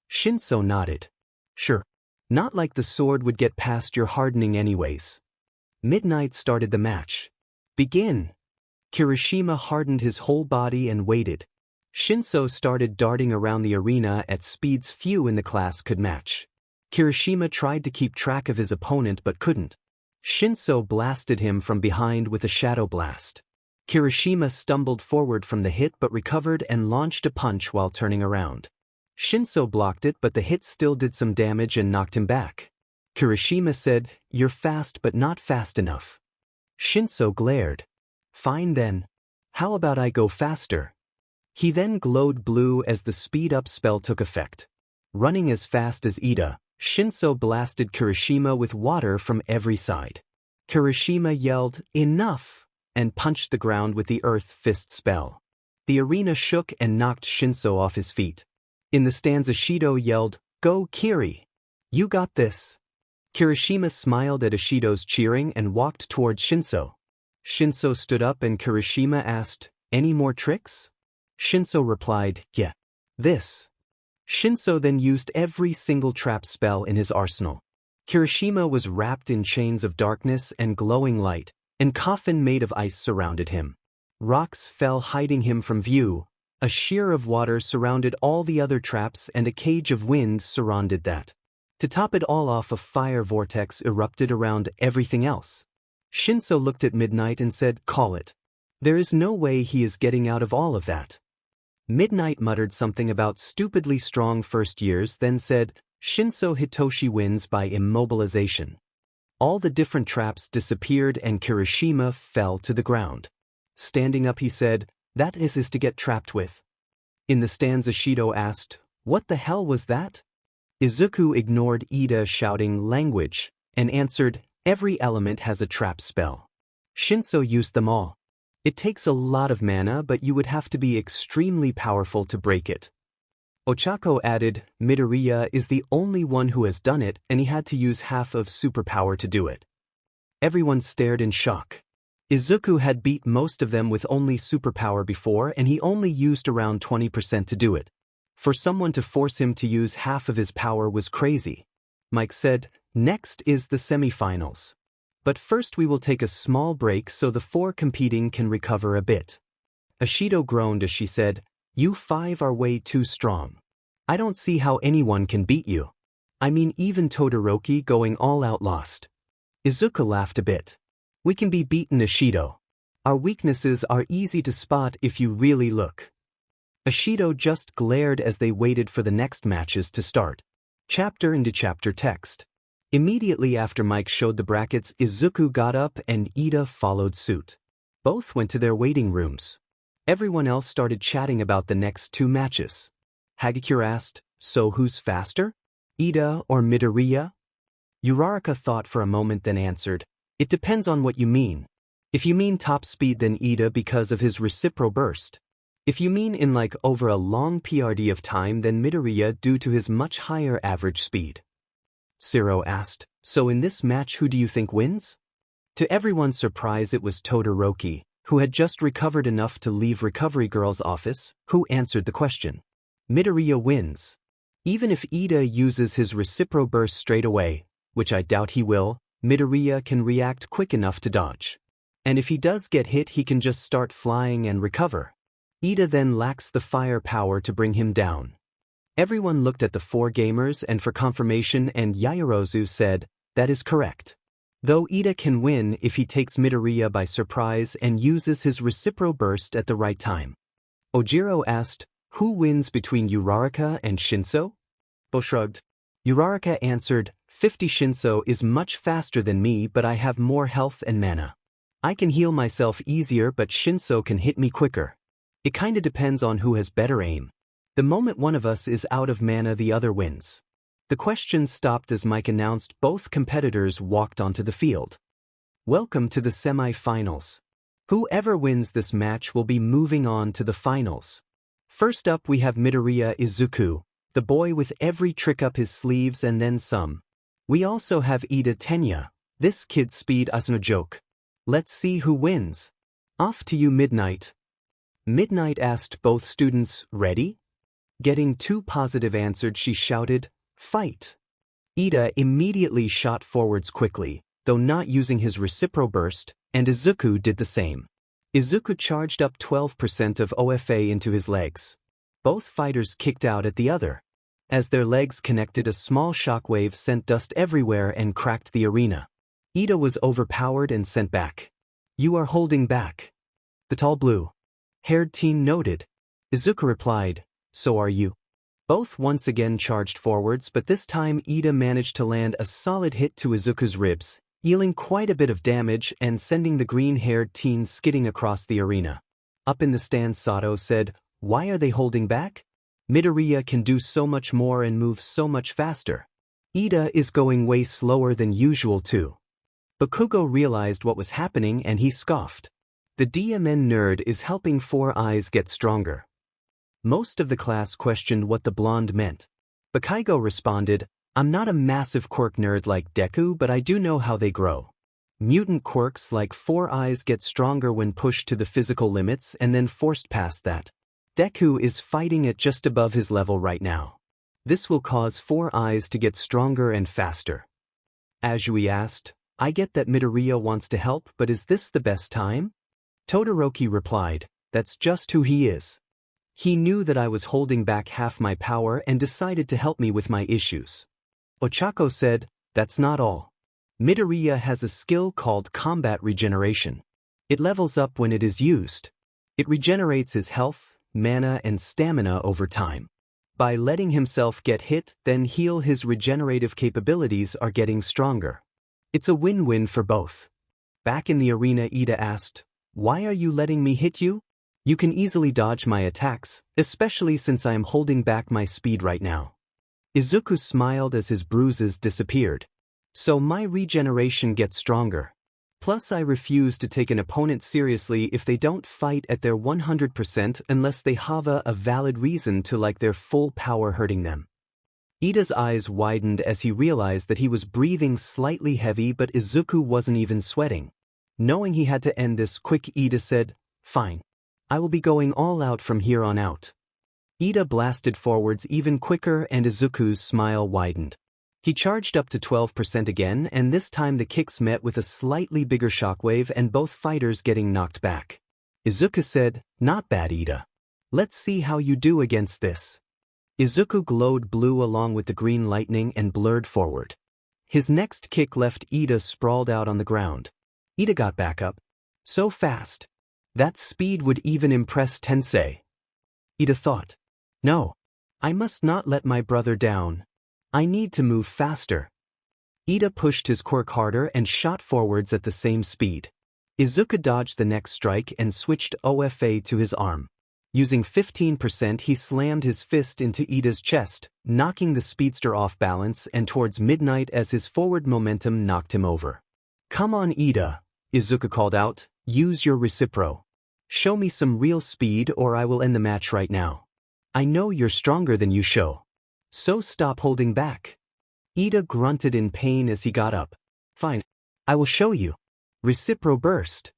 S1: Shinso nodded. "Sure. Not like the sword would get past your hardening anyways." Midnight started the match. "Begin." Kirishima hardened his whole body and waited. Shinso started darting around the arena at speeds few in the class could match. Kirishima tried to keep track of his opponent but couldn't. Shinso blasted him from behind with a shadow blast. Kirishima stumbled forward from the hit but recovered and launched a punch while turning around. Shinso blocked it, but the hit still did some damage and knocked him back. Kirishima said, "You're fast but not fast enough." Shinso glared. "Fine then. How about I go faster?" He then glowed blue as the speed-up spell took effect. Running as fast as Ida, Shinso blasted Kirishima with water from every side. Kirishima yelled, "Enough!" and punched the ground with the Earth Fist spell. The arena shook and knocked Shinso off his feet. In the stands, Ashido yelled, "Go, Kiri! You got this!" Kirishima smiled at Ashido's cheering and walked toward Shinso. Shinso stood up and Kirishima asked, "Any more tricks?" Shinso replied, "Yeah. This." Shinso then used every single trap spell in his arsenal. Kirishima was wrapped in chains of darkness and glowing light, and coffin made of ice surrounded him. Rocks fell hiding him from view, a sheer of water surrounded all the other traps and a cage of wind surrounded that. To top it all off, a fire vortex erupted around everything else. Shinso looked at Midnight and said, "Call it. There is no way he is getting out of all of that." Midnight muttered something about stupidly strong first years, then said, "Shinso Hitoshi wins by immobilization." All the different traps disappeared and Kirishima fell to the ground. Standing up, he said, "That is to get trapped with." In the stands, Ishido asked, "What the hell was that?" Izuku ignored Ida shouting language and answered, "Every element has a trap spell. Shinso used them all. It takes a lot of mana, but you would have to be extremely powerful to break it." Ochako added, "Midoriya is the only one who has done it, and he had to use half of superpower to do it." Everyone stared in shock. Izuku had beat most of them with only superpower before, and he only used around 20% to do it. For someone to force him to use half of his power was crazy. Mike said, "Next is the semifinals. But first we will take a small break so the four competing can recover a bit." Ishido groaned as she said, "You five are way too strong. I don't see how anyone can beat you. I mean, even Todoroki going all out lost." Izuku laughed a bit. "We can be beaten, Ishido. Our weaknesses are easy to spot if you really look." Ishido just glared as they waited for the next matches to start. Chapter into chapter text. Immediately after Mike showed the brackets, Izuku got up and Ida followed suit. Both went to their waiting rooms. Everyone else started chatting about the next two matches. Hagakure asked, "So who's faster? Ida or Midoriya?" Uraraka thought for a moment, then answered, "It depends on what you mean. If you mean top speed, then Ida because of his reciprocal burst. If you mean in like over a long PRD of time, then Midoriya due to his much higher average speed." Siro asked, "So in this match, who do you think wins?" To everyone's surprise, it was Todoroki, who had just recovered enough to leave Recovery Girl's office, who answered the question. "Midoriya wins. Even if Ida uses his reciprocal burst straight away, which I doubt he will, Midoriya can react quick enough to dodge. And if he does get hit, he can just start flying and recover. Ida then lacks the firepower to bring him down." Everyone looked at the four gamers and for confirmation, and Yaoyorozu said, "That is correct. Though Ida can win if he takes Midoriya by surprise and uses his reciprocal burst at the right time." Ojiro asked, "Who wins between Uraraka and Shinso?" Both shrugged. Uraraka answered, 50 Shinso is much faster than me, but I have more health and mana. I can heal myself easier, but Shinso can hit me quicker. It kinda depends on who has better aim. The moment one of us is out of mana, the other wins." The questions stopped as Mike announced both competitors walked onto the field. "Welcome to the semi-finals. Whoever wins this match will be moving on to the finals. First up we have Midoriya Izuku, the boy with every trick up his sleeves and then some. We also have Ida Tenya. This kid's speed is no joke. Let's see who wins. Off to you, Midnight." Midnight asked both students, "Ready?" Getting two positive answers, she shouted, "Fight!" Ida immediately shot forwards quickly, though not using his reciprocal burst, and Izuku did the same. Izuku charged up 12% of OFA into his legs. Both fighters kicked out at the other. As their legs connected, a small shockwave sent dust everywhere and cracked the arena. Ida was overpowered and sent back. "You are holding back." The tall blue-haired teen noted. Izuku replied, "So are you." Both once again charged forwards, but this time Ida managed to land a solid hit to Izuku's ribs, dealing quite a bit of damage and sending the green-haired teen skidding across the arena. Up in the stands, Sato said, "Why are they holding back? Midoriya can do so much more and move so much faster. Ida is going way slower than usual too." Bakugo realized what was happening and he scoffed. "The DMN nerd is helping Four Eyes get stronger." Most of the class questioned what the blonde meant. Bakaigo responded, "I'm not a massive quirk nerd like Deku, but I do know how they grow. Mutant quirks like Four Eyes get stronger when pushed to the physical limits and then forced past that. Deku is fighting at just above his level right now. This will cause Four Eyes to get stronger and faster." Azui asked, "I get that Midoriya wants to help, but is this the best time?" Todoroki replied, "That's just who he is. He knew that I was holding back half my power and decided to help me with my issues." Ochako said, that's not all. Midoriya has a skill called combat regeneration. It levels up when it is used. It regenerates his health, mana and stamina over time. By letting himself get hit, then heal, his regenerative capabilities are getting stronger. It's a win-win for both. Back in the arena, Ida asked, why are you letting me hit you? You can easily dodge my attacks, especially since I am holding back my speed right now. Izuku smiled as his bruises disappeared. So my regeneration gets stronger. Plus I refuse to take an opponent seriously if they don't fight at their 100% unless they have a valid reason to like their full power hurting them. Ida's eyes widened as he realized that he was breathing slightly heavy, but Izuku wasn't even sweating. Knowing he had to end this quick, Ida said, fine. I will be going all out from here on out. Ida blasted forwards even quicker and Izuku's smile widened. He charged up to 12% again, and this time the kicks met with a slightly bigger shockwave and both fighters getting knocked back. Izuku said, not bad, Ida. Let's see how you do against this. Izuku glowed blue along with the green lightning and blurred forward. His next kick left Ida sprawled out on the ground. Ida got back up. So fast. That speed would even impress Tensei. Ida thought. No. I must not let my brother down. I need to move faster. Ida pushed his quirk harder and shot forwards at the same speed. Izuku dodged the next strike and switched OFA to his arm. Using 15%, he slammed his fist into Ida's chest, knocking the speedster off balance and towards midnight as his forward momentum knocked him over. Come on, Ida, Izuku called out, use your recipro. Show me some real speed or I will end the match right now. I know you're stronger than you show. So stop holding back. Ida grunted in pain as he got up. Fine. I will show you. Recipro burst.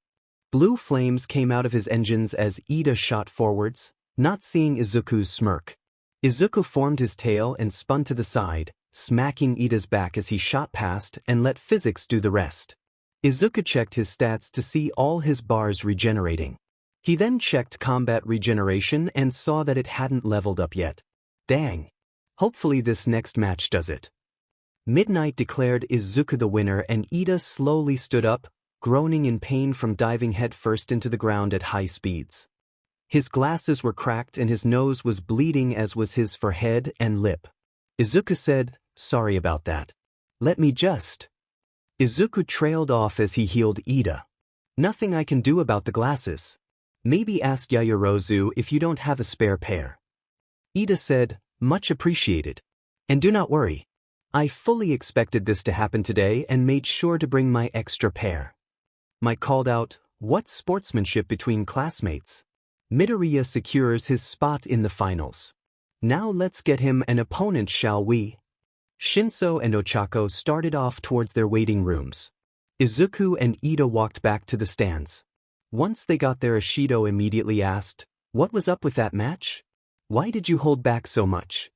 S1: Blue flames came out of his engines as Ida shot forwards, not seeing Izuku's smirk. Izuku formed his tail and spun to the side, smacking Ida's back as he shot past and let physics do the rest. Izuku checked his stats to see all his bars regenerating. He then checked combat regeneration and saw that it hadn't leveled up yet. Dang. Hopefully this next match does it. Midnight declared Izuku the winner and Ida slowly stood up, groaning in pain from diving headfirst into the ground at high speeds. His glasses were cracked and his nose was bleeding, as was his forehead and lip. Izuku said, sorry about that. Let me just. Izuku trailed off as he healed Ida. Nothing I can do about the glasses. Maybe ask Yaoyorozu if you don't have a spare pair. Ida said, much appreciated. And do not worry. I fully expected this to happen today and made sure to bring my extra pair. Mike called out, what sportsmanship between classmates. Midoriya secures his spot in the finals. Now let's get him an opponent, shall we? Shinso and Ochako started off towards their waiting rooms. Izuku and Ida walked back to the stands. Once they got there, Ishido immediately asked, what was up with that match? Why did you hold back so much?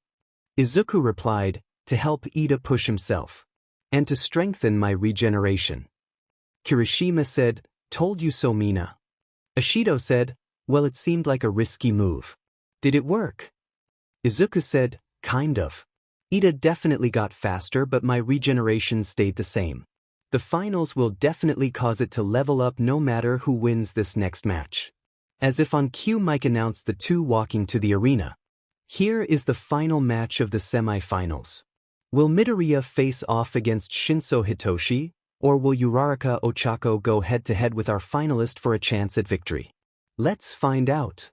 S1: Izuku replied, to help Ida push himself. And to strengthen my regeneration. Kirishima said, told you so, Mina. Ishido said, well, it seemed like a risky move. Did it work? Izuku said, kind of. Ida definitely got faster, but my regeneration stayed the same. The finals will definitely cause it to level up no matter who wins this next match. As if on cue, Mike announced the two walking to the arena. Here is the final match of the semi-finals. Will Midoriya face off against Shinso Hitoshi, or will Uraraka Ochako go head-to-head with our finalist for a chance at victory? Let's find out.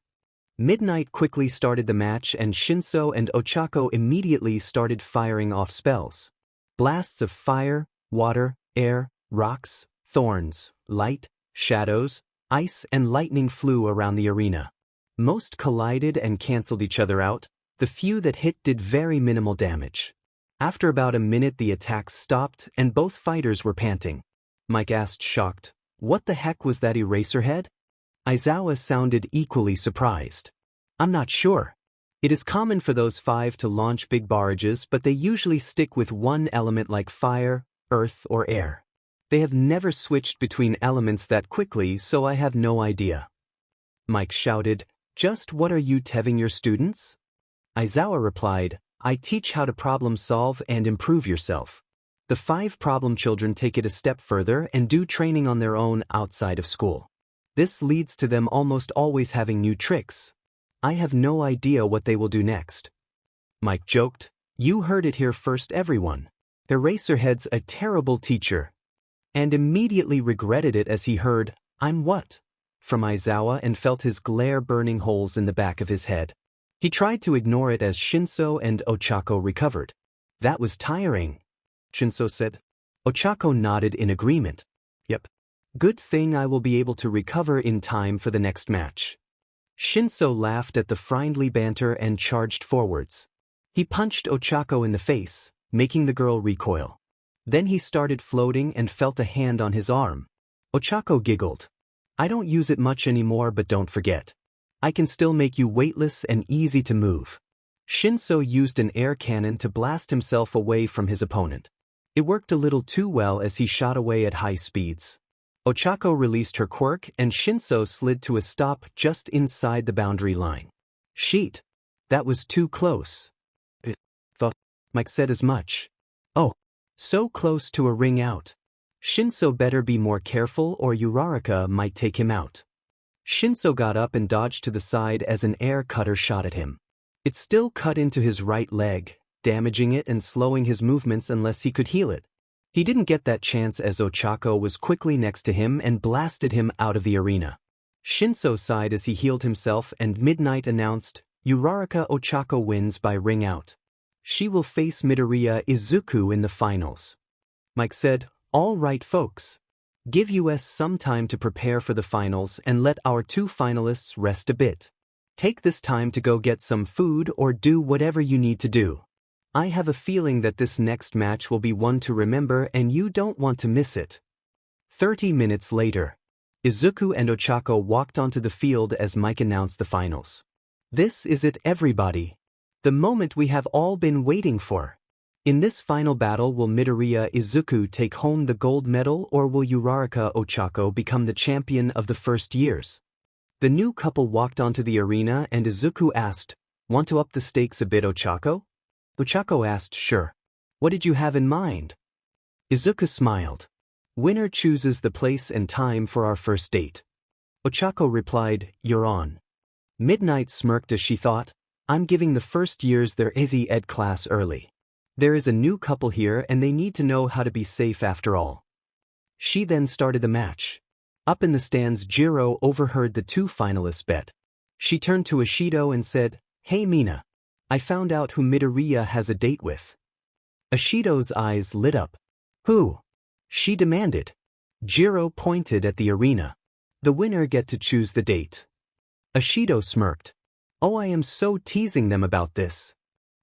S1: Midnight quickly started the match and Shinso and Ochako immediately started firing off spells. Blasts of fire, water, air, rocks, thorns, light, shadows, ice and lightning flew around the arena. Most collided and cancelled each other out. The few that hit did very minimal damage. After about a minute the attacks stopped and both fighters were panting. Mike asked, shocked, what the heck was that eraser head? Aizawa sounded equally surprised. I'm not sure. It is common for those 5 to launch big barrages, but they usually stick with one element like fire, earth or air. They have never switched between elements that quickly, so I have no idea. Mike shouted, just what are you telling your students? Aizawa replied, I teach how to problem solve and improve yourself. The 5 problem children take it a step further and do training on their own outside of school. This leads to them almost always having new tricks. I have no idea what they will do next. Mike joked. You heard it here first, everyone. Eraserhead's a terrible teacher. And immediately regretted it as he heard, I'm what? From Aizawa and felt his glare burning holes in the back of his head. He tried to ignore it as Shinso and Ochako recovered. That was tiring, Shinso said. Ochako nodded in agreement. Yep. Good thing I will be able to recover in time for the next match. Shinso laughed at the friendly banter and charged forwards. He punched Ochako in the face, making the girl recoil. Then he started floating and felt a hand on his arm. Ochako giggled. I don't use it much anymore, but don't forget. I can still make you weightless and easy to move. Shinso used an air cannon to blast himself away from his opponent. It worked a little too well as he shot away at high speeds. Ochako released her quirk and Shinso slid to a stop just inside the boundary line. Sheet. That was too close. I thought. Mike said as much. Oh. So close to a ring out. Shinso better be more careful or Uraraka might take him out. Shinso got up and dodged to the side as an air cutter shot at him. It still cut into his right leg, damaging it and slowing his movements unless he could heal it. He didn't get that chance as Ochako was quickly next to him and blasted him out of the arena. Shinso sighed as he healed himself and Midnight announced, Uraraka Ochako wins by ring out. She will face Midoriya Izuku in the finals. Mike said, all right folks. Give us some time to prepare for the finals and let our 2 finalists rest a bit. Take this time to go get some food or do whatever you need to do. I have a feeling that this next match will be one to remember and you don't want to miss it. 30 minutes later. Izuku and Ochako walked onto the field as Mike announced the finals. This is it, everybody. The moment we have all been waiting for. In this final battle, will Midoriya Izuku take home the gold medal or will Uraraka Ochako become the champion of the first years? The new couple walked onto the arena and Izuku asked, want to up the stakes a bit, Ochako? Ochako asked, sure. What did you have in mind? Izuku smiled. Winner chooses the place and time for our first date. Ochako replied, you're on. Midnight smirked as she thought, I'm giving the first years their Izzy Ed class early. There is a new couple here and they need to know how to be safe after all. She then started the match. Up in the stands, Jiro overheard the 2 finalists bet. She turned to Ashido and said, hey Mina. I found out who Midoriya has a date with. Ashido's eyes lit up. Who? She demanded. Jiro pointed at the arena. The winner get to choose the date. Ashido smirked. Oh, I am so teasing them about this.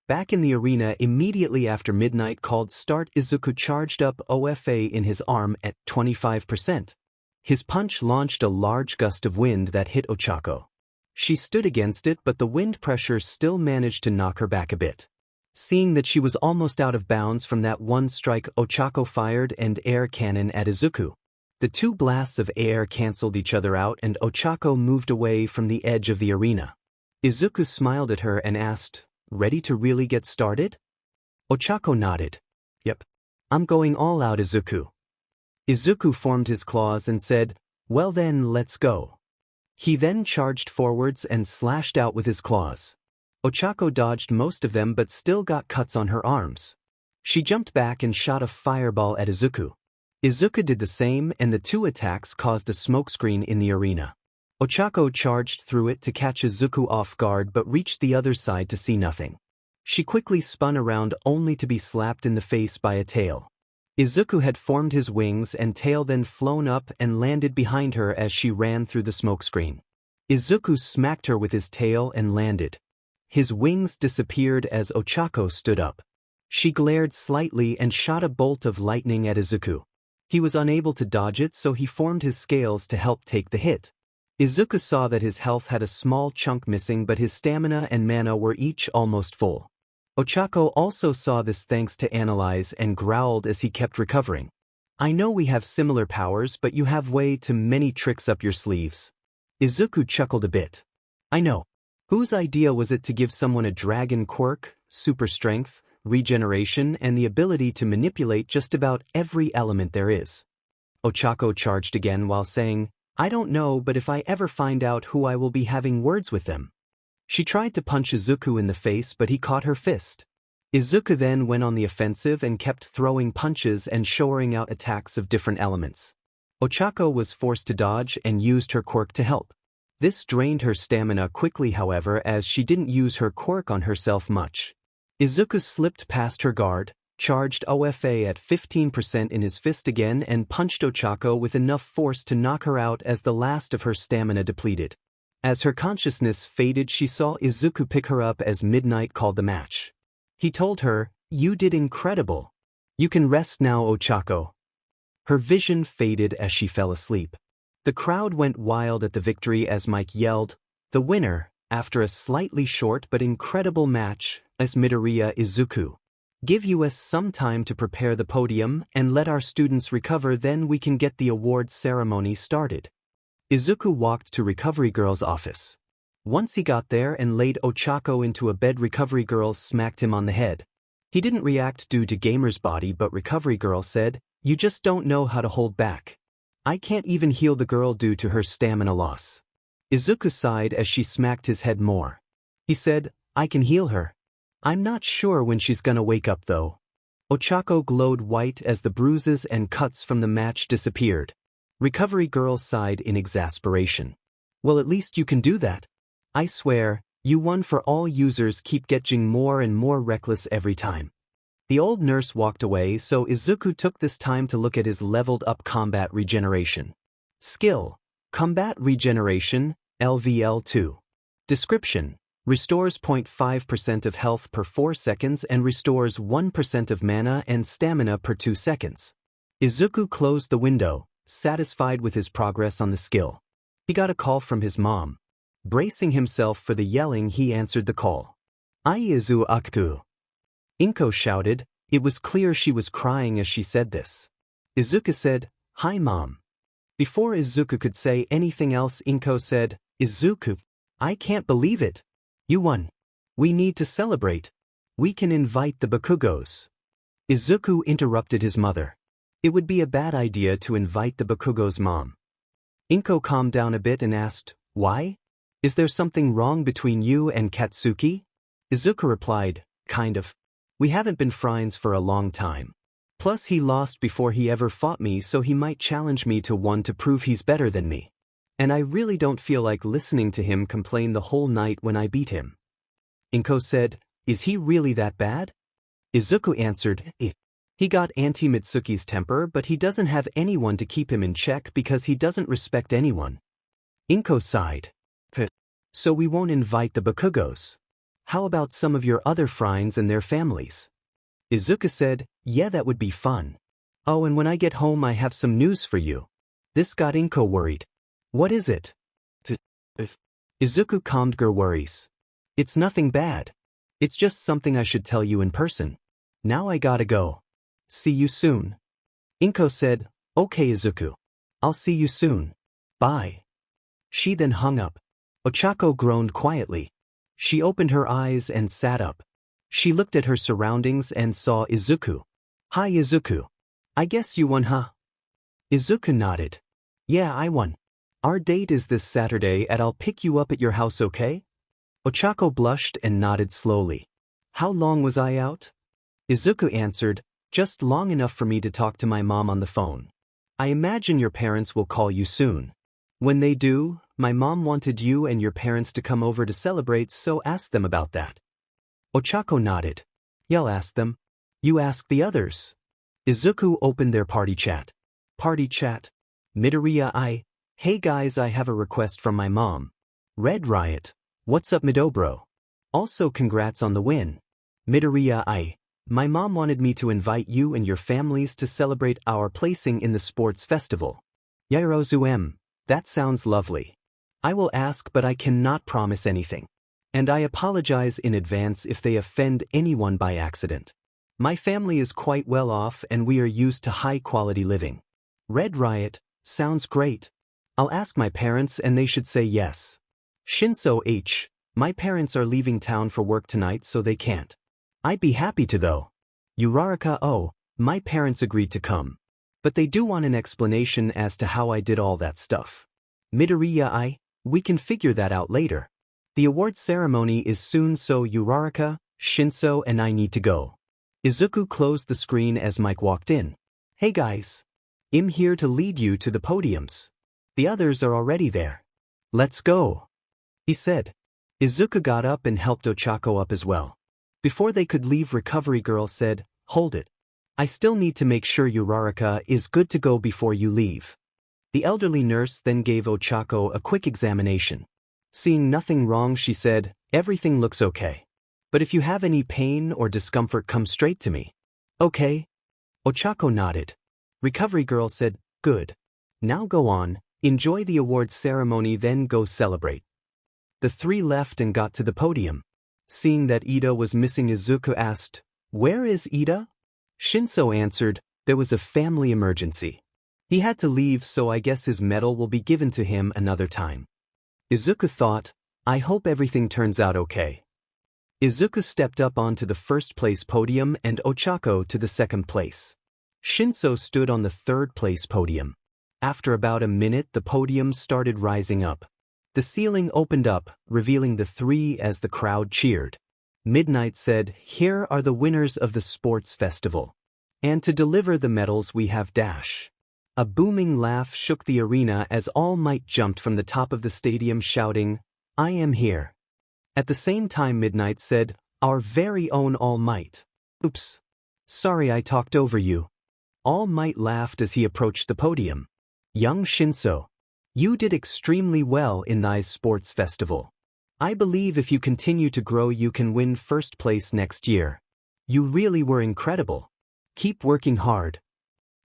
S1: Back in the arena immediately after Midnight called start, Izuku charged up OFA in his arm at 25%. His punch launched a large gust of wind that hit Ochako. She stood against it, but the wind pressure still managed to knock her back a bit. Seeing that she was almost out of bounds from that one strike, Ochako fired an air cannon at Izuku. The 2 blasts of air cancelled each other out and Ochako moved away from the edge of the arena. Izuku smiled at her and asked, ready to really get started? Ochako nodded. Yep. I'm going all out, Izuku. Izuku formed his claws and said, well then, let's go. He then charged forwards and slashed out with his claws. Ochako dodged most of them but still got cuts on her arms. She jumped back and shot a fireball at Izuku. Izuku did the same and the 2 attacks caused a smokescreen in the arena. Ochako charged through it to catch Izuku off guard but reached the other side to see nothing. She quickly spun around only to be slapped in the face by a tail. Izuku had formed his wings and tail then flown up and landed behind her as she ran through the smokescreen. Izuku smacked her with his tail and landed. His wings disappeared as Ochako stood up. She glared slightly and shot a bolt of lightning at Izuku. He was unable to dodge it, so he formed his scales to help take the hit. Izuku saw that his health had a small chunk missing, but his stamina and mana were each almost full. Ochako also saw this thanks to Analyze and growled as he kept recovering. I know we have similar powers, but you have way too many tricks up your sleeves. Izuku chuckled a bit. I know. Whose idea was it to give someone a dragon quirk? super strength, regeneration, and the ability to manipulate just about every element there is. Ochako charged again while saying, I don't know, but if I ever find out who, I will be having words with them. She tried to punch Izuku in the face, but he caught her fist. Izuku then went on the offensive and kept throwing punches and showering out attacks of different elements. Ochako was forced to dodge and used her quirk to help. This drained her stamina quickly, however, as she didn't use her quirk on herself much. Izuku slipped past her guard, charged OFA at 15% in his fist again, and punched Ochako with enough force to knock her out as the last of her stamina depleted. As her consciousness faded, she saw Izuku pick her up as Midnight called the match. He told her, "You did incredible. You can rest now, Ochako." Her vision faded as she fell asleep. The crowd went wild at the victory as Mike yelled, "The winner, after a slightly short but incredible match, is Midoriya Izuku. Give us some time to prepare the podium and let our students recover, then we can get the awards ceremony started." Izuku walked to Recovery Girl's office. Once he got there and laid Ochako into a bed, Recovery Girl smacked him on the head. He didn't react due to Gamer's body, but Recovery Girl said, "You just don't know how to hold back. I can't even heal the girl due to her stamina loss." Izuku sighed as she smacked his head more. He said, "I can heal her. I'm not sure when she's gonna wake up though." Ochako glowed white as the bruises and cuts from the match disappeared. Recovery Girl sighed in exasperation. "Well, at least you can do that. I swear, you won. For all users keep getting more and more reckless every time." The old nurse walked away, so Izuku took this time to look at his leveled up combat regeneration. Skill: Combat Regeneration, LVL2. Description: restores 0.5% of health per 4 seconds and restores 1% of mana and stamina per 2 seconds. Izuku closed the window, satisfied with his progress on the skill. He got a call from his mom. Bracing himself for the yelling, he answered the call. "Izuku." Inko shouted. It was clear she was crying as she said this. Izuku said, "Hi, Mom." Before Izuku could say anything else, Inko said, "Izuku, I can't believe it. You won. We need to celebrate. We can invite the Bakugos." Izuku interrupted his mother. It would be a bad idea to invite the Bakugos' mom. Inko calmed down a bit and asked, "Why? Is there something wrong between you and Katsuki?" Izuku replied, "Kind of. We haven't been friends for a long time. Plus he lost before he ever fought me, so he might challenge me to one to prove he's better than me. And I really don't feel like listening to him complain the whole night when I beat him." Inko said, "Is he really that bad?" Izuku answered, He got Auntie Mitsuki's temper, but he doesn't have anyone to keep him in check because he doesn't respect anyone." Inko sighed. "So we won't invite the Bakugos. How about some of your other friends and their families?" Izuku said, "Yeah, that would be fun. Oh, and when I get home I have some news for you." This got Inko worried. "What is it?" Izuku calmed her worries. "It's nothing bad. It's just something I should tell you in person. Now I gotta go. See you soon." Inko said, "Okay, Izuku. I'll see you soon. Bye." She then hung up. Ochako groaned quietly. She opened her eyes and sat up. She looked at her surroundings and saw Izuku. "Hi, Izuku. I guess you won, huh?" Izuku nodded. "Yeah, I won. Our date is this Saturday and I'll pick you up at your house, okay?" Ochako blushed and nodded slowly. "How long was I out?" Izuku answered, "Just long enough for me to talk to my mom on the phone. I imagine your parents will call you soon. When they do, my mom wanted you and your parents to come over to celebrate, so ask them about that." Ochako nodded. "You'll ask them. You ask the others." Izuku opened their party chat. Party chat. Midoriya: "Hey guys, I have a request from my mom." Red Riot: "What's up, Midobro? Also congrats on the win." Midoriya: "My mom wanted me to invite you and your families to celebrate our placing in the sports festival." Yairozu: "That sounds lovely. I will ask, but I cannot promise anything. And I apologize in advance if they offend anyone by accident. My family is quite well off and we are used to high-quality living." Red Riot: "Sounds great. I'll ask my parents and they should say yes." Shinso: "My parents are leaving town for work tonight, so they can't." I'd be happy to though. Uraraka, oh, my parents agreed to come. But they do want an explanation as to how I did all that stuff. Midoriya, we can figure that out later. The awards ceremony is soon, so Uraraka, Shinso and I need to go. Izuku closed the screen as Mike walked in. Hey guys. I'm here to lead you to the podiums. The others are already there. Let's go, he said. Izuku got up and helped Ochako up as well. Before they could leave, Recovery Girl said, Hold it. I still need to make sure Uraraka is good to go before you leave. The elderly nurse then gave Ochako a quick examination. Seeing nothing wrong, she said, Everything looks okay. But if you have any pain or discomfort, come straight to me. Okay. Ochako nodded. Recovery Girl said, Good. Now go on, enjoy the awards ceremony, then go celebrate. The three left and got to the podium. Seeing that Ida was missing, Izuku asked, Where is Ida? Shinso answered, There was a family emergency. He had to leave, so I guess his medal will be given to him another time. Izuku thought, I hope everything turns out okay. Izuku stepped up onto the first place podium and Ochako to the second place. Shinso stood on the third place podium. After about a minute, the podium started rising up. The ceiling opened up, revealing the three as the crowd cheered. Midnight said, Here are the winners of the sports festival. And to deliver the medals we have Dash. A booming laugh shook the arena as All Might jumped from the top of the stadium shouting, I am here. At the same time, Midnight said, Our very own All Might. Oops. Sorry I talked over you. All Might laughed as he approached the podium. Young Shinso. You did extremely well in thy sports festival. I believe if you continue to grow you can win first place next year. You really were incredible. Keep working hard.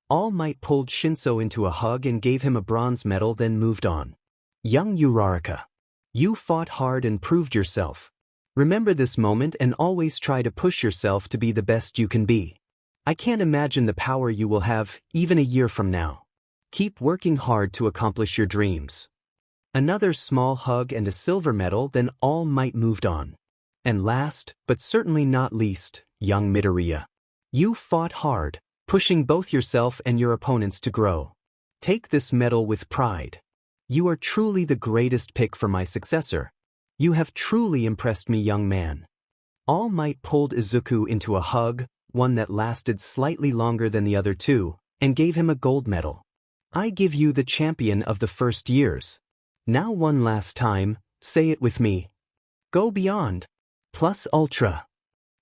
S1: All Might pulled Shinso into a hug and gave him a bronze medal, then moved on. Young Uraraka. You fought hard and proved yourself. Remember this moment and always try to push yourself to be the best you can be. I can't imagine the power you will have even a year from now. Keep working hard to accomplish your dreams. Another small hug and a silver medal, then All Might moved on. And last, but certainly not least, young Midoriya. You fought hard, pushing both yourself and your opponents to grow. Take this medal with pride. You are truly the greatest pick for my successor. You have truly impressed me, young man. All Might pulled Izuku into a hug, one that lasted slightly longer than the other two, and gave him a gold medal. I give you the champion of the first years. Now one last time, say it with me. Go beyond. Plus ultra.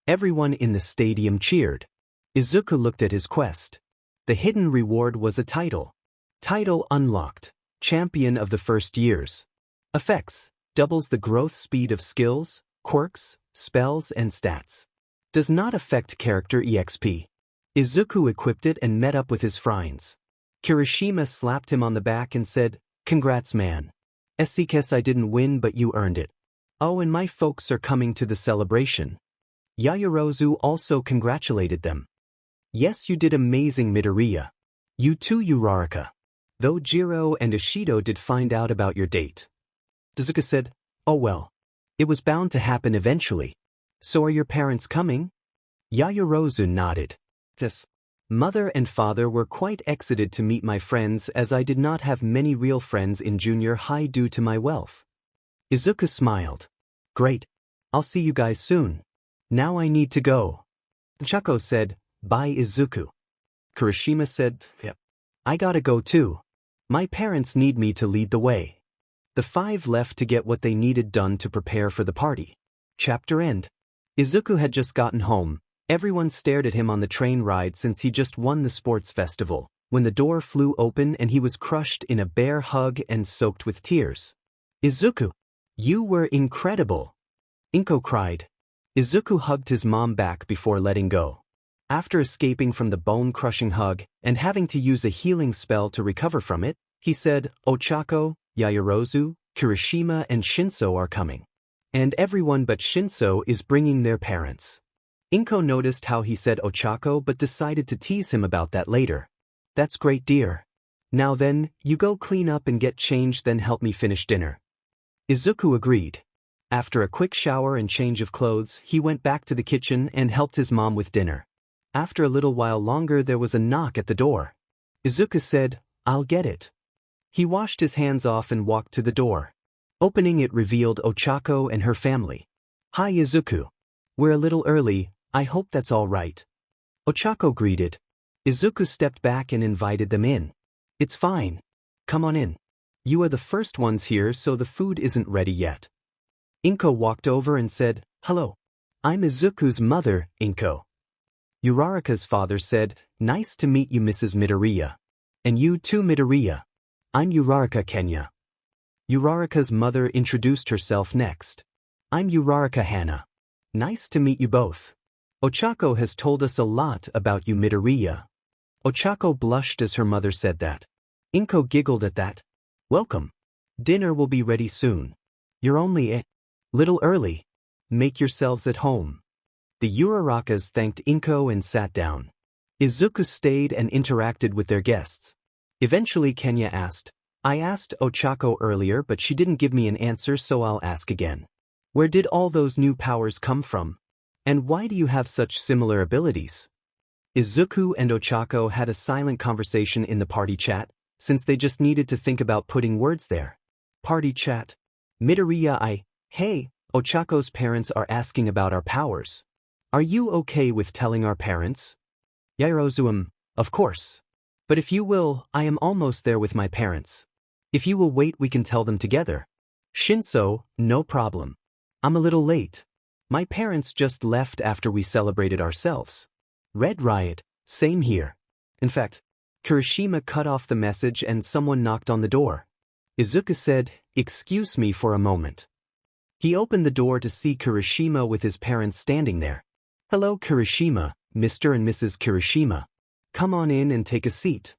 S1: Everyone in the stadium cheered. Izuku looked at his quest. The hidden reward was a title. Title unlocked. Champion of the first years. Effects. Doubles the growth speed of skills, quirks, spells and stats. Does not affect character EXP. Izuku equipped it and met up with his friends. Kirishima slapped him on the back and said, Congrats man. SCKS I didn't win but you earned it. Oh, and my folks are coming to the celebration. Yaoyorozu also congratulated them. Yes, you did amazing, Midoriya. You too, Uraraka. Though Jiro and Ishido did find out about your date. Izuku said, Oh well. It was bound to happen eventually. So are your parents coming? Yaoyorozu nodded. Yes. Mother and father were quite excited to meet my friends as I did not have many real friends in junior high due to my wealth. Izuku smiled. Great. I'll see you guys soon. Now I need to go. Chako said, Bye Izuku. Kirishima said, Yep. I gotta go too. My parents need me to lead the way. The five left to get what they needed done to prepare for the party. Chapter end. Izuku had just gotten home. Everyone stared at him on the train ride since he just won the sports festival, when the door flew open and he was crushed in a bear hug and soaked with tears. Izuku, you were incredible. Inko cried. Izuku hugged his mom back before letting go. After escaping from the bone-crushing hug and having to use a healing spell to recover from it, he said, Ochako, Yaoyorozu, Kirishima and Shinso are coming. And everyone but Shinso is bringing their parents. Inko noticed how he said Ochako but decided to tease him about that later. That's great, dear. Now then, you go clean up and get changed, then help me finish dinner. Izuku agreed. After a quick shower and change of clothes, he went back to the kitchen and helped his mom with dinner. After a little while longer, there was a knock at the door. Izuku said, "I'll get it." He washed his hands off and walked to the door. Opening it revealed Ochako and her family. "Hi Izuku. We're a little early, I hope that's all right." Ochako greeted. Izuku stepped back and invited them in. "It's fine. Come on in. You are the first ones here, so the food isn't ready yet." Inko walked over and said, "Hello. I'm Izuku's mother, Inko." Uraraka's father said, "Nice to meet you, Mrs. Midoriya. And you too, Midoriya. I'm Uraraka Kenya." Uraraka's mother introduced herself next. "I'm Uraraka Hana. Nice to meet you both. Ochako has told us a lot about you, Midoriya." Ochako blushed as her mother said that. Inko giggled at that. "Welcome. Dinner will be ready soon. You're only a little early. Make yourselves at home." The Urarakas thanked Inko and sat down. Izuku stayed and interacted with their guests. Eventually Kenya asked, "I asked Ochako earlier but she didn't give me an answer, so I'll ask again. Where did all those new powers come from? And why do you have such similar abilities?" Izuku and Ochako had a silent conversation in the party chat, since they just needed to think about putting words there. Party chat. Midoriya, hey, Ochako's parents are asking about our powers. Are you okay with telling our parents? Yaoyorozu, of course. But if you will, I am almost there with my parents. If you will wait, we can tell them together. Shinso, no problem. I'm a little late. My parents just left after we celebrated ourselves. Red Riot, same here. In fact, Kirishima cut off the message and someone knocked on the door. Izuku said, "Excuse me for a moment." He opened the door to see Kirishima with his parents standing there. "Hello Kirishima, Mr. and Mrs. Kirishima. Come on in and take a seat."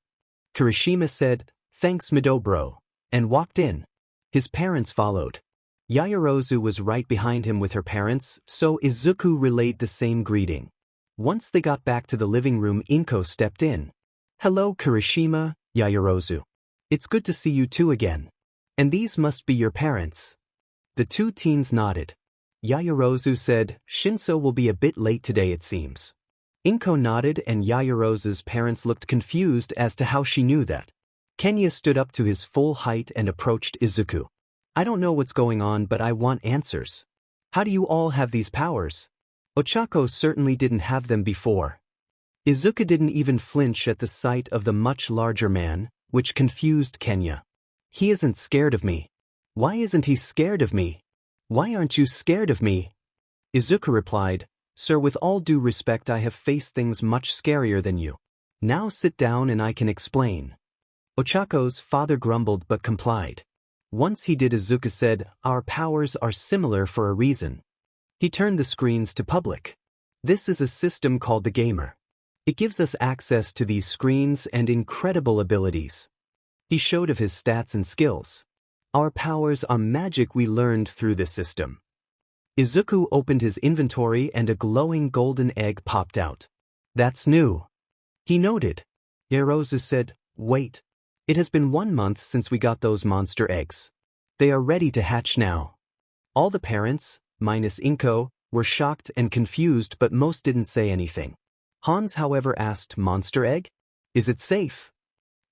S1: Kirishima said, "Thanks Midobro," and walked in. His parents followed. Yaoyorozu was right behind him with her parents, so Izuku relayed the same greeting. Once they got back to the living room, Inko stepped in. "Hello Kirishima, Yaoyorozu. It's good to see you two again. And these must be your parents." The two teens nodded. Yaoyorozu said, "Shinso will be a bit late today it seems." Inko nodded and Yaoyorozu's parents looked confused as to how she knew that. Kenya stood up to his full height and approached Izuku. "I don't know what's going on, but I want answers. How do you all have these powers? Ochako certainly didn't have them before." Izuku didn't even flinch at the sight of the much larger man, which confused Kenya. "He isn't scared of me. Why isn't he scared of me? Why aren't you scared of me?" Izuku replied, "Sir, with all due respect, I have faced things much scarier than you. Now sit down and I can explain." Ochako's father grumbled but complied. Once he did, Izuku said, "Our powers are similar for a reason." He turned the screens to public. "This is a system called the Gamer. It gives us access to these screens and incredible abilities." He showed of his stats and skills. "Our powers are magic we learned through this system." Izuku opened his inventory and a glowing golden egg popped out. "That's new." He noted. Yaoyorozu said, "Wait. It has been 1 month since we got those monster eggs. They are ready to hatch now." All the parents, minus Inko, were shocked and confused, but most didn't say anything. Hans, however, asked, "Monster egg? Is it safe?"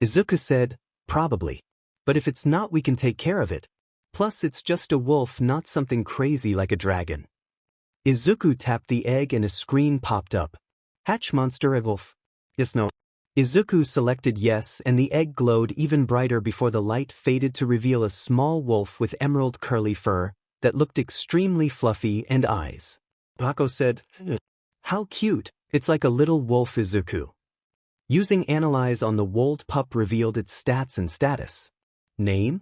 S1: Izuku said, "Probably. But if it's not, we can take care of it. Plus, it's just a wolf, not something crazy like a dragon." Izuku tapped the egg and a screen popped up. "Hatch monster egg wolf. Yes, no." Izuku selected yes, and the egg glowed even brighter before the light faded to reveal a small wolf with emerald curly fur that looked extremely fluffy and eyes. Bako said, "How cute, it's like a little wolf." Izuku, using Analyze on the wold pup, revealed its stats and status. Name?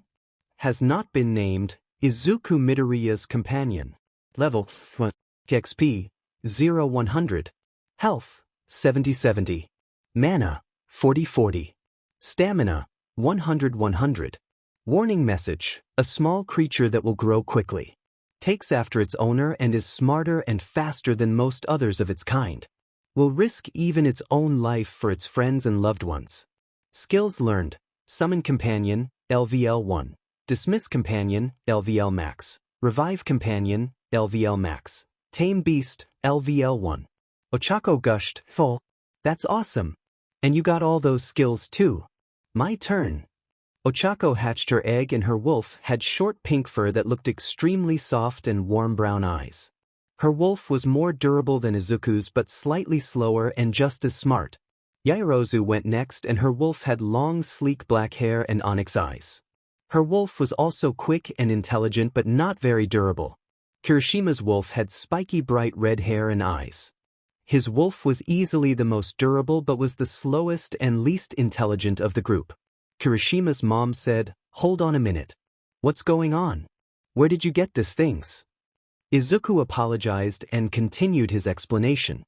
S1: Has not been named. Izuku Midoriya's companion. Level 1. XP 0-100. Health 70-70. Mana 40-40. Stamina 100-100. Warning message: a small creature that will grow quickly. Takes after its owner and is smarter and faster than most others of its kind. Will risk even its own life for its friends and loved ones. Skills learned: Summon Companion, LVL 1. Dismiss Companion, LVL Max. Revive Companion, LVL Max. Tame Beast, LVL 1. Ochako gushed, "Oh, that's awesome. And you got all those skills too." "My turn." Ochako hatched her egg and her wolf had short pink fur that looked extremely soft and warm brown eyes. Her wolf was more durable than Izuku's but slightly slower and just as smart. Yaoyorozu went next and her wolf had long sleek black hair and onyx eyes. Her wolf was also quick and intelligent but not very durable. Kirishima's wolf had spiky bright red hair and eyes. His wolf was easily the most durable but was the slowest and least intelligent of the group. Kirishima's mom said, "Hold on a minute. What's going on? Where did you get these things?" Izuku apologized and continued his explanation.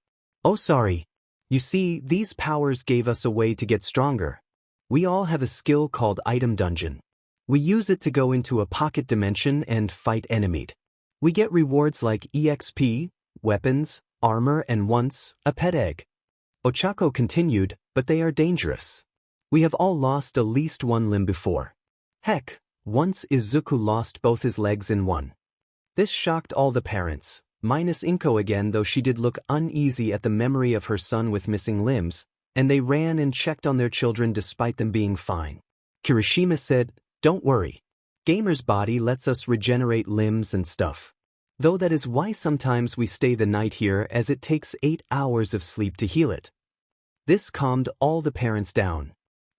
S1: "Oh, sorry. You see, these powers gave us a way to get stronger. We all have a skill called Item Dungeon. We use it to go into a pocket dimension and fight enemies. We get rewards like EXP, weapons, armor and once, a pet egg." Ochako continued, "But they are dangerous. We have all lost at least one limb before. Heck, once Izuku lost both his legs in one." This shocked all the parents, minus Inko again though she did look uneasy at the memory of her son with missing limbs, and they ran and checked on their children despite them being fine. Kirishima said, "Don't worry. Gamer's body lets us regenerate limbs and stuff. Though that is why sometimes we stay the night here as it takes 8 hours of sleep to heal it." This calmed all the parents down.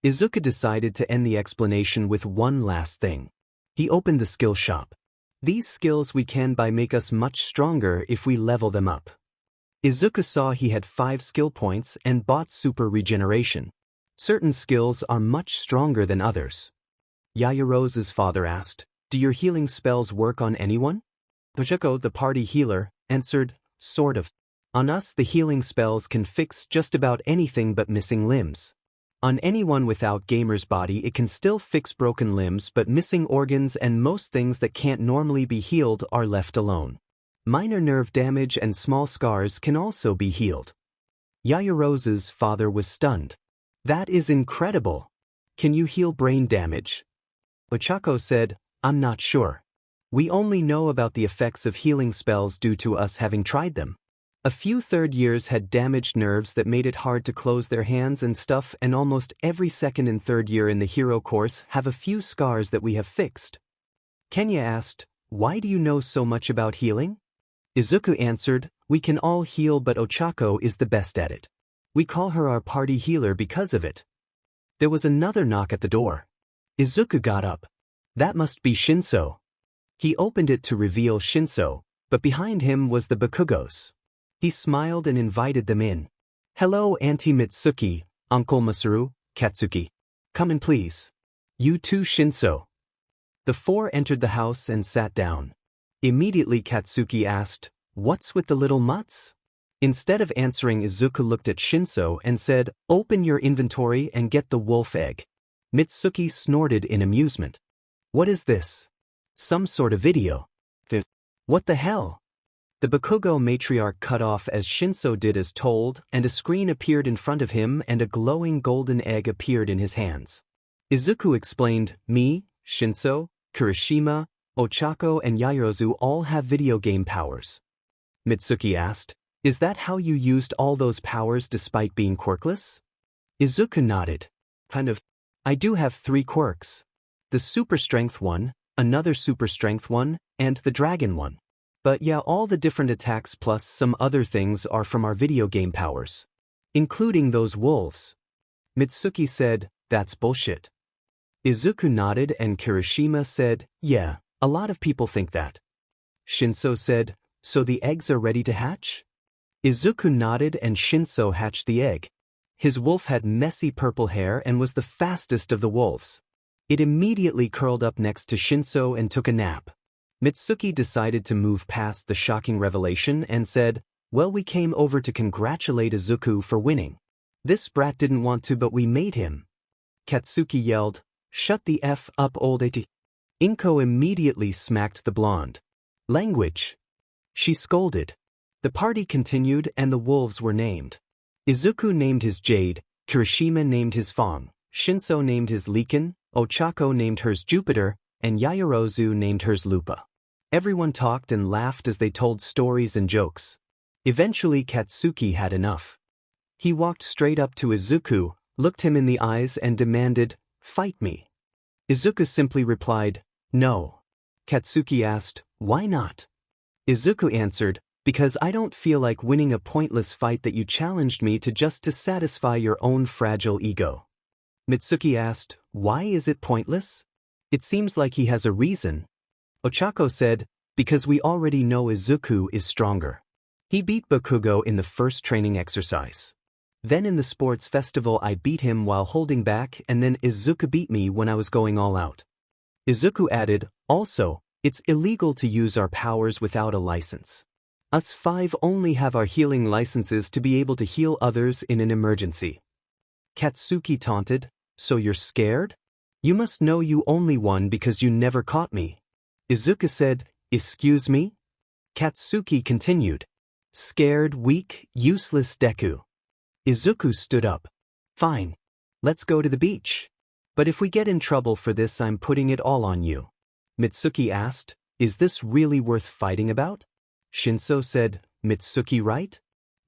S1: Izuku decided to end the explanation with one last thing. He opened the skill shop. "These skills we can buy make us much stronger if we level them up." Izuku saw he had 5 skill points and bought super regeneration. Certain skills are much stronger than others. Yaoyorozu's father asked, "Do your healing spells work on anyone?" Ochako, the party healer, answered, "Sort of. On us the healing spells can fix just about anything but missing limbs. On anyone without Gamer's body it can still fix broken limbs but missing organs and most things that can't normally be healed are left alone. Minor nerve damage and small scars can also be healed." Yaoyorozu's father was stunned. "That is incredible. Can you heal brain damage?" Ochako said, "I'm not sure. We only know about the effects of healing spells due to us having tried them. A few third years had damaged nerves that made it hard to close their hands and stuff, and almost every second and third year in the hero course have a few scars that we have fixed." Kenya asked, "Why do you know so much about healing?" Izuku answered, "We can all heal but Ochako is the best at it. We call her our party healer because of it." There was another knock at the door. Izuku got up. That must be Shinso. He opened it to reveal Shinso, but behind him was the Bakugos. He smiled and invited them in. "Hello Auntie Mitsuki, Uncle Masaru, Katsuki. Come in please. You too Shinso." The 4 entered the house and sat down. Immediately Katsuki asked, "What's with the little mutts?" Instead of answering, Izuku looked at Shinso and said, "Open your inventory and get the wolf egg." Mitsuki snorted in amusement. "What is this? Some sort of video? What the hell?" The Bakugo matriarch cut off as Shinso did as told, and a screen appeared in front of him and a glowing golden egg appeared in his hands. Izuku explained, "Me, Shinso, Kirishima, Ochako and Yaoyorozu all have video game powers." Mitsuki asked, "Is that how you used all those powers despite being quirkless?" Izuku nodded. "Kind of. I do have 3 quirks. The super strength one, another super strength one, and the dragon one. But yeah, all the different attacks plus some other things are from our video game powers. Including those wolves." Mitsuki said, "That's bullshit." Izuku nodded and Kirishima said, "Yeah, a lot of people think that." Shinso said, "So the eggs are ready to hatch?" Izuku nodded and Shinso hatched the egg. His wolf had messy purple hair and was the fastest of the wolves. It immediately curled up next to Shinso and took a nap. Mitsuki decided to move past the shocking revelation and said, "Well, we came over to congratulate Izuku for winning. This brat didn't want to but we made him." Katsuki yelled, "Shut the F up old ati." Inko immediately smacked the blonde. "Language!" she scolded. The party continued and the wolves were named. Izuku named his Jade, Kirishima named his Fong, Shinso named his Lichen, Ochako named hers Jupiter, and Yaoyorozu named hers Lupa. Everyone talked and laughed as they told stories and jokes. Eventually Katsuki had enough. He walked straight up to Izuku, looked him in the eyes and demanded, "Fight me." Izuku simply replied, "No." Katsuki asked, "Why not?" Izuku answered, "Because I don't feel like winning a pointless fight that you challenged me to just to satisfy your own fragile ego." Mitsuki asked, "Why is it pointless?" "It seems like he has a reason." Ochako said, "Because we already know Izuku is stronger. He beat Bakugo in the first training exercise. Then in the sports festival I beat him while holding back and then Izuku beat me when I was going all out." Izuku added, "Also, it's illegal to use our powers without a license. Us 5 only have our healing licenses to be able to heal others in an emergency." Katsuki taunted, "So you're scared? You must know you only won because you never caught me." Izuku said, "Excuse me?" Katsuki continued, "Scared, weak, useless Deku." Izuku stood up. "Fine. Let's go to the beach. But if we get in trouble for this, I'm putting it all on you." Mitsuki asked, "Is this really worth fighting about?" Shinso said, "Mitsuki, right?"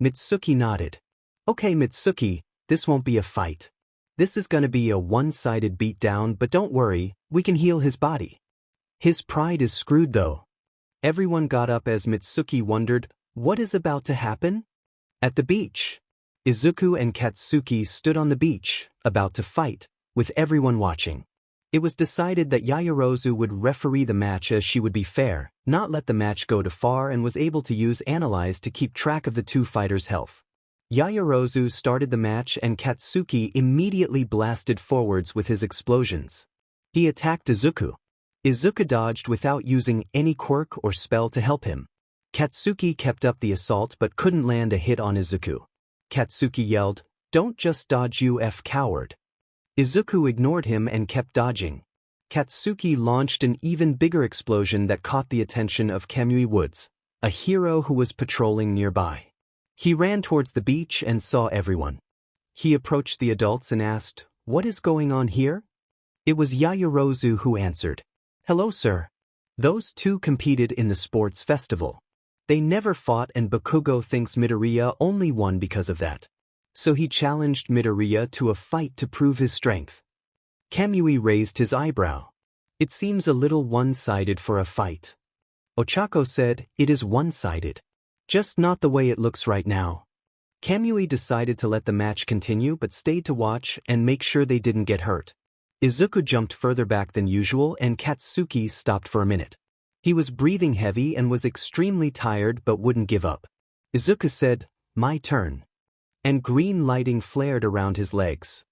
S1: Mitsuki nodded. "Okay Mitsuki, this won't be a fight. This is gonna be a one-sided beatdown, but don't worry, we can heal his body. His pride is screwed though." Everyone got up as Mitsuki wondered, what is about to happen? At the beach, Izuku and Katsuki stood on the beach, about to fight, with everyone watching. It was decided that Yaoyorozu would referee the match as she would be fair, not let the match go too far, and was able to use Analyze to keep track of the 2 fighters' health. Yaoyorozu started the match and Katsuki immediately blasted forwards with his explosions. He attacked Izuku. Izuku dodged without using any quirk or spell to help him. Katsuki kept up the assault but couldn't land a hit on Izuku. Katsuki yelled, "Don't just dodge, you coward." Izuku ignored him and kept dodging. Katsuki launched an even bigger explosion that caught the attention of Kamui Woods, a hero who was patrolling nearby. He ran towards the beach and saw everyone. He approached the adults and asked, "What is going on here?" It was Yaoyorozu who answered, "Hello sir." Those 2 competed in the sports festival. They never fought and Bakugo thinks Midoriya only won because of that. So he challenged Midoriya to a fight to prove his strength. Kamui raised his eyebrow. "It seems a little one-sided for a fight." Ochako said, "It is one-sided. Just not the way it looks right now." Kamui decided to let the match continue but stayed to watch and make sure they didn't get hurt. Izuku jumped further back than usual and Katsuki stopped for a minute. He was breathing heavy and was extremely tired but wouldn't give up. Izuku said, "My turn." And green lighting flared around his legs.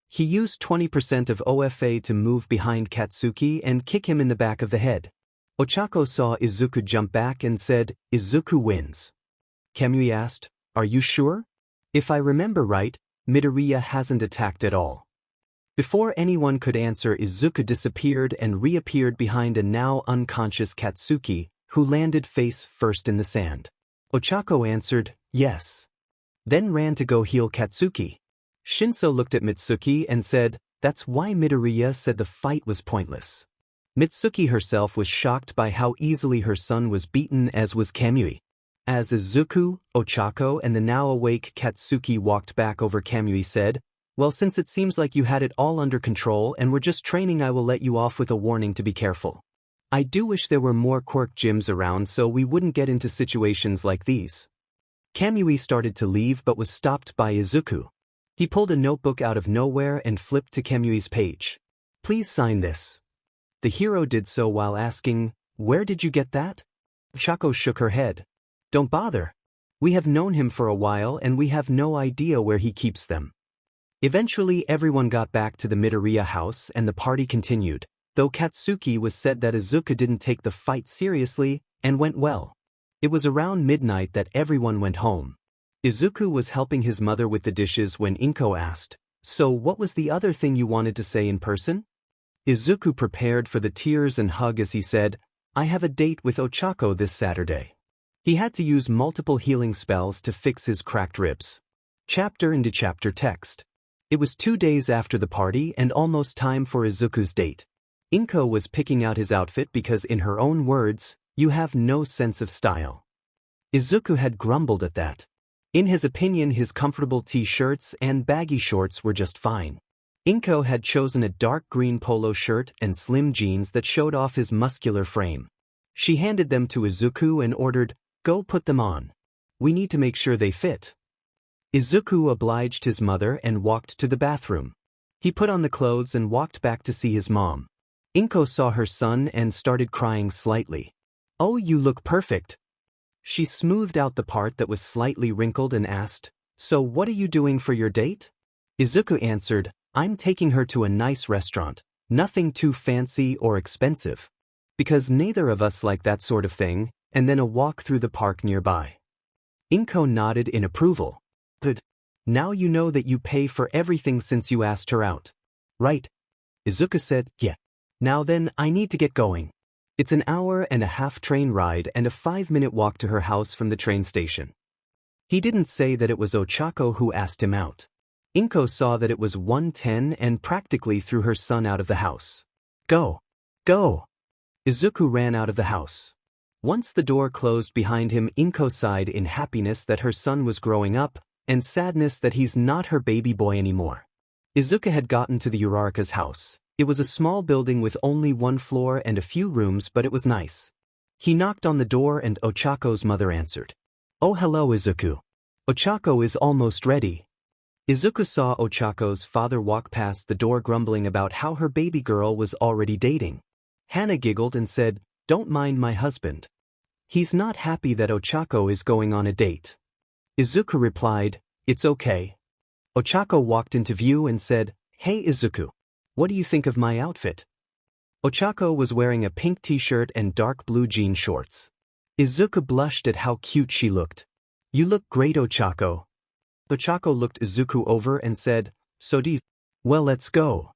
S1: He used 20% of OFA to move behind Katsuki and kick him in the back of the head. Ochako saw Izuku jump back and said, "Izuku wins." Kamui asked, "Are you sure? If I remember right, Midoriya hasn't attacked at all." Before anyone could answer, Izuku disappeared and reappeared behind a now unconscious Katsuki, who landed face first in the sand. Ochako answered, "Yes." Then ran to go heal Katsuki. Shinso looked at Mitsuki and said, "That's why Midoriya said the fight was pointless." Mitsuki herself was shocked by how easily her son was beaten, as was Kamui. As Izuku, Ochako and the now awake Katsuki walked back over, Kamui said, "Well, since it seems like you had it all under control and were just training, I will let you off with a warning to be careful. I do wish there were more quirk gyms around so we wouldn't get into situations like these." Kamui started to leave but was stopped by Izuku. He pulled a notebook out of nowhere and flipped to Kamui's page. "Please sign this." The hero did so while asking, "Where did you get that?" Ochako shook her head. "Don't bother. We have known him for a while and we have no idea where he keeps them." Eventually everyone got back to the Midoriya house and the party continued, though Katsuki was said that Izuku didn't take the fight seriously and went well. It was around midnight that everyone went home. Izuku was helping his mother with the dishes when Inko asked, "So what was the other thing you wanted to say in person?" Izuku prepared for the tears and hug as he said, "I have a date with Ochako this Saturday." He had to use multiple healing spells to fix his cracked ribs. Chapter into chapter text. It was 2 days after the party and almost time for Izuku's date. Inko was picking out his outfit because, in her own words, You have no sense of style. Izuku had grumbled at that. In his opinion, his comfortable t-shirts and baggy shorts were just fine. Inko had chosen a dark green polo shirt and slim jeans that showed off his muscular frame. She handed them to Izuku and ordered, "Go put them on. We need to make sure they fit." Izuku obliged his mother and walked to the bathroom. He put on the clothes and walked back to see his mom. Inko saw her son and started crying slightly. "Oh, you look perfect." She smoothed out the part that was slightly wrinkled and asked, "So what are you doing for your date?" Izuku answered, "I'm taking her to a nice restaurant, nothing too fancy or expensive. Because neither of us like that sort of thing, and then a walk through the park nearby." Inko nodded in approval. "Good. Now you know that you pay for everything since you asked her out." "Right." Izuku said, "Yeah. Now then, I need to get going. It's an hour-and-a-half train ride and a 5-minute walk to her house from the train station." He didn't say that it was Ochako who asked him out. Inko saw that it was 1:10 and practically threw her son out of the house. "Go! Go!" Izuku ran out of the house. Once the door closed behind him, Inko sighed in happiness that her son was growing up, and sadness that he's not her baby boy anymore. Izuku had gotten to the Uraraka's house. It was a small building with only one floor and a few rooms, but it was nice. He knocked on the door and Ochako's mother answered. "Oh, hello, Izuku. Ochako is almost ready." Izuku saw Ochako's father walk past the door grumbling about how her baby girl was already dating. Hana giggled and said, "Don't mind my husband. He's not happy that Ochako is going on a date." Izuku replied, "It's okay." Ochako walked into view and said, "Hey Izuku. What do you think of my outfit?" Ochako was wearing a pink t-shirt and dark blue jean shorts. Izuku blushed at how cute she looked. "You look great, Ochako." Ochako looked Izuku over and said, "So do you? Well, let's go."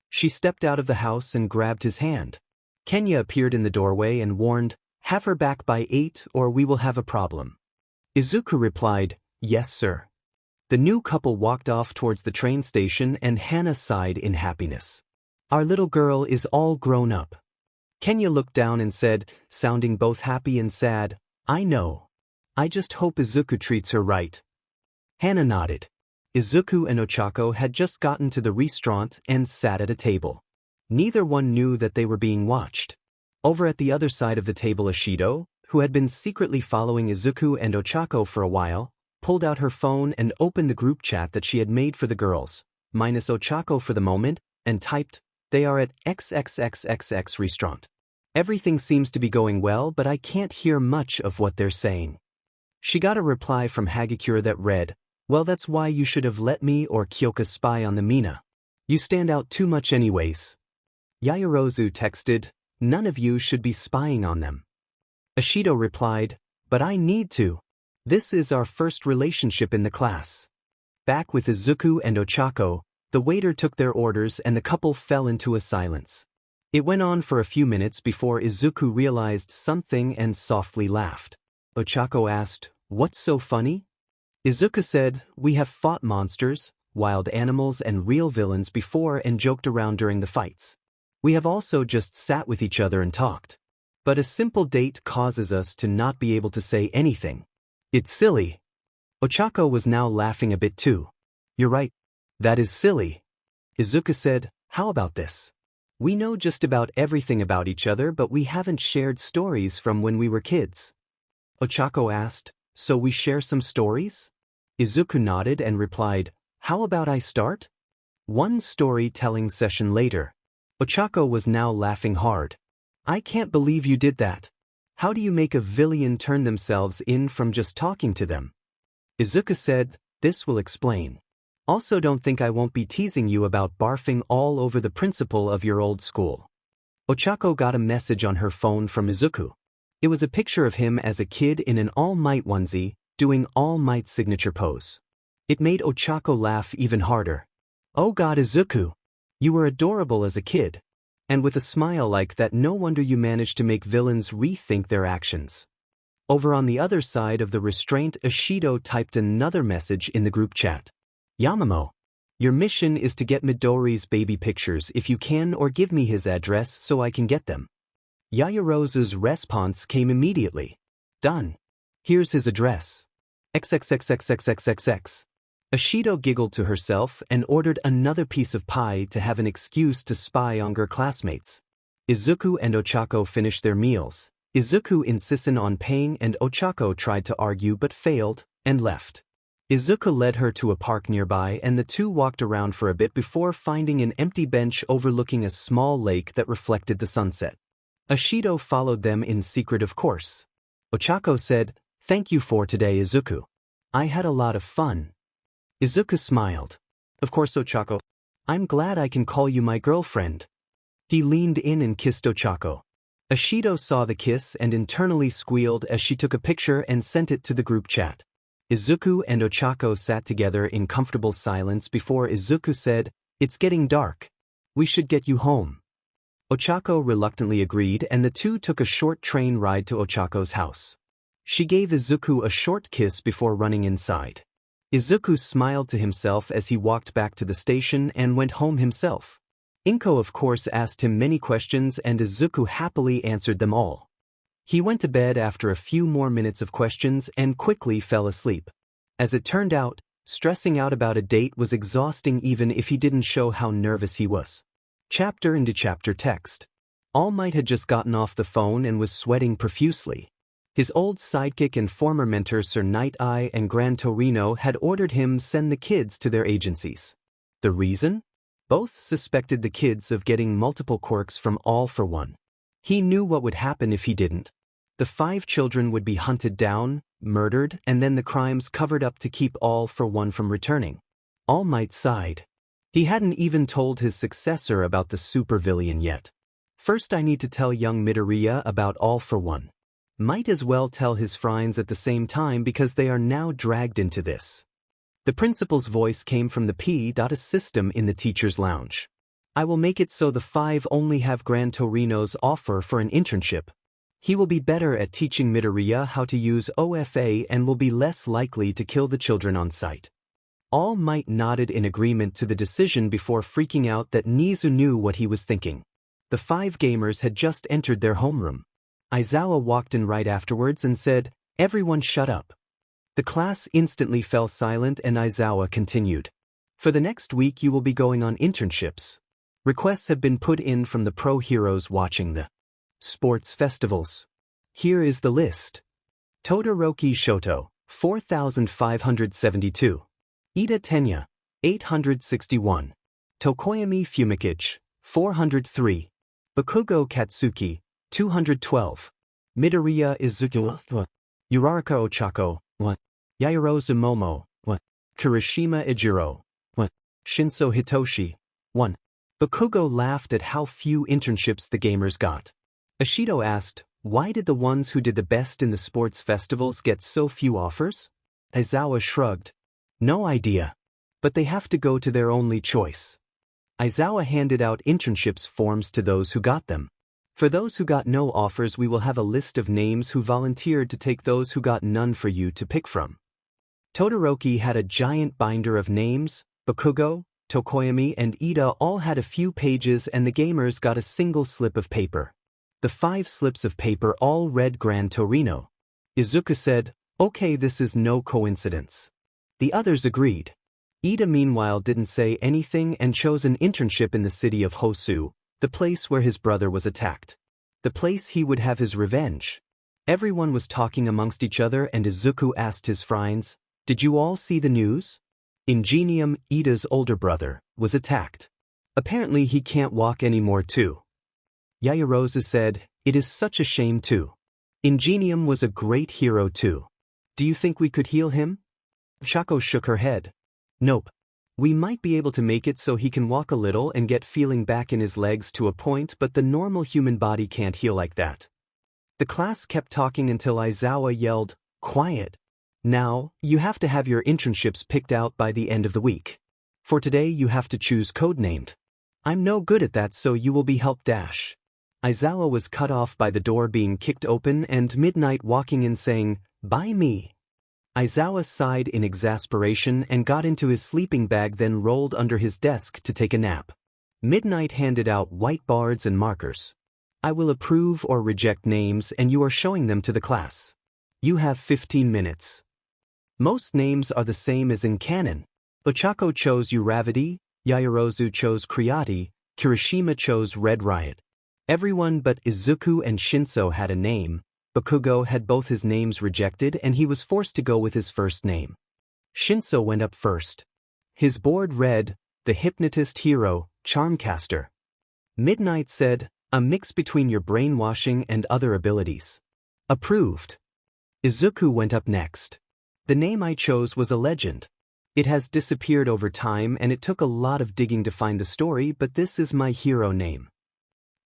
S1: She stepped out of the house and grabbed his hand. Kenya appeared in the doorway and warned, "Have her back by 8 or we will have a problem." Izuku replied, "Yes, sir." The new couple walked off towards the train station and Hana sighed in happiness. "Our little girl is all grown up." Kenya looked down and said, sounding both happy and sad, "I know. I just hope Izuku treats her right." Hana nodded. Izuku and Ochako had just gotten to the restaurant and sat at a table. Neither one knew that they were being watched. Over at the other side of the table, Ashido, who had been secretly following Izuku and Ochako for a while, pulled out her phone and opened the group chat that she had made for the girls, minus Ochako for the moment, and typed, "They are at XXXXX restaurant. Everything seems to be going well, but I can't hear much of what they're saying." She got a reply from Hagakure that read, "Well, that's why you should have let me or Kyoka spy on the Mina. You stand out too much anyways." Yaoyorozu texted, "None of you should be spying on them." Ashido replied, "But I need to. This is our first relationship in the class." Back with Izuku and Ochako, the waiter took their orders and the couple fell into a silence. It went on for a few minutes before Izuku realized something and softly laughed. Ochako asked, "What's so funny?" Izuku said, "We have fought monsters, wild animals and real villains before and joked around during the fights. We have also just sat with each other and talked. But a simple date causes us to not be able to say anything. It's silly." Ochako was now laughing a bit too. "You're right. That is silly." Izuku said, "How about this? We know just about everything about each other, but we haven't shared stories from when we were kids." Ochako asked, "So we share some stories?" Izuku nodded and replied, "How about I start?" One storytelling session later. Ochako was now laughing hard. "I can't believe you did that. How do you make a villain turn themselves in from just talking to them?" Izuku said, "This will explain. Also, don't think I won't be teasing you about barfing all over the principal of your old school." Ochako got a message on her phone from Izuku. It was a picture of him as a kid in an All Might onesie, doing All Might signature pose. It made Ochako laugh even harder. "Oh God, Izuku! You were adorable as a kid. And with a smile like that, no wonder you managed to make villains rethink their actions." Over on the other side of the restraint, Ashido typed another message in the group chat. "Yamamo, your mission is to get Midori's baby pictures if you can, or give me his address so I can get them." Yayarosa's response came immediately. Done. Here's his address. XXXXXXXX. Ashido giggled to herself and ordered another piece of pie to have an excuse to spy on her classmates. Izuku and Ochako finished their meals. Izuku insisted on paying and Ochako tried to argue but failed, and left. Izuku led her to a park nearby and the two walked around for a bit before finding an empty bench overlooking a small lake that reflected the sunset. Ashido followed them in secret, of course. Ochako said, "Thank you for today, Izuku. I had a lot of fun." Izuku smiled. "Of course, Ochako. I'm glad I can call you my girlfriend." He leaned in and kissed Ochako. Ashido saw the kiss and internally squealed as she took a picture and sent it to the group chat. Izuku and Ochako sat together in comfortable silence before Izuku said, "It's getting dark. We should get you home." Ochako reluctantly agreed and the two took a short train ride to Ochako's house. She gave Izuku a short kiss before running inside. Izuku smiled to himself as he walked back to the station and went home himself. Inko of course asked him many questions and Izuku happily answered them all. He went to bed after a few more minutes of questions and quickly fell asleep. As it turned out, stressing out about a date was exhausting even if he didn't show how nervous he was. Chapter into chapter text. All Might had just gotten off the phone and was sweating profusely. His old sidekick and former mentor Sir Night Eye and Gran Torino had ordered him send the kids to their agencies. The reason? Both suspected the kids of getting multiple quirks from All for One. He knew what would happen if he didn't. The 5 children would be hunted down, murdered, and then the crimes covered up to keep All for One from returning. All Might sighed. He hadn't even told his successor about the supervillain yet. First I need to tell young Midoriya about All for One. Might as well tell his friends at the same time because they are now dragged into this. The principal's voice came from the P.A system in the teacher's lounge. "I will make it so the 5 only have Gran Torino's offer for an internship. He will be better at teaching Midoriya how to use OFA and will be less likely to kill the children on sight." All Might nodded in agreement to the decision before freaking out that Nizu knew what he was thinking. The 5 gamers had just entered their homeroom. Aizawa walked in right afterwards and said, "Everyone shut up." The class instantly fell silent and Aizawa continued. "For the next week you will be going on internships. Requests have been put in from the pro heroes watching the sports festivals. Here is the list. Todoroki Shoto, 4,572. Ida Tenya, 861. Tokoyami Fumikage, 403. Bakugo Katsuki, 212. Midoriya Izuku, Uraraka Ochako, Yayarosa Momo, Kirishima Ijiro, Shinso Hitoshi, 1. Bakugo laughed at how few internships the gamers got. Ashido asked, "Why did the ones who did the best in the sports festivals get so few offers?" Aizawa shrugged. "No idea. But they have to go to their only choice." Aizawa handed out internships forms to those who got them. "For those who got no offers we will have a list of names who volunteered to take those who got none for you to pick from." Todoroki had a giant binder of names. Bakugo, Tokoyami and Ida all had a few pages and the gamers got a single slip of paper. The 5 slips of paper all read Gran Torino. Izuku said, "Okay, this is no coincidence." The others agreed. Ida meanwhile didn't say anything and chose an internship in the city of Hosu, the place where his brother was attacked. The place he would have his revenge. Everyone was talking amongst each other and Izuku asked his friends, "Did you all see the news? Ingenium, Ida's older brother, was attacked. Apparently he can't walk anymore too." Yayarosa said, "It is such a shame too. Ingenium was a great hero too. Do you think we could heal him?" Shako shook her head. "Nope. We might be able to make it so he can walk a little and get feeling back in his legs to a point, but the normal human body can't heal like that." The class kept talking until Aizawa yelled, "Quiet. Now, you have to have your internships picked out by the end of the week. For today you have to choose codenamed. I'm no good at that so you will be helped dash." Aizawa was cut off by the door being kicked open and Midnight walking in saying, "Bye me." Aizawa sighed in exasperation and got into his sleeping bag then rolled under his desk to take a nap. Midnight handed out whiteboards and markers. I will approve or reject names and you are showing them to the class. You have 15 minutes. Most names are the same as in canon. Ochako chose Uravity, Yaoyorozu chose Creati, Kirishima chose Red Riot. Everyone but Izuku and Shinso had a name. Bakugo had both his names rejected and he was forced to go with his first name. Shinso went up first. His board read, The Hypnotist Hero, Charmcaster. Midnight said, a mix between your brainwashing and other abilities. Approved. Izuku went up next. The name I chose was a legend. It has disappeared over time and it took a lot of digging to find the story, but this is my hero name.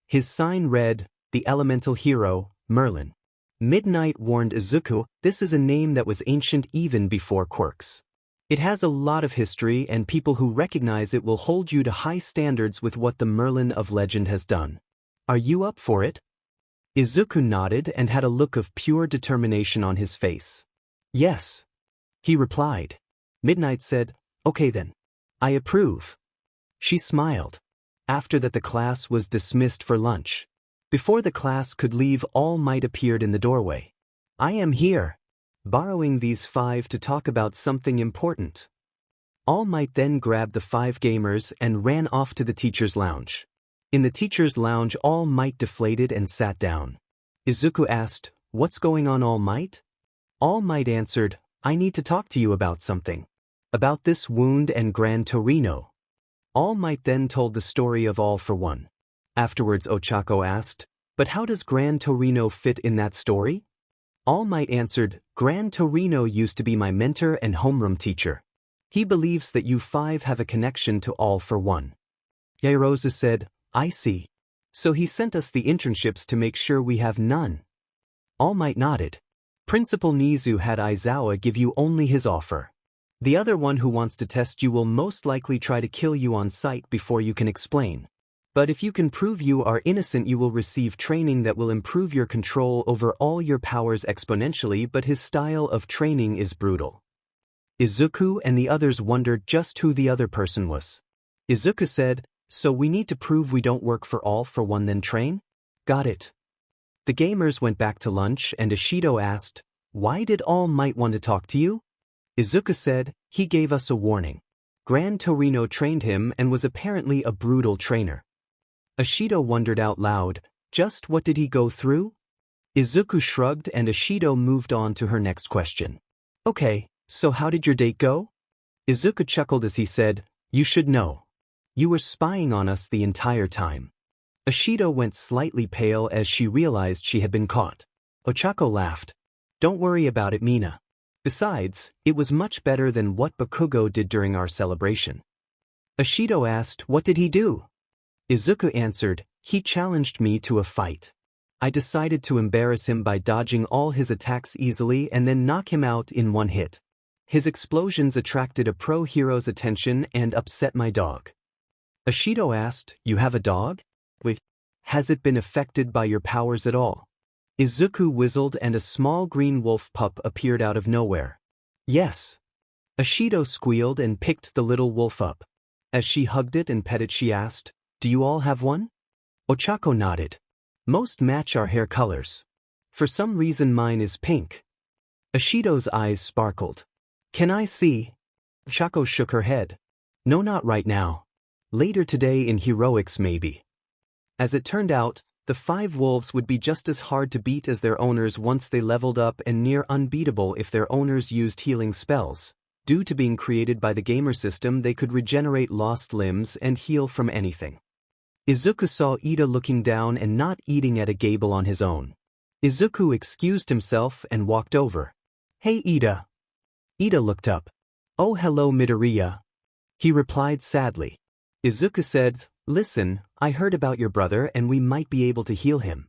S1: His sign read, The Elemental Hero, Merlin. Midnight warned Izuku, this is a name that was ancient even before quirks. It has a lot of history and people who recognize it will hold you to high standards with what the Merlin of legend has done. Are you up for it? Izuku nodded and had a look of pure determination on his face. Yes. He replied. Midnight said, okay then. I approve. She smiled. After that the class was dismissed for lunch. Before the class could leave, All Might appeared in the doorway. I am here. Borrowing these 5 to talk about something important. All Might then grabbed the 5 gamers and ran off to the teacher's lounge. In the teacher's lounge All Might deflated and sat down. Izuku asked, what's going on All Might? All Might answered, I need to talk to you about something. About this wound and Gran Torino. All Might then told the story of All for One. Afterwards Ochako asked, but how does Gran Torino fit in that story? All Might answered, Gran Torino used to be my mentor and homeroom teacher. He believes that you 5 have a connection to All for One. Yaoyorozu said, I see. So he sent us the internships to make sure we have none. All Might nodded. Principal Nizu had Aizawa give you only his offer. The other one who wants to test you will most likely try to kill you on sight before you can explain. But if you can prove you are innocent you will receive training that will improve your control over all your powers exponentially, but his style of training is brutal. Izuku and the others wondered just who the other person was. Izuku said, so we need to prove we don't work for All for One then train? Got it. The gamers went back to lunch and Ishido asked, why did All Might want to talk to you? Izuku said, he gave us a warning. Gran Torino trained him and was apparently a brutal trainer. Ishido wondered out loud, just what did he go through? Izuku shrugged and Ishido moved on to her next question. Okay, so how did your date go? Izuku chuckled as he said, you should know. You were spying on us the entire time. Ishido went slightly pale as she realized she had been caught. Ochako laughed. Don't worry about it, Mina. Besides, it was much better than what Bakugo did during our celebration. Ishido asked, what did he do? Izuku answered, he challenged me to a fight. I decided to embarrass him by dodging all his attacks easily and then knock him out in one hit. His explosions attracted a pro-hero's attention and upset my dog. Ishido asked, you have a dog? Wait, has it been affected by your powers at all? Izuku whistled and a small green wolf pup appeared out of nowhere. Yes. Ishido squealed and picked the little wolf up. As she hugged it and pet it she asked, do you all have one? Ochako nodded. Most match our hair colors. For some reason mine is pink. Ishido's eyes sparkled. Can I see? Ochako shook her head. No, not right now. Later today in heroics maybe. As it turned out, the 5 wolves would be just as hard to beat as their owners once they leveled up and near unbeatable if their owners used healing spells. Due to being created by the gamer system they could regenerate lost limbs and heal from anything. Izuku saw Ida looking down and not eating at a gable on his own. Izuku excused himself and walked over. Hey Ida. Ida looked up. Oh hello Midoriya. He replied sadly. Izuku said, listen, I heard about your brother and we might be able to heal him.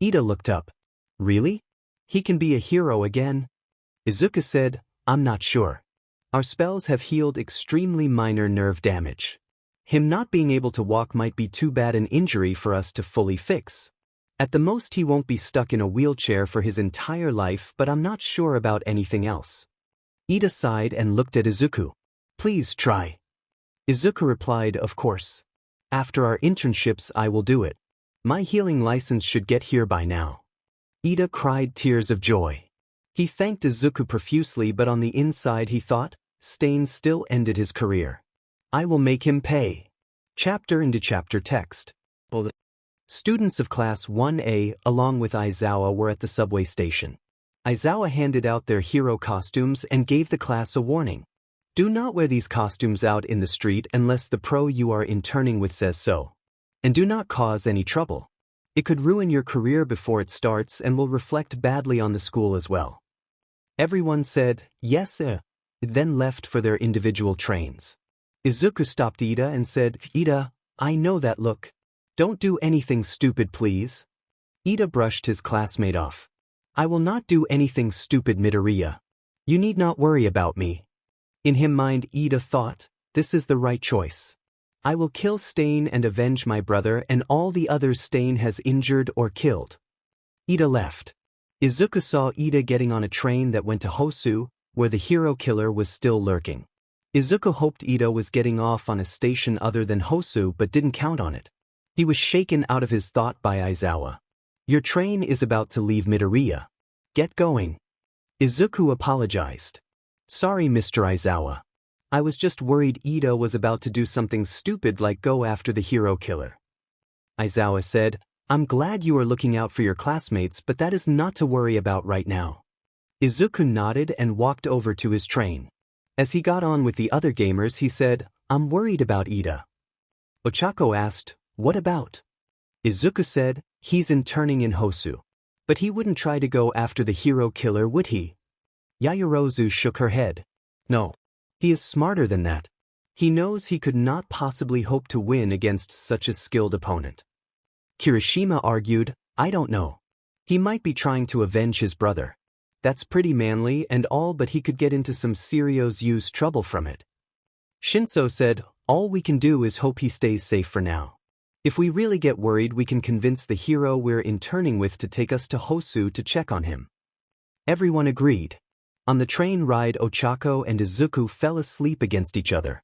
S1: Ida looked up. Really? He can be a hero again? Izuku said, I'm not sure. Our spells have healed extremely minor nerve damage. Him not being able to walk might be too bad an injury for us to fully fix. At the most he won't be stuck in a wheelchair for his entire life, but I'm not sure about anything else. Ida sighed and looked at Izuku. Please try. Izuku replied, of course. After our internships I will do it. My healing license should get here by now. Ida cried tears of joy. He thanked Izuku profusely, but on the inside he thought, Stain still ended his career. I will make him pay. Chapter into chapter text. Students of Class 1A along with Aizawa were at the subway station. Aizawa handed out their hero costumes and gave the class a warning. Do not wear these costumes out in the street unless the pro you are interning with says so. And do not cause any trouble. It could ruin your career before it starts and will reflect badly on the school as well. Everyone said, yes, then left for their individual trains. Izuku stopped Ida and said, Ida, I know that look. Don't do anything stupid, please. Ida brushed his classmate off. I will not do anything stupid, Midoriya. You need not worry about me. In his mind, Ida thought, this is the right choice. I will kill Stain and avenge my brother and all the others Stain has injured or killed. Ida left. Izuku saw Ida getting on a train that went to Hosu, where the hero killer was still lurking. Izuku hoped Ida was getting off on a station other than Hosu but didn't count on it. He was shaken out of his thought by Aizawa. Your train is about to leave Midoriya. Get going. Izuku apologized. Sorry, Mr. Aizawa. I was just worried Ida was about to do something stupid like go after the hero killer. Aizawa said, I'm glad you are looking out for your classmates, but that is not to worry about right now. Izuku nodded and walked over to his train. As he got on with the other gamers, he said, I'm worried about Ida. Ochako asked, what about? Izuku said, he's interning in Hosu. But he wouldn't try to go after the hero killer, would he? Yaoyorozu shook her head. No. He is smarter than that. He knows he could not possibly hope to win against such a skilled opponent. Kirishima argued, I don't know. He might be trying to avenge his brother. That's pretty manly and all, but he could get into some serious trouble from it. Shinso said, all we can do is hope he stays safe for now. If we really get worried, we can convince the hero we're interning with to take us to Hosu to check on him. Everyone agreed. On the train ride, Ochako and Izuku fell asleep against each other.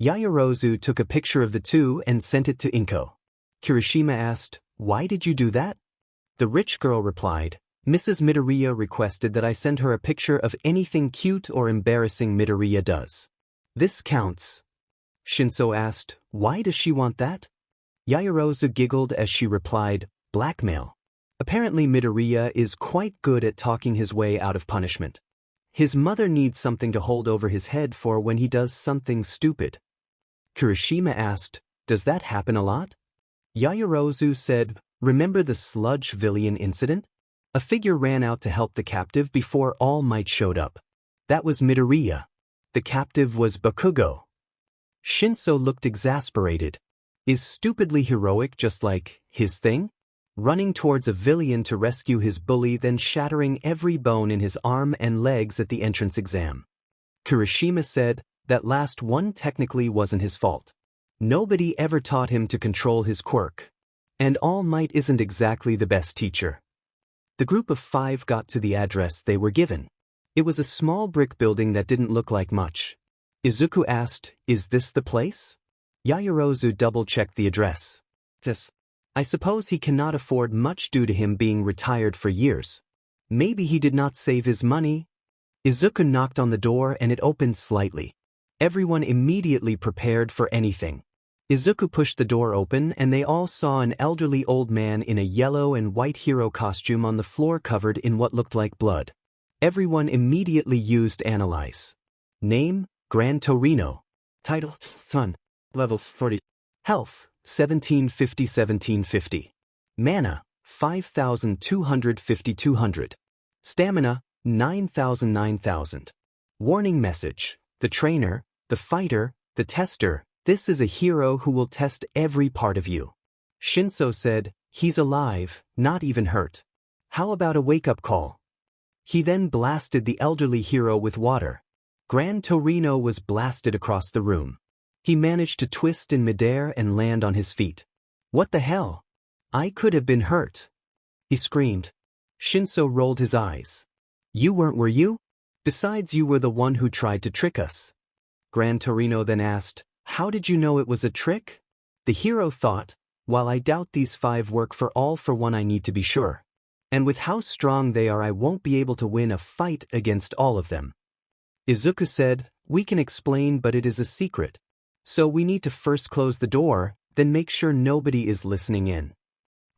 S1: Yaoyorozu took a picture of the two and sent it to Inko. Kirishima asked, why did you do that? The rich girl replied, Mrs. Midoriya requested that I send her a picture of anything cute or embarrassing Midoriya does. This counts. Shinso asked, why does she want that? Yaoyorozu giggled as she replied, blackmail. Apparently Midoriya is quite good at talking his way out of punishment. His mother needs something to hold over his head for when he does something stupid. Kirishima asked, does that happen a lot? Yaoyorozu said, remember the sludge villain incident? A figure ran out to help the captive before All Might showed up. That was Midoriya. The captive was Bakugo. Shinso looked exasperated. Is stupidly heroic just like his thing? Running towards a villain to rescue his bully, then shattering every bone in his arm and legs at the entrance exam. Kirishima said, that last one technically wasn't his fault. Nobody ever taught him to control his quirk. And All Might isn't exactly the best teacher. The group of 5 got to the address they were given. It was a small brick building that didn't look like much. Izuku asked, is this the place? Yaoyorozu double-checked the address. Yes. I suppose he cannot afford much due to him being retired for years. Maybe he did not save his money. Izuku knocked on the door and it opened slightly. Everyone immediately prepared for anything. Izuku pushed the door open and they all saw an elderly old man in a yellow and white hero costume on the floor covered in what looked like blood. Everyone immediately used Analyze. Name, Gran Torino. Title, Son. Level 40. Health, 1750-1750. Mana, 5,250-200. Stamina, 9,000-9,000. Warning message. The trainer, the fighter, the tester, this is a hero who will test every part of you. Shinso said, he's alive, not even hurt. How about a wake-up call? He then blasted the elderly hero with water. Gran Torino was blasted across the room. He managed to twist in midair and land on his feet. What the hell? I could have been hurt. He screamed. Shinso rolled his eyes. You weren't, were you? Besides, you were the one who tried to trick us. Gran Torino then asked, how did you know it was a trick? The hero thought, While I doubt these 5 work for all for one, I need to be sure. And with how strong they are, I won't be able to win a fight against all of them. Izuku said, we can explain, but it is a secret. So we need to first close the door, then make sure nobody is listening in.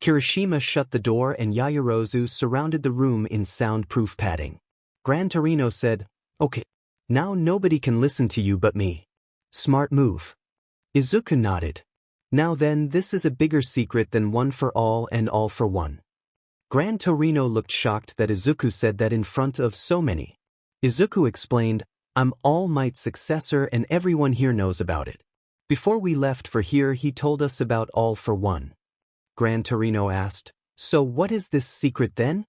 S1: Kirishima shut the door and Yaoyorozu surrounded the room in soundproof padding. Gran Torino said, okay. Now nobody can listen to you but me. Smart move. Izuku nodded. Now then, this is a bigger secret than one for all and all for one. Gran Torino looked shocked that Izuku said that in front of so many. Izuku explained, I'm All Might's successor and everyone here knows about it. Before we left for here, he told us about all for one. Gran Torino asked, so what is this secret then?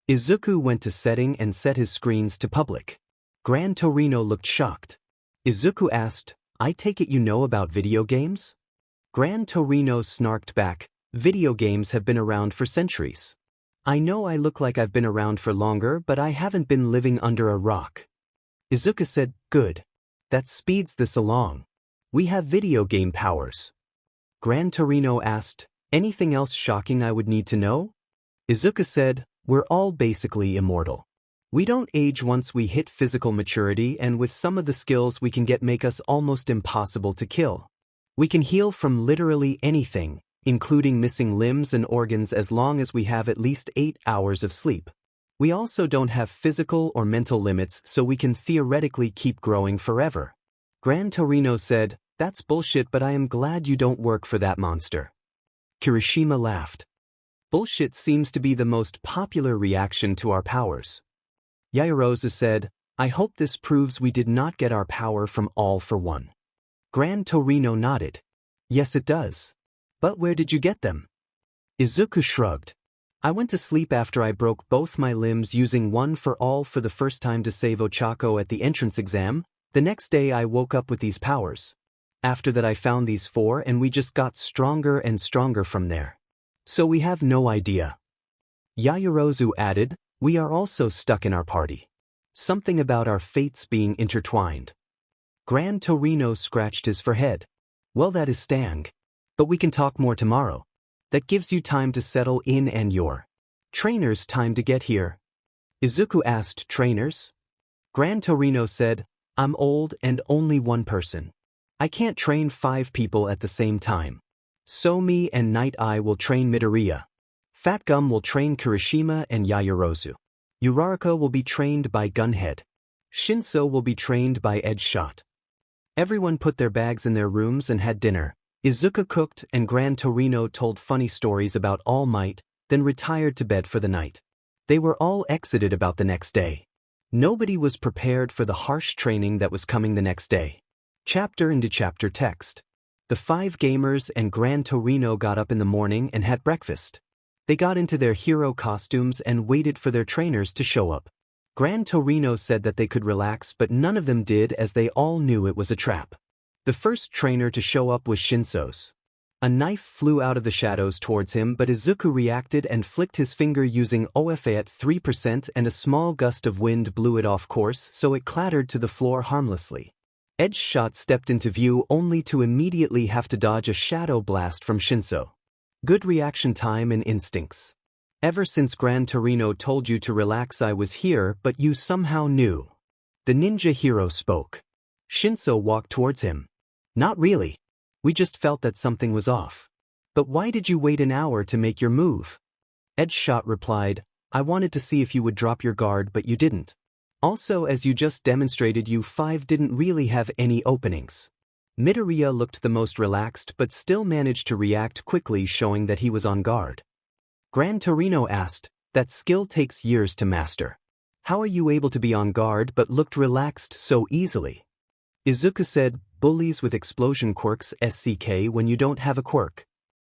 S1: Izuku went to setting and set his screens to public. Gran Torino looked shocked. Izuku asked, I take it you know about video games? Gran Torino snarked back, video games have been around for centuries. I know I look like I've been around for longer, but I haven't been living under a rock. Izuku said, good. That speeds this along. We have video game powers. Gran Torino asked, anything else shocking I would need to know? Izuku said, we're all basically immortal. We don't age once we hit physical maturity, and with some of the skills we can get make us almost impossible to kill. We can heal from literally anything, including missing limbs and organs, as long as we have at least 8 hours of sleep. We also don't have physical or mental limits, so we can theoretically keep growing forever. Gran Torino said, that's bullshit, but I am glad you don't work for that monster. Kirishima laughed. Bullshit seems to be the most popular reaction to our powers. Yaoyorozu said, I hope this proves we did not get our power from all for one. Gran Torino nodded. Yes, it does. But where did you get them? Izuku shrugged. I went to sleep after I broke both my limbs using one for all for the first time to save Ochako at the entrance exam. The next day I woke up with these powers. After that I found these 4 and we just got stronger and stronger from there. So we have no idea. Yaoyorozu added, we are also stuck in our party. Something about our fates being intertwined. Gran Torino scratched his forehead. Well, that is Stang. But we can talk more tomorrow. That gives you time to settle in and your trainers time to get here. Izuku asked, trainers? Gran Torino said, I'm old and only one person. I can't train 5 people at the same time. So me and Night Eye will train Midoriya. Fat Gum will train Kirishima and Yaoyorozu. Uraraka will be trained by Gunhead. Shinso will be trained by Edge Shot. Everyone put their bags in their rooms and had dinner. Izuku cooked and Gran Torino told funny stories about All Might, then retired to bed for the night. They were all excited about the next day. Nobody was prepared for the harsh training that was coming the next day. Chapter into chapter text. The 5 gamers and Gran Torino got up in the morning and had breakfast. They got into their hero costumes and waited for their trainers to show up. Gran Torino said that they could relax, but none of them did, as they all knew it was a trap. The first trainer to show up was Shinso's. A knife flew out of the shadows towards him, but Izuku reacted and flicked his finger using OFA at 3%, and a small gust of wind blew it off course, so it clattered to the floor harmlessly. Edge Shot stepped into view only to immediately have to dodge a shadow blast from Shinso. Good reaction time and instincts. Ever since Gran Torino told you to relax, I was here, but you somehow knew. The ninja hero spoke. Shinso walked towards him. Not really. We just felt that something was off. But why did you wait an hour to make your move? Edge Shot replied, I wanted to see if you would drop your guard, but you didn't. Also, as you just demonstrated, you 5 didn't really have any openings. Midoriya looked the most relaxed but still managed to react quickly, showing that he was on guard. Gran Torino asked, that skill takes years to master. How are you able to be on guard but looked relaxed so easily? Izuku said, bullies with explosion quirks SCK when you don't have a quirk.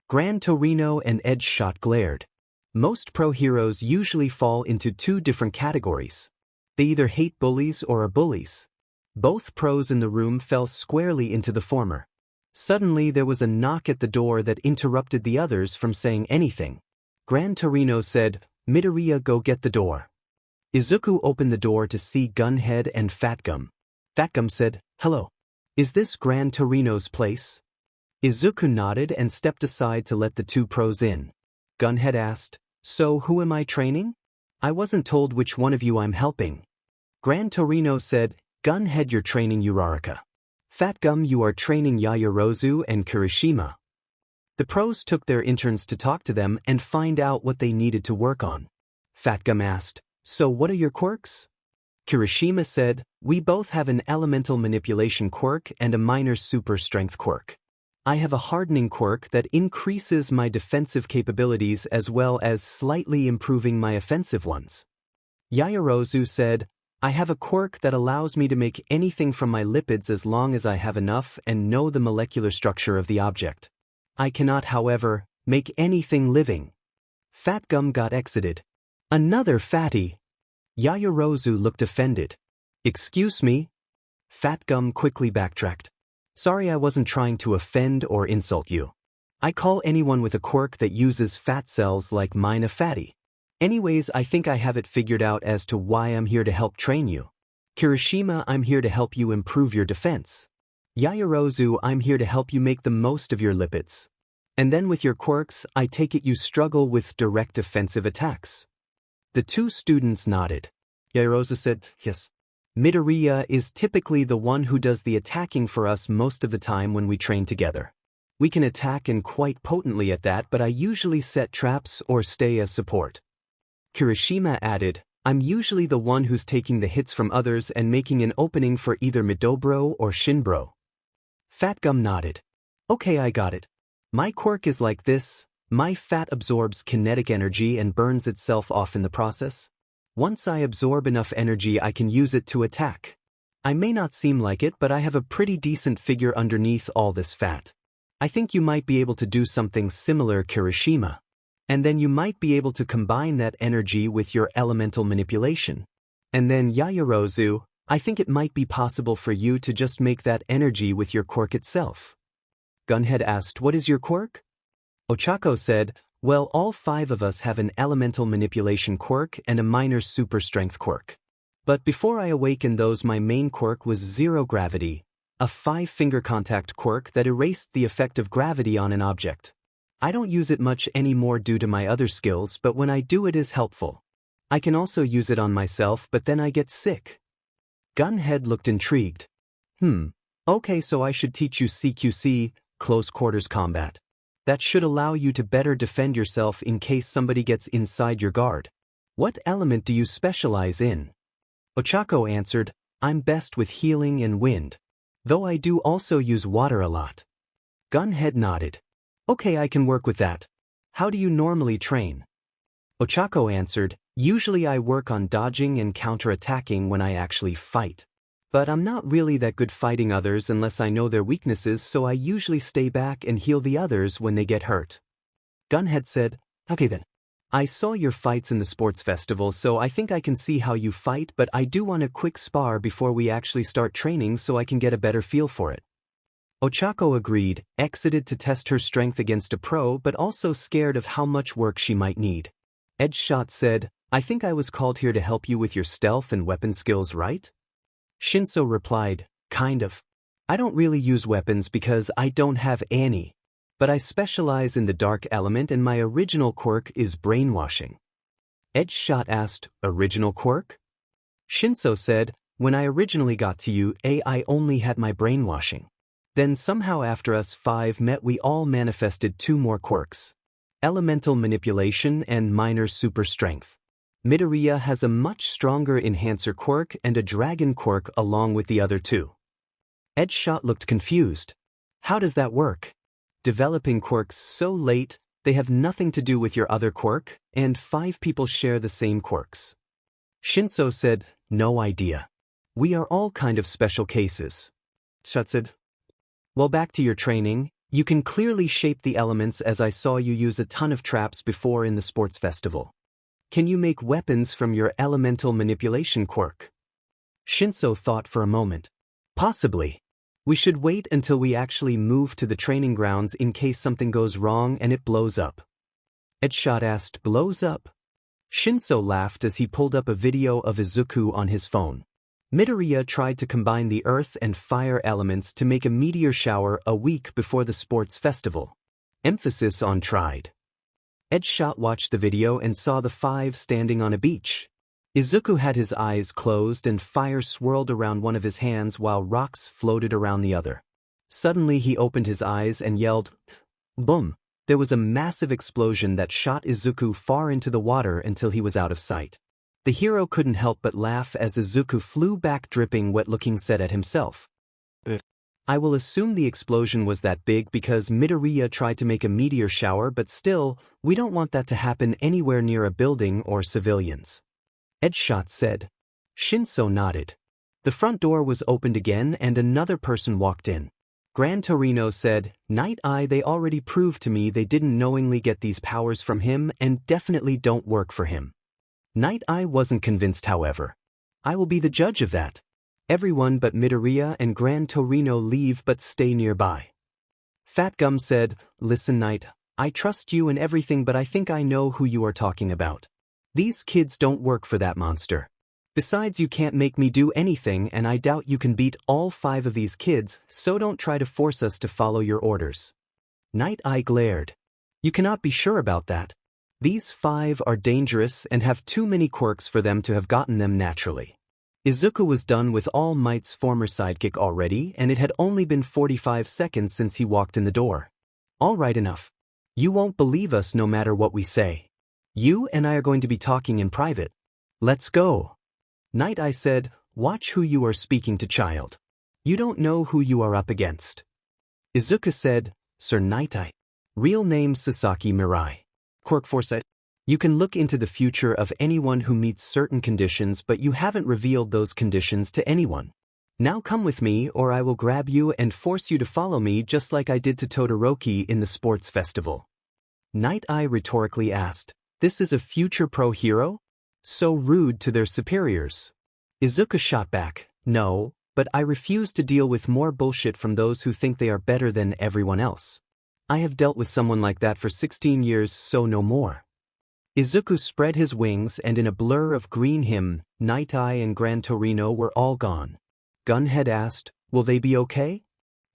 S1: Gran Torino and Edge Shot glared. Most pro heroes usually fall into 2 different categories. They either hate bullies or are bullies. Both pros in the room fell squarely into the former. Suddenly there was a knock at the door that interrupted the others from saying anything. Gran Torino said, Midoriya, go get the door. Izuku opened the door to see Gunhead and Fat Gum. Fat Gum said, hello. Is this Gran Torino's place? Izuku nodded and stepped aside to let the two pros in. Gunhead asked, "So who am I training? I wasn't told which one of you I'm helping." Gran Torino said, "Gunhead, you're training Uraraka. Fat Gum, you are training Yaoyorozu and Kirishima." The pros took their interns to talk to them and find out what they needed to work on. Fat Gum asked, "So what are your quirks?" Kirishima said, "We both have an elemental manipulation quirk and a minor super strength quirk. I have a hardening quirk that increases my defensive capabilities as well as slightly improving my offensive ones." Yaoyorozu said, "I have a quirk that allows me to make anything from my lipids as long as I have enough and know the molecular structure of the object. I cannot, however, make anything living." Fat Gum got exited. "Another fatty." Yaoyorozu looked offended. "Excuse me?" Fat Gum quickly backtracked. "Sorry, I wasn't trying to offend or insult you. I call anyone with a quirk that uses fat cells like mine a fatty. Anyways, I think I have it figured out as to why I'm here to help train you. Kirishima, I'm here to help you improve your defense. Yaoyorozu, I'm here to help you make the most of your lipids. And then with your quirks, I take it you struggle with direct offensive attacks." The two students nodded. Yaoyorozu said, "Yes. Midoriya is typically the one who does the attacking for us most of the time when we train together. We can attack and quite potently at that, but I usually set traps or stay as support." Kirishima added, "I'm usually the one who's taking the hits from others and making an opening for either Midobro or Shinbro." Fat Gum nodded. "Okay, I got it. My quirk is like this. My fat absorbs kinetic energy and burns itself off in the process. Once I absorb enough energy, I can use it to attack. I may not seem like it, but I have a pretty decent figure underneath all this fat. I think you might be able to do something similar, Kirishima. And then you might be able to combine that energy with your elemental manipulation. And then Yaoyorozu, I think it might be possible for you to just make that energy with your quirk itself." Gunhead asked, "What is your quirk?" Ochako said, "Well, all 5 of us have an elemental manipulation quirk and a minor super strength quirk. But before I awakened those, my main quirk was zero gravity, a 5-finger contact quirk that erased the effect of gravity on an object. I don't use it much anymore due to my other skills, but when I do it is helpful. I can also use it on myself, but then I get sick." Gunhead looked intrigued. Okay, so I should teach you CQC, close quarters combat. That should allow you to better defend yourself in case somebody gets inside your guard. What element do you specialize in?" Ochako answered, "I'm best with healing and wind. Though I do also use water a lot." Gunhead nodded. "Okay, I can work with that. How do you normally train?" Ochako answered, "Usually I work on dodging and counterattacking when I actually fight. But I'm not really that good fighting others unless I know their weaknesses, so I usually stay back and heal the others when they get hurt." Gunhead said, "Okay then. I saw your fights in the sports festival, so I think I can see how you fight, but I do want a quick spar before we actually start training so I can get a better feel for it." Ochako agreed, exited to test her strength against a pro but also scared of how much work she might need. Edgeshot said, "I think I was called here to help you with your stealth and weapon skills, right?" Shinso replied, "Kind of. I don't really use weapons because I don't have any. But I specialize in the dark element and my original quirk is brainwashing." Edgeshot asked, "Original quirk?" Shinso said, "When I originally got to you, I only had my brainwashing. Then somehow after us 5 met, we all manifested 2 more quirks. Elemental manipulation and minor super strength. Midoriya has a much stronger enhancer quirk and a dragon quirk along with the other 2. Edgeshot looked confused. "How does that work? Developing quirks so late, they have nothing to do with your other quirk, and 5 people share the same quirks." Shinso said, "No idea. We are all kind of special cases." Shot said, "Well, back to your training. You can clearly shape the elements as I saw you use a ton of traps before in the sports festival. Can you make weapons from your elemental manipulation quirk?" Shinso thought for a moment. "Possibly. We should wait until we actually move to the training grounds in case something goes wrong and it blows up." Edgeshot asked, "Blows up?" Shinso laughed as he pulled up a video of Izuku on his phone. Midoriya tried to combine the earth and fire elements to make a meteor shower a week before the sports festival. Emphasis on tried. Edgeshot watched the video and saw the five standing on a beach. Izuku had his eyes closed and fire swirled around one of his hands while rocks floated around the other. Suddenly he opened his eyes and yelled, "Boom!" There was a massive explosion that shot Izuku far into the water until he was out of sight. The hero couldn't help but laugh as Izuku flew back dripping wet-looking, said at himself. I will assume the explosion was that big because Midoriya tried to make a meteor shower, but still, we don't want that to happen anywhere near a building or civilians. Edgeshot said. Shinso nodded. The front door was opened again and another person walked in. Gran Torino said, Night Eye, they already proved to me they didn't knowingly get these powers from him and definitely don't work for him. Night Eye wasn't convinced, however. I will be the judge of that. Everyone but Midoriya and Gran Torino leave but stay nearby. Fat Gum said, Listen Night, I trust you and everything, but I think I know who you are talking about. These kids don't work for that monster. Besides, you can't make me do anything and I doubt you can beat all 5 of these kids, so don't try to force us to follow your orders. Night Eye glared. You cannot be sure about that. These 5 are dangerous and have too many quirks for them to have gotten them naturally. Izuku was done with All Might's former sidekick already, and it had only been 45 seconds since he walked in the door. All right, enough. You won't believe us no matter what we say. You and I are going to be talking in private. Let's go. Night Eye said, Watch who you are speaking to, child. You don't know who you are up against. Izuku said, Sir Night Eye. Real name Sasaki Mirai. Quirk Foresight. You can look into the future of anyone who meets certain conditions, but you haven't revealed those conditions to anyone. Now come with me or I will grab you and force you to follow me just like I did to Todoroki in the sports festival. Night Eye rhetorically asked, This is a future pro hero? So rude to their superiors. Izuku shot back, No, but I refuse to deal with more bullshit from those who think they are better than everyone else. I have dealt with someone like that for 16 years, so no more. Izuku spread his wings and in a blur of green him, Night Eye and Gran Torino were all gone. Gunhead asked, Will they be okay?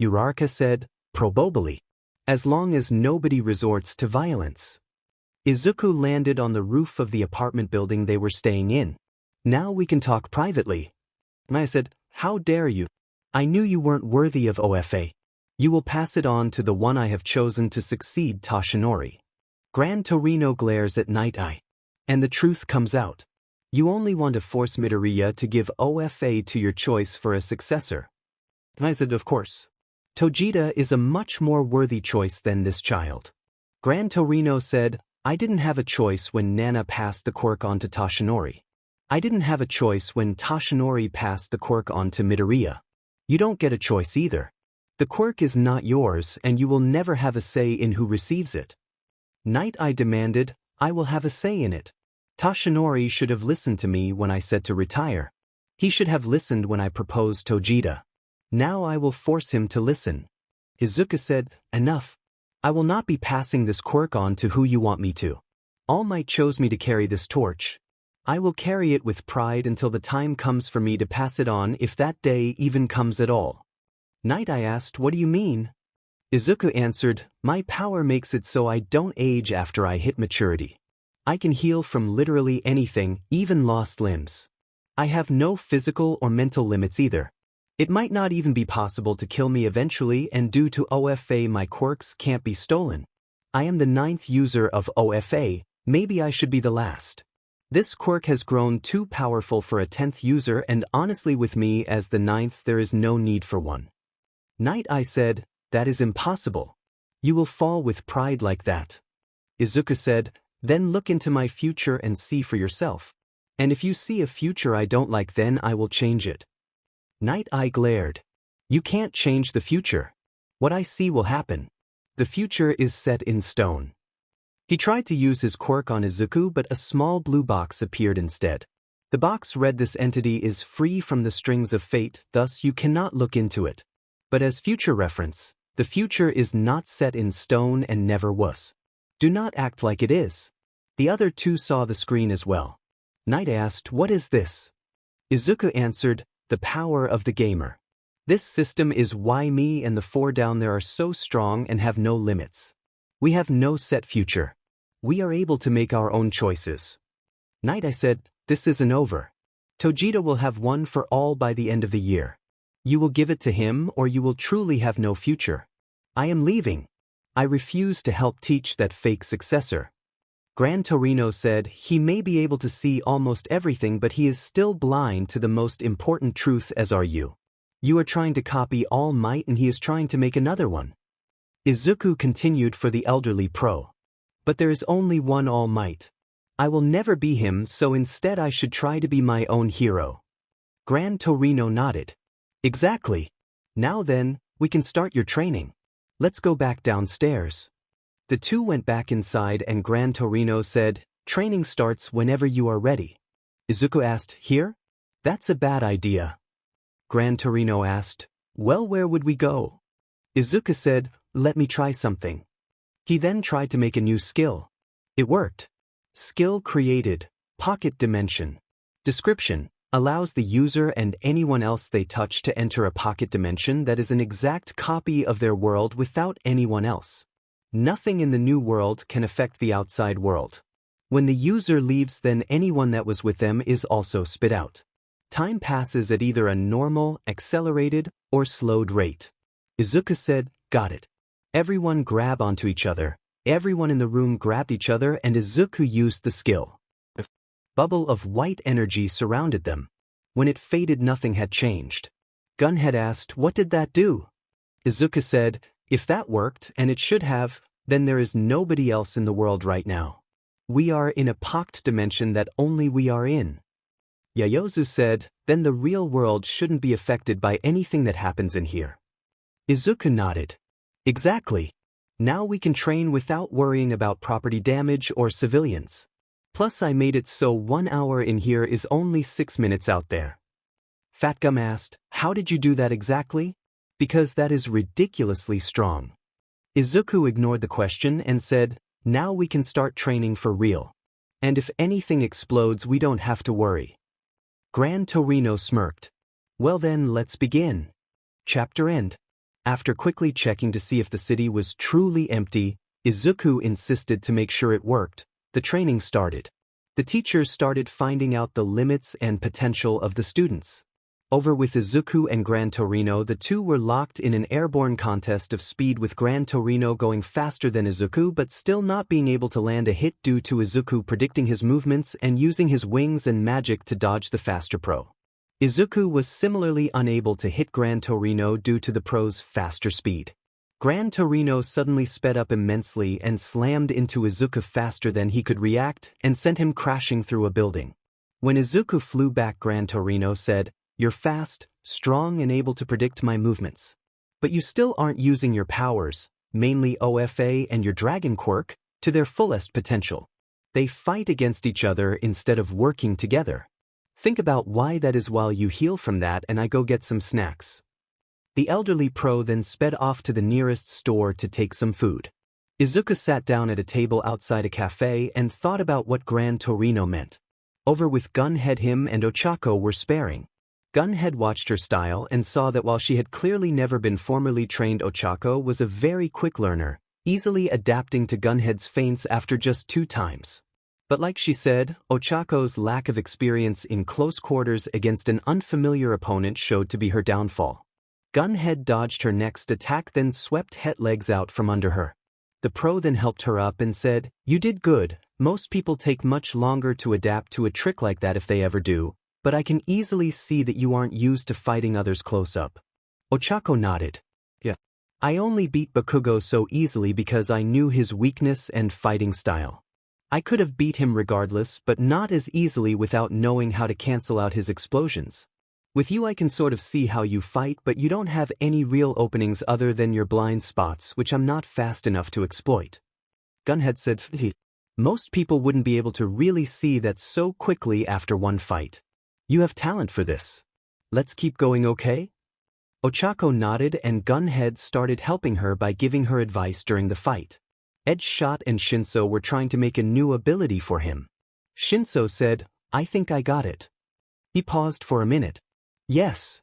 S1: Uraraka said, Probably. As long as nobody resorts to violence. Izuku landed on the roof of the apartment building they were staying in. Now we can talk privately. Maya said, How dare you? I knew you weren't worthy of OFA. You will pass it on to the one I have chosen to succeed Toshinori. Gran Torino glares at Night Eye. And the truth comes out. You only want to force Midoriya to give OFA to your choice for a successor. I said, Of course. Tojita is a much more worthy choice than this child. Gran Torino said, I didn't have a choice when Nana passed the quirk on to Toshinori. I didn't have a choice when Toshinori passed the quirk on to Midoriya. You don't get a choice either. The quirk is not yours and you will never have a say in who receives it. Night Eye demanded, I will have a say in it. Toshinori should have listened to me when I said to retire. He should have listened when I proposed Tojita. Now I will force him to listen. Izuku said, Enough. I will not be passing this quirk on to who you want me to. All Might chose me to carry this torch. I will carry it with pride until the time comes for me to pass it on, if that day even comes at all. Night Eye asked, What do you mean? Izuku answered, My power makes it so I don't age after I hit maturity. I can heal from literally anything, even lost limbs. I have no physical or mental limits either. It might not even be possible to kill me eventually, and due to OFA my quirks can't be stolen. I am the 9th user of OFA, maybe I should be the last. This quirk has grown too powerful for a 10th user, and honestly with me as the 9th there is no need for one. Night Eye said, That is impossible. You will fall with pride like that. Izuku said, Then look into my future and see for yourself. And if you see a future I don't like, then I will change it. Night Eye glared. You can't change the future. What I see will happen. The future is set in stone. He tried to use his quirk on Izuku, but a small blue box appeared instead. The box read, This entity is free from the strings of fate, thus you cannot look into it. But as future reference, the future is not set in stone and never was. Do not act like it is. The other two saw the screen as well. Night asked, What is this? Izuku answered, the power of the gamer. This system is why me and the four down there are so strong and have no limits. We have no set future. We are able to make our own choices. Knight, I said, this isn't over. Tojita will have one for all by the end of the year. You will give it to him or you will truly have no future. I am leaving. I refuse to help teach that fake successor. Gran Torino said he may be able to see almost everything but he is still blind to the most important truth, as are you. You are trying to copy All Might and he is trying to make another one. Izuku continued for the elderly pro. But there is only one All Might. I will never be him, so instead I should try to be my own hero. Gran Torino nodded. Exactly. Now then, we can start your training. Let's go back downstairs. The two went back inside and Gran Torino said, training starts whenever you are ready. Izuku asked, here? That's a bad idea. Gran Torino asked, well, where would we go? Izuku said, let me try something. He then tried to make a new skill. It worked. Skill created, pocket dimension. Description, allows the user and anyone else they touch to enter a pocket dimension that is an exact copy of their world without anyone else. Nothing in the new world can affect the outside world. When the user leaves, then anyone that was with them is also spit out. Time passes at either a normal, accelerated, or slowed rate. Izuku said, got it. Everyone grab onto each other. Everyone in the room grabbed each other and Izuku used the skill. A bubble of white energy surrounded them. When it faded, nothing had changed. Gunhead asked, what did that do? Izuku said, if that worked, and it should have, then there is nobody else in the world right now. We are in a pocket dimension that only we are in. Yaozu said, then the real world shouldn't be affected by anything that happens in here. Izuku nodded. Exactly. Now we can train without worrying about property damage or civilians. Plus I made it so 1 hour in here is only 6 minutes out there. Fatgum asked, how did you do that exactly? Because that is ridiculously strong. Izuku ignored the question and said, now we can start training for real. And if anything explodes, we don't have to worry. Gran Torino smirked. Well then, let's begin. Chapter end. After quickly checking to see if the city was truly empty, Izuku insisted to make sure it worked. The training started. The teachers started finding out the limits and potential of the students. Over with Izuku and Gran Torino, the two were locked in an airborne contest of speed, with Gran Torino going faster than Izuku but still not being able to land a hit due to Izuku predicting his movements and using his wings and magic to dodge the faster pro. Izuku was similarly unable to hit Gran Torino due to the pro's faster speed. Gran Torino suddenly sped up immensely and slammed into Izuku faster than he could react and sent him crashing through a building. When Izuku flew back, Gran Torino said, you're fast, strong and able to predict my movements. But you still aren't using your powers, mainly OFA and your dragon quirk, to their fullest potential. They fight against each other instead of working together. Think about why that is while you heal from that and I go get some snacks. The elderly pro then sped off to the nearest store to take some food. Izuku sat down at a table outside a cafe and thought about what Gran Torino meant. Over with Gunhead, him and Ochako were sparring. Gunhead watched her style and saw that while she had clearly never been formally trained, Ochako was a very quick learner, easily adapting to Gunhead's feints after just 2 times. But like she said, Ochako's lack of experience in close quarters against an unfamiliar opponent showed to be her downfall. Gunhead dodged her next attack, then swept Het legs out from under her. The pro then helped her up and said, you did good. Most people take much longer to adapt to a trick like that if they ever do, but I can easily see that you aren't used to fighting others close up. Ochako nodded. Yeah. I only beat Bakugo so easily because I knew his weakness and fighting style. I could have beat him regardless, but not as easily without knowing how to cancel out his explosions. With you I can sort of see how you fight, but you don't have any real openings other than your blind spots, which I'm not fast enough to exploit. Gunhead said, most people wouldn't be able to really see that so quickly after one fight. You have talent for this. Let's keep going, okay? Ochako nodded and Gunhead started helping her by giving her advice during the fight. Edge Shot and Shinso were trying to make a new ability for him. Shinso said, I think I got it. He paused for a minute. Yes.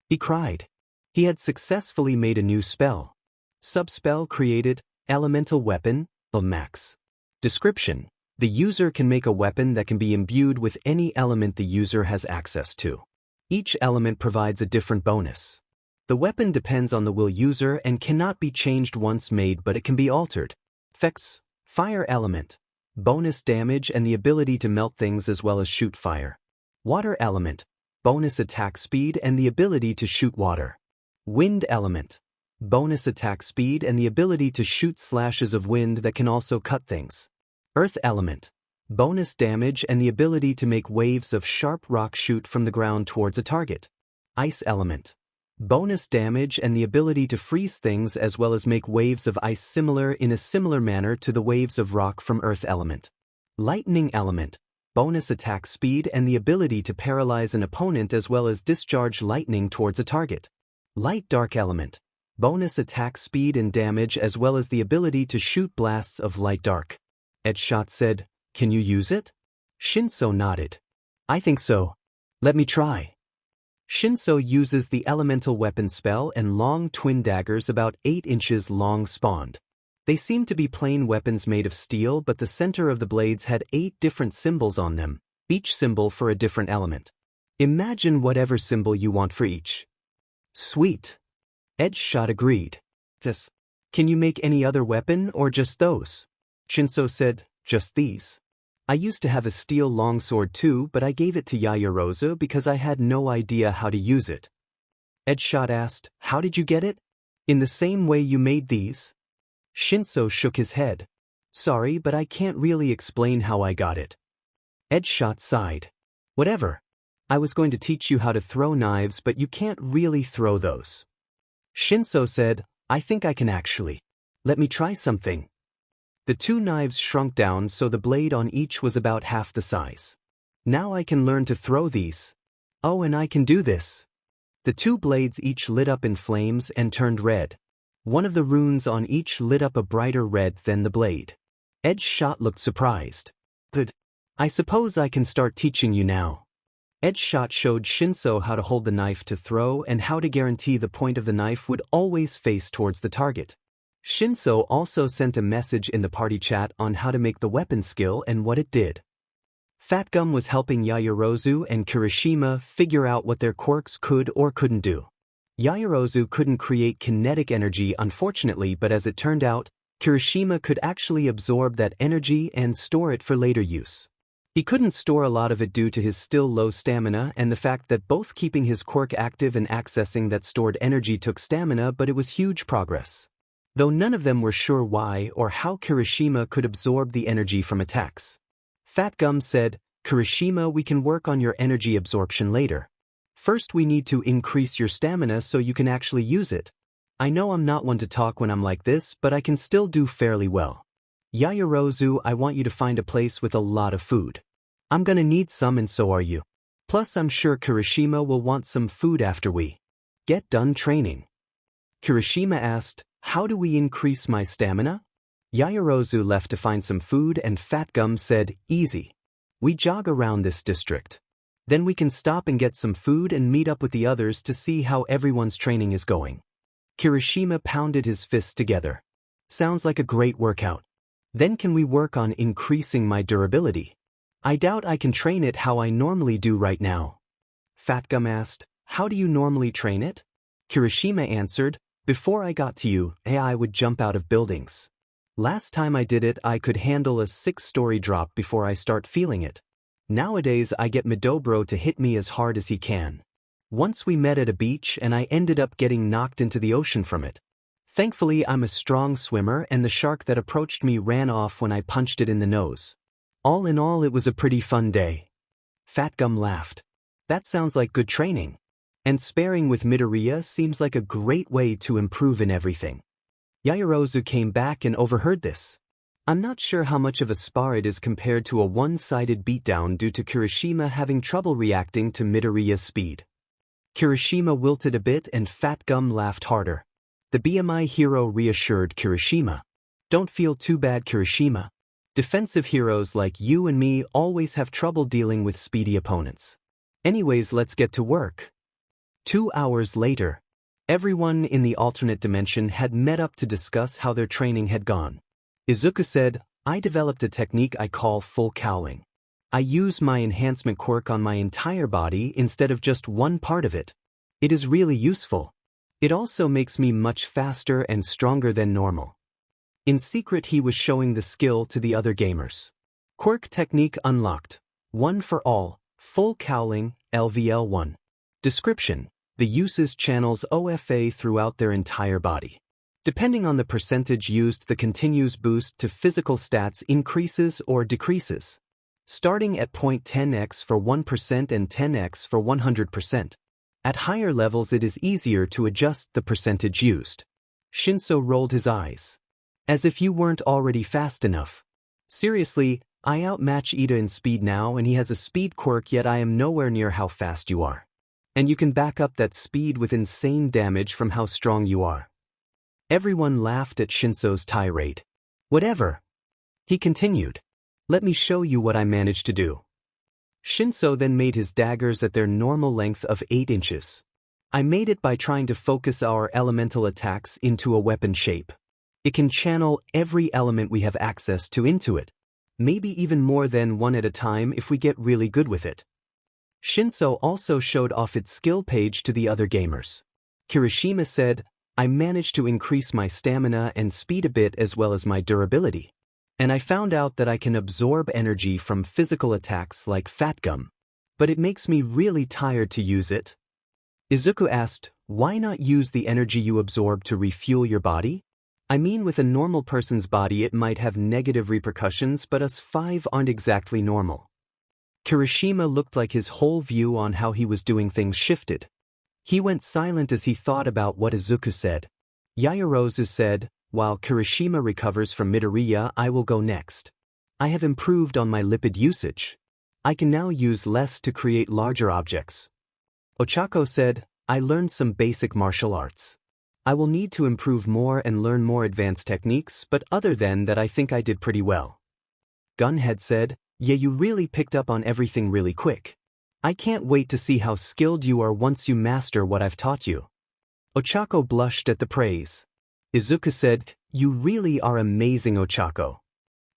S1: He cried. He had successfully made a new spell. Subspell created, elemental weapon, the max. Description: the user can make a weapon that can be imbued with any element the user has access to. Each element provides a different bonus. The weapon depends on the will user and cannot be changed once made, but it can be altered. Effects: fire element, bonus damage and the ability to melt things as well as shoot fire. Water element, bonus attack speed and the ability to shoot water. Wind element, bonus attack speed and the ability to shoot slashes of wind that can also cut things. Earth element, bonus damage and the ability to make waves of sharp rock shoot from the ground towards a target. Ice element, bonus damage and the ability to freeze things as well as make waves of ice in a similar manner to the waves of rock from earth element. Lightning element, bonus attack speed and the ability to paralyze an opponent as well as discharge lightning towards a target. Light dark element, bonus attack speed and damage as well as the ability to shoot blasts of light dark. Edgeshot said, "Can you use it?" Shinso nodded. "I think so. Let me try." Shinso uses the elemental weapon spell and long twin daggers about 8 inches long spawned. They seemed to be plain weapons made of steel, but the center of the blades had 8 different symbols on them, each symbol for a different element. Imagine whatever symbol you want for each. Sweet. Edgeshot agreed. Just, can you make any other weapon or just those? Shinso said, "Just these. I used to have a steel longsword too, but I gave it to Yaoyorozu because I had no idea how to use it." Edgeshot asked, "How did you get it? In the same way you made these?" Shinso shook his head. "Sorry, but I can't really explain how I got it." Edgeshot sighed. "Whatever. I was going to teach you how to throw knives, but you can't really throw those." Shinso said, "I think I can actually. Let me try something." The 2 knives shrunk down so the blade on each was about half the size. "Now I can learn to throw these. Oh, and I can do this." The 2 blades each lit up in flames and turned red. One of the runes on each lit up a brighter red than the blade. Edgeshot looked surprised. "Good. I suppose I can start teaching you now." Edgeshot showed Shinso how to hold the knife to throw and how to guarantee the point of the knife would always face towards the target. Shinso also sent a message in the party chat on how to make the weapon skill and what it did. Fatgum was helping Yaoyorozu and Kirishima figure out what their quirks could or couldn't do. Yaoyorozu couldn't create kinetic energy unfortunately, but as it turned out, Kirishima could actually absorb that energy and store it for later use. He couldn't store a lot of it due to his still low stamina and the fact that both keeping his quirk active and accessing that stored energy took stamina, but it was huge progress. Though none of them were sure why or how Kirishima could absorb the energy from attacks. Fatgum said, "Kirishima, we can work on your energy absorption later. First we need to increase your stamina so you can actually use it. I know I'm not one to talk when I'm like this, but I can still do fairly well. Yaoyorozu, I want you to find a place with a lot of food. I'm gonna need some and so are you. Plus I'm sure Kirishima will want some food after we get done training." Kirishima asked, "How do we increase my stamina?" Yaoyorozu left to find some food and Fatgum said, "Easy. We jog around this district. Then we can stop and get some food and meet up with the others to see how everyone's training is going." Kirishima pounded his fists together. "Sounds like a great workout. Then can we work on increasing my durability? I doubt I can train it how I normally do right now." Fatgum asked, "How do you normally train it?" Kirishima answered, "Before I got to you, I would jump out of buildings. Last time I did it, I could handle a 6-story drop before I start feeling it. Nowadays I get Midobro to hit me as hard as he can. Once we met at a beach and I ended up getting knocked into the ocean from it. Thankfully I'm a strong swimmer and the shark that approached me ran off when I punched it in the nose. All in all, it was a pretty fun day." Fatgum laughed. "That sounds like good training. And sparring with Midoriya seems like a great way to improve in everything." Yaoyorozu came back and overheard this. "I'm not sure how much of a spar it is compared to a one-sided beatdown due to Kirishima having trouble reacting to Midoriya's speed." Kirishima wilted a bit and Fatgum laughed harder. The BGMI hero reassured Kirishima. "Don't feel too bad, Kirishima. Defensive heroes like you and me always have trouble dealing with speedy opponents. Anyways, let's get to work." 2 hours later, everyone in the alternate dimension had met up to discuss how their training had gone. Izuku said, I developed a technique I call full cowling. I use my enhancement quirk on my entire body instead of just one part of it. It is really useful. It also makes me much faster and stronger than normal. In secret, he was showing the skill to the other gamers. Quirk technique unlocked. One for all, full cowling, LVL1. Description: the uses channels OFA throughout their entire body. Depending on the percentage used, the continuous boost to physical stats increases or decreases. Starting at 0.10x for 1% and 10x for 100%. At higher levels it is easier to adjust the percentage used. Shinso rolled his eyes. As if you weren't already fast enough. Seriously, I outmatch Ida in speed now and he has a speed quirk, yet I am nowhere near how fast you are. And you can back up that speed with insane damage from how strong you are. Everyone laughed at Shinso's tirade. Whatever. He continued. Let me show you what I managed to do. Shinso then made his daggers at their normal length of 8 inches. I made it by trying to focus our elemental attacks into a weapon shape. It can channel every element we have access to into it. Maybe even more than one at a time if we get really good with it. Shinso also showed off its skill page to the other gamers. Kirishima said, I managed to increase my stamina and speed a bit as well as my durability. And I found out that I can absorb energy from physical attacks like fat gum. But it makes me really tired to use it. Izuku asked, why not use the energy you absorb to refuel your body? I mean, with a normal person's body it might have negative repercussions, but us 5 aren't exactly normal. Kirishima looked like his whole view on how he was doing things shifted. He went silent as he thought about what Izuku said. Yaoyorozu said, while Kirishima recovers from Midoriya, I will go next. I have improved on my lipid usage. I can now use less to create larger objects. Ochako said, I learned some basic martial arts. I will need to improve more and learn more advanced techniques, but other than that I think I did pretty well. Gunhead said, yeah, you really picked up on everything really quick. I can't wait to see how skilled you are once you master what I've taught you. Ochako blushed at the praise. Izuku said, you really are amazing, Ochako.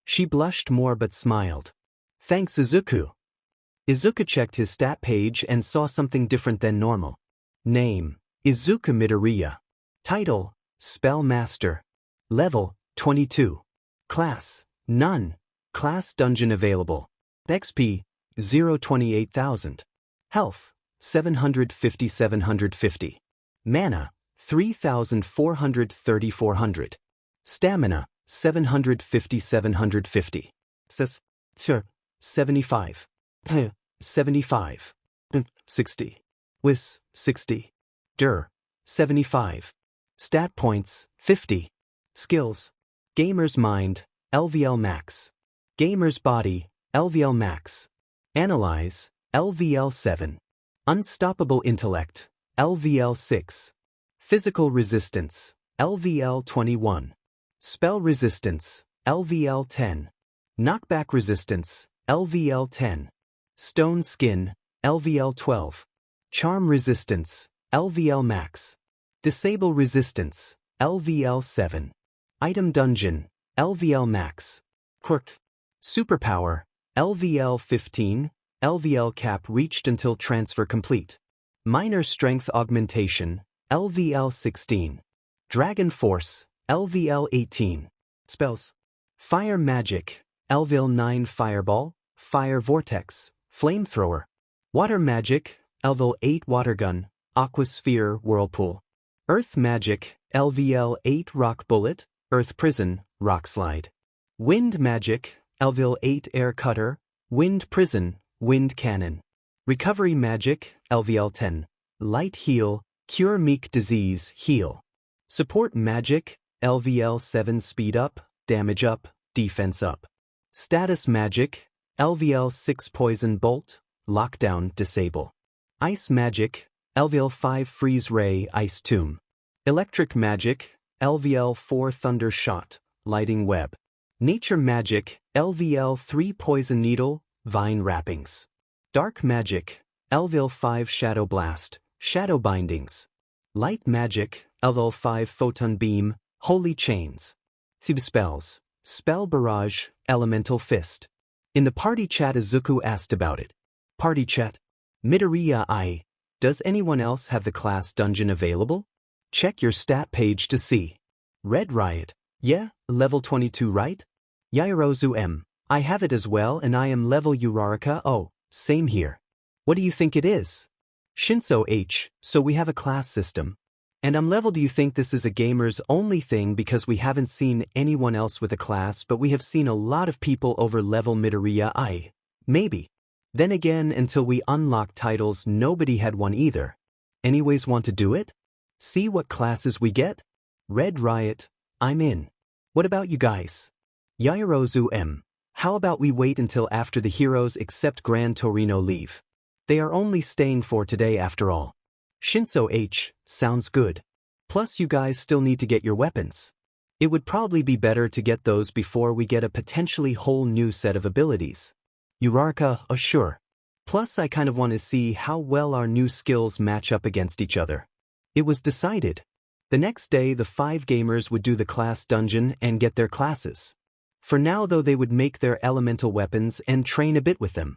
S1: She blushed more but smiled. Thanks, Izuku. Izuku checked his stat page and saw something different than normal. Name, Izuku Midoriya. Title, Spell Master. Level, 22. Class, None. Class Dungeon available. XP, 028,000. Health, 750. Mana, 3,400. Stamina, 750. Says, 75. 75. 60. Wis, 60. Dur, 75. Stat points, 50. Skills. Gamer's Mind, LVL Max. Gamer's Body, LVL Max. Analyze, LVL 7. Unstoppable Intellect, LVL 6. Physical Resistance, LVL 21. Spell Resistance, LVL 10. Knockback Resistance, LVL 10. Stone Skin, LVL 12. Charm Resistance, LVL Max. Disable Resistance, LVL 7. Item Dungeon, LVL Max. Quirk. Superpower, LVL 15. LVL cap reached until transfer complete. Minor Strength Augmentation, LVL 16. Dragon Force, LVL 18. Spells. Fire Magic, LVL 9. Fireball, Fire Vortex, Flamethrower. Water Magic, LVL 8. Water Gun, Aquasphere, Whirlpool. Earth Magic, LVL 8. Rock Bullet, Earth Prison, Rock Slide. Wind Magic, LVL 8. Air Cutter, Wind Prison, Wind Cannon. Recovery Magic, LVL 10. Light Heal, Cure Meek Disease, Heal. Support Magic, LVL 7. Speed Up, Damage Up, Defense Up. Status Magic, LVL 6. Poison Bolt, Lockdown, Disable. Ice Magic, LVL 5. Freeze Ray, Ice Tomb. Electric Magic, LVL 4. Thunder Shot, Lighting Web. Nature Magic, LVL 3. Poison Needle, Vine Wrappings. Dark Magic, LVL 5. Shadow Blast, Shadow bindings. Light magic, level 5 photon beam, holy chains. Sib spells. Spell barrage, elemental fist. In the party chat Izuku asked about it. Party chat. Midoriya I. Does anyone else have the class dungeon available? Check your stat page to see. Red Riot. Yeah, level 22 right? Yaoyorozu M. I have it as well and I am level Uraraka. Oh, same here. What do you think it is? Shinso H. So we have a class system. And I'm level. Do you think this is a gamer's only thing because we haven't seen anyone else with a class but we have seen a lot of people over level Midoriya I? Maybe. Then again, until we unlock titles nobody had one either. Anyways, want to do it? See what classes we get? Red Riot. I'm in. What about you guys? Yaoyorozu M. How about we wait until after the heroes except Gran Torino leave? They are only staying for today after all. Shinso H. Sounds good. Plus you guys still need to get your weapons. It would probably be better to get those before we get a potentially whole new set of abilities. Uraraka, sure. Plus I kind of want to see how well our new skills match up against each other. It was decided. The next day the 5 gamers would do the class dungeon and get their classes. For now though they would make their elemental weapons and train a bit with them.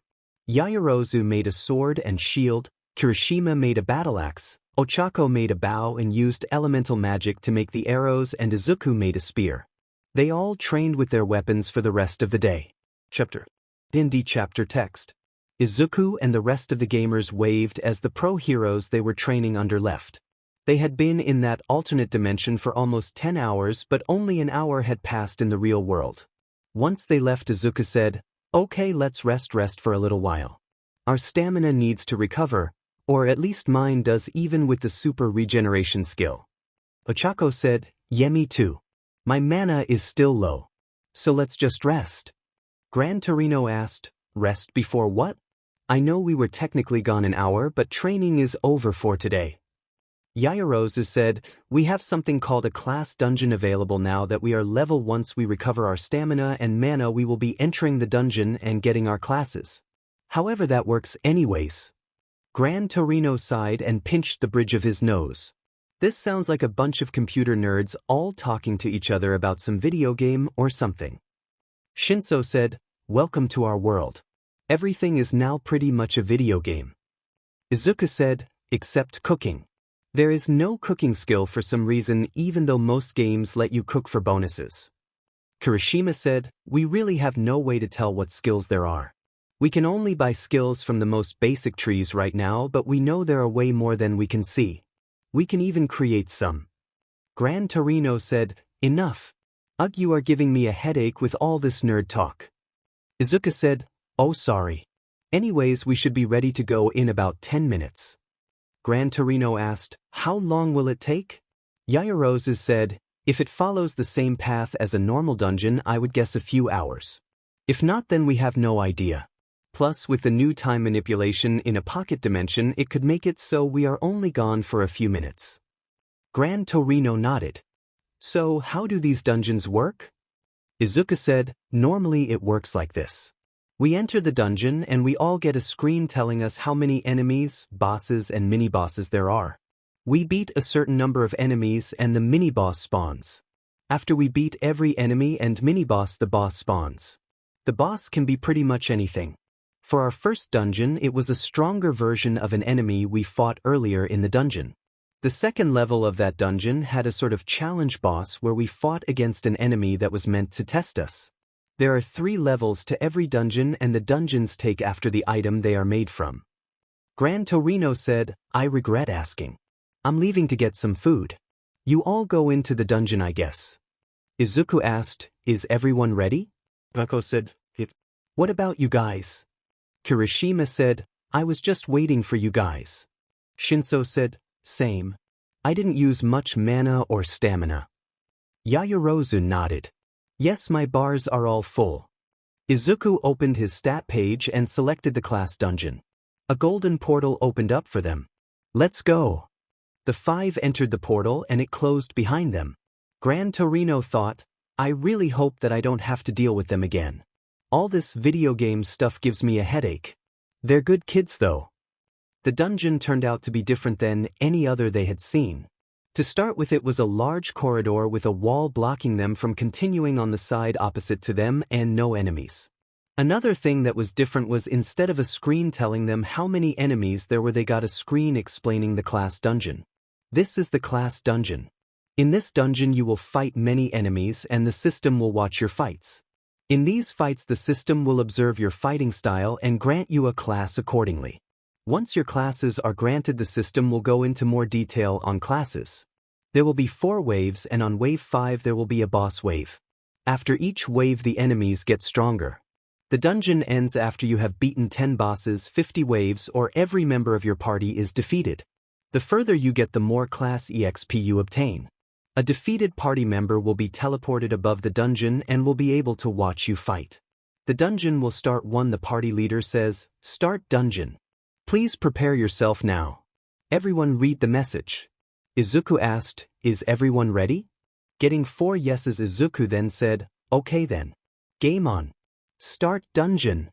S1: Yaoyorozu made a sword and shield, Kirishima made a battle axe, Ochako made a bow and used elemental magic to make the arrows and Izuku made a spear. They all trained with their weapons for the rest of the day. Chapter. Indie chapter text. Izuku and the rest of the gamers waved as the pro heroes they were training under left. They had been in that alternate dimension for almost 10 hours but only an hour had passed in the real world. Once they left Izuku said, "Okay, let's rest for a little while. Our stamina needs to recover, or at least mine does even with the super regeneration skill." Ochako said, "Yeah, me too. My mana is still low. So let's just rest." Gran Torino asked, "Rest before what? I know we were technically gone an hour but training is over for today." Yaoyorozu said, "We have something called a class dungeon available now that we are level. Once we recover our stamina and mana we will be entering the dungeon and getting our classes. However that works anyways." Gran Torino sighed and pinched the bridge of his nose. This sounds like a bunch of computer nerds all talking to each other about some video game or something. Shinso said, "Welcome to our world. Everything is now pretty much a video game." Izuku said, "Except cooking. There is no cooking skill for some reason even though most games let you cook for bonuses." Kirishima said, "We really have no way to tell what skills there are. We can only buy skills from the most basic trees right now but we know there are way more than we can see. We can even create some." Gran Torino said, "Enough. Ugh, you are giving me a headache with all this nerd talk." Izuku said, "Oh sorry. Anyways we should be ready to go in about 10 minutes. Gran Torino asked, "How long will it take?" Yaoyorozu said, "If it follows the same path as a normal dungeon I would guess a few hours. If not then we have no idea. Plus with the new time manipulation in a pocket dimension it could make it so we are only gone for a few minutes." Gran Torino nodded. "So how do these dungeons work?" Izuku said, "Normally it works like this. We enter the dungeon and we all get a screen telling us how many enemies, bosses and mini-bosses there are. We beat a certain number of enemies and the mini-boss spawns. After we beat every enemy and mini-boss the boss spawns. The boss can be pretty much anything. For our first dungeon it was a stronger version of an enemy we fought earlier in the dungeon. The second level of that dungeon had a sort of challenge boss where we fought against an enemy that was meant to test us. There are 3 levels to every dungeon and the dungeons take after the item they are made from." Gran Torino said, "I regret asking. I'm leaving to get some food. You all go into the dungeon I guess." Izuku asked, "Is everyone ready?" Bako said, "Yep." "What about you guys?" Kirishima said, "I was just waiting for you guys." Shinso said, "Same. I didn't use much mana or stamina." Yaoyorozu nodded. "Yes, my bars are all full." Izuku opened his stat page and selected the class dungeon. A golden portal opened up for them. "Let's go." The 5 entered the portal and it closed behind them. Gran Torino thought, "I really hope that I don't have to deal with them again. All this video game stuff gives me a headache. They're good kids though." The dungeon turned out to be different than any other they had seen. To start with, it was a large corridor with a wall blocking them from continuing on the side opposite to them and no enemies. Another thing that was different was instead of a screen telling them how many enemies there were, they got a screen explaining the class dungeon. This is the class dungeon. In this dungeon you will fight many enemies and the system will watch your fights. In these fights the system will observe your fighting style and grant you a class accordingly. Once your classes are granted, the system will go into more detail on classes. There will be 4 waves, and on wave 5 there will be a boss wave. After each wave the enemies get stronger. The dungeon ends after you have beaten 10 bosses, 50 waves, or every member of your party is defeated. The further you get, the more class EXP you obtain. A defeated party member will be teleported above the dungeon and will be able to watch you fight. The dungeon will start when the party leader says, "Start dungeon. Please prepare yourself now." Everyone read the message. Izuku asked, "Is everyone ready?" Getting 4 yeses, Izuku then said, "Okay then. Game on. Start dungeon."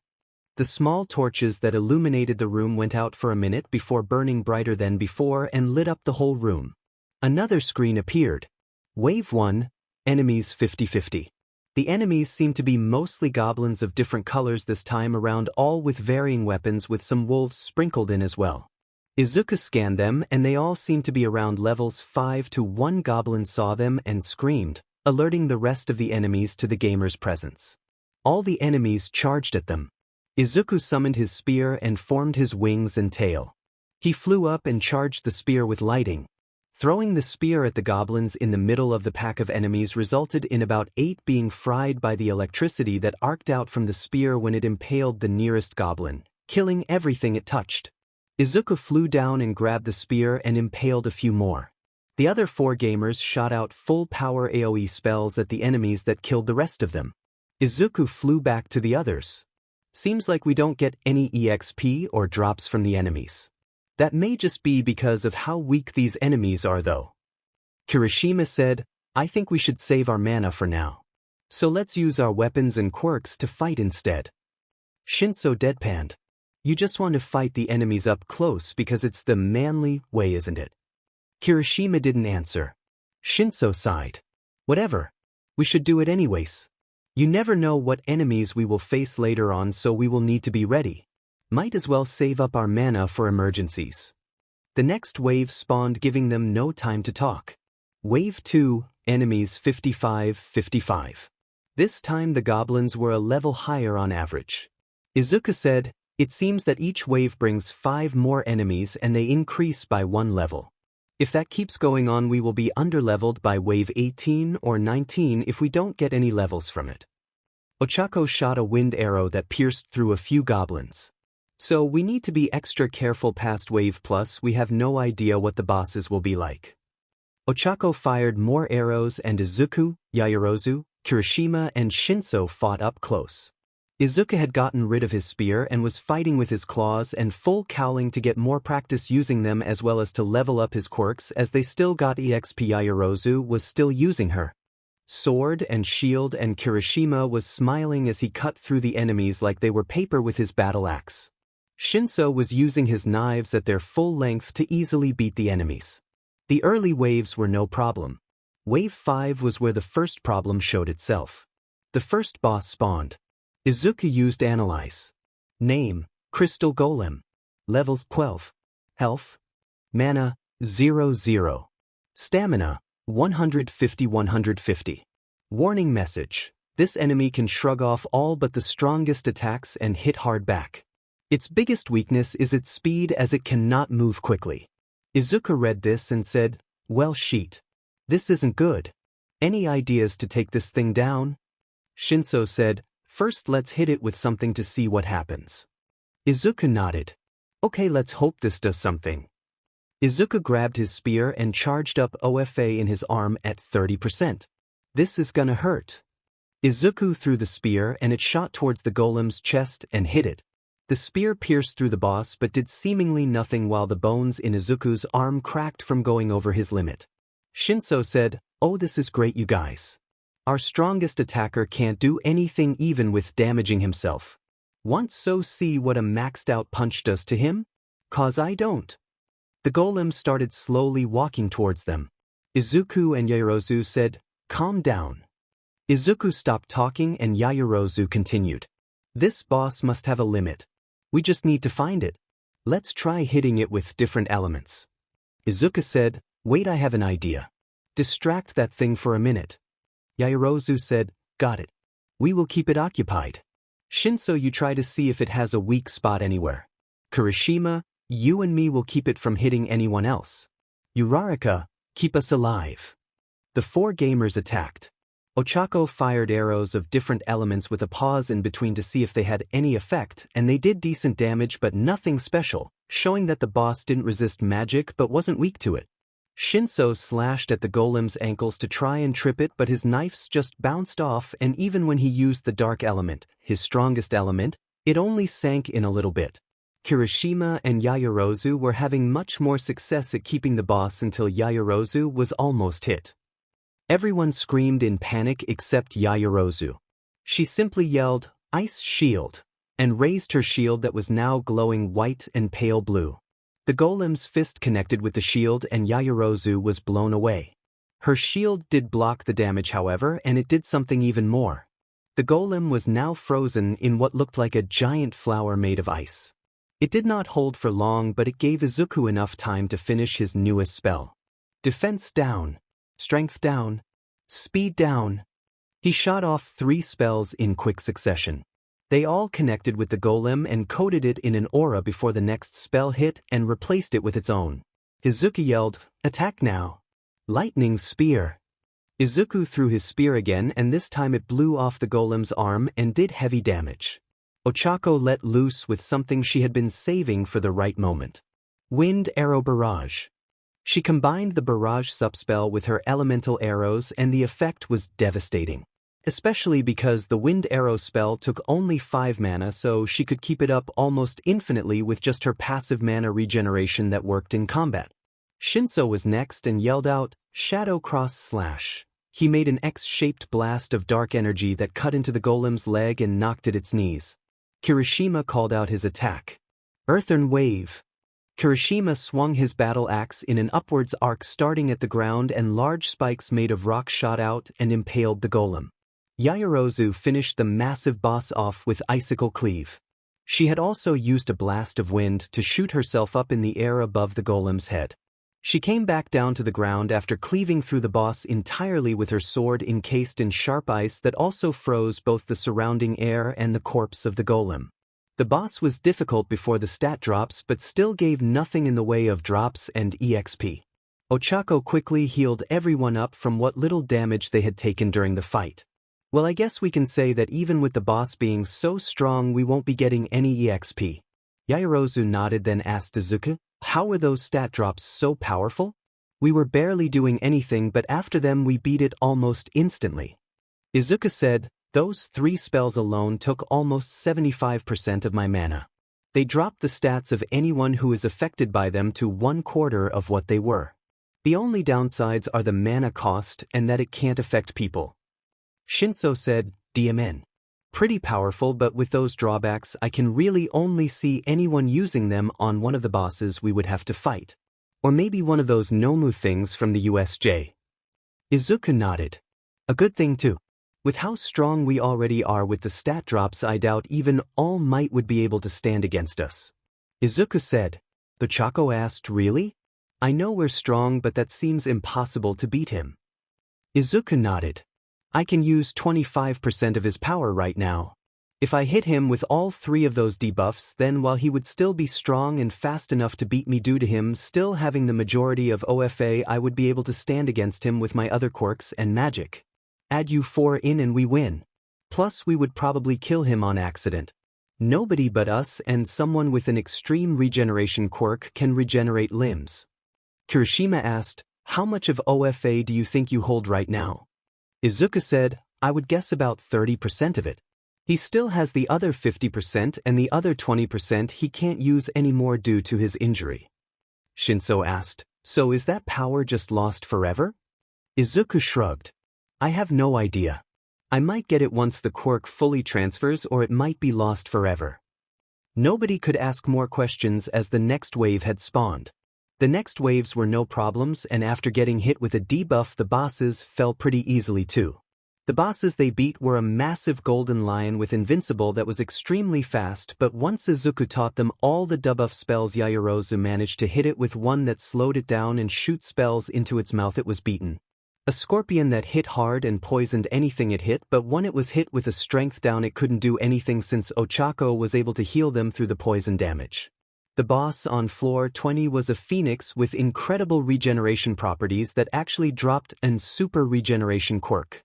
S1: The small torches that illuminated the room went out for a minute before burning brighter than before and lit up the whole room. Another screen appeared. Wave 1, enemies 50-50. The enemies seemed to be mostly goblins of different colors this time around, all with varying weapons with some wolves sprinkled in as well. Izuku scanned them and they all seemed to be around levels 5 to 1. Goblin saw them and screamed, alerting the rest of the enemies to the gamer's presence. All the enemies charged at them. Izuku summoned his spear and formed his wings and tail. He flew up and charged the spear with lightning. Throwing the spear at the goblins in the middle of the pack of enemies resulted in about 8 being fried by the electricity that arced out from the spear when it impaled the nearest goblin, killing everything it touched. Izuku flew down and grabbed the spear and impaled a few more. The other 4 gamers shot out full power AoE spells at the enemies that killed the rest of them. Izuku flew back to the others. Seems like we don't get any EXP or drops from the enemies. That may just be because of how weak these enemies are though. Kirishima said, "I think we should save our mana for now. So let's use our weapons and quirks to fight instead." Shinso deadpanned. "You just want to fight the enemies up close because it's the manly way, isn't it?" Kirishima didn't answer. Shinso sighed. "Whatever. We should do it anyways. You never know what enemies we will face later on, so we will need to be ready. Might as well save up our mana for emergencies." The next wave spawned, giving them no time to talk. Wave 2, enemies 55-55. This time the goblins were a level higher on average. Izuku said, "It seems that each wave brings 5 more enemies and they increase by 1 level. If that keeps going on, we will be underleveled by wave 18 or 19 if we don't get any levels from it." Ochako shot a wind arrow that pierced through a few goblins. "So we need to be extra careful past wave, plus we have no idea what the bosses will be like." Ochako fired more arrows and Izuku, Yaoyorozu, Kirishima and Shinso fought up close. Izuku had gotten rid of his spear and was fighting with his claws and full cowling to get more practice using them as well as to level up his quirks as they still got EXP. Yaoyorozu was still using her sword and shield and Kirishima was smiling as he cut through the enemies like they were paper with his battle axe. Shinso was using his knives at their full length to easily beat the enemies. The early waves were no problem. Wave 5 was where the first problem showed itself. The first boss spawned. Izuku used Analyze. Name, Crystal Golem. Level 12. Health. Mana, 0-0. Stamina, 150-150. Warning message. This enemy can shrug off all but the strongest attacks and hit hard back. Its biggest weakness is its speed as it cannot move quickly. Izuku read this and said, "Well shit. This isn't good. Any ideas to take this thing down?" Shinso said, "First let's hit it with something to see what happens." Izuku nodded. "Okay, let's hope this does something." Izuku grabbed his spear and charged up OFA in his arm at 30%. "This is gonna hurt." Izuku threw the spear and it shot towards the golem's chest and hit it. The spear pierced through the boss but did seemingly nothing while the bones in Izuku's arm cracked from going over his limit. Shinso said, "Oh, this is great, you guys. Our strongest attacker can't do anything even with damaging himself. Want so see what a maxed out punch does to him?" 'Cause I don't. The golems started slowly walking towards them. Izuku and Yaoyorozu said, "Calm down." Izuku stopped talking and Yaoyorozu continued. "This boss must have a limit. We just need to find it. Let's try hitting it with different elements." Izuku said, "Wait, I have an idea. Distract that thing for a minute." Yaoyorozu said, "Got it. We will keep it occupied. Shinso, you try to see if it has a weak spot anywhere. Kirishima, you and me will keep it from hitting anyone else. Uraraka, keep us alive." The four gamers attacked. Ochako fired arrows of different elements with a pause in between to see if they had any effect, and they did decent damage but nothing special, showing that the boss didn't resist magic but wasn't weak to it. Shinso slashed at the golem's ankles to try and trip it, but his knives just bounced off, and even when he used the dark element, his strongest element, it only sank in a little bit. Kirishima and Yaoyorozu were having much more success at keeping the boss until Yaoyorozu was almost hit. Everyone screamed in panic except Yaoyorozu. She simply yelled, "Ice Shield," and raised her shield that was now glowing white and pale blue. The golem's fist connected with the shield and Yaoyorozu was blown away. Her shield did block the damage, however, and it did something even more. The golem was now frozen in what looked like a giant flower made of ice. It did not hold for long, but it gave Izuku enough time to finish his newest spell. Defense down, strength down, speed down. He shot off 3 spells in quick succession. They all connected with the golem and coated it in an aura before the next spell hit and replaced it with its own. Izuku yelled, "Attack now! Lightning Spear!" Izuku threw his spear again, and this time it blew off the golem's arm and did heavy damage. Ochako let loose with something she had been saving for the right moment. Wind Arrow Barrage. She combined the barrage subspell with her elemental arrows, and the effect was devastating. Especially because the wind arrow spell took only 5 mana, so she could keep it up almost infinitely with just her passive mana regeneration that worked in combat. Shinso was next and yelled out, "Shadow Cross Slash." He made an X-shaped blast of dark energy that cut into the golem's leg and knocked at its knees. Kirishima called out his attack. Earthern Wave. Kirishima swung his battle axe in an upwards arc starting at the ground, and large spikes made of rock shot out and impaled the golem. Yaoyorozu finished the massive boss off with Icicle Cleave. She had also used a blast of wind to shoot herself up in the air above the golem's head. She came back down to the ground after cleaving through the boss entirely with her sword encased in sharp ice that also froze both the surrounding air and the corpse of the golem. The boss was difficult before the stat drops, but still gave nothing in the way of drops and EXP. Ochako quickly healed everyone up from what little damage they had taken during the fight. Well, I guess we can say that even with the boss being so strong, we won't be getting any EXP. Yaoyorozu nodded, then asked Izuku, "How were those stat drops so powerful? We were barely doing anything, but after them we beat it almost instantly." Izuku said, "Those 3 spells alone took almost 75% of my mana. They dropped the stats of anyone who is affected by them to 1/4 of what they were. The only downsides are the mana cost and that it can't affect people." Shinso said, "DMN. Pretty powerful, but with those drawbacks I can really only see anyone using them on one of the bosses we would have to fight. Or maybe one of those Nomu things from the USJ." Izuku nodded. "A good thing too. With how strong we already are with the stat drops, I doubt even All Might would be able to stand against us." Izuku said. Ochako asked, "Really? I know we're strong, but that seems impossible to beat him." Izuku nodded. "I can use 25% of his power right now. If I hit him with all 3 of those debuffs, then while he would still be strong and fast enough to beat me due to him still having the majority of OFA, I would be able to stand against him with my other quirks and magic. Add you 4 in and we win. Plus we would probably kill him on accident. Nobody but us and someone with an extreme regeneration quirk can regenerate limbs." Kirishima asked, "How much of OFA do you think you hold right now?" Izuku said, "I would guess about 30% of it. He still has the other 50%, and the other 20% he can't use anymore due to his injury." Shinso asked, "So is that power just lost forever?" Izuku shrugged. "I have no idea. I might get it once the quirk fully transfers, or it might be lost forever." Nobody could ask more questions as the next wave had spawned. The next waves were no problems, and after getting hit with a debuff, the bosses fell pretty easily too. The bosses they beat were a massive golden lion with invincible that was extremely fast, but once Izuku taught them all the debuff spells, Yaoyorozu managed to hit it with one that slowed it down and shoot spells into its mouth. It was beaten. A scorpion that hit hard and poisoned anything it hit, but when it was hit with a strength down it couldn't do anything since Ochako was able to heal them through the poison damage. The boss on floor 20 was a phoenix with incredible regeneration properties that actually dropped an super regeneration quirk.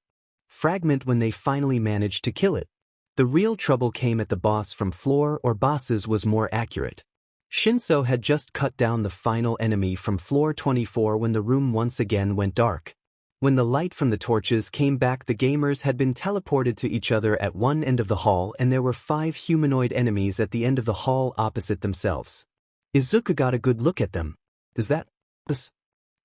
S1: Fragment when they finally managed to kill it. The real trouble came at the boss from floor or bosses was more accurate. Shinso had just cut down the final enemy from floor 24 when the room once again went dark. When the light from the torches came back, the gamers had been teleported to each other at one end of the hall, and there were 5 humanoid enemies at the end of the hall opposite themselves. Izuku got a good look at them. "Is that us?"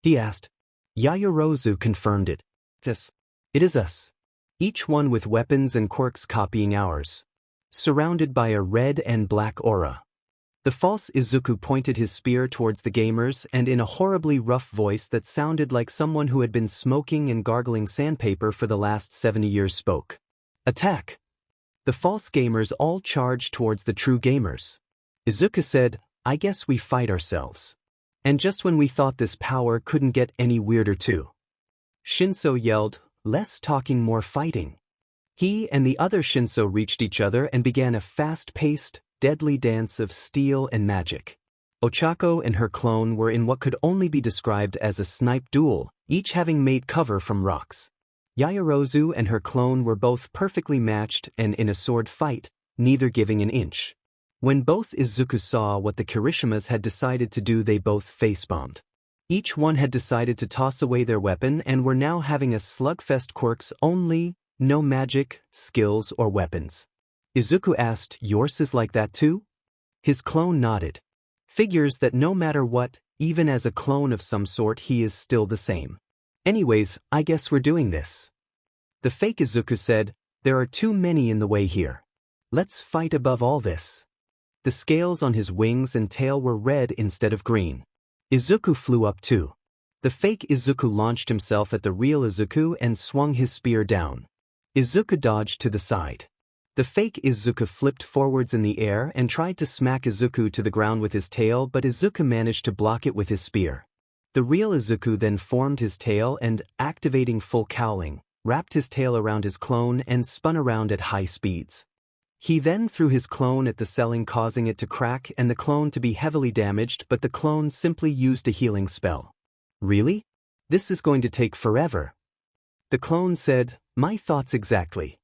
S1: he asked. Yaoyorozu confirmed it. "Yes, it is us. Each one with weapons and quirks copying ours. Surrounded by a red and black aura." The false Izuku pointed his spear towards the gamers and in a horribly rough voice that sounded like someone who had been smoking and gargling sandpaper for the last 70 years spoke. "Attack!" The false gamers all charged towards the true gamers. Izuku said, "I guess we fight ourselves." And just when we thought this power couldn't get any weirder too. Shinso yelled, "Less talking, more fighting." He and the other Shinso reached each other and began a fast-paced, deadly dance of steel and magic. Ochako and her clone were in what could only be described as a snipe duel, each having made cover from rocks. Yaoyorozu and her clone were both perfectly matched and in a sword fight, neither giving an inch. When both Izuku saw what the Kirishimas had decided to do, they both face-bombed. Each one had decided to toss away their weapon and were now having a slugfest. Quirks only, no magic, skills or weapons. Izuku asked, "Yours is like that too?" His clone nodded. Figures that no matter what, even as a clone of some sort, he is still the same. "Anyways, I guess we're doing this." The fake Izuku said, "There are too many in the way here. Let's fight above all this." The scales on his wings and tail were red instead of green. Izuku flew up too. The fake Izuku launched himself at the real Izuku and swung his spear down. Izuku dodged to the side. The fake Izuku flipped forwards in the air and tried to smack Izuku to the ground with his tail, but Izuku managed to block it with his spear. The real Izuku then formed his tail and, activating full cowling, wrapped his tail around his clone and spun around at high speeds. He then threw his clone at the ceiling, causing it to crack and the clone to be heavily damaged, but the clone simply used a healing spell. "Really? This is going to take forever." The clone said, "My thoughts exactly."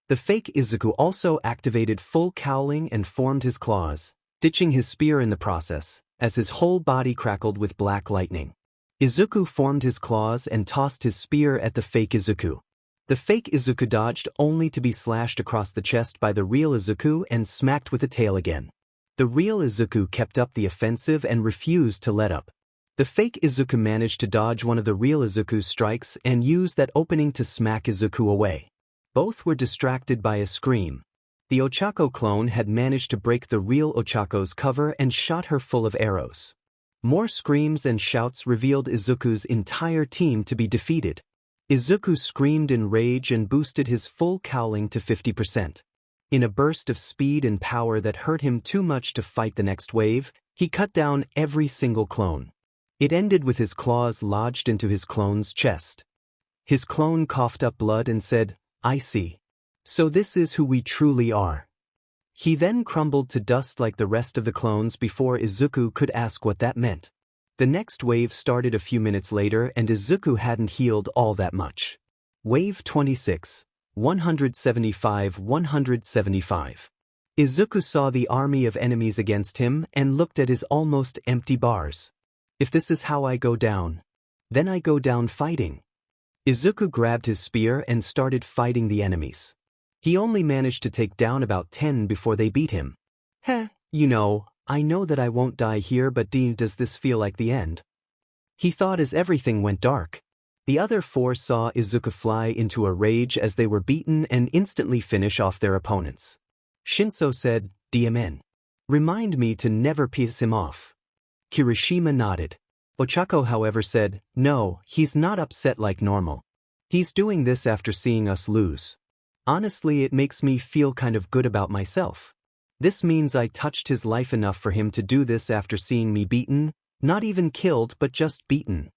S1: The fake Izuku also activated full cowling and formed his claws, ditching his spear in the process, as his whole body crackled with black lightning. Izuku formed his claws and tossed his spear at the fake Izuku. The fake Izuku dodged only to be slashed across the chest by the real Izuku and smacked with the tail again. The real Izuku kept up the offensive and refused to let up. The fake Izuku managed to dodge one of the real Izuku's strikes and use that opening to smack Izuku away. Both were distracted by a scream. The Ochako clone had managed to break the real Ochako's cover and shot her full of arrows. More screams and shouts revealed Izuku's entire team to be defeated. Izuku screamed in rage and boosted his full cowling to 50%. In a burst of speed and power that hurt him too much to fight the next wave, he cut down every single clone. It ended with his claws lodged into his clone's chest. His clone coughed up blood and said, "I see. So this is who we truly are." He then crumbled to dust like the rest of the clones before Izuku could ask what that meant. The next wave started a few minutes later and Izuku hadn't healed all that much. Wave 26, 175. Izuku saw the army of enemies against him and looked at his almost empty bars. "If this is how I go down, then I go down fighting." Izuku grabbed his spear and started fighting the enemies. He only managed to take down about 10 before they beat him. I know that I won't die here, but does this feel like the end?" he thought as everything went dark. The other 4 saw Izuku fly into a rage as they were beaten and instantly finish off their opponents. Shinso said, "DMN. Remind me to never piss him off. Kirishima nodded. Ochako however said, no, he's not upset like normal. He's doing this after seeing us lose. Honestly, it makes me feel kind of good about myself. This means I touched his life enough for him to do this after seeing me beaten, not even killed but just beaten.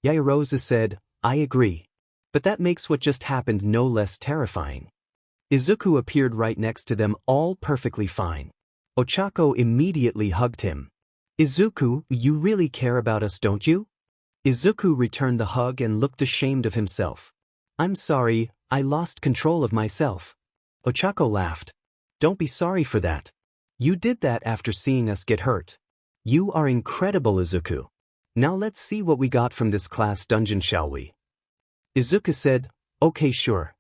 S1: Yaoyorozu said, I agree. But that makes what just happened no less terrifying. Izuku appeared right next to them, all perfectly fine. Ochako immediately hugged him. Izuku, you really care about us, don't you? Izuku returned the hug and looked ashamed of himself. I'm sorry, I lost control of myself. Ochako laughed. Don't be sorry for that. You did that after seeing us get hurt. You are incredible, Izuku. Now let's see what we got from this class dungeon, shall we? Izuku said, okay, sure.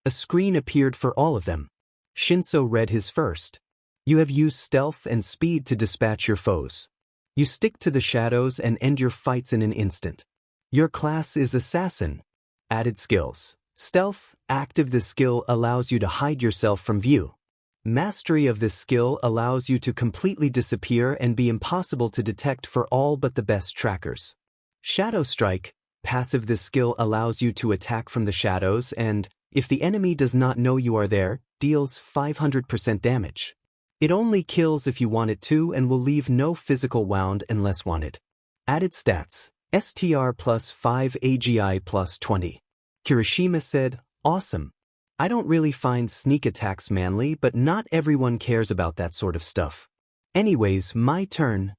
S1: A screen appeared for all of them. Shinso read his first. You have used stealth and speed to dispatch your foes. You stick to the shadows and end your fights in an instant. Your class is Assassin. Added skills. Stealth, active. This skill allows you to hide yourself from view. Mastery of this skill allows you to completely disappear and be impossible to detect for all but the best trackers. Shadow Strike, passive. This skill allows you to attack from the shadows and, if the enemy does not know you are there, deals 500% damage. It only kills if you want it to and will leave no physical wound unless wanted. Added stats. STR plus 5 AGI plus 20. Kirishima said, awesome. I don't really find sneak attacks manly, but not everyone cares about that sort of stuff. Anyways, my turn.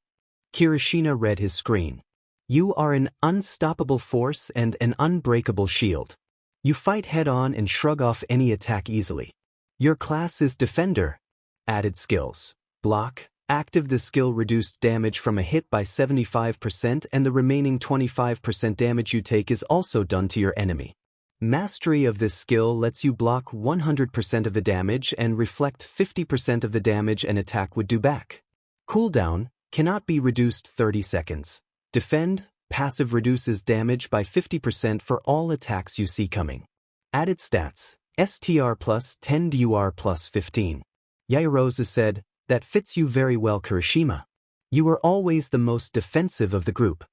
S1: Kirishima read his screen. You are an unstoppable force and an unbreakable shield. You fight head-on and shrug off any attack easily. Your class is Defender. Added skills. Block, active. The skill reduced damage from a hit by 75% and the remaining 25% damage you take is also done to your enemy. Mastery of this skill lets you block 100% of the damage and reflect 50% of the damage an attack would do back. Cooldown, cannot be reduced 30 seconds. Defend, passive, reduces damage by 50% for all attacks you see coming. Added stats. STR plus 10 DUR plus 15. Yaoyorozu said, that fits you very well, Kirishima. You are always the most defensive of the group.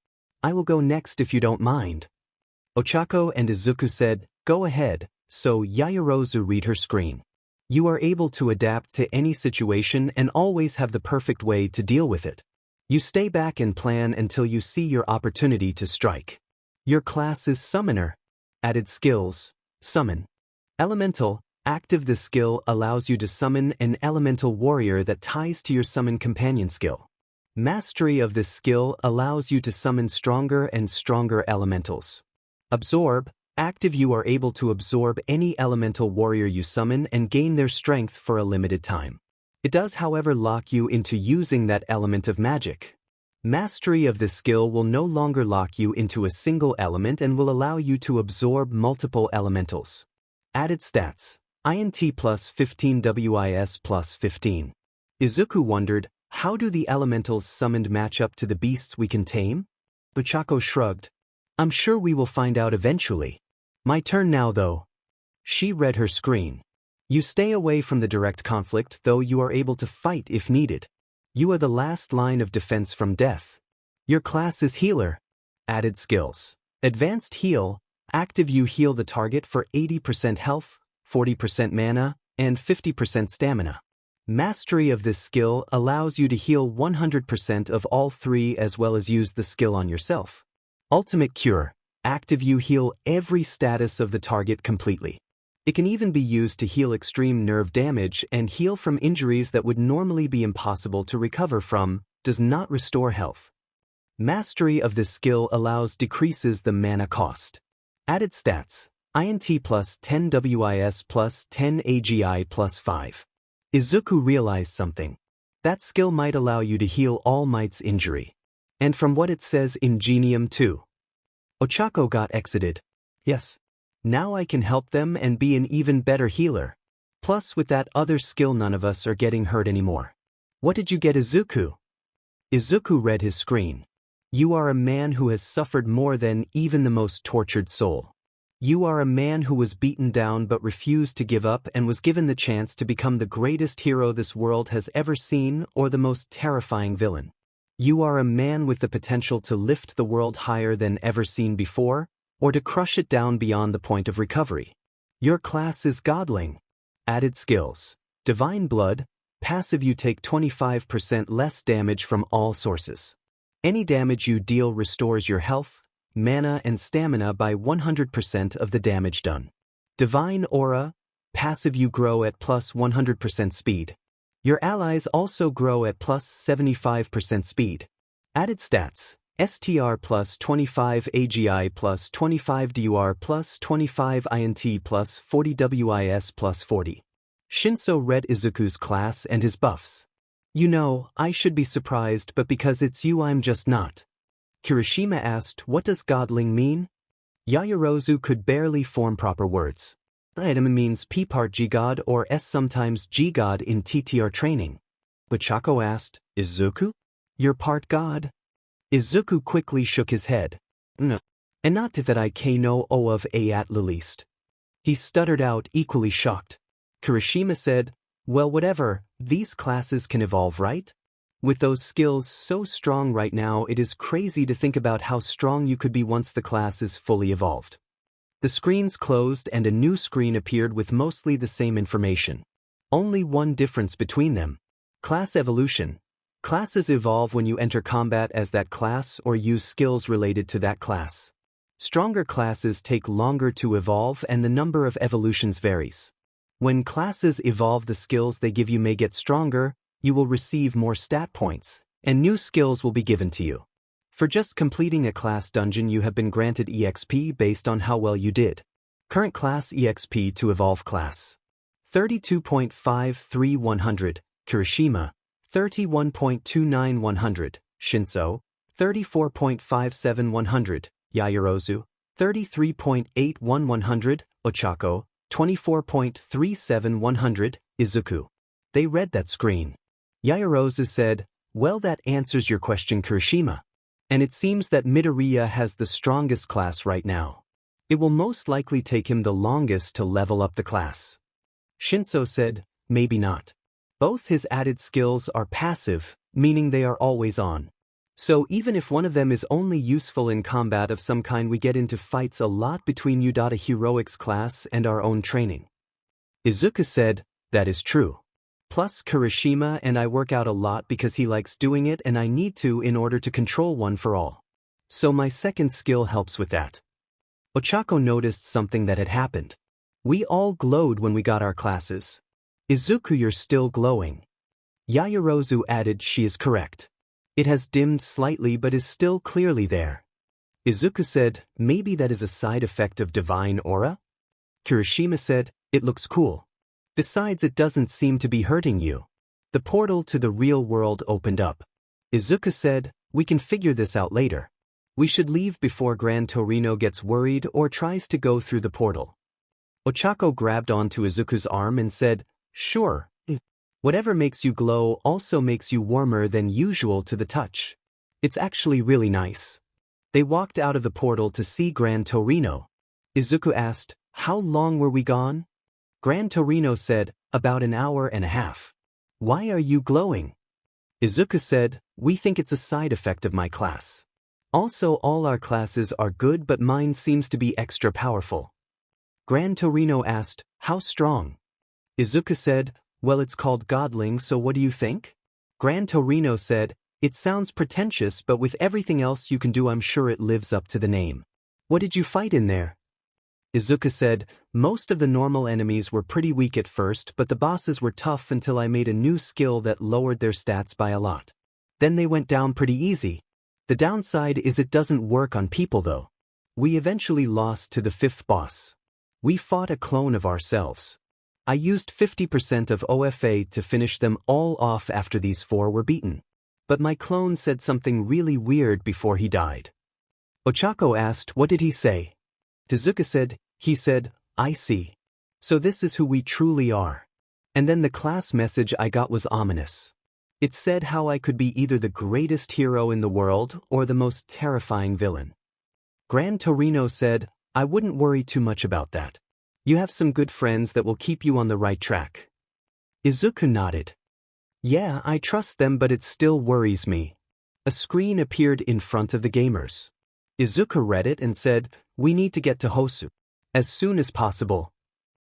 S1: I will go next if you don't mind. Ochako and Izuku said, go ahead, so Yaoyorozu read her screen. You are able to adapt to any situation and always have the perfect way to deal with it. You stay back and plan until you see your opportunity to strike. Your class is Summoner. Added skills. Summon. Elemental, active. This skill allows you to summon an elemental warrior that ties to your summon companion skill. Mastery of this skill allows you to summon stronger and stronger elementals. Absorb, active. You are able to absorb any elemental warrior you summon and gain their strength for a limited time. It does, however, lock you into using that element of magic. Mastery of this skill will no longer lock you into a single element and will allow you to absorb multiple elementals. Added stats. INT plus 15 WIS plus 15. Izuku wondered, how do the elementals summoned match up to the beasts we can tame? Ochako shrugged. I'm sure we will find out eventually. My turn now, though. She read her screen. You stay away from the direct conflict, though you are able to fight if needed. You are the last line of defense from death. Your class is Healer. Added skills. Advanced Heal, active. You heal the target for 80% health, 40% mana, and 50% stamina. Mastery of this skill allows you to heal 100% of all three as well as use the skill on yourself. Ultimate Cure, active. You heal every status of the target completely. It can even be used to heal extreme nerve damage and heal from injuries that would normally be impossible to recover from, does not restore health. Mastery of this skill decreases the mana cost. Added stats. INT plus 10 WIS plus 10 AGI plus 5. Izuku realized something. That skill might allow you to heal All Might's injury. And from what it says in Genium too. Ochako got exited. Yes. Now I can help them and be an even better healer. Plus with that other skill none of us are getting hurt anymore. What did you get, Izuku? Izuku read his screen. You are a man who has suffered more than even the most tortured soul. You are a man who was beaten down but refused to give up and was given the chance to become the greatest hero this world has ever seen or the most terrifying villain. You are a man with the potential to lift the world higher than ever seen before, or to crush it down beyond the point of recovery. Your class is Godling. Added skills. Divine Blood. Passive, you take 25% less damage from all sources. Any damage you deal restores your health, mana and stamina by 100% of the damage done. Divine Aura. Passive, you grow at plus 100% speed. Your allies also grow at plus 75% speed. Added stats. STR plus 25 AGI plus 25 DUR plus 25 INT plus 40 WIS plus 40. Shinso read Izuku's class and his buffs. You know, I should be surprised, but because it's you I'm just not. Kirishima asked, what does Godling mean? Yaoyorozu could barely form proper words. The item means P part G-God or S sometimes G-God in TTR training. Ochako asked, Izuku? You're part God? Izuku quickly shook his head. No. And not that I know of at least. He stuttered out, equally shocked. Kirishima said, well whatever, these classes can evolve, right? With those skills so strong right now, it is crazy to think about how strong you could be once the class is fully evolved. The screens closed and a new screen appeared with mostly the same information. Only one difference between them. Class evolution. Classes evolve when you enter combat as that class or use skills related to that class. Stronger classes take longer to evolve and the number of evolutions varies. When classes evolve, the skills they give you may get stronger, you will receive more stat points, and new skills will be given to you. For just completing a class dungeon, you have been granted EXP based on how well you did. Current class EXP to evolve class. 32.53 Kirishima, 31.29 Shinso, 34.57 Yaoyorozu, 33.81 Ochako, 24.37 Izuku. They read that screen. Yaoyorozu said, well, that answers your question, Kirishima. And it seems that Midoriya has the strongest class right now. It will most likely take him the longest to level up the class. Shinso said, maybe not. Both his added skills are passive, meaning they are always on. So even if one of them is only useful in combat of some kind, we get into fights a lot between Udata Heroics class and our own training. Izuku said, that is true. Plus Kirishima and I work out a lot because he likes doing it and I need to in order to control one for all. So my second skill helps with that. Ochako noticed something that had happened. We all glowed when we got our classes. Izuku, you're still glowing. Yaoyorozu added, she is correct. It has dimmed slightly but is still clearly there. Izuku said, maybe that is a side effect of divine aura? Kirishima said, it looks cool. Besides, it doesn't seem to be hurting you. The portal to the real world opened up. Izuku said, we can figure this out later. We should leave before Gran Torino gets worried or tries to go through the portal. Ochako grabbed onto Izuku's arm and said, sure. Whatever makes you glow also makes you warmer than usual to the touch. It's actually really nice. They walked out of the portal to see Gran Torino. Izuku asked, how long were we gone? Gran Torino said, about an hour and a half. Why are you glowing? Izuku said, we think it's a side effect of my class. Also, all our classes are good but mine seems to be extra powerful. Gran Torino asked, how strong? Izuku said, well, it's called Godling, so what do you think? Gran Torino said, it sounds pretentious but with everything else you can do I'm sure it lives up to the name. What did you fight in there? Izuku said, most of the normal enemies were pretty weak at first but the bosses were tough until I made a new skill that lowered their stats by a lot. Then they went down pretty easy. The downside is it doesn't work on people though. We eventually lost to the 5th boss. We fought a clone of ourselves. I used 50% of OFA to finish them all off after these 4 were beaten. But my clone said something really weird before he died. Ochako asked, what did he say? Izuku said, he said, I see. So this is who we truly are. And then the class message I got was ominous. It said how I could be either the greatest hero in the world or the most terrifying villain. Gran Torino said, I wouldn't worry too much about that. You have some good friends that will keep you on the right track. Izuku nodded. Yeah, I trust them, but it still worries me. A screen appeared in front of the gamers. Izuku read it and said, "We need to get to Hosu as soon as possible."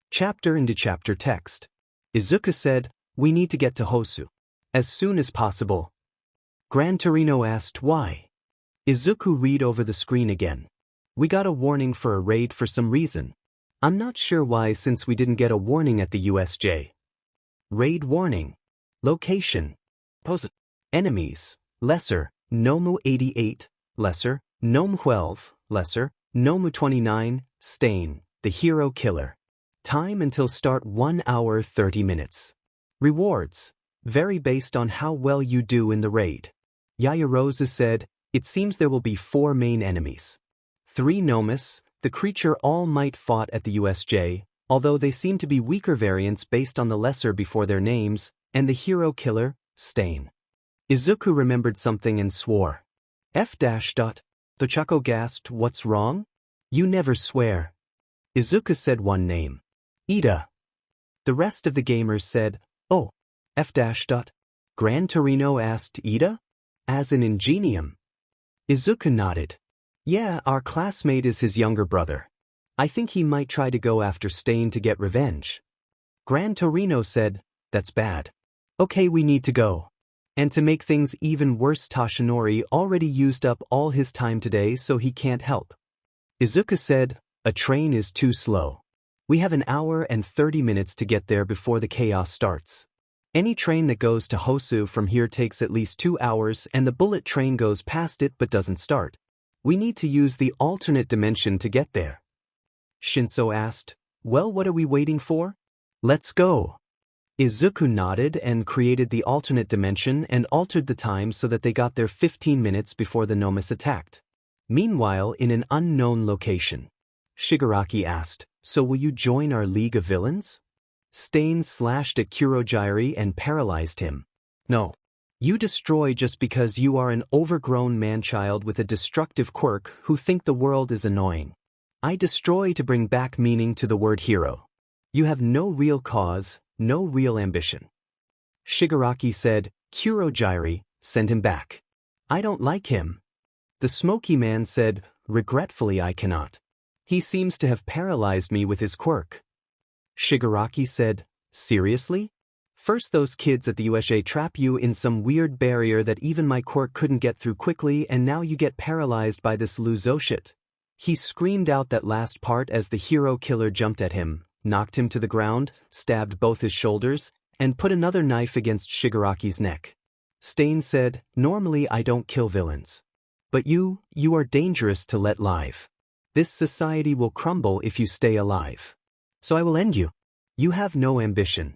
S1: Chapter into chapter text. Izuku said, "We need to get to Hosu as soon as possible." Gran Torino asked why. Izuku read over the screen again. "We got a warning for a raid for some reason. I'm not sure why since we didn't get a warning at the USJ. Raid warning. Location. Pose. Enemies. Lesser, Nomu 88, Lesser, Nomu 12, Lesser, Nomu 29, Stain, the Hero Killer. Time until start 1 hour 30 minutes. Rewards. Vary based on how well you do in the raid. Yayarozu said, "It seems there will be 4 main enemies. 3 Nomus, the creature All Might fought at the USJ, although they seem to be weaker variants based on the Lesser before their names, and the Hero Killer, Stain." Izuku remembered something and swore. Tochako gasped, "What's wrong?" "You never swear." Izuku said one name. Ida. The rest of the gamers said, "Oh, Gran Torino asked Ida? As an Ingenium." Izuku nodded. "Yeah, our classmate is his younger brother. I think he might try to go after Stain to get revenge." Gran Torino said, "That's bad. Okay, we need to go." And to make things even worse, Toshinori already used up all his time today, so he can't help. Izuku said, "A train is too slow. We have an hour and 30 minutes to get there before the chaos starts. Any train that goes to Hosu from here takes at least 2 hours, and the bullet train goes past it but doesn't start. We need to use the alternate dimension to get there." Shinso asked, "Well, what are we waiting for? Let's go." Izuku nodded and created the alternate dimension and altered the time so that they got there 15 minutes before the Nomus attacked. Meanwhile, in an unknown location, Shigaraki asked, "So will you join our League of Villains?" Stain slashed at Kurogyri and paralyzed him. "No. You destroy just because you are an overgrown man-child with a destructive quirk who think the world is annoying. I destroy to bring back meaning to the word hero. You have no real cause, no real ambition." Shigaraki said, "Kurogyri, send him back. I don't like him." The smoky man said, "Regretfully I cannot. He seems to have paralyzed me with his quirk." Shigaraki said, "Seriously? First those kids at the USJ trap you in some weird barrier that even my quirk couldn't get through quickly, and now you get paralyzed by this Luzoshit." He screamed out that last part as the hero killer jumped at him, knocked him to the ground, stabbed both his shoulders, and put another knife against Shigaraki's neck. Stain said, "Normally I don't kill villains. But you are dangerous to let live. This society will crumble if you stay alive. So I will end you. You have no ambition."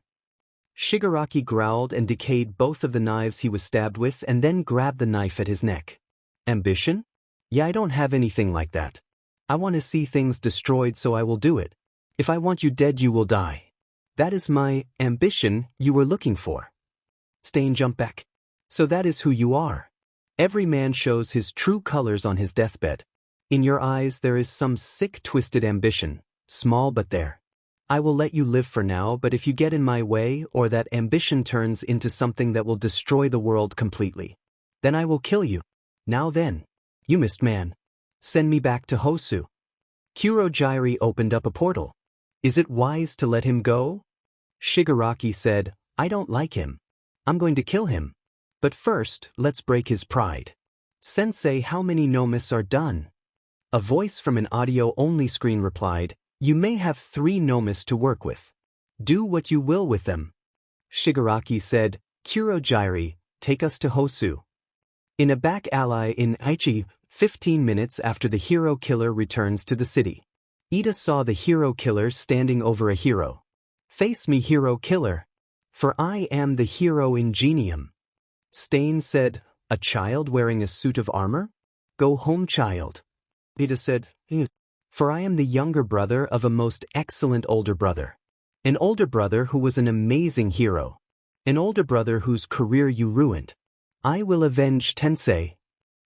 S1: Shigaraki growled and decayed both of the knives he was stabbed with and then grabbed the knife at his neck. "Ambition? Yeah, I don't have anything like that. I want to see things destroyed, so I will do it. If I want you dead, you will die. That is my ambition you were looking for." Stain jumped back. "So that is who you are. Every man shows his true colors on his deathbed. In your eyes there is some sick, twisted ambition, small but there. I will let you live for now, but if you get in my way or that ambition turns into something that will destroy the world completely, then I will kill you. Now then, you missed man. Send me back to Hosu." Kurogyri opened up a portal. "Is it wise to let him go?" Shigaraki said, "I don't like him. I'm going to kill him. But first, let's break his pride. Sensei, how many Nomus are done?" A voice from an audio-only screen replied, "You may have 3 Nomus to work with. Do what you will with them." Shigaraki said, "Kurogyri, take us to Hosu." In a back alley in Aichi, 15 minutes after the hero killer returns to the city, Ida saw the hero killer standing over a hero. "Face me, hero killer. For I am the hero Ingenium." Stain said, "A child wearing a suit of armor? Go home, child." Ida said, "For I am the younger brother of a most excellent older brother. An older brother who was an amazing hero. An older brother whose career you ruined. I will avenge Tensei."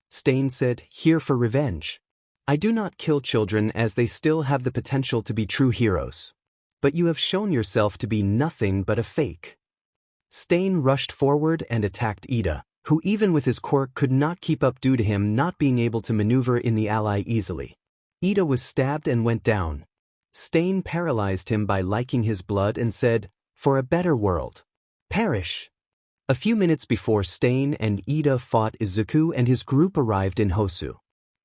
S1: Stain said, "Here for revenge." I do not kill children as they still have the potential to be true heroes. But you have shown yourself to be nothing but a fake. Stain rushed forward and attacked Ida, who even with his quirk could not keep up due to him not being able to maneuver in the ally easily. Ida was stabbed and went down. Stain paralyzed him by liking his blood and said, "For a better world. Perish." A few minutes before Stain and Ida fought Izuku and his group arrived in Hosu.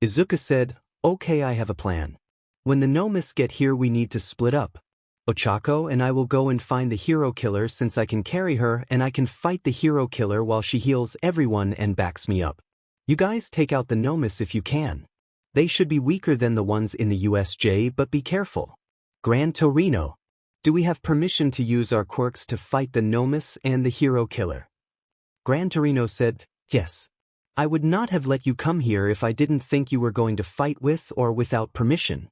S1: Izuku said, "Okay, I have a plan. When the Nomus get here we need to split up. Ochako and I will go and find the hero killer since I can carry her and I can fight the hero killer while she heals everyone and backs me up. You guys take out the Nomus if you can. They should be weaker than the ones in the USJ, but be careful. Gran Torino, do we have permission to use our quirks to fight the Nomus and the hero killer?" Gran Torino said, "Yes. I would not have let you come here if I didn't think you were going to fight with or without permission."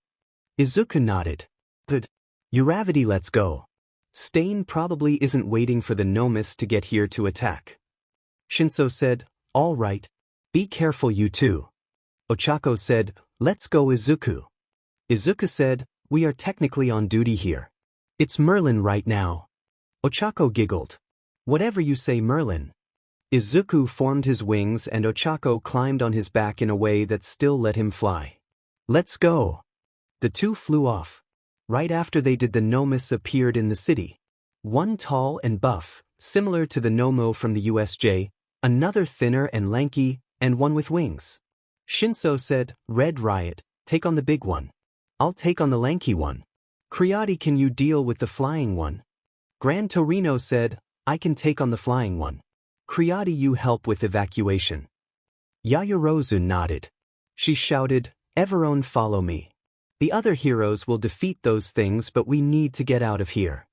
S1: Izuku nodded. "Good. Uravity, let's go. Stain probably isn't waiting for the Nomus to get here to attack." Shinso said, "All right. Be careful you two." Ochako said, "Let's go Izuku." Izuku said, "We are technically on duty here. It's Merlin right now." Ochako giggled. "Whatever you say, Merlin." Izuku formed his wings and Ochako climbed on his back in a way that still let him fly. "Let's go." The two flew off. Right after they did, the Nomus appeared in the city. One tall and buff, similar to the Nomo from the USJ, another thinner and lanky, and one with wings. Shinso said, "Red Riot, take on the big one. I'll take on the lanky one. Creati, can you deal with the flying one?" Gran Torino said, "I can take on the flying one. Creati, you help with evacuation." Yayorozu nodded. She shouted, "Everyone follow me. The other heroes will defeat those things, but we need to get out of here."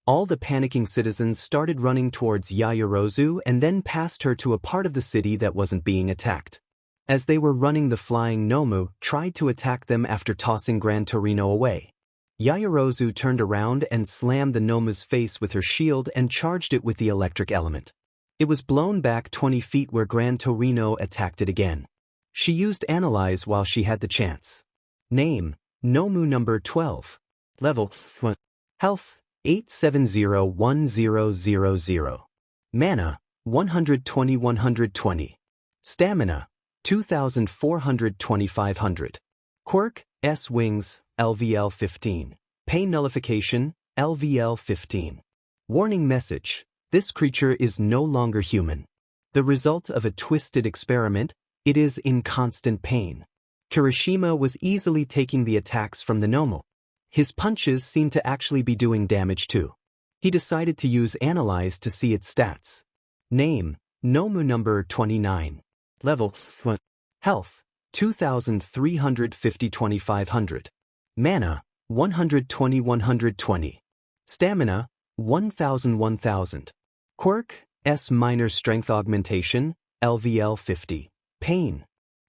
S1: All the panicking citizens started running towards Yayorozu and then past her to a part of the city that wasn't being attacked. As they were running, the flying Nomu tried to attack them after tossing Gran Torino away. Yayorozu turned around and slammed the Nomu's face with her shield and charged it with the electric element. It was blown back 20 feet where Gran Torino attacked it again. She used Analyze while she had the chance. Name, Nomu number 12. Level 1. Health, 8701000. Mana, 120. Stamina, 2400. Quirk, S Wings, LVL 15. Pain Nullification, LVL 15. Warning message. This creature is no longer human. The result of a twisted experiment, it is in constant pain. Kirishima was easily taking the attacks from the Nomo. His punches seemed to actually be doing damage too. He decided to use Analyze to see its stats. Name, Nomu number 29. Level 1. Health, 2350-2500. Mana, 120. Stamina, 1000. Quirk, S Minor Strength Augmentation, LVL 50. Pain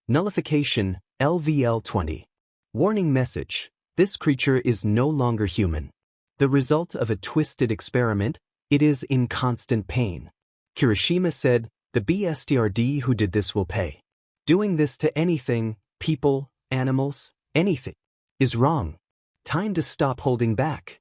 S1: Nullification, LVL 20. Warning message. This creature is no longer human. The result of a twisted experiment, it is in constant pain. Kirishima said, "The BSTRD who did this will pay. Doing this to anything, people, animals, anything, is wrong. Time to stop holding back."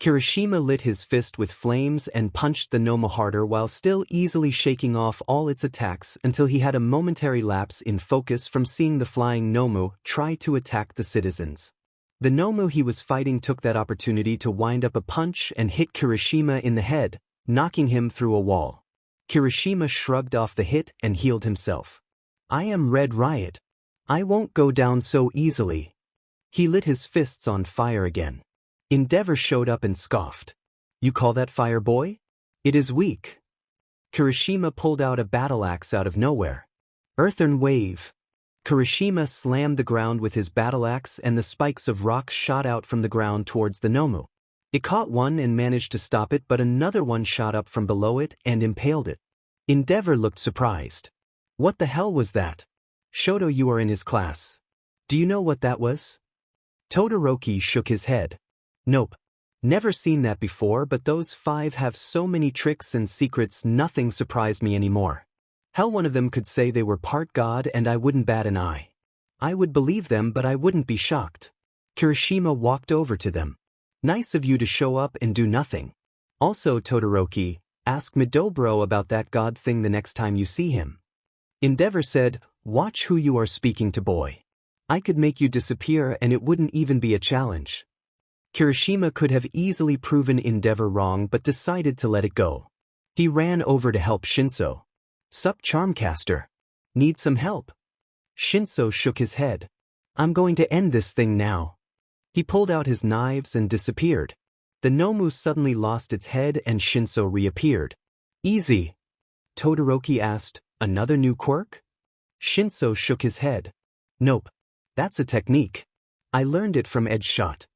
S1: Kirishima lit his fist with flames and punched the Nomu harder while still easily shaking off all its attacks until he had a momentary lapse in focus from seeing the flying Nomu try to attack the citizens. The Nomu he was fighting took that opportunity to wind up a punch and hit Kirishima in the head, knocking him through a wall. Kirishima shrugged off the hit and healed himself. "I am Red Riot. I won't go down so easily." He lit his fists on fire again. Endeavor showed up and scoffed. "You call that fire, boy? It is weak." Kirishima pulled out a battle axe out of nowhere. Earthern Wave. Kirishima slammed the ground with his battle axe and the spikes of rock shot out from the ground towards the Nomu. It caught one and managed to stop it, but another one shot up from below it and impaled it. Endeavor looked surprised. "What the hell was that?" "Shoto, you are in his class. Do you know what that was?" Todoroki shook his head. "Nope. Never seen that before, but those 5 have so many tricks and secrets, nothing surprised me anymore. Hell, one of them could say they were part god and I wouldn't bat an eye." I would believe them, but I wouldn't be shocked. Kirishima walked over to them. Nice of you to show up and do nothing. Also, Todoroki, ask Midobro about that god thing the next time you see him. Endeavor said, watch who you are speaking to, boy. I could make you disappear and it wouldn't even be a challenge. Kirishima could have easily proven Endeavor wrong but decided to let it go. He ran over to help Shinso. Sup, Charmcaster? Need some help? Shinso shook his head. I'm going to end this thing now. He pulled out his knives and disappeared. The Nomu suddenly lost its head and Shinso reappeared. Easy. Todoroki asked, another new quirk? Shinso shook his head. Nope. That's a technique. I learned it from Edge Shot.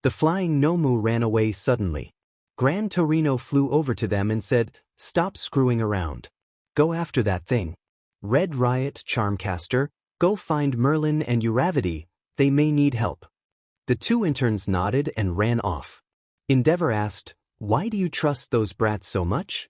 S1: The flying Nomu ran away suddenly. Gran Torino flew over to them and said, stop screwing around. Go after that thing. Red Riot, Charmcaster, go find Merlin and Uravity, they may need help. The two interns nodded and ran off. Endeavor asked, why do you trust those brats so much?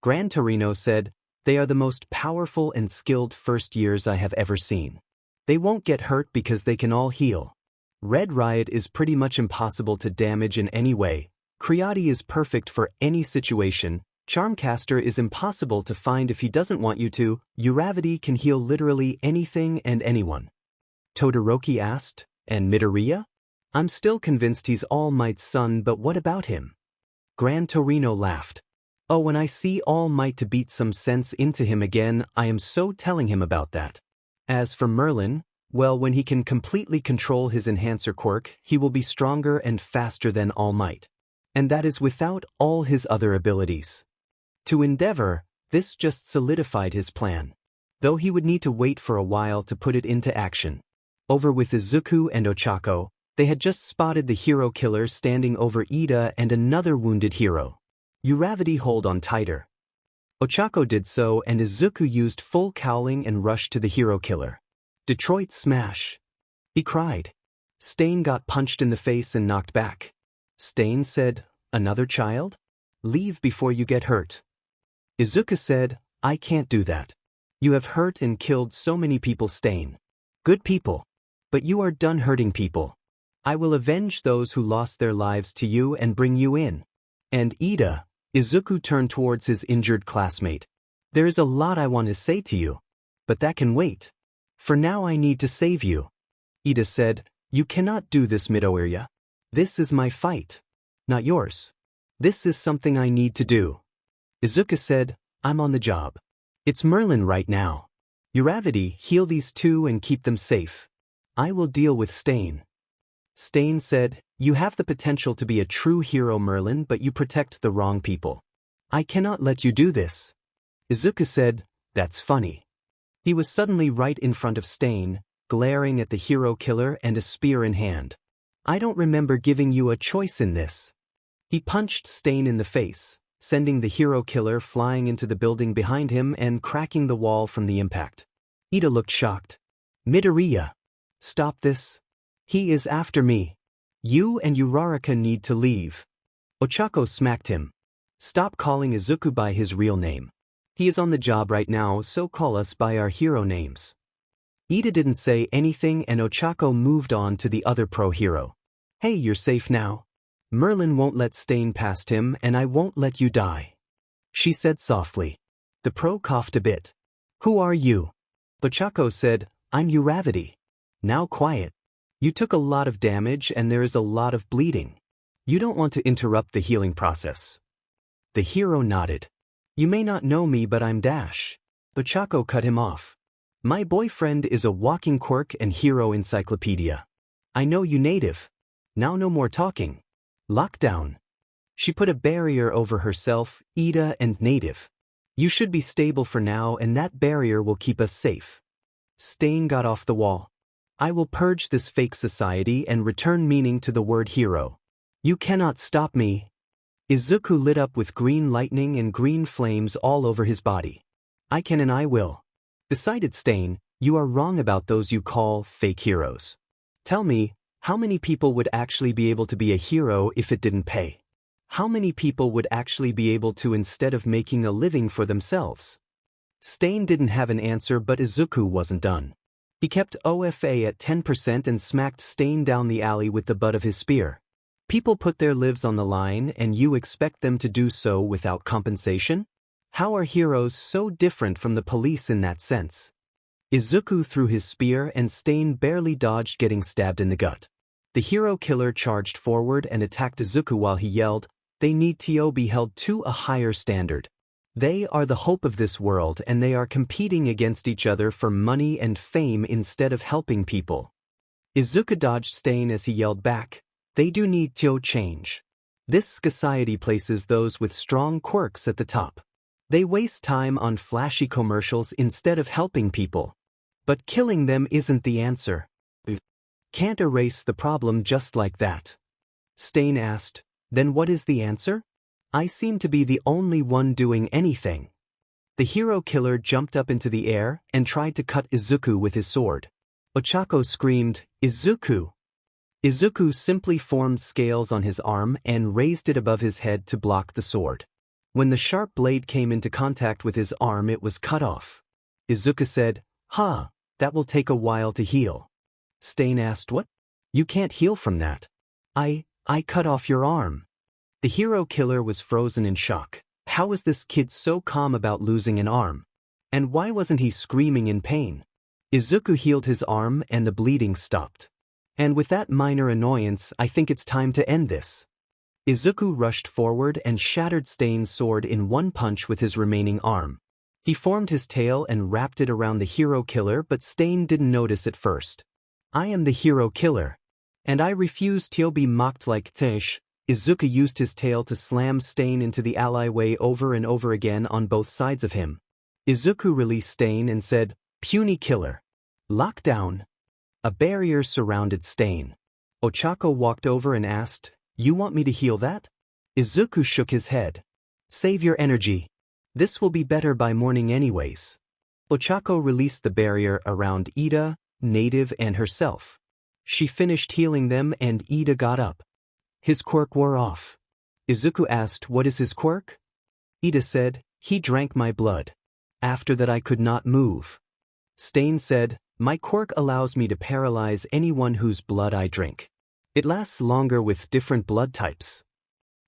S1: Gran Torino said, they are the most powerful and skilled first years I have ever seen. They won't get hurt because they can all heal. Red Riot is pretty much impossible to damage in any way. Creati is perfect for any situation. Charmcaster is impossible to find if he doesn't want you to. Uravity can heal literally anything and anyone. Todoroki asked, and Midoriya? I'm still convinced he's All Might's son, but what about him? Gran Torino laughed. Oh, when I see All Might to beat some sense into him again, I am so telling him about that. As for Merlin, well, when he can completely control his enhancer quirk, he will be stronger and faster than All Might. And that is without all his other abilities. To Endeavor, this just solidified his plan. Though he would need to wait for a while to put it into action. Over with Izuku and Ochako, they had just spotted the hero killer standing over Ida and another wounded hero. Uravity hold on tighter. Ochako did so and Izuku used full cowling and rushed to the hero killer. Detroit smash. He cried. Stain got punched in the face and knocked back. Stain said, another child? Leave before you get hurt. Izuku said, I can't do that. You have hurt and killed so many people, Stain. Good people. But you are done hurting people. I will avenge those who lost their lives to you and bring you in. And Ida, Izuku turned towards his injured classmate. There is a lot I want to say to you. But that can wait. For now I need to save you. Ida said, you cannot do this, Midoriya. This is my fight. Not yours. This is something I need to do. Izuku said, I'm on the job. It's Merlin right now. Uravity, heal these two and keep them safe. I will deal with Stain. Stain said, you have the potential to be a true hero, Merlin, but you protect the wrong people. I cannot let you do this. Izuku said, that's funny. He was suddenly right in front of Stain, glaring at the hero killer and a spear in hand. I don't remember giving you a choice in this. He punched Stain in the face, sending the hero killer flying into the building behind him and cracking the wall from the impact. Ida looked shocked. Midoriya. Stop this. He is after me. You and Uraraka need to leave. Ochako smacked him. Stop calling Izuku by his real name. He is on the job right now, so call us by our hero names. Ida didn't say anything and Ochako moved on to the other pro hero. Hey, you're safe now. Merlin won't let Stain past him and I won't let you die. She said softly. The pro coughed a bit. Who are you? Ochako said, I'm Uravity. Now quiet. You took a lot of damage and there is a lot of bleeding. You don't want to interrupt the healing process. The hero nodded. You may not know me, but I'm Dash. Ochako cut him off. My boyfriend is a walking quirk and hero encyclopedia. I know you, native. Now no more talking. Lockdown. She put a barrier over herself, Ida, and native. You should be stable for now and that barrier will keep us safe. Stain got off the wall. I will purge this fake society and return meaning to the word hero. You cannot stop me. Izuku lit up with green lightning and green flames all over his body. I can and I will. Decided Stain, you are wrong about those you call fake heroes. Tell me, how many people would actually be able to be a hero if it didn't pay? How many people would actually be able to instead of making a living for themselves? Stain didn't have an answer, but Izuku wasn't done. He kept OFA at 10% and smacked Stain down the alley with the butt of his spear. People put their lives on the line and you expect them to do so without compensation? How are heroes so different from the police in that sense? Izuku threw his spear and Stain barely dodged getting stabbed in the gut. The hero killer charged forward and attacked Izuku while he yelled, "They need to be held to a higher standard. They are the hope of this world and they are competing against each other for money and fame instead of helping people." Izuku dodged Stain as he yelled back, "They do need to change. This society places those with strong quirks at the top. They waste time on flashy commercials instead of helping people. But killing them isn't the answer. Can't erase the problem just like that." Stain asked, "Then what is the answer? I seem to be the only one doing anything." The hero killer jumped up into the air and tried to cut Izuku with his sword. Ochako screamed, "Izuku!" Izuku simply formed scales on his arm and raised it above his head to block the sword. When the sharp blade came into contact with his arm, it was cut off. Izuku said, "Huh, that will take a while to heal." Stain asked, "What? You can't heal from that." I cut off your arm." The hero killer was frozen in shock. How was this kid so calm about losing an arm? And why wasn't he screaming in pain? Izuku healed his arm and the bleeding stopped. And with that minor annoyance, I think it's time to end this. Izuku rushed forward and shattered Stain's sword in one punch with his remaining arm. He formed his tail and wrapped it around the hero killer, but Stain didn't notice at first. "I am the hero killer. And I refuse to be mocked like Tish." Izuku used his tail to slam Stain into the alleyway over and over again on both sides of him. Izuku released Stain and said, "Puny killer. Lockdown." A barrier surrounded Stain. Ochako walked over and asked, "You want me to heal that?" Izuku shook his head. "Save your energy. This will be better by morning anyways." Ochako released the barrier around Ida, Native, and herself. She finished healing them and Ida got up. His quirk wore off. Izuku asked, "What is his quirk?" Ida said, "He drank my blood. After that I could not move." Stain said, "My quirk allows me to paralyze anyone whose blood I drink. It lasts longer with different blood types."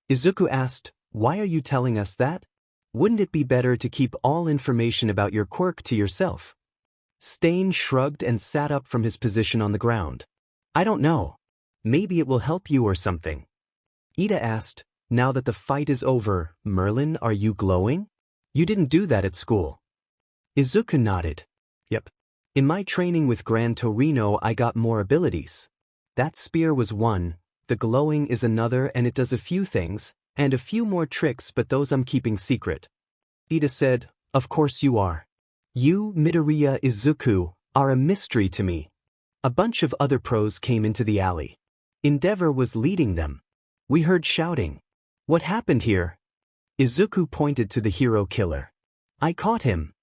S1: Izuku asked, "Why are you telling us that? Wouldn't it be better to keep all information about your quirk to yourself?" Stain shrugged and sat up from his position on the ground. "I don't know. Maybe it will help you or something." Ida asked, "Now that the fight is over, Merlin, are you glowing? You didn't do that at school." Izuku nodded. "Yep. In my training with Gran Torino I got more abilities. That spear was one, the glowing is another, and it does a few things, and a few more tricks, but those I'm keeping secret." Ida said, "Of course you are. You, Midoriya Izuku, are a mystery to me." A bunch of other pros came into the alley. Endeavor was leading them. We heard shouting. "What happened here?" Izuku pointed to the hero killer. "I caught him."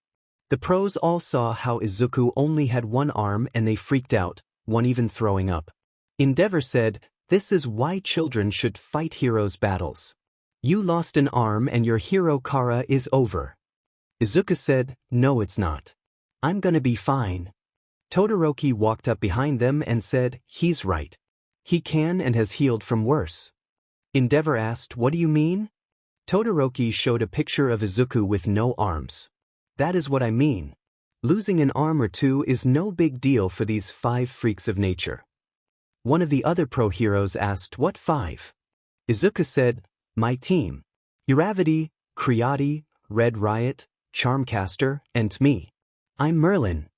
S1: The pros all saw how Izuku only had one arm and they freaked out, one even throwing up. Endeavor said, "This is why children should fight heroes' battles. You lost an arm and your hero Kara is over." Izuku said, "No, it's not. I'm gonna be fine." Todoroki walked up behind them and said, "He's right. He can and has healed from worse." Endeavor asked, "What do you mean?" Todoroki showed a picture of Izuku with no arms. "That is what I mean. Losing an arm or two is no big deal for these 5 freaks of nature." One of the other pro heroes asked, "What 5?" Izuku said, "My team. Uravity, Creati, Red Riot, Charmcaster, and me. I'm Merlin."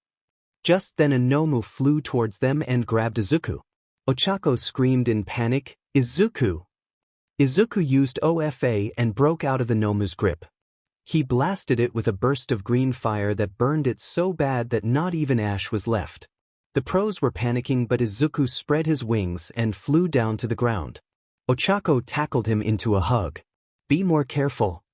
S1: Just then a Nomu flew towards them and grabbed Izuku. Ochako screamed in panic, "Izuku!" Izuku used OFA and broke out of the Nomu's grip. He blasted it with a burst of green fire that burned it so bad that not even ash was left. The pros were panicking, but Izuku spread his wings and flew down to the ground. Ochako tackled him into a hug. "Be more careful."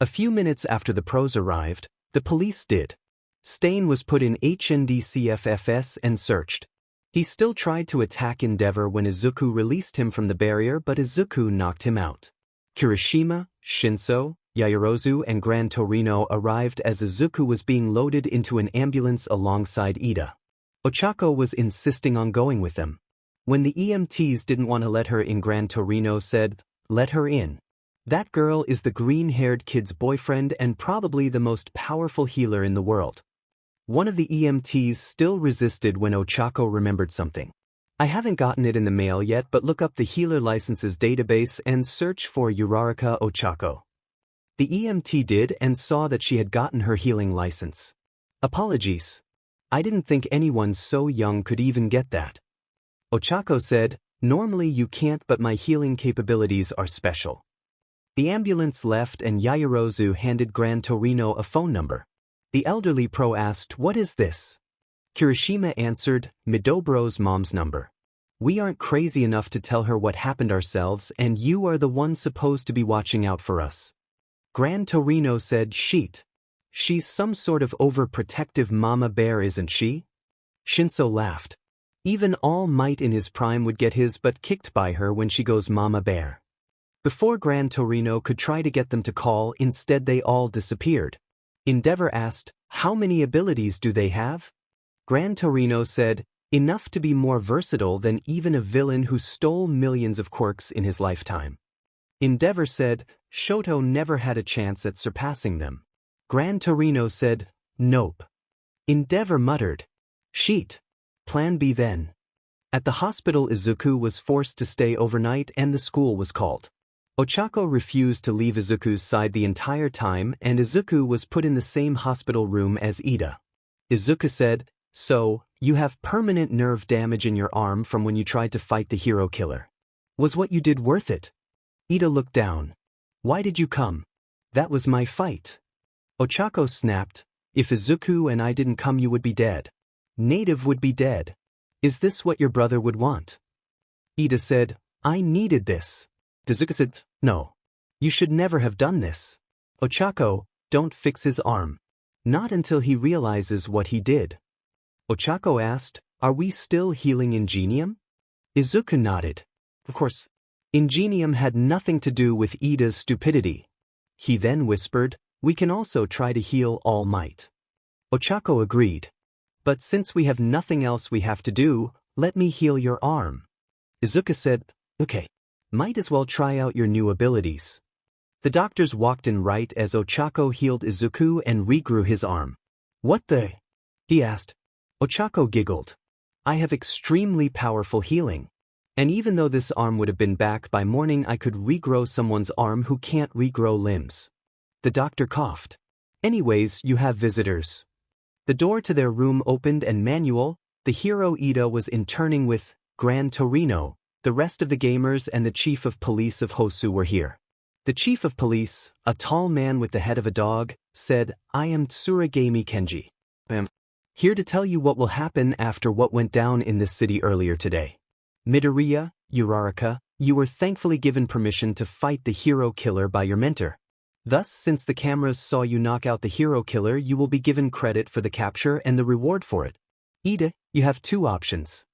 S1: A few minutes after the pros arrived, the police did. Stain was put in HNDCFFS and searched. He still tried to attack Endeavor when Izuku released him from the barrier, but Izuku knocked him out. Kirishima, Shinso, Yaoyorozu, and Gran Torino arrived as Izuku was being loaded into an ambulance alongside Ida. Ochako was insisting on going with them. When the EMTs didn't want to let her in, Gran Torino said, "Let her in. That girl is the green-haired kid's boyfriend and probably the most powerful healer in the world." One of the EMTs still resisted when Ochako remembered something. "I haven't gotten it in the mail yet, but look up the healer licenses database and search for Uraraka Ochako." The EMT did and saw that she had gotten her healing license. "Apologies. I didn't think anyone so young could even get that." Ochako said, "Normally you can't, but my healing capabilities are special." The ambulance left and Yaoyorozu handed Gran Torino a phone number. The elderly pro asked, "What is this?" Kirishima answered, "Midobro's mom's number. We aren't crazy enough to tell her what happened ourselves, and you are the one supposed to be watching out for us." Gran Torino said, "Sheet. She's some sort of overprotective mama bear, isn't she?" Shinso laughed. "Even All Might in his prime would get his butt kicked by her when she goes mama bear." Before Gran Torino could try to get them to call, instead they all disappeared. Endeavor asked, "How many abilities do they have?" Gran Torino said, "Enough to be more versatile than even a villain who stole millions of quirks in his lifetime." Endeavor said, "Shoto never had a chance at surpassing them." Gran Torino said, "Nope." Endeavor muttered, "Sheet. Plan B then." At the hospital, Izuku was forced to stay overnight and the school was called. Ochako refused to leave Izuku's side the entire time, and Izuku was put in the same hospital room as Ida. Izuku said, "So, you have permanent nerve damage in your arm from when you tried to fight the hero killer. Was what you did worth it?" Ida looked down. "Why did you come?" "That was my fight." Ochako snapped, "If Izuku and I didn't come, you would be dead. Native would be dead. Is this what your brother would want?" Ida said, "I needed this." Izuku said, "No. You should never have done this. Ochako, don't fix his arm. Not until he realizes what he did." Ochako asked, "Are we still healing Ingenium?" Izuku nodded. "Of course. Ingenium had nothing to do with Ida's stupidity." He then whispered, "We can also try to heal All Might." Ochako agreed. "But since we have nothing else we have to do, let me heal your arm." Izuku said, "Okay. Might as well try out your new abilities." The doctors walked in right as Ochako healed Izuku and regrew his arm. "What the?" he asked. Ochako giggled. "I have extremely powerful healing. And even though this arm would have been back by morning, I could regrow someone's arm who can't regrow limbs." The doctor coughed. "Anyways, you have visitors." The door to their room opened and Manuel, the hero Ida, was interning with Gran Torino. The rest of the gamers and the chief of police of Hosu were here. The chief of police, a tall man with the head of a dog, said, "I am Tsuragami Kenji. I'm here to tell you what will happen after what went down in this city earlier today. Midoriya, Uraraka, you were thankfully given permission to fight the hero killer by your mentor. Thus, since the cameras saw you knock out the hero killer, you will be given credit for the capture and the reward for it. Ida, you have two options.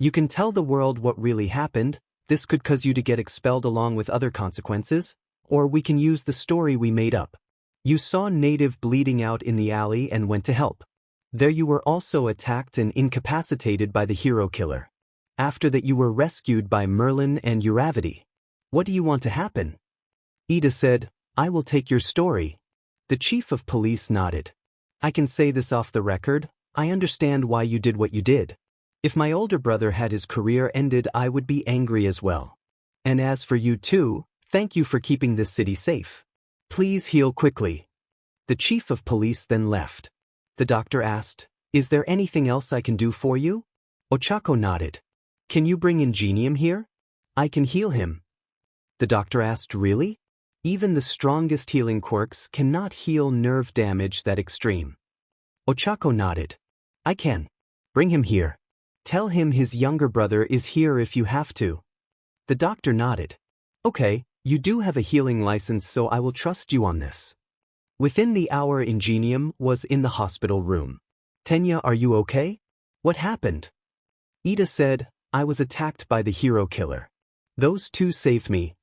S1: You can tell the world what really happened. This could cause you to get expelled along with other consequences, or we can use the story we made up. You saw Native bleeding out in the alley and went to help. There you were also attacked and incapacitated by the hero killer. After that you were rescued by Merlin and Uravity. What do you want to happen?" Ida said, "I will take your story." The chief of police nodded. "I can say this off the record. I understand why you did what you did. If my older brother had his career ended, I would be angry as well. And as for you too, thank you for keeping this city safe. Please heal quickly." The chief of police then left. The doctor asked, "Is there anything else I can do for you?" Ochako nodded. "Can you bring Ingenium here? I can heal him." The doctor asked, "Really? Even the strongest healing quirks cannot heal nerve damage that extreme." Ochako nodded. "I can. Bring him here. Tell him his younger brother is here if you have to." The doctor nodded. "Okay, you do have a healing license, so I will trust you on this." Within the hour, Ingenium was in the hospital room. "Tenya, are you okay? What happened?" Ida said, "I was attacked by the hero killer. Those two saved me."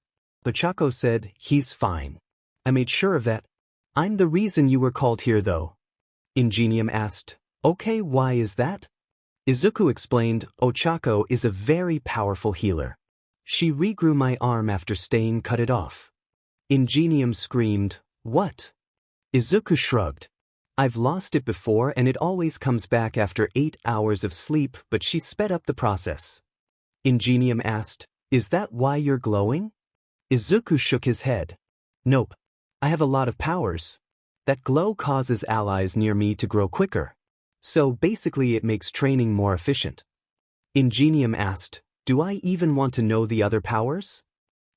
S1: Ochako said, "He's fine. I made sure of that. I'm the reason you were called here though." Ingenium asked, "Okay, why is that?" Izuku explained, Ochako is a very powerful healer. She regrew my arm after staying cut it off. Ingenium screamed, what? Izuku shrugged. I've lost it before and it always comes back after 8 hours of sleep, but she sped up the process. Ingenium asked, is that why you're glowing? Izuku shook his head. Nope. I have a lot of powers. That glow causes allies near me to grow quicker. So basically it makes training more efficient. Ingenium asked, do I even want to know the other powers?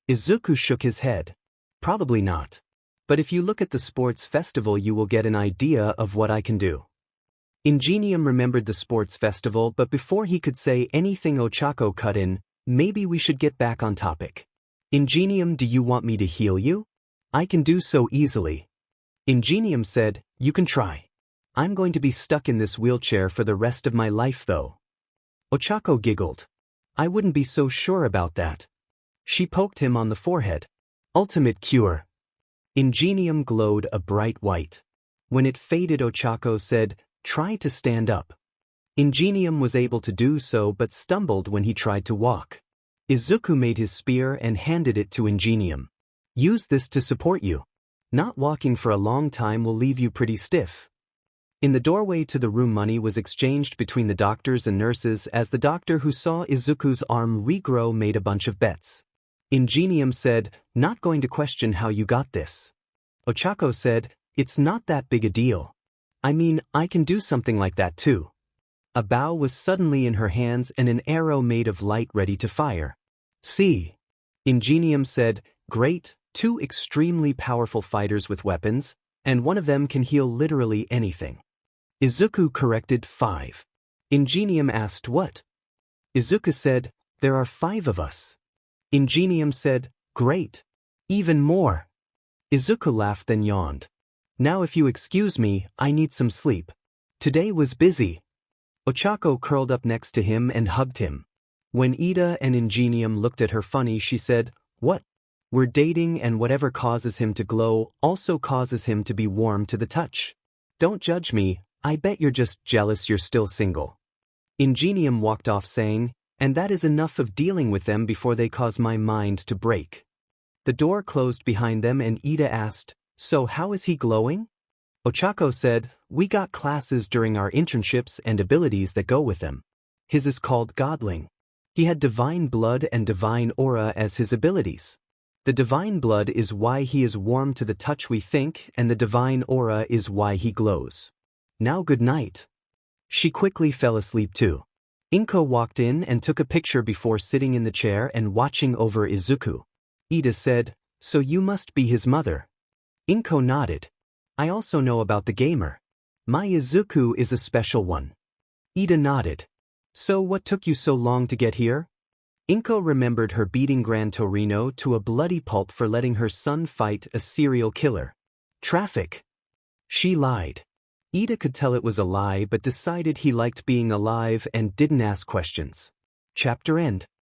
S1: Izuku shook his head. Probably not. But if you look at the sports festival you will get an idea of what I can do. Ingenium remembered the sports festival, but before he could say anything Ochako cut in, maybe we should get back on topic. Ingenium, do you want me to heal you? I can do so easily. Ingenium said, you can try. I'm going to be stuck in this wheelchair for the rest of my life though. Ochako giggled. I wouldn't be so sure about that. She poked him on the forehead. Ultimate cure. Ingenium glowed a bright white. When it faded, Ochako said, try to stand up. Ingenium was able to do so but stumbled when he tried to walk. Izuku made his spear and handed it to Ingenium. Use this to support you. Not walking for a long time will leave you pretty stiff. In the doorway to the room, money was exchanged between the doctors and nurses as the doctor who saw Izuku's arm regrow made a bunch of bets. Ingenium said, not going to question how you got this. Ochako said, it's not that big a deal. I mean, I can do something like that too. A bow was suddenly in her hands and an arrow made of light ready to fire. See. Ingenium said, great, 2 extremely powerful fighters with weapons, and one of them can heal literally anything. Izuku corrected 5. Ingenium asked what? Izuku said, there are 5 of us. Ingenium said, great. Even more. Izuku laughed then yawned. Now if you excuse me, I need some sleep. Today was busy. Ochako curled up next to him and hugged him. When Ida and Ingenium looked at her funny, she said, what? We're dating and whatever causes him to glow also causes him to be warm to the touch. Don't judge me, I bet you're just jealous you're still single. Ingenium walked off saying, and that is enough of dealing with them before they cause my mind to break. The door closed behind them and Ida asked, so how is he glowing? Ochako said, we got classes during our internships and abilities that go with them. His is called Godling. He had divine blood and divine aura as his abilities. The divine blood is why he is warm to the touch we think, and the divine aura is why he glows. Now good night. She quickly fell asleep too. Inko walked in and took a picture before sitting in the chair and watching over Izuku. Ida said, so you must be his mother. Inko nodded. I also know about the gamer. My Izuku is a special one. Ida nodded. So what took you so long to get here? Inko remembered her beating Gran Torino to a bloody pulp for letting her son fight a serial killer. Traffic. She lied. Ida could tell it was a lie but decided he liked being alive and didn't ask questions. Chapter end.